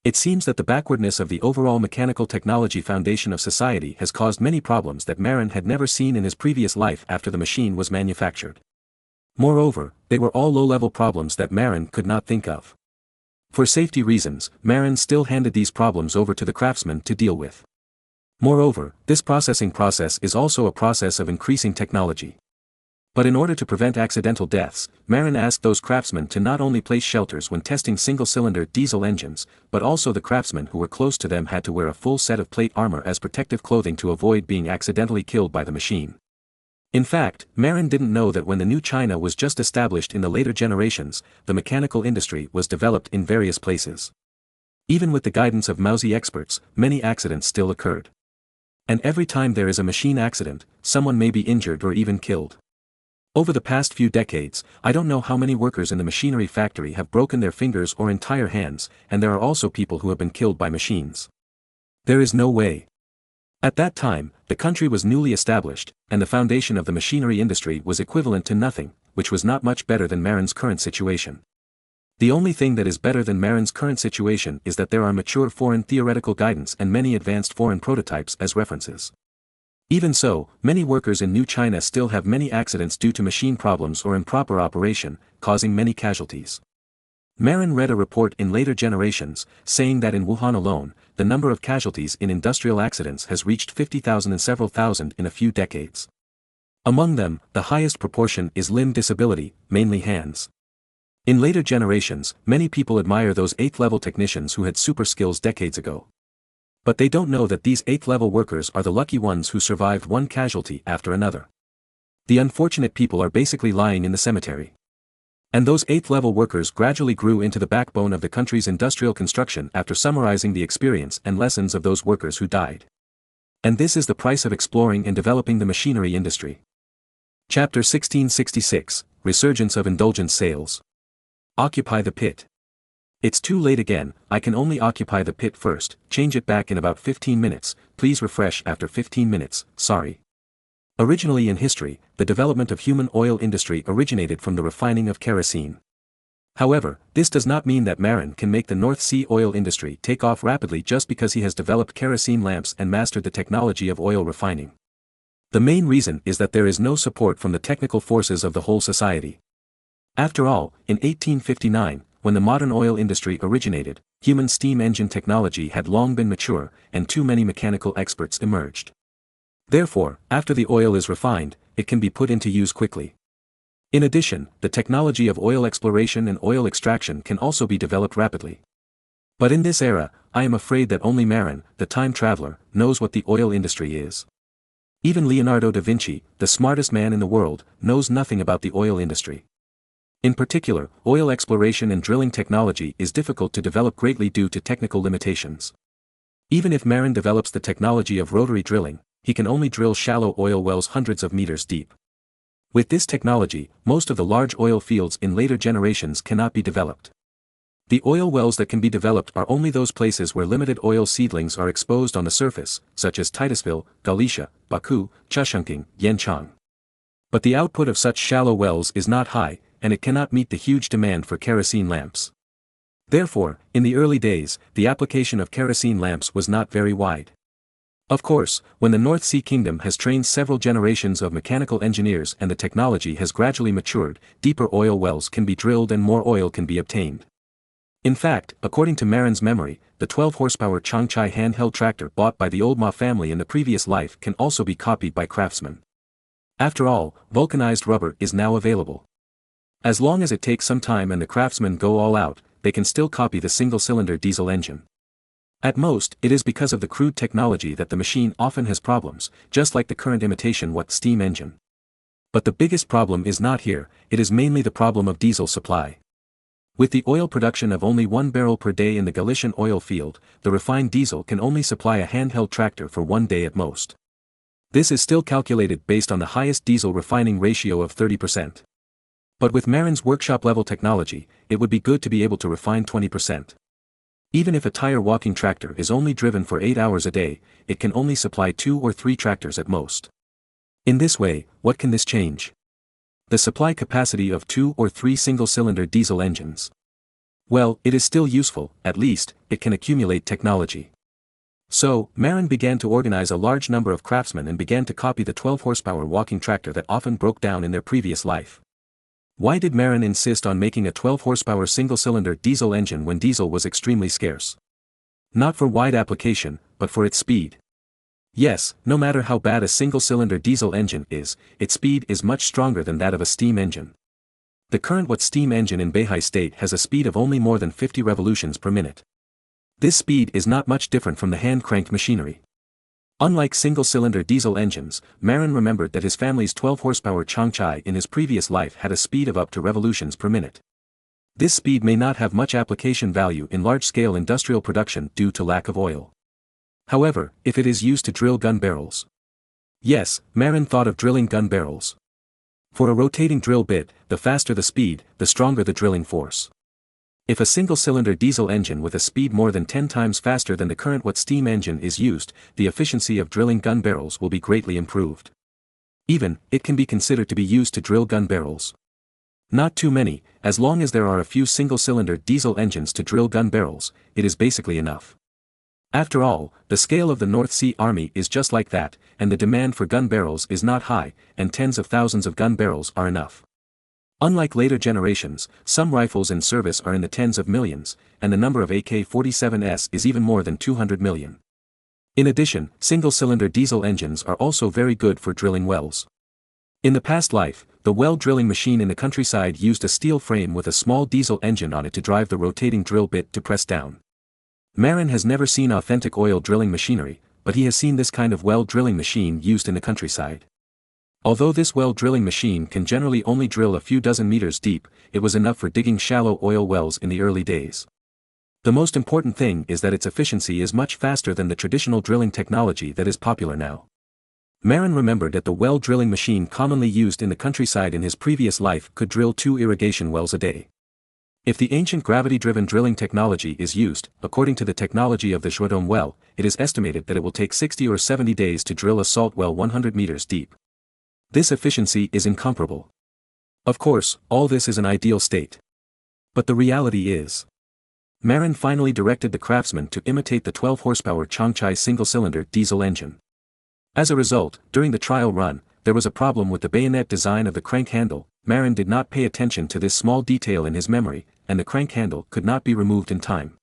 It seems that the backwardness of the overall mechanical technology foundation of society has caused many problems that Marin had never seen in his previous life after the machine was manufactured. Moreover, they were all low-level problems that Marin could not think of. For safety reasons, Marin still handed these problems over to the craftsman to deal with. Moreover, this processing process is also a process of increasing technology. But in order to prevent accidental deaths, Marin asked those craftsmen to not only place shelters when testing single-cylinder diesel engines, but also the craftsmen who were close to them had to wear a full set of plate armor as protective clothing to avoid being accidentally killed by the machine. In fact, Marin didn't know that when the new China was just established in the later generations, the mechanical industry was developed in various places. Even with the guidance of mousy experts, many accidents still occurred. And every time there is a machine accident, someone may be injured or even killed. Over the past few decades, I don't know how many workers in the machinery factory have broken their fingers or entire hands, and there are also people who have been killed by machines. There is no way. At that time, the country was newly established, and the foundation of the machinery industry was equivalent to nothing, which was not much better than Marin's current situation. The only thing that is better than Marin's current situation is that there are mature foreign theoretical guidance and many advanced foreign prototypes as references. Even so, many workers in New China still have many accidents due to machine problems or improper operation, causing many casualties. Marin read a report in later generations, saying that in Wuhan alone, the number of casualties in industrial accidents has reached 50,000 and several thousand in a few decades. Among them, the highest proportion is limb disability, mainly hands. In later generations, many people admire those 8th-level technicians who had super skills decades ago. But they don't know that these 8th-level workers are the lucky ones who survived one casualty after another. The unfortunate people are basically lying in the cemetery. And those 8th-level workers gradually grew into the backbone of the country's industrial construction after summarizing the experience and lessons of those workers who died. And this is the price of exploring and developing the machinery industry. Chapter 1666, Resurgence of Indulgence Sales. Occupy the pit. It's too late again, I can only occupy the pit first, change it back in about 15 minutes, please refresh after 15 minutes, sorry. Originally in history, the development of human oil industry originated from the refining of kerosene. However, this does not mean that Marin can make the North Sea oil industry take off rapidly just because he has developed kerosene lamps and mastered the technology of oil refining. The main reason is that there is no support from the technical forces of the whole society. After all, in 1859, when the modern oil industry originated, human steam engine technology had long been mature, and too many mechanical experts emerged. Therefore, after the oil is refined, it can be put into use quickly. In addition, the technology of oil exploration and oil extraction can also be developed rapidly. But in this era, I am afraid that only Marin, the time traveler, knows what the oil industry is. Even Leonardo da Vinci, the smartest man in the world, knows nothing about the oil industry. In particular, oil exploration and drilling technology is difficult to develop greatly due to technical limitations. Even if Marin develops the technology of rotary drilling, he can only drill shallow oil wells hundreds of meters deep. With this technology, most of the large oil fields in later generations cannot be developed. The oil wells that can be developed are only those places where limited oil seedlings are exposed on the surface, such as Titusville, Galicia, Baku, Chushunking, Yanchang. But the output of such shallow wells is not high, and it cannot meet the huge demand for kerosene lamps. Therefore, in the early days, the application of kerosene lamps was not very wide. Of course, when the North Sea Kingdom has trained several generations of mechanical engineers and the technology has gradually matured, deeper oil wells can be drilled and more oil can be obtained. In fact, according to Marin's memory, the 12-horsepower Changchai handheld tractor bought by the old Ma family in the previous life can also be copied by craftsmen. After all, vulcanized rubber is now available. As long as it takes some time and the craftsmen go all out, they can still copy the single-cylinder diesel engine. At most, it is because of the crude technology that the machine often has problems, just like the current imitation Watt steam engine. But the biggest problem is not here, it is mainly the problem of diesel supply. With the oil production of only 1 barrel per day in the Galician oil field, the refined diesel can only supply a handheld tractor for 1 day at most. This is still calculated based on the highest diesel refining ratio of 30%. But with Marin's workshop-level technology, it would be good to be able to refine 20%. Even if a tire walking tractor is only driven for 8 hours a day, it can only supply 2 or 3 tractors at most. In this way, what can this change? The supply capacity of 2 or 3 single-cylinder diesel engines. Well, it is still useful, at least, it can accumulate technology. So, Marin began to organize a large number of craftsmen and began to copy the 12-horsepower walking tractor that often broke down in their previous life. Why did Marin insist on making a 12-horsepower single-cylinder diesel engine when diesel was extremely scarce? Not for wide application, but for its speed. Yes, no matter how bad a single-cylinder diesel engine is, its speed is much stronger than that of a steam engine. The current Watt steam engine in Beihai State has a speed of only more than 50 revolutions per minute. This speed is not much different from the hand-cranked machinery. Unlike single-cylinder diesel engines, Marin remembered that his family's 12-horsepower Changchai in his previous life had a speed of up to revolutions per minute. This speed may not have much application value in large-scale industrial production due to lack of oil. However, if it is used to drill gun barrels. Yes, Marin thought of drilling gun barrels. For a rotating drill bit, the faster the speed, the stronger the drilling force. If a single-cylinder diesel engine with a speed more than 10 times faster than the current steam engine is used, the efficiency of drilling gun barrels will be greatly improved. Even, it can be considered to be used to drill gun barrels. Not too many, as long as there are a few single-cylinder diesel engines to drill gun barrels, it is basically enough. After all, the scale of the North Sea Army is just like that, and the demand for gun barrels is not high, and tens of thousands of gun barrels are enough. Unlike later generations, some rifles in service are in the tens of millions, and the number of AK-47s is even more than 200 million. In addition, single-cylinder diesel engines are also very good for drilling wells. In the past life, the well drilling machine in the countryside used a steel frame with a small diesel engine on it to drive the rotating drill bit to press down. Marin has never seen authentic oil drilling machinery, but he has seen this kind of well drilling machine used in the countryside. Although this well drilling machine can generally only drill a few dozen meters deep, it was enough for digging shallow oil wells in the early days. The most important thing is that its efficiency is much faster than the traditional drilling technology that is popular now. Marin remembered that the well drilling machine commonly used in the countryside in his previous life could drill 2 irrigation wells a day. If the ancient gravity-driven drilling technology is used, according to the technology of the Schrodom well, it is estimated that it will take 60 or 70 days to drill a salt well 100 meters deep. This efficiency is incomparable. Of course, all this is an ideal state. But the reality is, Marin finally directed the craftsman to imitate the 12 horsepower Changchai single-cylinder diesel engine. As a result, during the trial run, there was a problem with the bayonet design of the crank handle. Marin did not pay attention to this small detail in his memory, and the crank handle could not be removed in time.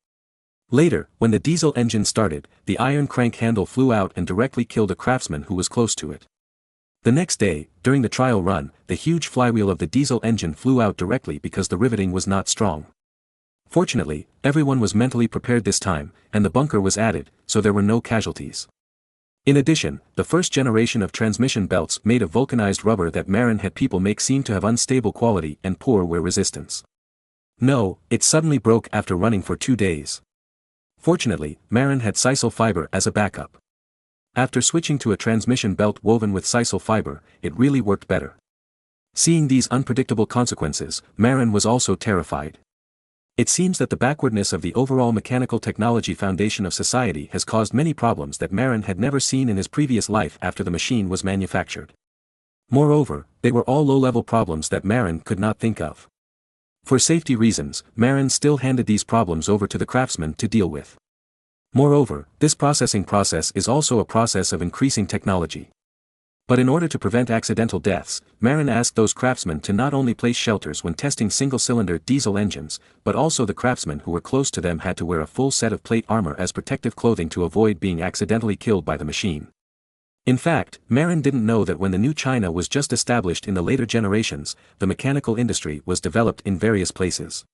Later, when the diesel engine started, the iron crank handle flew out and directly killed a craftsman who was close to it. The next day, during the trial run, the huge flywheel of the diesel engine flew out directly because the riveting was not strong. Fortunately, everyone was mentally prepared this time, and the bunker was added, so there were no casualties. In addition, the first generation of transmission belts made of vulcanized rubber that Marin had people make seemed to have unstable quality and poor wear resistance. No, it suddenly broke after running for 2 days. Fortunately, Marin had sisal fiber as a backup. After switching to a transmission belt woven with sisal fiber, it really worked better. Seeing these unpredictable consequences, Marin was also terrified. It seems that the backwardness of the overall mechanical technology foundation of society has caused many problems that Marin had never seen in his previous life after the machine was manufactured. Moreover, they were all low-level problems that Marin could not think of. For safety reasons, Marin still handed these problems over to the craftsman to deal with. Moreover, this processing process is also a process of increasing technology. But in order to prevent accidental deaths, Marin asked those craftsmen to not only place shelters when testing single-cylinder diesel engines, but also the craftsmen who were close to them had to wear a full set of plate armor as protective clothing to avoid being accidentally killed by the machine. In fact, Marin didn't know that when the new China was just established in the later generations, the mechanical industry was developed in various places.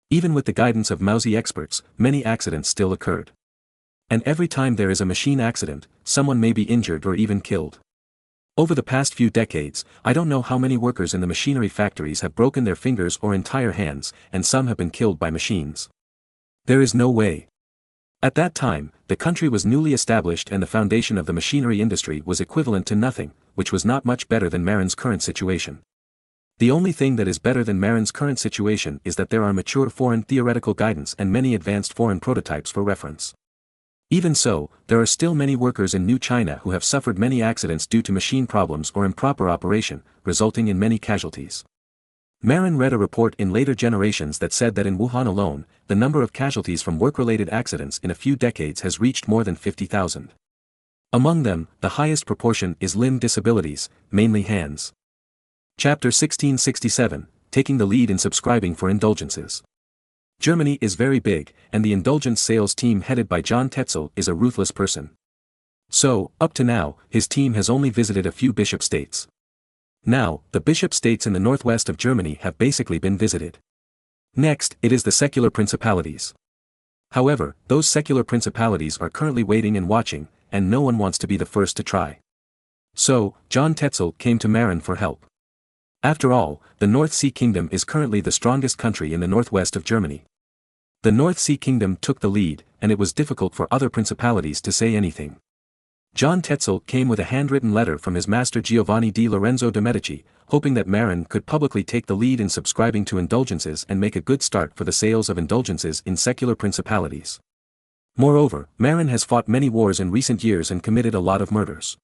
Even with the guidance of mousy experts, many accidents still occurred. And every time there is a machine accident, someone may be injured or even killed. Over the past few decades, I don't know how many workers in the machinery factories have broken their fingers or entire hands, and some have been killed by machines. There is no way. At that time, the country was newly established and the foundation of the machinery industry was equivalent to nothing, which was not much better than Marin's current situation. The only thing that is better than Marin's current situation is that there are mature foreign theoretical guidance and many advanced foreign prototypes for reference. Even so, there are still many workers in New China who have suffered many accidents due to machine problems or improper operation, resulting in many casualties. Marin read a report in later generations that said that in Wuhan alone, the number of casualties from work-related accidents in a few decades has reached more than 50,000. Among them, the highest proportion is limb disabilities, mainly hands. Chapter 1667, Taking the Lead in Subscribing for Indulgences. Germany is very big, and the indulgence sales team headed by John Tetzel is a ruthless person. So, up to now, his team has only visited a few bishop states. Now, the bishop states in the northwest of Germany have basically been visited. Next, it is the secular principalities. However, those secular principalities are currently waiting and watching, and no one wants to be the first to try. So, John Tetzel came to Marin for help. After all, the North Sea Kingdom is currently the strongest country in the northwest of Germany. The North Sea Kingdom took the lead, and it was difficult for other principalities to say anything. John Tetzel came with a handwritten letter from his master Giovanni di Lorenzo de' Medici, hoping that Marin could publicly take the lead in subscribing to indulgences and make a good start for the sales of indulgences in secular principalities. Moreover, Marin has fought many wars in recent years and committed a lot of murders.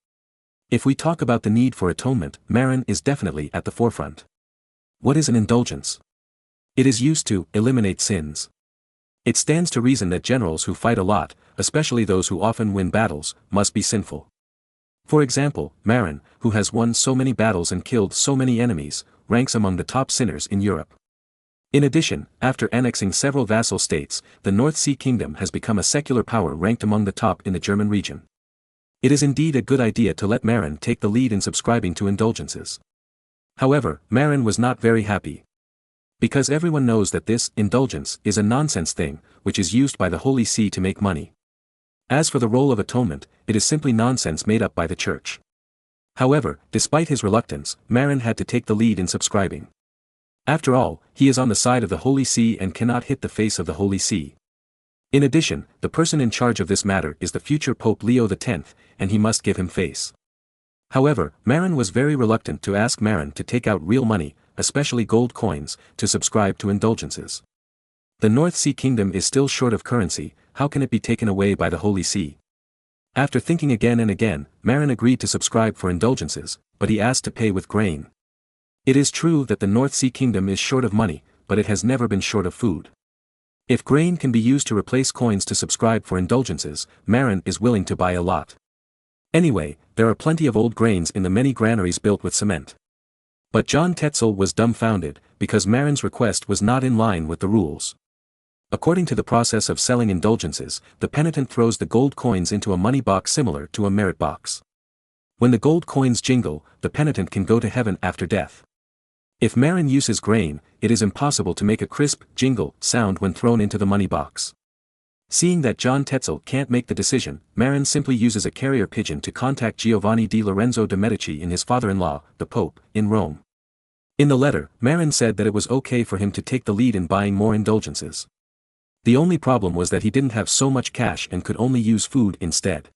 If we talk about the need for atonement, Marin is definitely at the forefront. What is an indulgence? It is used to eliminate sins. It stands to reason that generals who fight a lot, especially those who often win battles, must be sinful. For example, Marin, who has won so many battles and killed so many enemies, ranks among the top sinners in Europe. In addition, after annexing several vassal states, the North Sea Kingdom has become a secular power ranked among the top in the German region. It is indeed a good idea to let Marin take the lead in subscribing to indulgences. However, Marin was not very happy. Because everyone knows that this indulgence is a nonsense thing, which is used by the Holy See to make money. As for the role of atonement, it is simply nonsense made up by the Church. However, despite his reluctance, Marin had to take the lead in subscribing. After all, he is on the side of the Holy See and cannot hit the face of the Holy See. In addition, the person in charge of this matter is the future Pope Leo X, and he must give him face. However, Marin was very reluctant to ask Marin to take out real money, especially gold coins, to subscribe to indulgences. The North Sea Kingdom is still short of currency, how can it be taken away by the Holy See? After thinking again and again, Marin agreed to subscribe for indulgences, but he asked to pay with grain. It is true that the North Sea Kingdom is short of money, but it has never been short of food. If grain can be used to replace coins to subscribe for indulgences, Marin is willing to buy a lot. Anyway, there are plenty of old grains in the many granaries built with cement. But John Tetzel was dumbfounded, because Marin's request was not in line with the rules. According to the process of selling indulgences, the penitent throws the gold coins into a money box similar to a merit box. When the gold coins jingle, the penitent can go to heaven after death. If Marin uses grain, it is impossible to make a crisp jingle sound when thrown into the money box. Seeing that John Tetzel can't make the decision, Marin simply uses a carrier pigeon to contact Giovanni di Lorenzo de' Medici and his father-in-law, the Pope, in Rome. In the letter, Marin said that it was okay for him to take the lead in buying more indulgences. The only problem was that he didn't have so much cash and could only use food instead.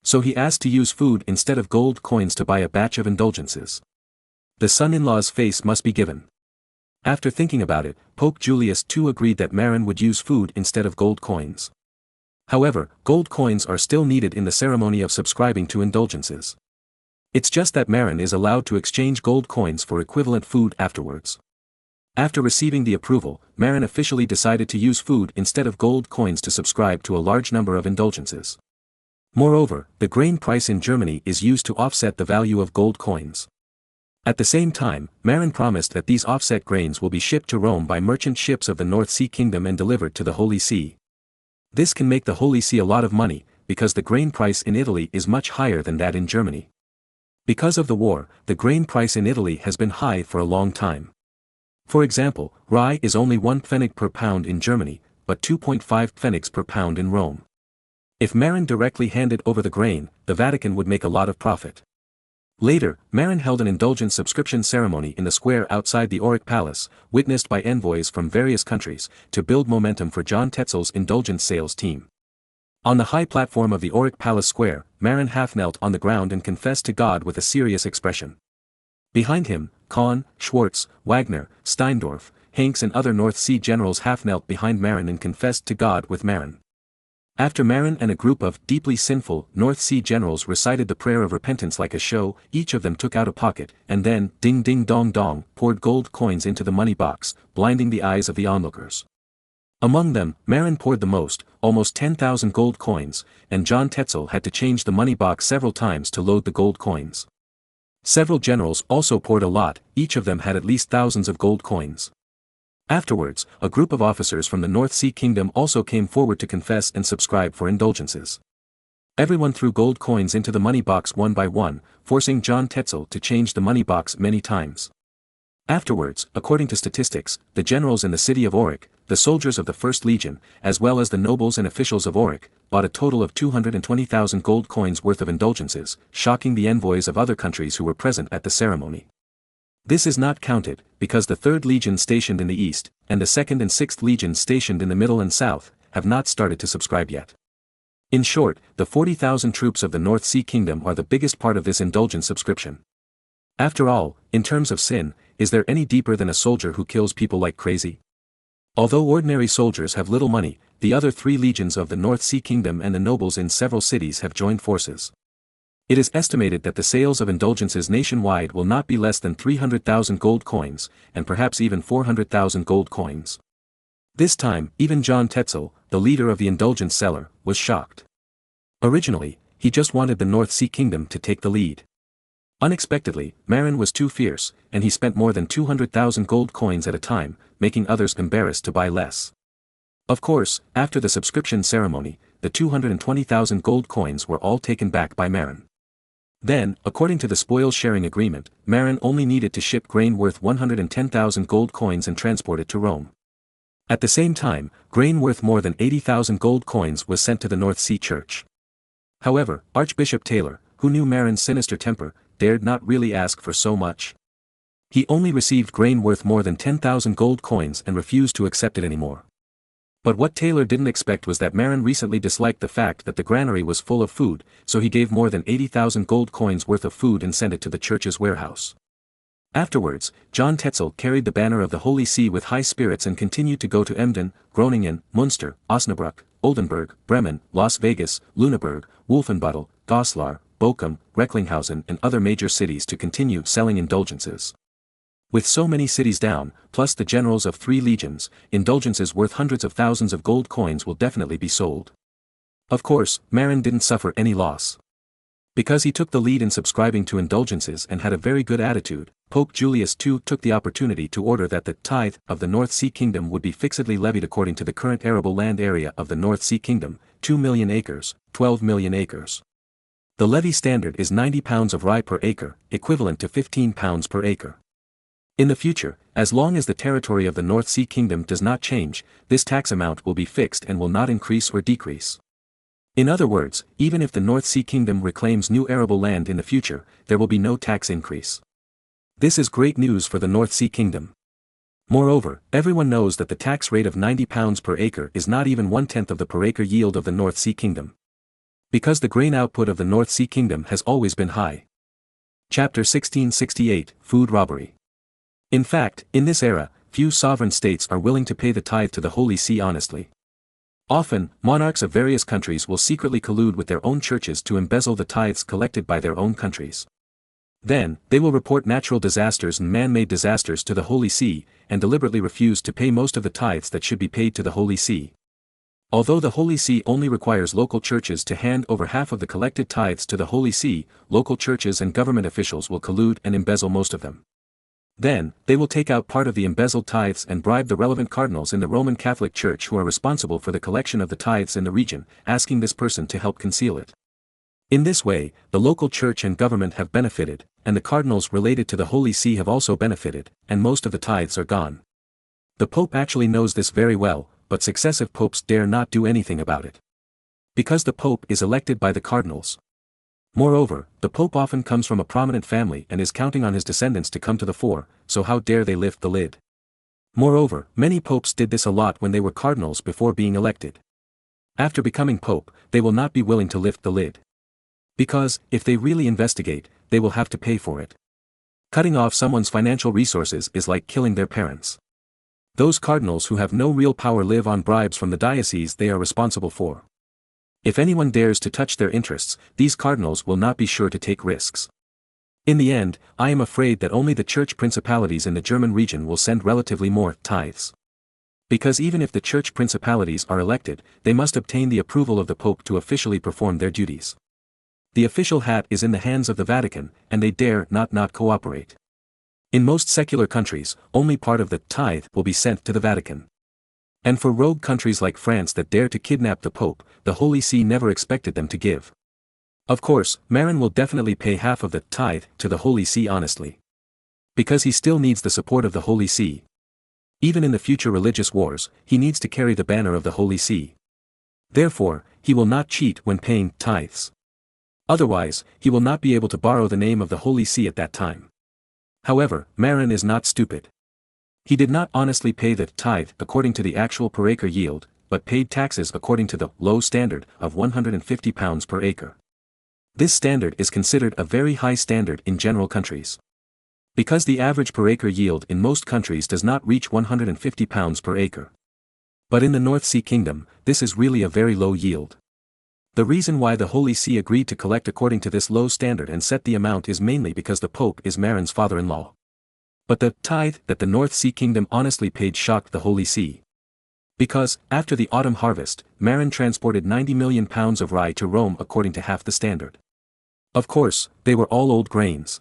So he asked to use food instead of gold coins to buy a batch of indulgences. The son-in-law's face must be given. After thinking about it, Pope Julius II agreed that Marin would use food instead of gold coins. However, gold coins are still needed in the ceremony of subscribing to indulgences. It's just that Marin is allowed to exchange gold coins for equivalent food afterwards. After receiving the approval, Marin officially decided to use food instead of gold coins to subscribe to a large number of indulgences. Moreover, the grain price in Germany is used to offset the value of gold coins. At the same time, Marin promised that these offset grains will be shipped to Rome by merchant ships of the North Sea Kingdom and delivered to the Holy See. This can make the Holy See a lot of money, because the grain price in Italy is much higher than that in Germany. Because of the war, the grain price in Italy has been high for a long time. For example, rye is only 1 pfennig per pound in Germany, but 2.5 pfennigs per pound in Rome. If Marin directly handed over the grain, the Vatican would make a lot of profit. Later, Marin held an indulgence subscription ceremony in the square outside the Auric Palace, witnessed by envoys from various countries, to build momentum for John Tetzel's indulgence sales team. On the high platform of the Auric Palace Square, Marin half knelt on the ground and confessed to God with a serious expression. Behind him, Kahn, Schwartz, Wagner, Steindorf, Hanks and other North Sea generals half knelt behind Marin and confessed to God with Marin. After Marin and a group of deeply sinful North Sea generals recited the prayer of repentance like a show, each of them took out a pocket, and then, ding ding dong dong, poured gold coins into the money box, blinding the eyes of the onlookers. Among them, Marin poured the most, almost 10,000 gold coins, and John Tetzel had to change the money box several times to load the gold coins. Several generals also poured a lot, each of them had at least thousands of gold coins. Afterwards, a group of officers from the North Sea Kingdom also came forward to confess and subscribe for indulgences. Everyone threw gold coins into the money box one by one, forcing John Tetzel to change the money box many times. Afterwards, according to statistics, the generals in the city of Auric, the soldiers of the First Legion, as well as the nobles and officials of Auric, bought a total of 220,000 gold coins worth of indulgences, shocking the envoys of other countries who were present at the ceremony. This is not counted, because the 3rd Legion stationed in the east, and the 2nd and 6th Legions stationed in the middle and south, have not started to subscribe yet. In short, the 40,000 troops of the North Sea Kingdom are the biggest part of this indulgent subscription. After all, in terms of sin, is there any deeper than a soldier who kills people like crazy? Although ordinary soldiers have little money, the other 3 legions of the North Sea Kingdom and the nobles in several cities have joined forces. It is estimated that the sales of indulgences nationwide will not be less than 300,000 gold coins, and perhaps even 400,000 gold coins. This time, even John Tetzel, the leader of the indulgence seller, was shocked. Originally, he just wanted the North Sea Kingdom to take the lead. Unexpectedly, Marin was too fierce, and he spent more than 200,000 gold coins at a time, making others embarrassed to buy less. Of course, after the subscription ceremony, the 220,000 gold coins were all taken back by Marin. Then, according to the spoils-sharing agreement, Marin only needed to ship grain worth 110,000 gold coins and transport it to Rome. At the same time, grain worth more than 80,000 gold coins was sent to the North Sea Church. However, Archbishop Taylor, who knew Marin's sinister temper, dared not really ask for so much. He only received grain worth more than 10,000 gold coins and refused to accept it anymore. But what Taylor didn't expect was that Marin recently disliked the fact that the granary was full of food, so he gave more than 80,000 gold coins worth of food and sent it to the church's warehouse. Afterwards, John Tetzel carried the banner of the Holy See with high spirits and continued to go to Emden, Groningen, Münster, Osnabrück, Oldenburg, Bremen, Las Vegas, Lüneburg, Wolfenbüttel, Goslar, Bochum, Recklinghausen and other major cities to continue selling indulgences. With so many cities down, plus the generals of 3 legions, indulgences worth hundreds of thousands of gold coins will definitely be sold. Of course, Marin didn't suffer any loss. Because he took the lead in subscribing to indulgences and had a very good attitude, Pope Julius II took the opportunity to order that the tithe of the North Sea Kingdom would be fixedly levied according to the current arable land area of the North Sea Kingdom, 2 million acres, 12 million acres. The levy standard is 90 pounds of rye per acre, equivalent to 15 pounds per acre. In the future, as long as the territory of the North Sea Kingdom does not change, this tax amount will be fixed and will not increase or decrease. In other words, even if the North Sea Kingdom reclaims new arable land in the future, there will be no tax increase. This is great news for the North Sea Kingdom. Moreover, everyone knows that the tax rate of 90 pounds per acre is not even 1/10 of the per acre yield of the North Sea Kingdom. Because the grain output of the North Sea Kingdom has always been high. Chapter 1668, Food Robbery. In fact, in this era, few sovereign states are willing to pay the tithe to the Holy See honestly. Often, monarchs of various countries will secretly collude with their own churches to embezzle the tithes collected by their own countries. Then, they will report natural disasters and man-made disasters to the Holy See, and deliberately refuse to pay most of the tithes that should be paid to the Holy See. Although the Holy See only requires local churches to hand over half of the collected tithes to the Holy See, local churches and government officials will collude and embezzle most of them. Then, they will take out part of the embezzled tithes and bribe the relevant cardinals in the Roman Catholic Church who are responsible for the collection of the tithes in the region, asking this person to help conceal it. In this way, the local church and government have benefited, and the cardinals related to the Holy See have also benefited, and most of the tithes are gone. The Pope actually knows this very well, but successive popes dare not do anything about it. Because the Pope is elected by the cardinals. Moreover, the Pope often comes from a prominent family and is counting on his descendants to come to the fore, so how dare they lift the lid? Moreover, many popes did this a lot when they were cardinals before being elected. After becoming pope, they will not be willing to lift the lid. Because, if they really investigate, they will have to pay for it. Cutting off someone's financial resources is like killing their parents. Those cardinals who have no real power live on bribes from the diocese they are responsible for. If anyone dares to touch their interests, these cardinals will not be sure to take risks. In the end, I am afraid that only the church principalities in the German region will send relatively more tithes. Because even if the church principalities are elected, they must obtain the approval of the Pope to officially perform their duties. The official hat is in the hands of the Vatican, and they dare not cooperate. In most secular countries, only part of the tithe will be sent to the Vatican. And for rogue countries like France that dare to kidnap the Pope, the Holy See never expected them to give. Of course, Marin will definitely pay half of the tithe to the Holy See honestly. Because he still needs the support of the Holy See. Even in the future religious wars, he needs to carry the banner of the Holy See. Therefore, he will not cheat when paying tithes. Otherwise, he will not be able to borrow the name of the Holy See at that time. However, Marin is not stupid. He did not honestly pay the tithe according to the actual per acre yield, but paid taxes according to the low standard of £150 per acre. This standard is considered a very high standard in general countries. Because the average per acre yield in most countries does not reach £150 per acre. But in the North Sea Kingdom, this is really a very low yield. The reason why the Holy See agreed to collect according to this low standard and set the amount is mainly because the Pope is Marin's father-in-law. But the tithe that the North Sea Kingdom honestly paid shocked the Holy See. Because, after the autumn harvest, Marin transported 90 million pounds of rye to Rome according to half the standard. Of course, they were all old grains.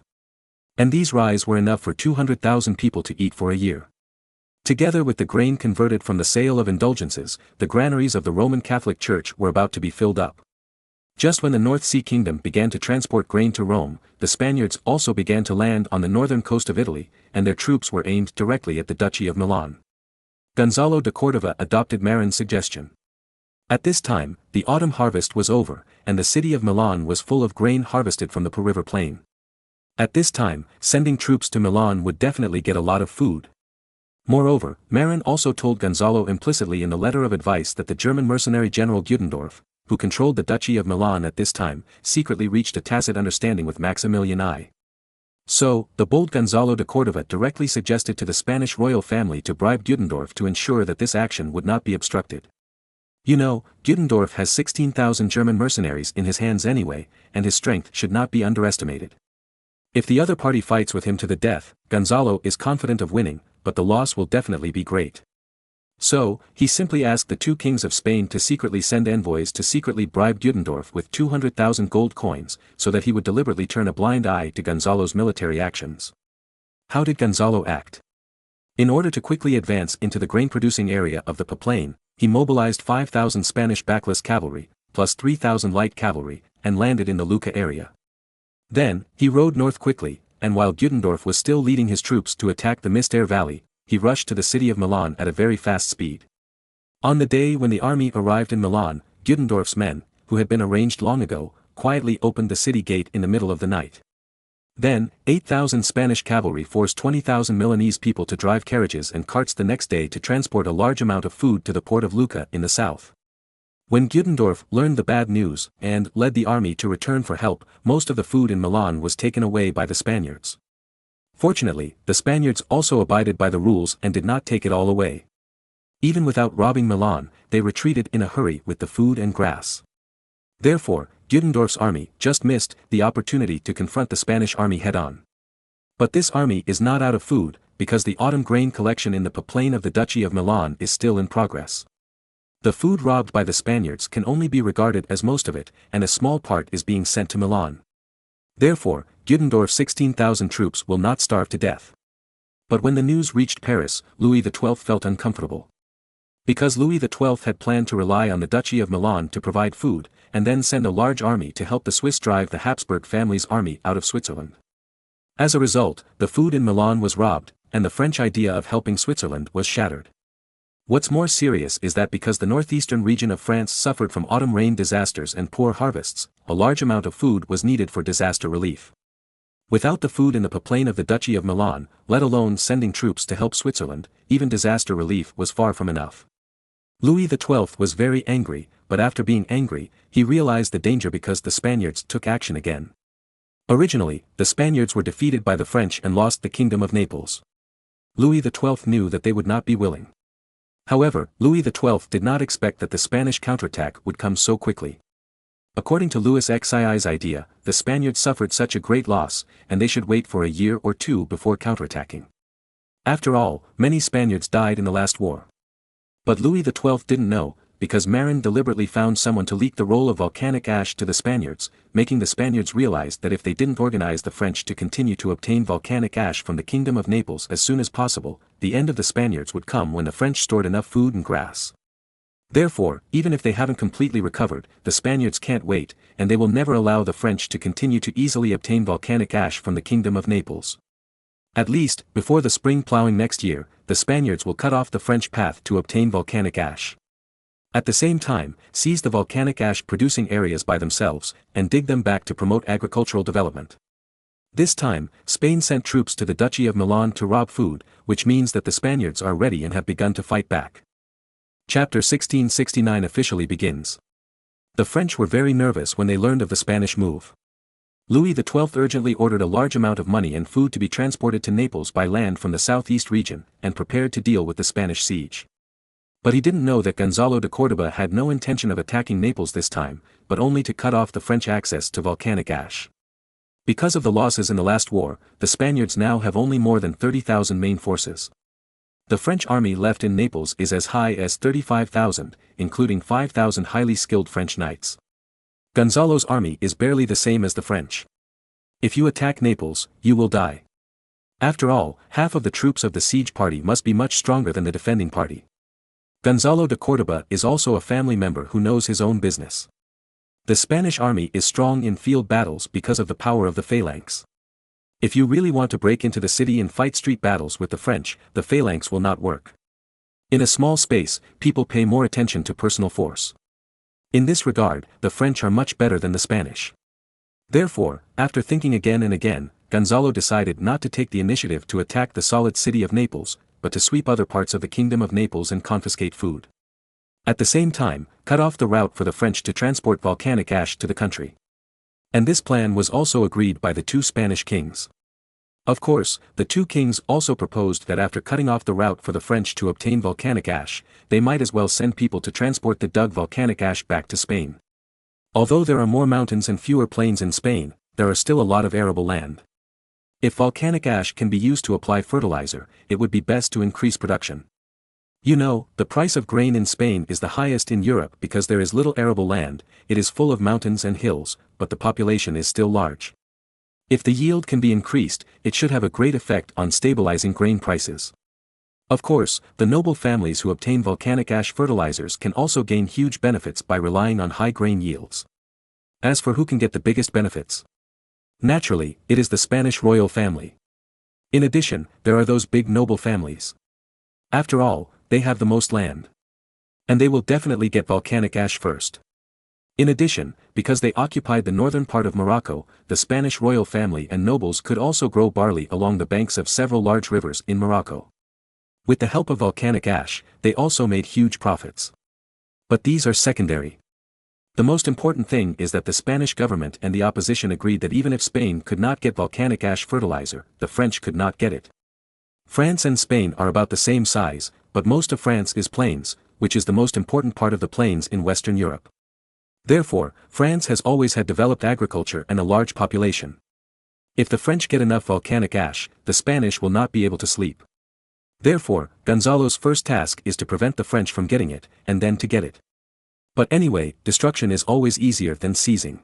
And these rye were enough for 200,000 people to eat for a year. Together with the grain converted from the sale of indulgences, the granaries of the Roman Catholic Church were about to be filled up. Just when the North Sea Kingdom began to transport grain to Rome, the Spaniards also began to land on the northern coast of Italy, and their troops were aimed directly at the Duchy of Milan. Gonzalo de Cordova adopted Marin's suggestion. At this time, the autumn harvest was over, and the city of Milan was full of grain harvested from the Po River plain. At this time, sending troops to Milan would definitely get a lot of food. Moreover, Marin also told Gonzalo implicitly in the letter of advice that the German mercenary general Ludendorff, who controlled the Duchy of Milan at this time, secretly reached a tacit understanding with Maximilian I. So, the bold Gonzalo de Cordova directly suggested to the Spanish royal family to bribe Ludendorff to ensure that this action would not be obstructed. You know, Ludendorff has 16,000 German mercenaries in his hands anyway, and his strength should not be underestimated. If the other party fights with him to the death, Gonzalo is confident of winning, but the loss will definitely be great. So, he simply asked the two kings of Spain to secretly send envoys to secretly bribe Ludendorff with 200,000 gold coins, so that he would deliberately turn a blind eye to Gonzalo's military actions. How did Gonzalo act? In order to quickly advance into the grain-producing area of the Po plain, he mobilized 5,000 Spanish backless cavalry, plus 3,000 light cavalry, and landed in the Lucca area. Then, he rode north quickly, and while Ludendorff was still leading his troops to attack the Mistare Valley, he rushed to the city of Milan at a very fast speed. On the day when the army arrived in Milan, Ludendorff's men, who had been arranged long ago, quietly opened the city gate in the middle of the night. Then, 8,000 Spanish cavalry forced 20,000 Milanese people to drive carriages and carts the next day to transport a large amount of food to the port of Lucca in the south. When Ludendorff learned the bad news, and led the army to return for help, most of the food in Milan was taken away by the Spaniards. Fortunately, the Spaniards also abided by the rules and did not take it all away. Even without robbing Milan, they retreated in a hurry with the food and grass. Therefore, Ludendorff's army just missed the opportunity to confront the Spanish army head-on. But this army is not out of food, because the autumn grain collection in the Po plain of the Duchy of Milan is still in progress. The food robbed by the Spaniards can only be regarded as most of it, and a small part is being sent to Milan. Therefore, Ludendorff's 16,000 troops will not starve to death. But when the news reached Paris, Louis XII felt uncomfortable. Because Louis XII had planned to rely on the Duchy of Milan to provide food, and then send a large army to help the Swiss drive the Habsburg family's army out of Switzerland. As a result, the food in Milan was robbed, and the French idea of helping Switzerland was shattered. What's more serious is that because the northeastern region of France suffered from autumn rain disasters and poor harvests, a large amount of food was needed for disaster relief. Without the food in the Po plain of the Duchy of Milan, let alone sending troops to help Switzerland, even disaster relief was far from enough. Louis XII was very angry, but after being angry, he realized the danger because the Spaniards took action again. Originally, the Spaniards were defeated by the French and lost the Kingdom of Naples. Louis XII knew that they would not be willing. However, Louis XII did not expect that the Spanish counterattack would come so quickly. According to Louis XII's idea, the Spaniards suffered such a great loss, and they should wait for a year or two before counterattacking. After all, many Spaniards died in the last war. But Louis XII didn't know, because Marin deliberately found someone to leak the roll of volcanic ash to the Spaniards, making the Spaniards realize that if they didn't organize the French to continue to obtain volcanic ash from the Kingdom of Naples as soon as possible, the end of the Spaniards would come when the French stored enough food and grass. Therefore, even if they haven't completely recovered, the Spaniards can't wait, and they will never allow the French to continue to easily obtain volcanic ash from the Kingdom of Naples. At least, before the spring plowing next year, the Spaniards will cut off the French path to obtain volcanic ash. At the same time, seize the volcanic ash producing areas by themselves, and dig them back to promote agricultural development. This time, Spain sent troops to the Duchy of Milan to rob food, which means that the Spaniards are ready and have begun to fight back. Chapter 1669 officially begins. The French were very nervous when they learned of the Spanish move. Louis XII urgently ordered a large amount of money and food to be transported to Naples by land from the southeast region, and prepared to deal with the Spanish siege. But he didn't know that Gonzalo de Córdoba had no intention of attacking Naples this time, but only to cut off the French access to volcanic ash. Because of the losses in the last war, the Spaniards now have only more than 30,000 main forces. The French army left in Naples is as high as 35,000, including 5,000 highly skilled French knights. Gonzalo's army is barely the same as the French. If you attack Naples, you will die. After all, half of the troops of the siege party must be much stronger than the defending party. Gonzalo de Córdoba is also a family member who knows his own business. The Spanish army is strong in field battles because of the power of the phalanx. If you really want to break into the city and fight street battles with the French, the phalanx will not work. In a small space, people pay more attention to personal force. In this regard, the French are much better than the Spanish. Therefore, after thinking again and again, Gonzalo decided not to take the initiative to attack the solid city of Naples, but to sweep other parts of the kingdom of Naples and confiscate food. At the same time, cut off the route for the French to transport volcanic ash to the country. And this plan was also agreed by the two Spanish kings. Of course, the two kings also proposed that after cutting off the route for the French to obtain volcanic ash, they might as well send people to transport the dug volcanic ash back to Spain. Although there are more mountains and fewer plains in Spain, there are still a lot of arable land. If volcanic ash can be used to apply fertilizer, it would be best to increase production. You know, the price of grain in Spain is the highest in Europe because there is little arable land, it is full of mountains and hills, but the population is still large. If the yield can be increased, it should have a great effect on stabilizing grain prices. Of course, the noble families who obtain volcanic ash fertilizers can also gain huge benefits by relying on high grain yields. As for who can get the biggest benefits? Naturally, it is the Spanish royal family. In addition, there are those big noble families. After all, they have the most land. And they will definitely get volcanic ash first. In addition, because they occupied the northern part of Morocco, the Spanish royal family and nobles could also grow barley along the banks of several large rivers in Morocco. With the help of volcanic ash, they also made huge profits. But these are secondary. The most important thing is that the Spanish government and the opposition agreed that even if Spain could not get volcanic ash fertilizer, the French could not get it. France and Spain are about the same size, but most of France is plains, which is the most important part of the plains in Western Europe. Therefore, France has always had developed agriculture and a large population. If the French get enough volcanic ash, the Spanish will not be able to sleep. Therefore, Gonzalo's first task is to prevent the French from getting it, and then to get it. But anyway, destruction is always easier than seizing.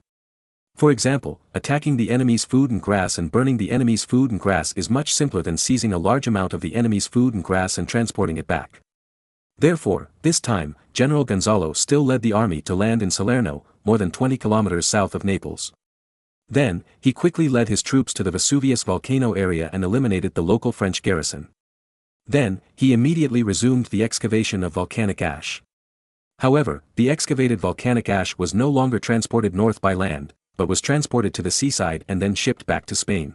For example, attacking the enemy's food and grass and burning the enemy's food and grass is much simpler than seizing a large amount of the enemy's food and grass and transporting it back. Therefore, this time, General Gonzalo still led the army to land in Salerno, more than 20 kilometers south of Naples. Then, he quickly led his troops to the Vesuvius volcano area and eliminated the local French garrison. Then, he immediately resumed the excavation of volcanic ash. However, the excavated volcanic ash was no longer transported north by land, but was transported to the seaside and then shipped back to Spain.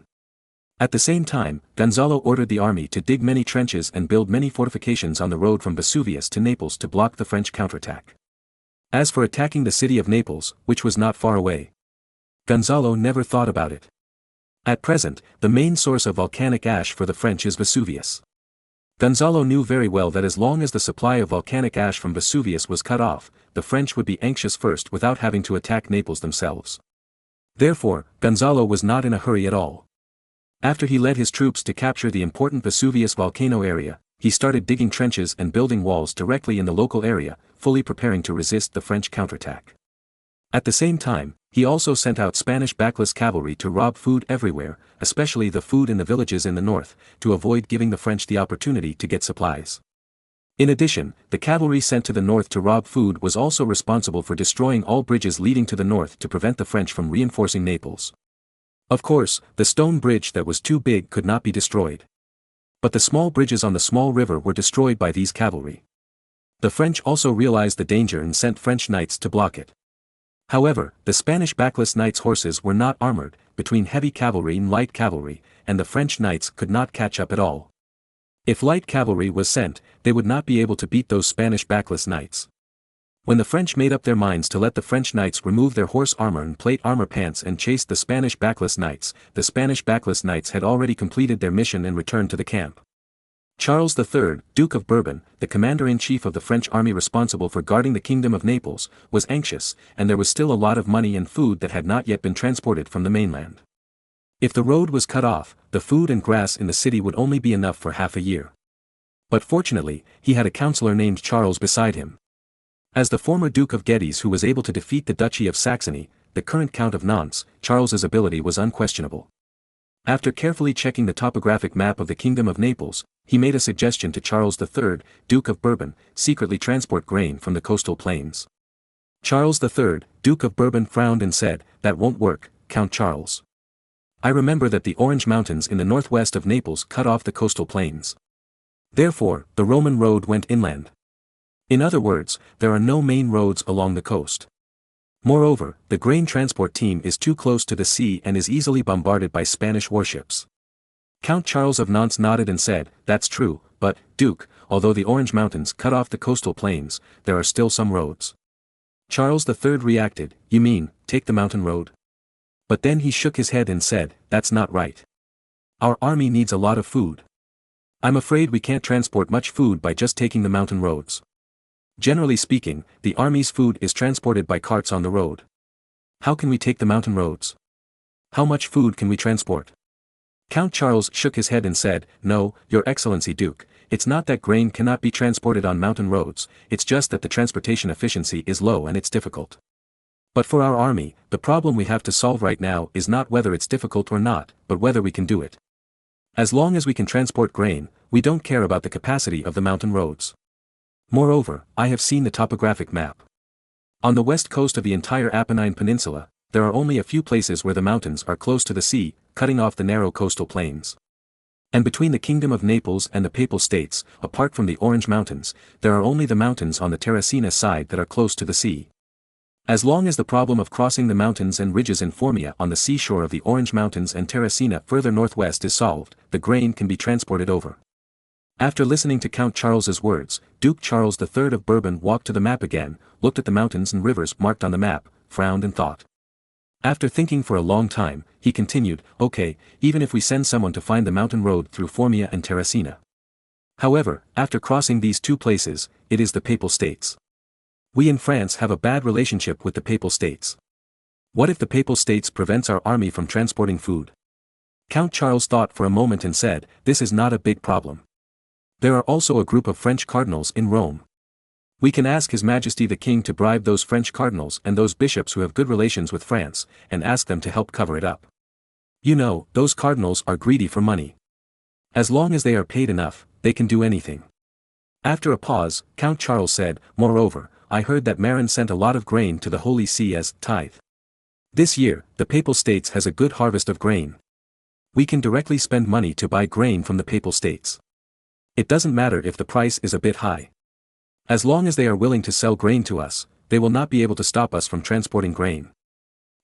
At the same time, Gonzalo ordered the army to dig many trenches and build many fortifications on the road from Vesuvius to Naples to block the French counterattack. As for attacking the city of Naples, which was not far away, Gonzalo never thought about it. At present, the main source of volcanic ash for the French is Vesuvius. Gonzalo knew very well that as long as the supply of volcanic ash from Vesuvius was cut off, the French would be anxious first without having to attack Naples themselves. Therefore, Gonzalo was not in a hurry at all. After he led his troops to capture the important Vesuvius volcano area, he started digging trenches and building walls directly in the local area, fully preparing to resist the French counterattack. At the same time, he also sent out Spanish backless cavalry to rob food everywhere, especially the food in the villages in the north, to avoid giving the French the opportunity to get supplies. In addition, the cavalry sent to the north to rob food was also responsible for destroying all bridges leading to the north to prevent the French from reinforcing Naples. Of course, the stone bridge that was too big could not be destroyed. But the small bridges on the small river were destroyed by these cavalry. The French also realized the danger and sent French knights to block it. However, the Spanish backless knights' horses were not armored, between heavy cavalry and light cavalry, and the French knights could not catch up at all. If light cavalry was sent, they would not be able to beat those Spanish backless knights. When the French made up their minds to let the French knights remove their horse armor and plate armor pants and chase the Spanish backless knights, the Spanish backless knights had already completed their mission and returned to the camp. Charles III, Duke of Bourbon, the commander-in-chief of the French army responsible for guarding the Kingdom of Naples, was anxious, and there was still a lot of money and food that had not yet been transported from the mainland. If the road was cut off, the food and grass in the city would only be enough for half a year. But fortunately, he had a counselor named Charles beside him. As the former Duke of Guedes who was able to defeat the Duchy of Saxony, the current Count of Nantes, Charles's ability was unquestionable. After carefully checking the topographic map of the Kingdom of Naples, he made a suggestion to Charles III, Duke of Bourbon, secretly transport grain from the coastal plains. Charles III, Duke of Bourbon frowned and said, "That won't work, Count Charles. I remember that the Orange Mountains in the northwest of Naples cut off the coastal plains. Therefore, the Roman road went inland. In other words, there are no main roads along the coast. Moreover, the grain transport team is too close to the sea and is easily bombarded by Spanish warships." Count Charles of Nantes nodded and said, "That's true, but, Duke, although the Orange Mountains cut off the coastal plains, there are still some roads." Charles III reacted, "You mean, take the mountain road?" But then he shook his head and said, "That's not right. Our army needs a lot of food. I'm afraid we can't transport much food by just taking the mountain roads. Generally speaking, the army's food is transported by carts on the road. How can we take the mountain roads? How much food can we transport?" Count Charles shook his head and said, "No, Your Excellency Duke, it's not that grain cannot be transported on mountain roads, it's just that the transportation efficiency is low and it's difficult. But for our army, the problem we have to solve right now is not whether it's difficult or not, but whether we can do it. As long as we can transport grain, we don't care about the capacity of the mountain roads. Moreover, I have seen the topographic map. On the west coast of the entire Apennine Peninsula, there are only a few places where the mountains are close to the sea, cutting off the narrow coastal plains. And between the Kingdom of Naples and the Papal States, apart from the Orange Mountains, there are only the mountains on the Terracina side that are close to the sea. As long as the problem of crossing the mountains and ridges in Formia on the seashore of the Orange Mountains and Terracina further northwest is solved, the grain can be transported over." After listening to Count Charles's words, Duke Charles III of Bourbon walked to the map again, looked at the mountains and rivers marked on the map, frowned and thought. After thinking for a long time, he continued, "Okay, even if we send someone to find the mountain road through Formia and Terracina. However, after crossing these two places, it is the Papal States. We in France have a bad relationship with the Papal States. What if the Papal States prevents our army from transporting food?" Count Charles thought for a moment and said, "This is not a big problem. There are also a group of French cardinals in Rome. We can ask His Majesty the King to bribe those French cardinals and those bishops who have good relations with France, and ask them to help cover it up. You know, those cardinals are greedy for money. As long as they are paid enough, they can do anything." After a pause, Count Charles said, "Moreover, I heard that Marin sent a lot of grain to the Holy See as tithe. This year, the Papal States has a good harvest of grain. We can directly spend money to buy grain from the Papal States. It doesn't matter if the price is a bit high. As long as they are willing to sell grain to us, they will not be able to stop us from transporting grain.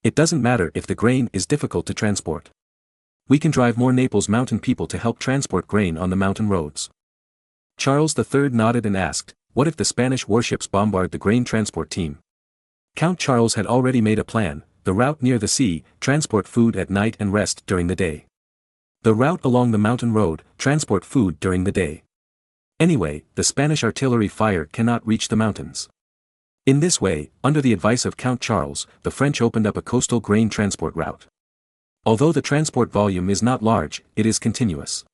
It doesn't matter if the grain is difficult to transport. We can drive more Naples mountain people to help transport grain on the mountain roads." Charles III nodded and asked, "What if the Spanish warships bombard the grain transport team?" Count Charles had already made a plan: the route near the sea, transport food at night and rest during the day. The route along the mountain road, transport food during the day. Anyway, the Spanish artillery fire cannot reach the mountains. In this way, under the advice of Count Charles, the French opened up a coastal grain transport route. Although the transport volume is not large, it is continuous.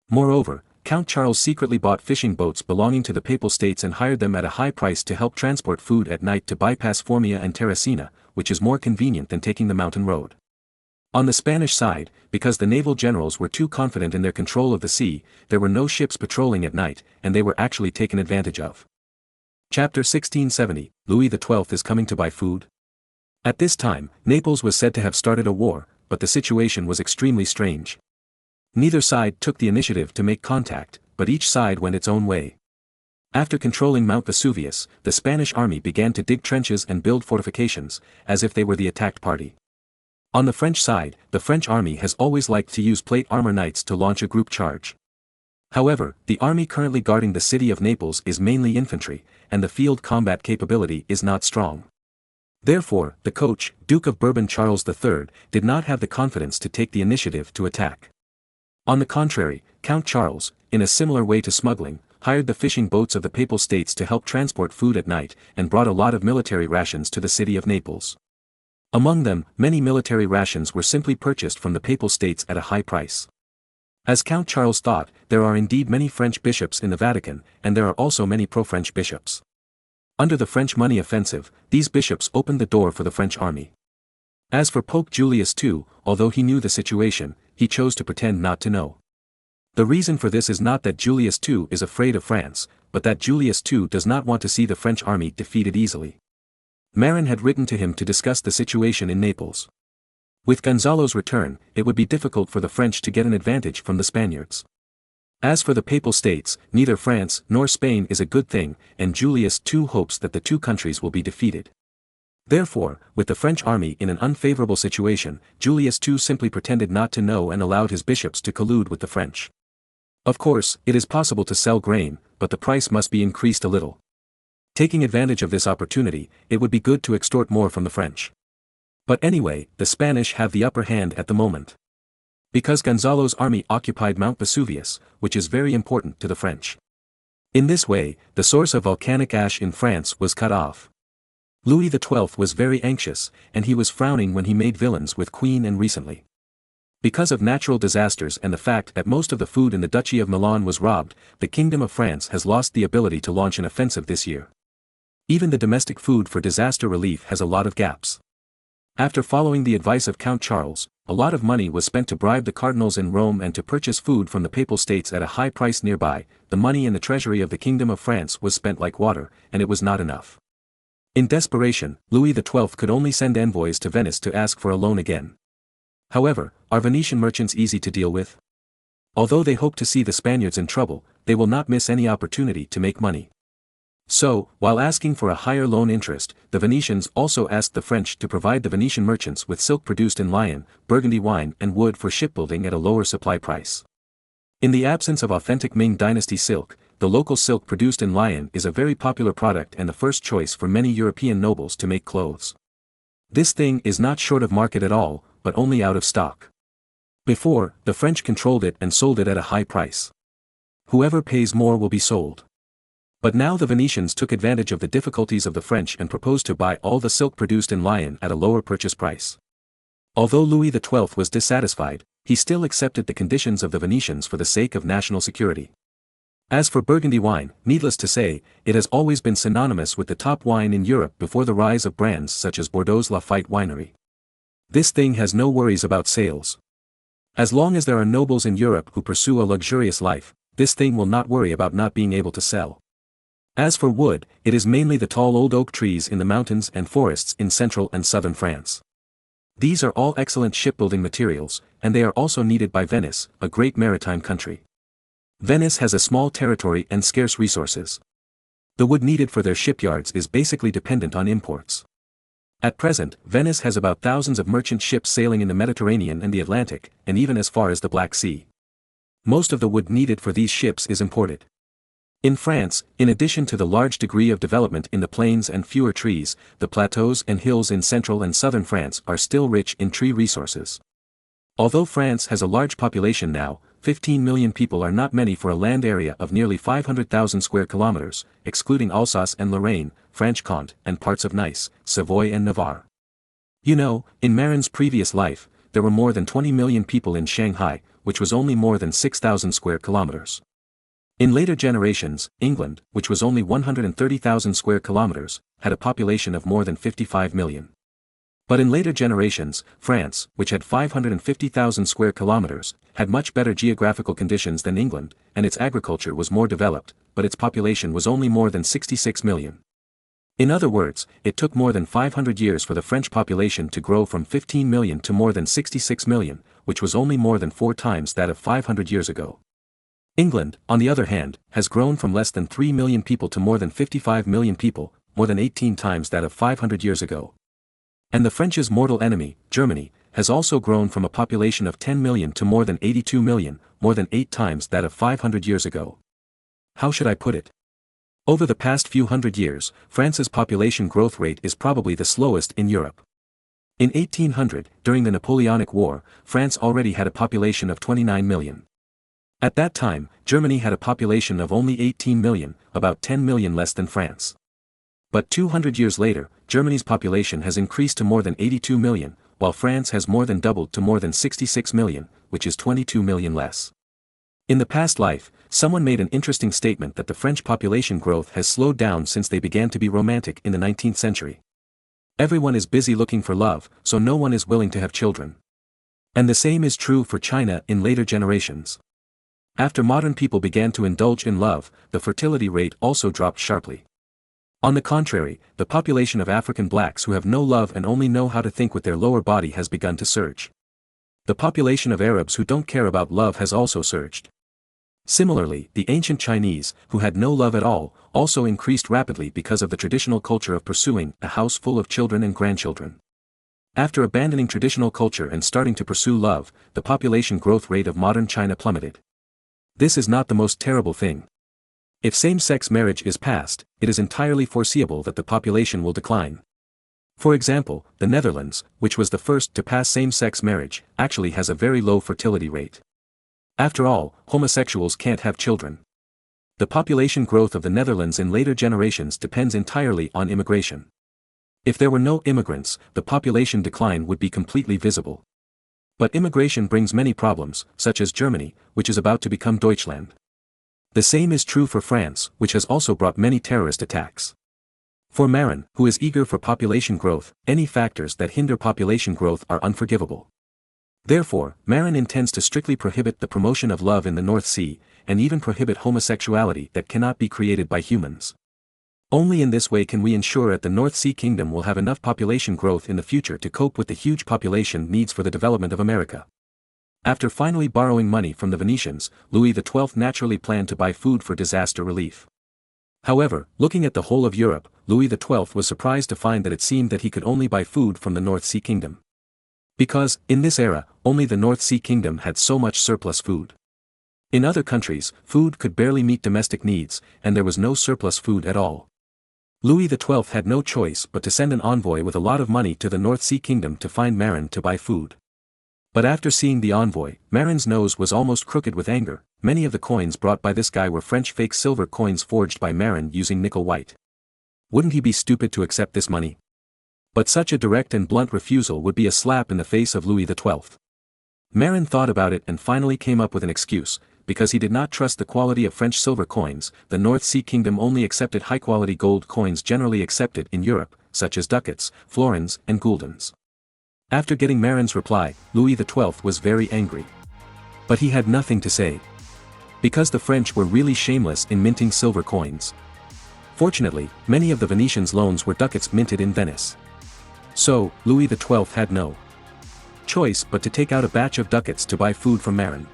Moreover, Count Charles secretly bought fishing boats belonging to the Papal States and hired them at a high price to help transport food at night to bypass Formia and Terracina, which is more convenient than taking the mountain road. On the Spanish side, because the naval generals were too confident in their control of the sea, there were no ships patrolling at night, and they were actually taken advantage of. Chapter 1670, Louis XII is coming to buy food. At this time, Naples was said to have started a war, but the situation was extremely strange. Neither side took the initiative to make contact, but each side went its own way. After controlling Mount Vesuvius, the Spanish army began to dig trenches and build fortifications, as if they were the attacked party. On the French side, the French army has always liked to use plate armor knights to launch a group charge. However, the army currently guarding the city of Naples is mainly infantry, and the field combat capability is not strong. Therefore, the coach, Duke of Bourbon Charles III, did not have the confidence to take the initiative to attack. On the contrary, Count Charles, in a similar way to smuggling, hired the fishing boats of the Papal States to help transport food at night and brought a lot of military rations to the city of Naples. Among them, many military rations were simply purchased from the Papal States at a high price. As Count Charles thought, there are indeed many French bishops in the Vatican, and there are also many pro-French bishops. Under the French money offensive, these bishops opened the door for the French army. As for Pope Julius II, although he knew the situation, he chose to pretend not to know. The reason for this is not that Julius II is afraid of France, but that Julius II does not want to see the French army defeated easily. Marin had written to him to discuss the situation in Naples. With Gonzalo's return, it would be difficult for the French to get an advantage from the Spaniards. As for the Papal States, neither France nor Spain is a good thing, and Julius II hopes that the two countries will be defeated. Therefore, with the French army in an unfavorable situation, Julius II simply pretended not to know and allowed his bishops to collude with the French. Of course, it is possible to sell grain, but the price must be increased a little. Taking advantage of this opportunity, it would be good to extort more from the French. But anyway, the Spanish have the upper hand at the moment. Because Gonzalo's army occupied Mount Vesuvius, which is very important to the French. In this way, the source of volcanic ash in France was cut off. Louis XII was very anxious, and he was frowning when he made villains with Queen Anne recently. Because of natural disasters and the fact that most of the food in the Duchy of Milan was robbed, the Kingdom of France has lost the ability to launch an offensive this year. Even the domestic food for disaster relief has a lot of gaps. After following the advice of Count Charles, a lot of money was spent to bribe the cardinals in Rome and to purchase food from the Papal States at a high price nearby. The money in the treasury of the Kingdom of France was spent like water, and it was not enough. In desperation, Louis XII could only send envoys to Venice to ask for a loan again. However, are Venetian merchants easy to deal with? Although they hope to see the Spaniards in trouble, they will not miss any opportunity to make money. So, while asking for a higher loan interest, the Venetians also asked the French to provide the Venetian merchants with silk produced in Lyon, Burgundy wine and wood for shipbuilding at a lower supply price. In the absence of authentic Ming Dynasty silk, the local silk produced in Lyon is a very popular product and the first choice for many European nobles to make clothes. This thing is not short of market at all, but only out of stock. Before, the French controlled it and sold it at a high price. Whoever pays more will be sold. But now the Venetians took advantage of the difficulties of the French and proposed to buy all the silk produced in Lyon at a lower purchase price. Although Louis XII was dissatisfied, he still accepted the conditions of the Venetians for the sake of national security. As for Burgundy wine, needless to say, it has always been synonymous with the top wine in Europe before the rise of brands such as Bordeaux's Lafite winery. This thing has no worries about sales. As long as there are nobles in Europe who pursue a luxurious life, this thing will not worry about not being able to sell. As for wood, it is mainly the tall old oak trees in the mountains and forests in central and southern France. These are all excellent shipbuilding materials, and they are also needed by Venice, a great maritime country. Venice has a small territory and scarce resources. The wood needed for their shipyards is basically dependent on imports. At present, Venice has about thousands of merchant ships sailing in the Mediterranean and the Atlantic, and even as far as the Black Sea. Most of the wood needed for these ships is imported. In France, in addition to the large degree of development in the plains and fewer trees, the plateaus and hills in central and southern France are still rich in tree resources. Although France has a large population now, 15 million people are not many for a land area of nearly 500,000 square kilometers, excluding Alsace and Lorraine, Franche-Comté, and parts of Nice, Savoy and Navarre. You know, in Marin's previous life, there were more than 20 million people in Shanghai, which was only more than 6,000 square kilometers. In later generations, England, which was only 130,000 square kilometers, had a population of more than 55 million. But in later generations, France, which had 550,000 square kilometers, had much better geographical conditions than England, and its agriculture was more developed, but its population was only more than 66 million. In other words, it took more than 500 years for the French population to grow from 15 million to more than 66 million, which was only more than 4 times that of 500 years ago. England, on the other hand, has grown from less than 3 million people to more than 55 million people, more than 18 times that of 500 years ago. And the French's mortal enemy, Germany, has also grown from a population of 10 million to more than 82 million, more than 8 times that of 500 years ago. How should I put it? Over the past few hundred years, France's population growth rate is probably the slowest in Europe. In 1800, during the Napoleonic War, France already had a population of 29 million. At that time, Germany had a population of only 18 million, about 10 million less than France. But 200 years later, Germany's population has increased to more than 82 million, while France has more than doubled to more than 66 million, which is 22 million less. In the past life, someone made an interesting statement that the French population growth has slowed down since they began to be romantic in the 19th century. Everyone is busy looking for love, so no one is willing to have children. And the same is true for China in later generations. After modern people began to indulge in love, the fertility rate also dropped sharply. On the contrary, the population of African blacks who have no love and only know how to think with their lower body has begun to surge. The population of Arabs who don't care about love has also surged. Similarly, the ancient Chinese, who had no love at all, also increased rapidly because of the traditional culture of pursuing a house full of children and grandchildren. After abandoning traditional culture and starting to pursue love, the population growth rate of modern China plummeted. This is not the most terrible thing. If same-sex marriage is passed, it is entirely foreseeable that the population will decline. For example, the Netherlands, which was the first to pass same-sex marriage, actually has a very low fertility rate. After all, homosexuals can't have children. The population growth of the Netherlands in later generations depends entirely on immigration. If there were no immigrants, the population decline would be completely visible. But immigration brings many problems, such as Germany, which is about to become Deutschland. The same is true for France, which has also brought many terrorist attacks. For Marin, who is eager for population growth, any factors that hinder population growth are unforgivable. Therefore, Marin intends to strictly prohibit the promotion of love in the North Sea, and even prohibit homosexuality that cannot be created by humans. Only in this way can we ensure that the North Sea Kingdom will have enough population growth in the future to cope with the huge population needs for the development of America. After finally borrowing money from the Venetians, Louis XII naturally planned to buy food for disaster relief. However, looking at the whole of Europe, Louis XII was surprised to find that it seemed that he could only buy food from the North Sea Kingdom. Because, in this era, only the North Sea Kingdom had so much surplus food. In other countries, food could barely meet domestic needs, and there was no surplus food at all. Louis XII had no choice but to send an envoy with a lot of money to the North Sea Kingdom to find Marin to buy food. But after seeing the envoy, Marin's nose was almost crooked with anger. Many of the coins brought by this guy were French fake silver coins forged by Marin using nickel white. Wouldn't he be stupid to accept this money? But such a direct and blunt refusal would be a slap in the face of Louis XII. Marin thought about it and finally came up with an excuse. Because he did not trust the quality of French silver coins, the North Sea Kingdom only accepted high-quality gold coins generally accepted in Europe, such as ducats, florins, and guldens. After getting Marin's reply, Louis XII was very angry. But he had nothing to say. Because the French were really shameless in minting silver coins. Fortunately, many of the Venetians' loans were ducats minted in Venice. So, Louis XII had no choice but to take out a batch of ducats to buy food from Marin.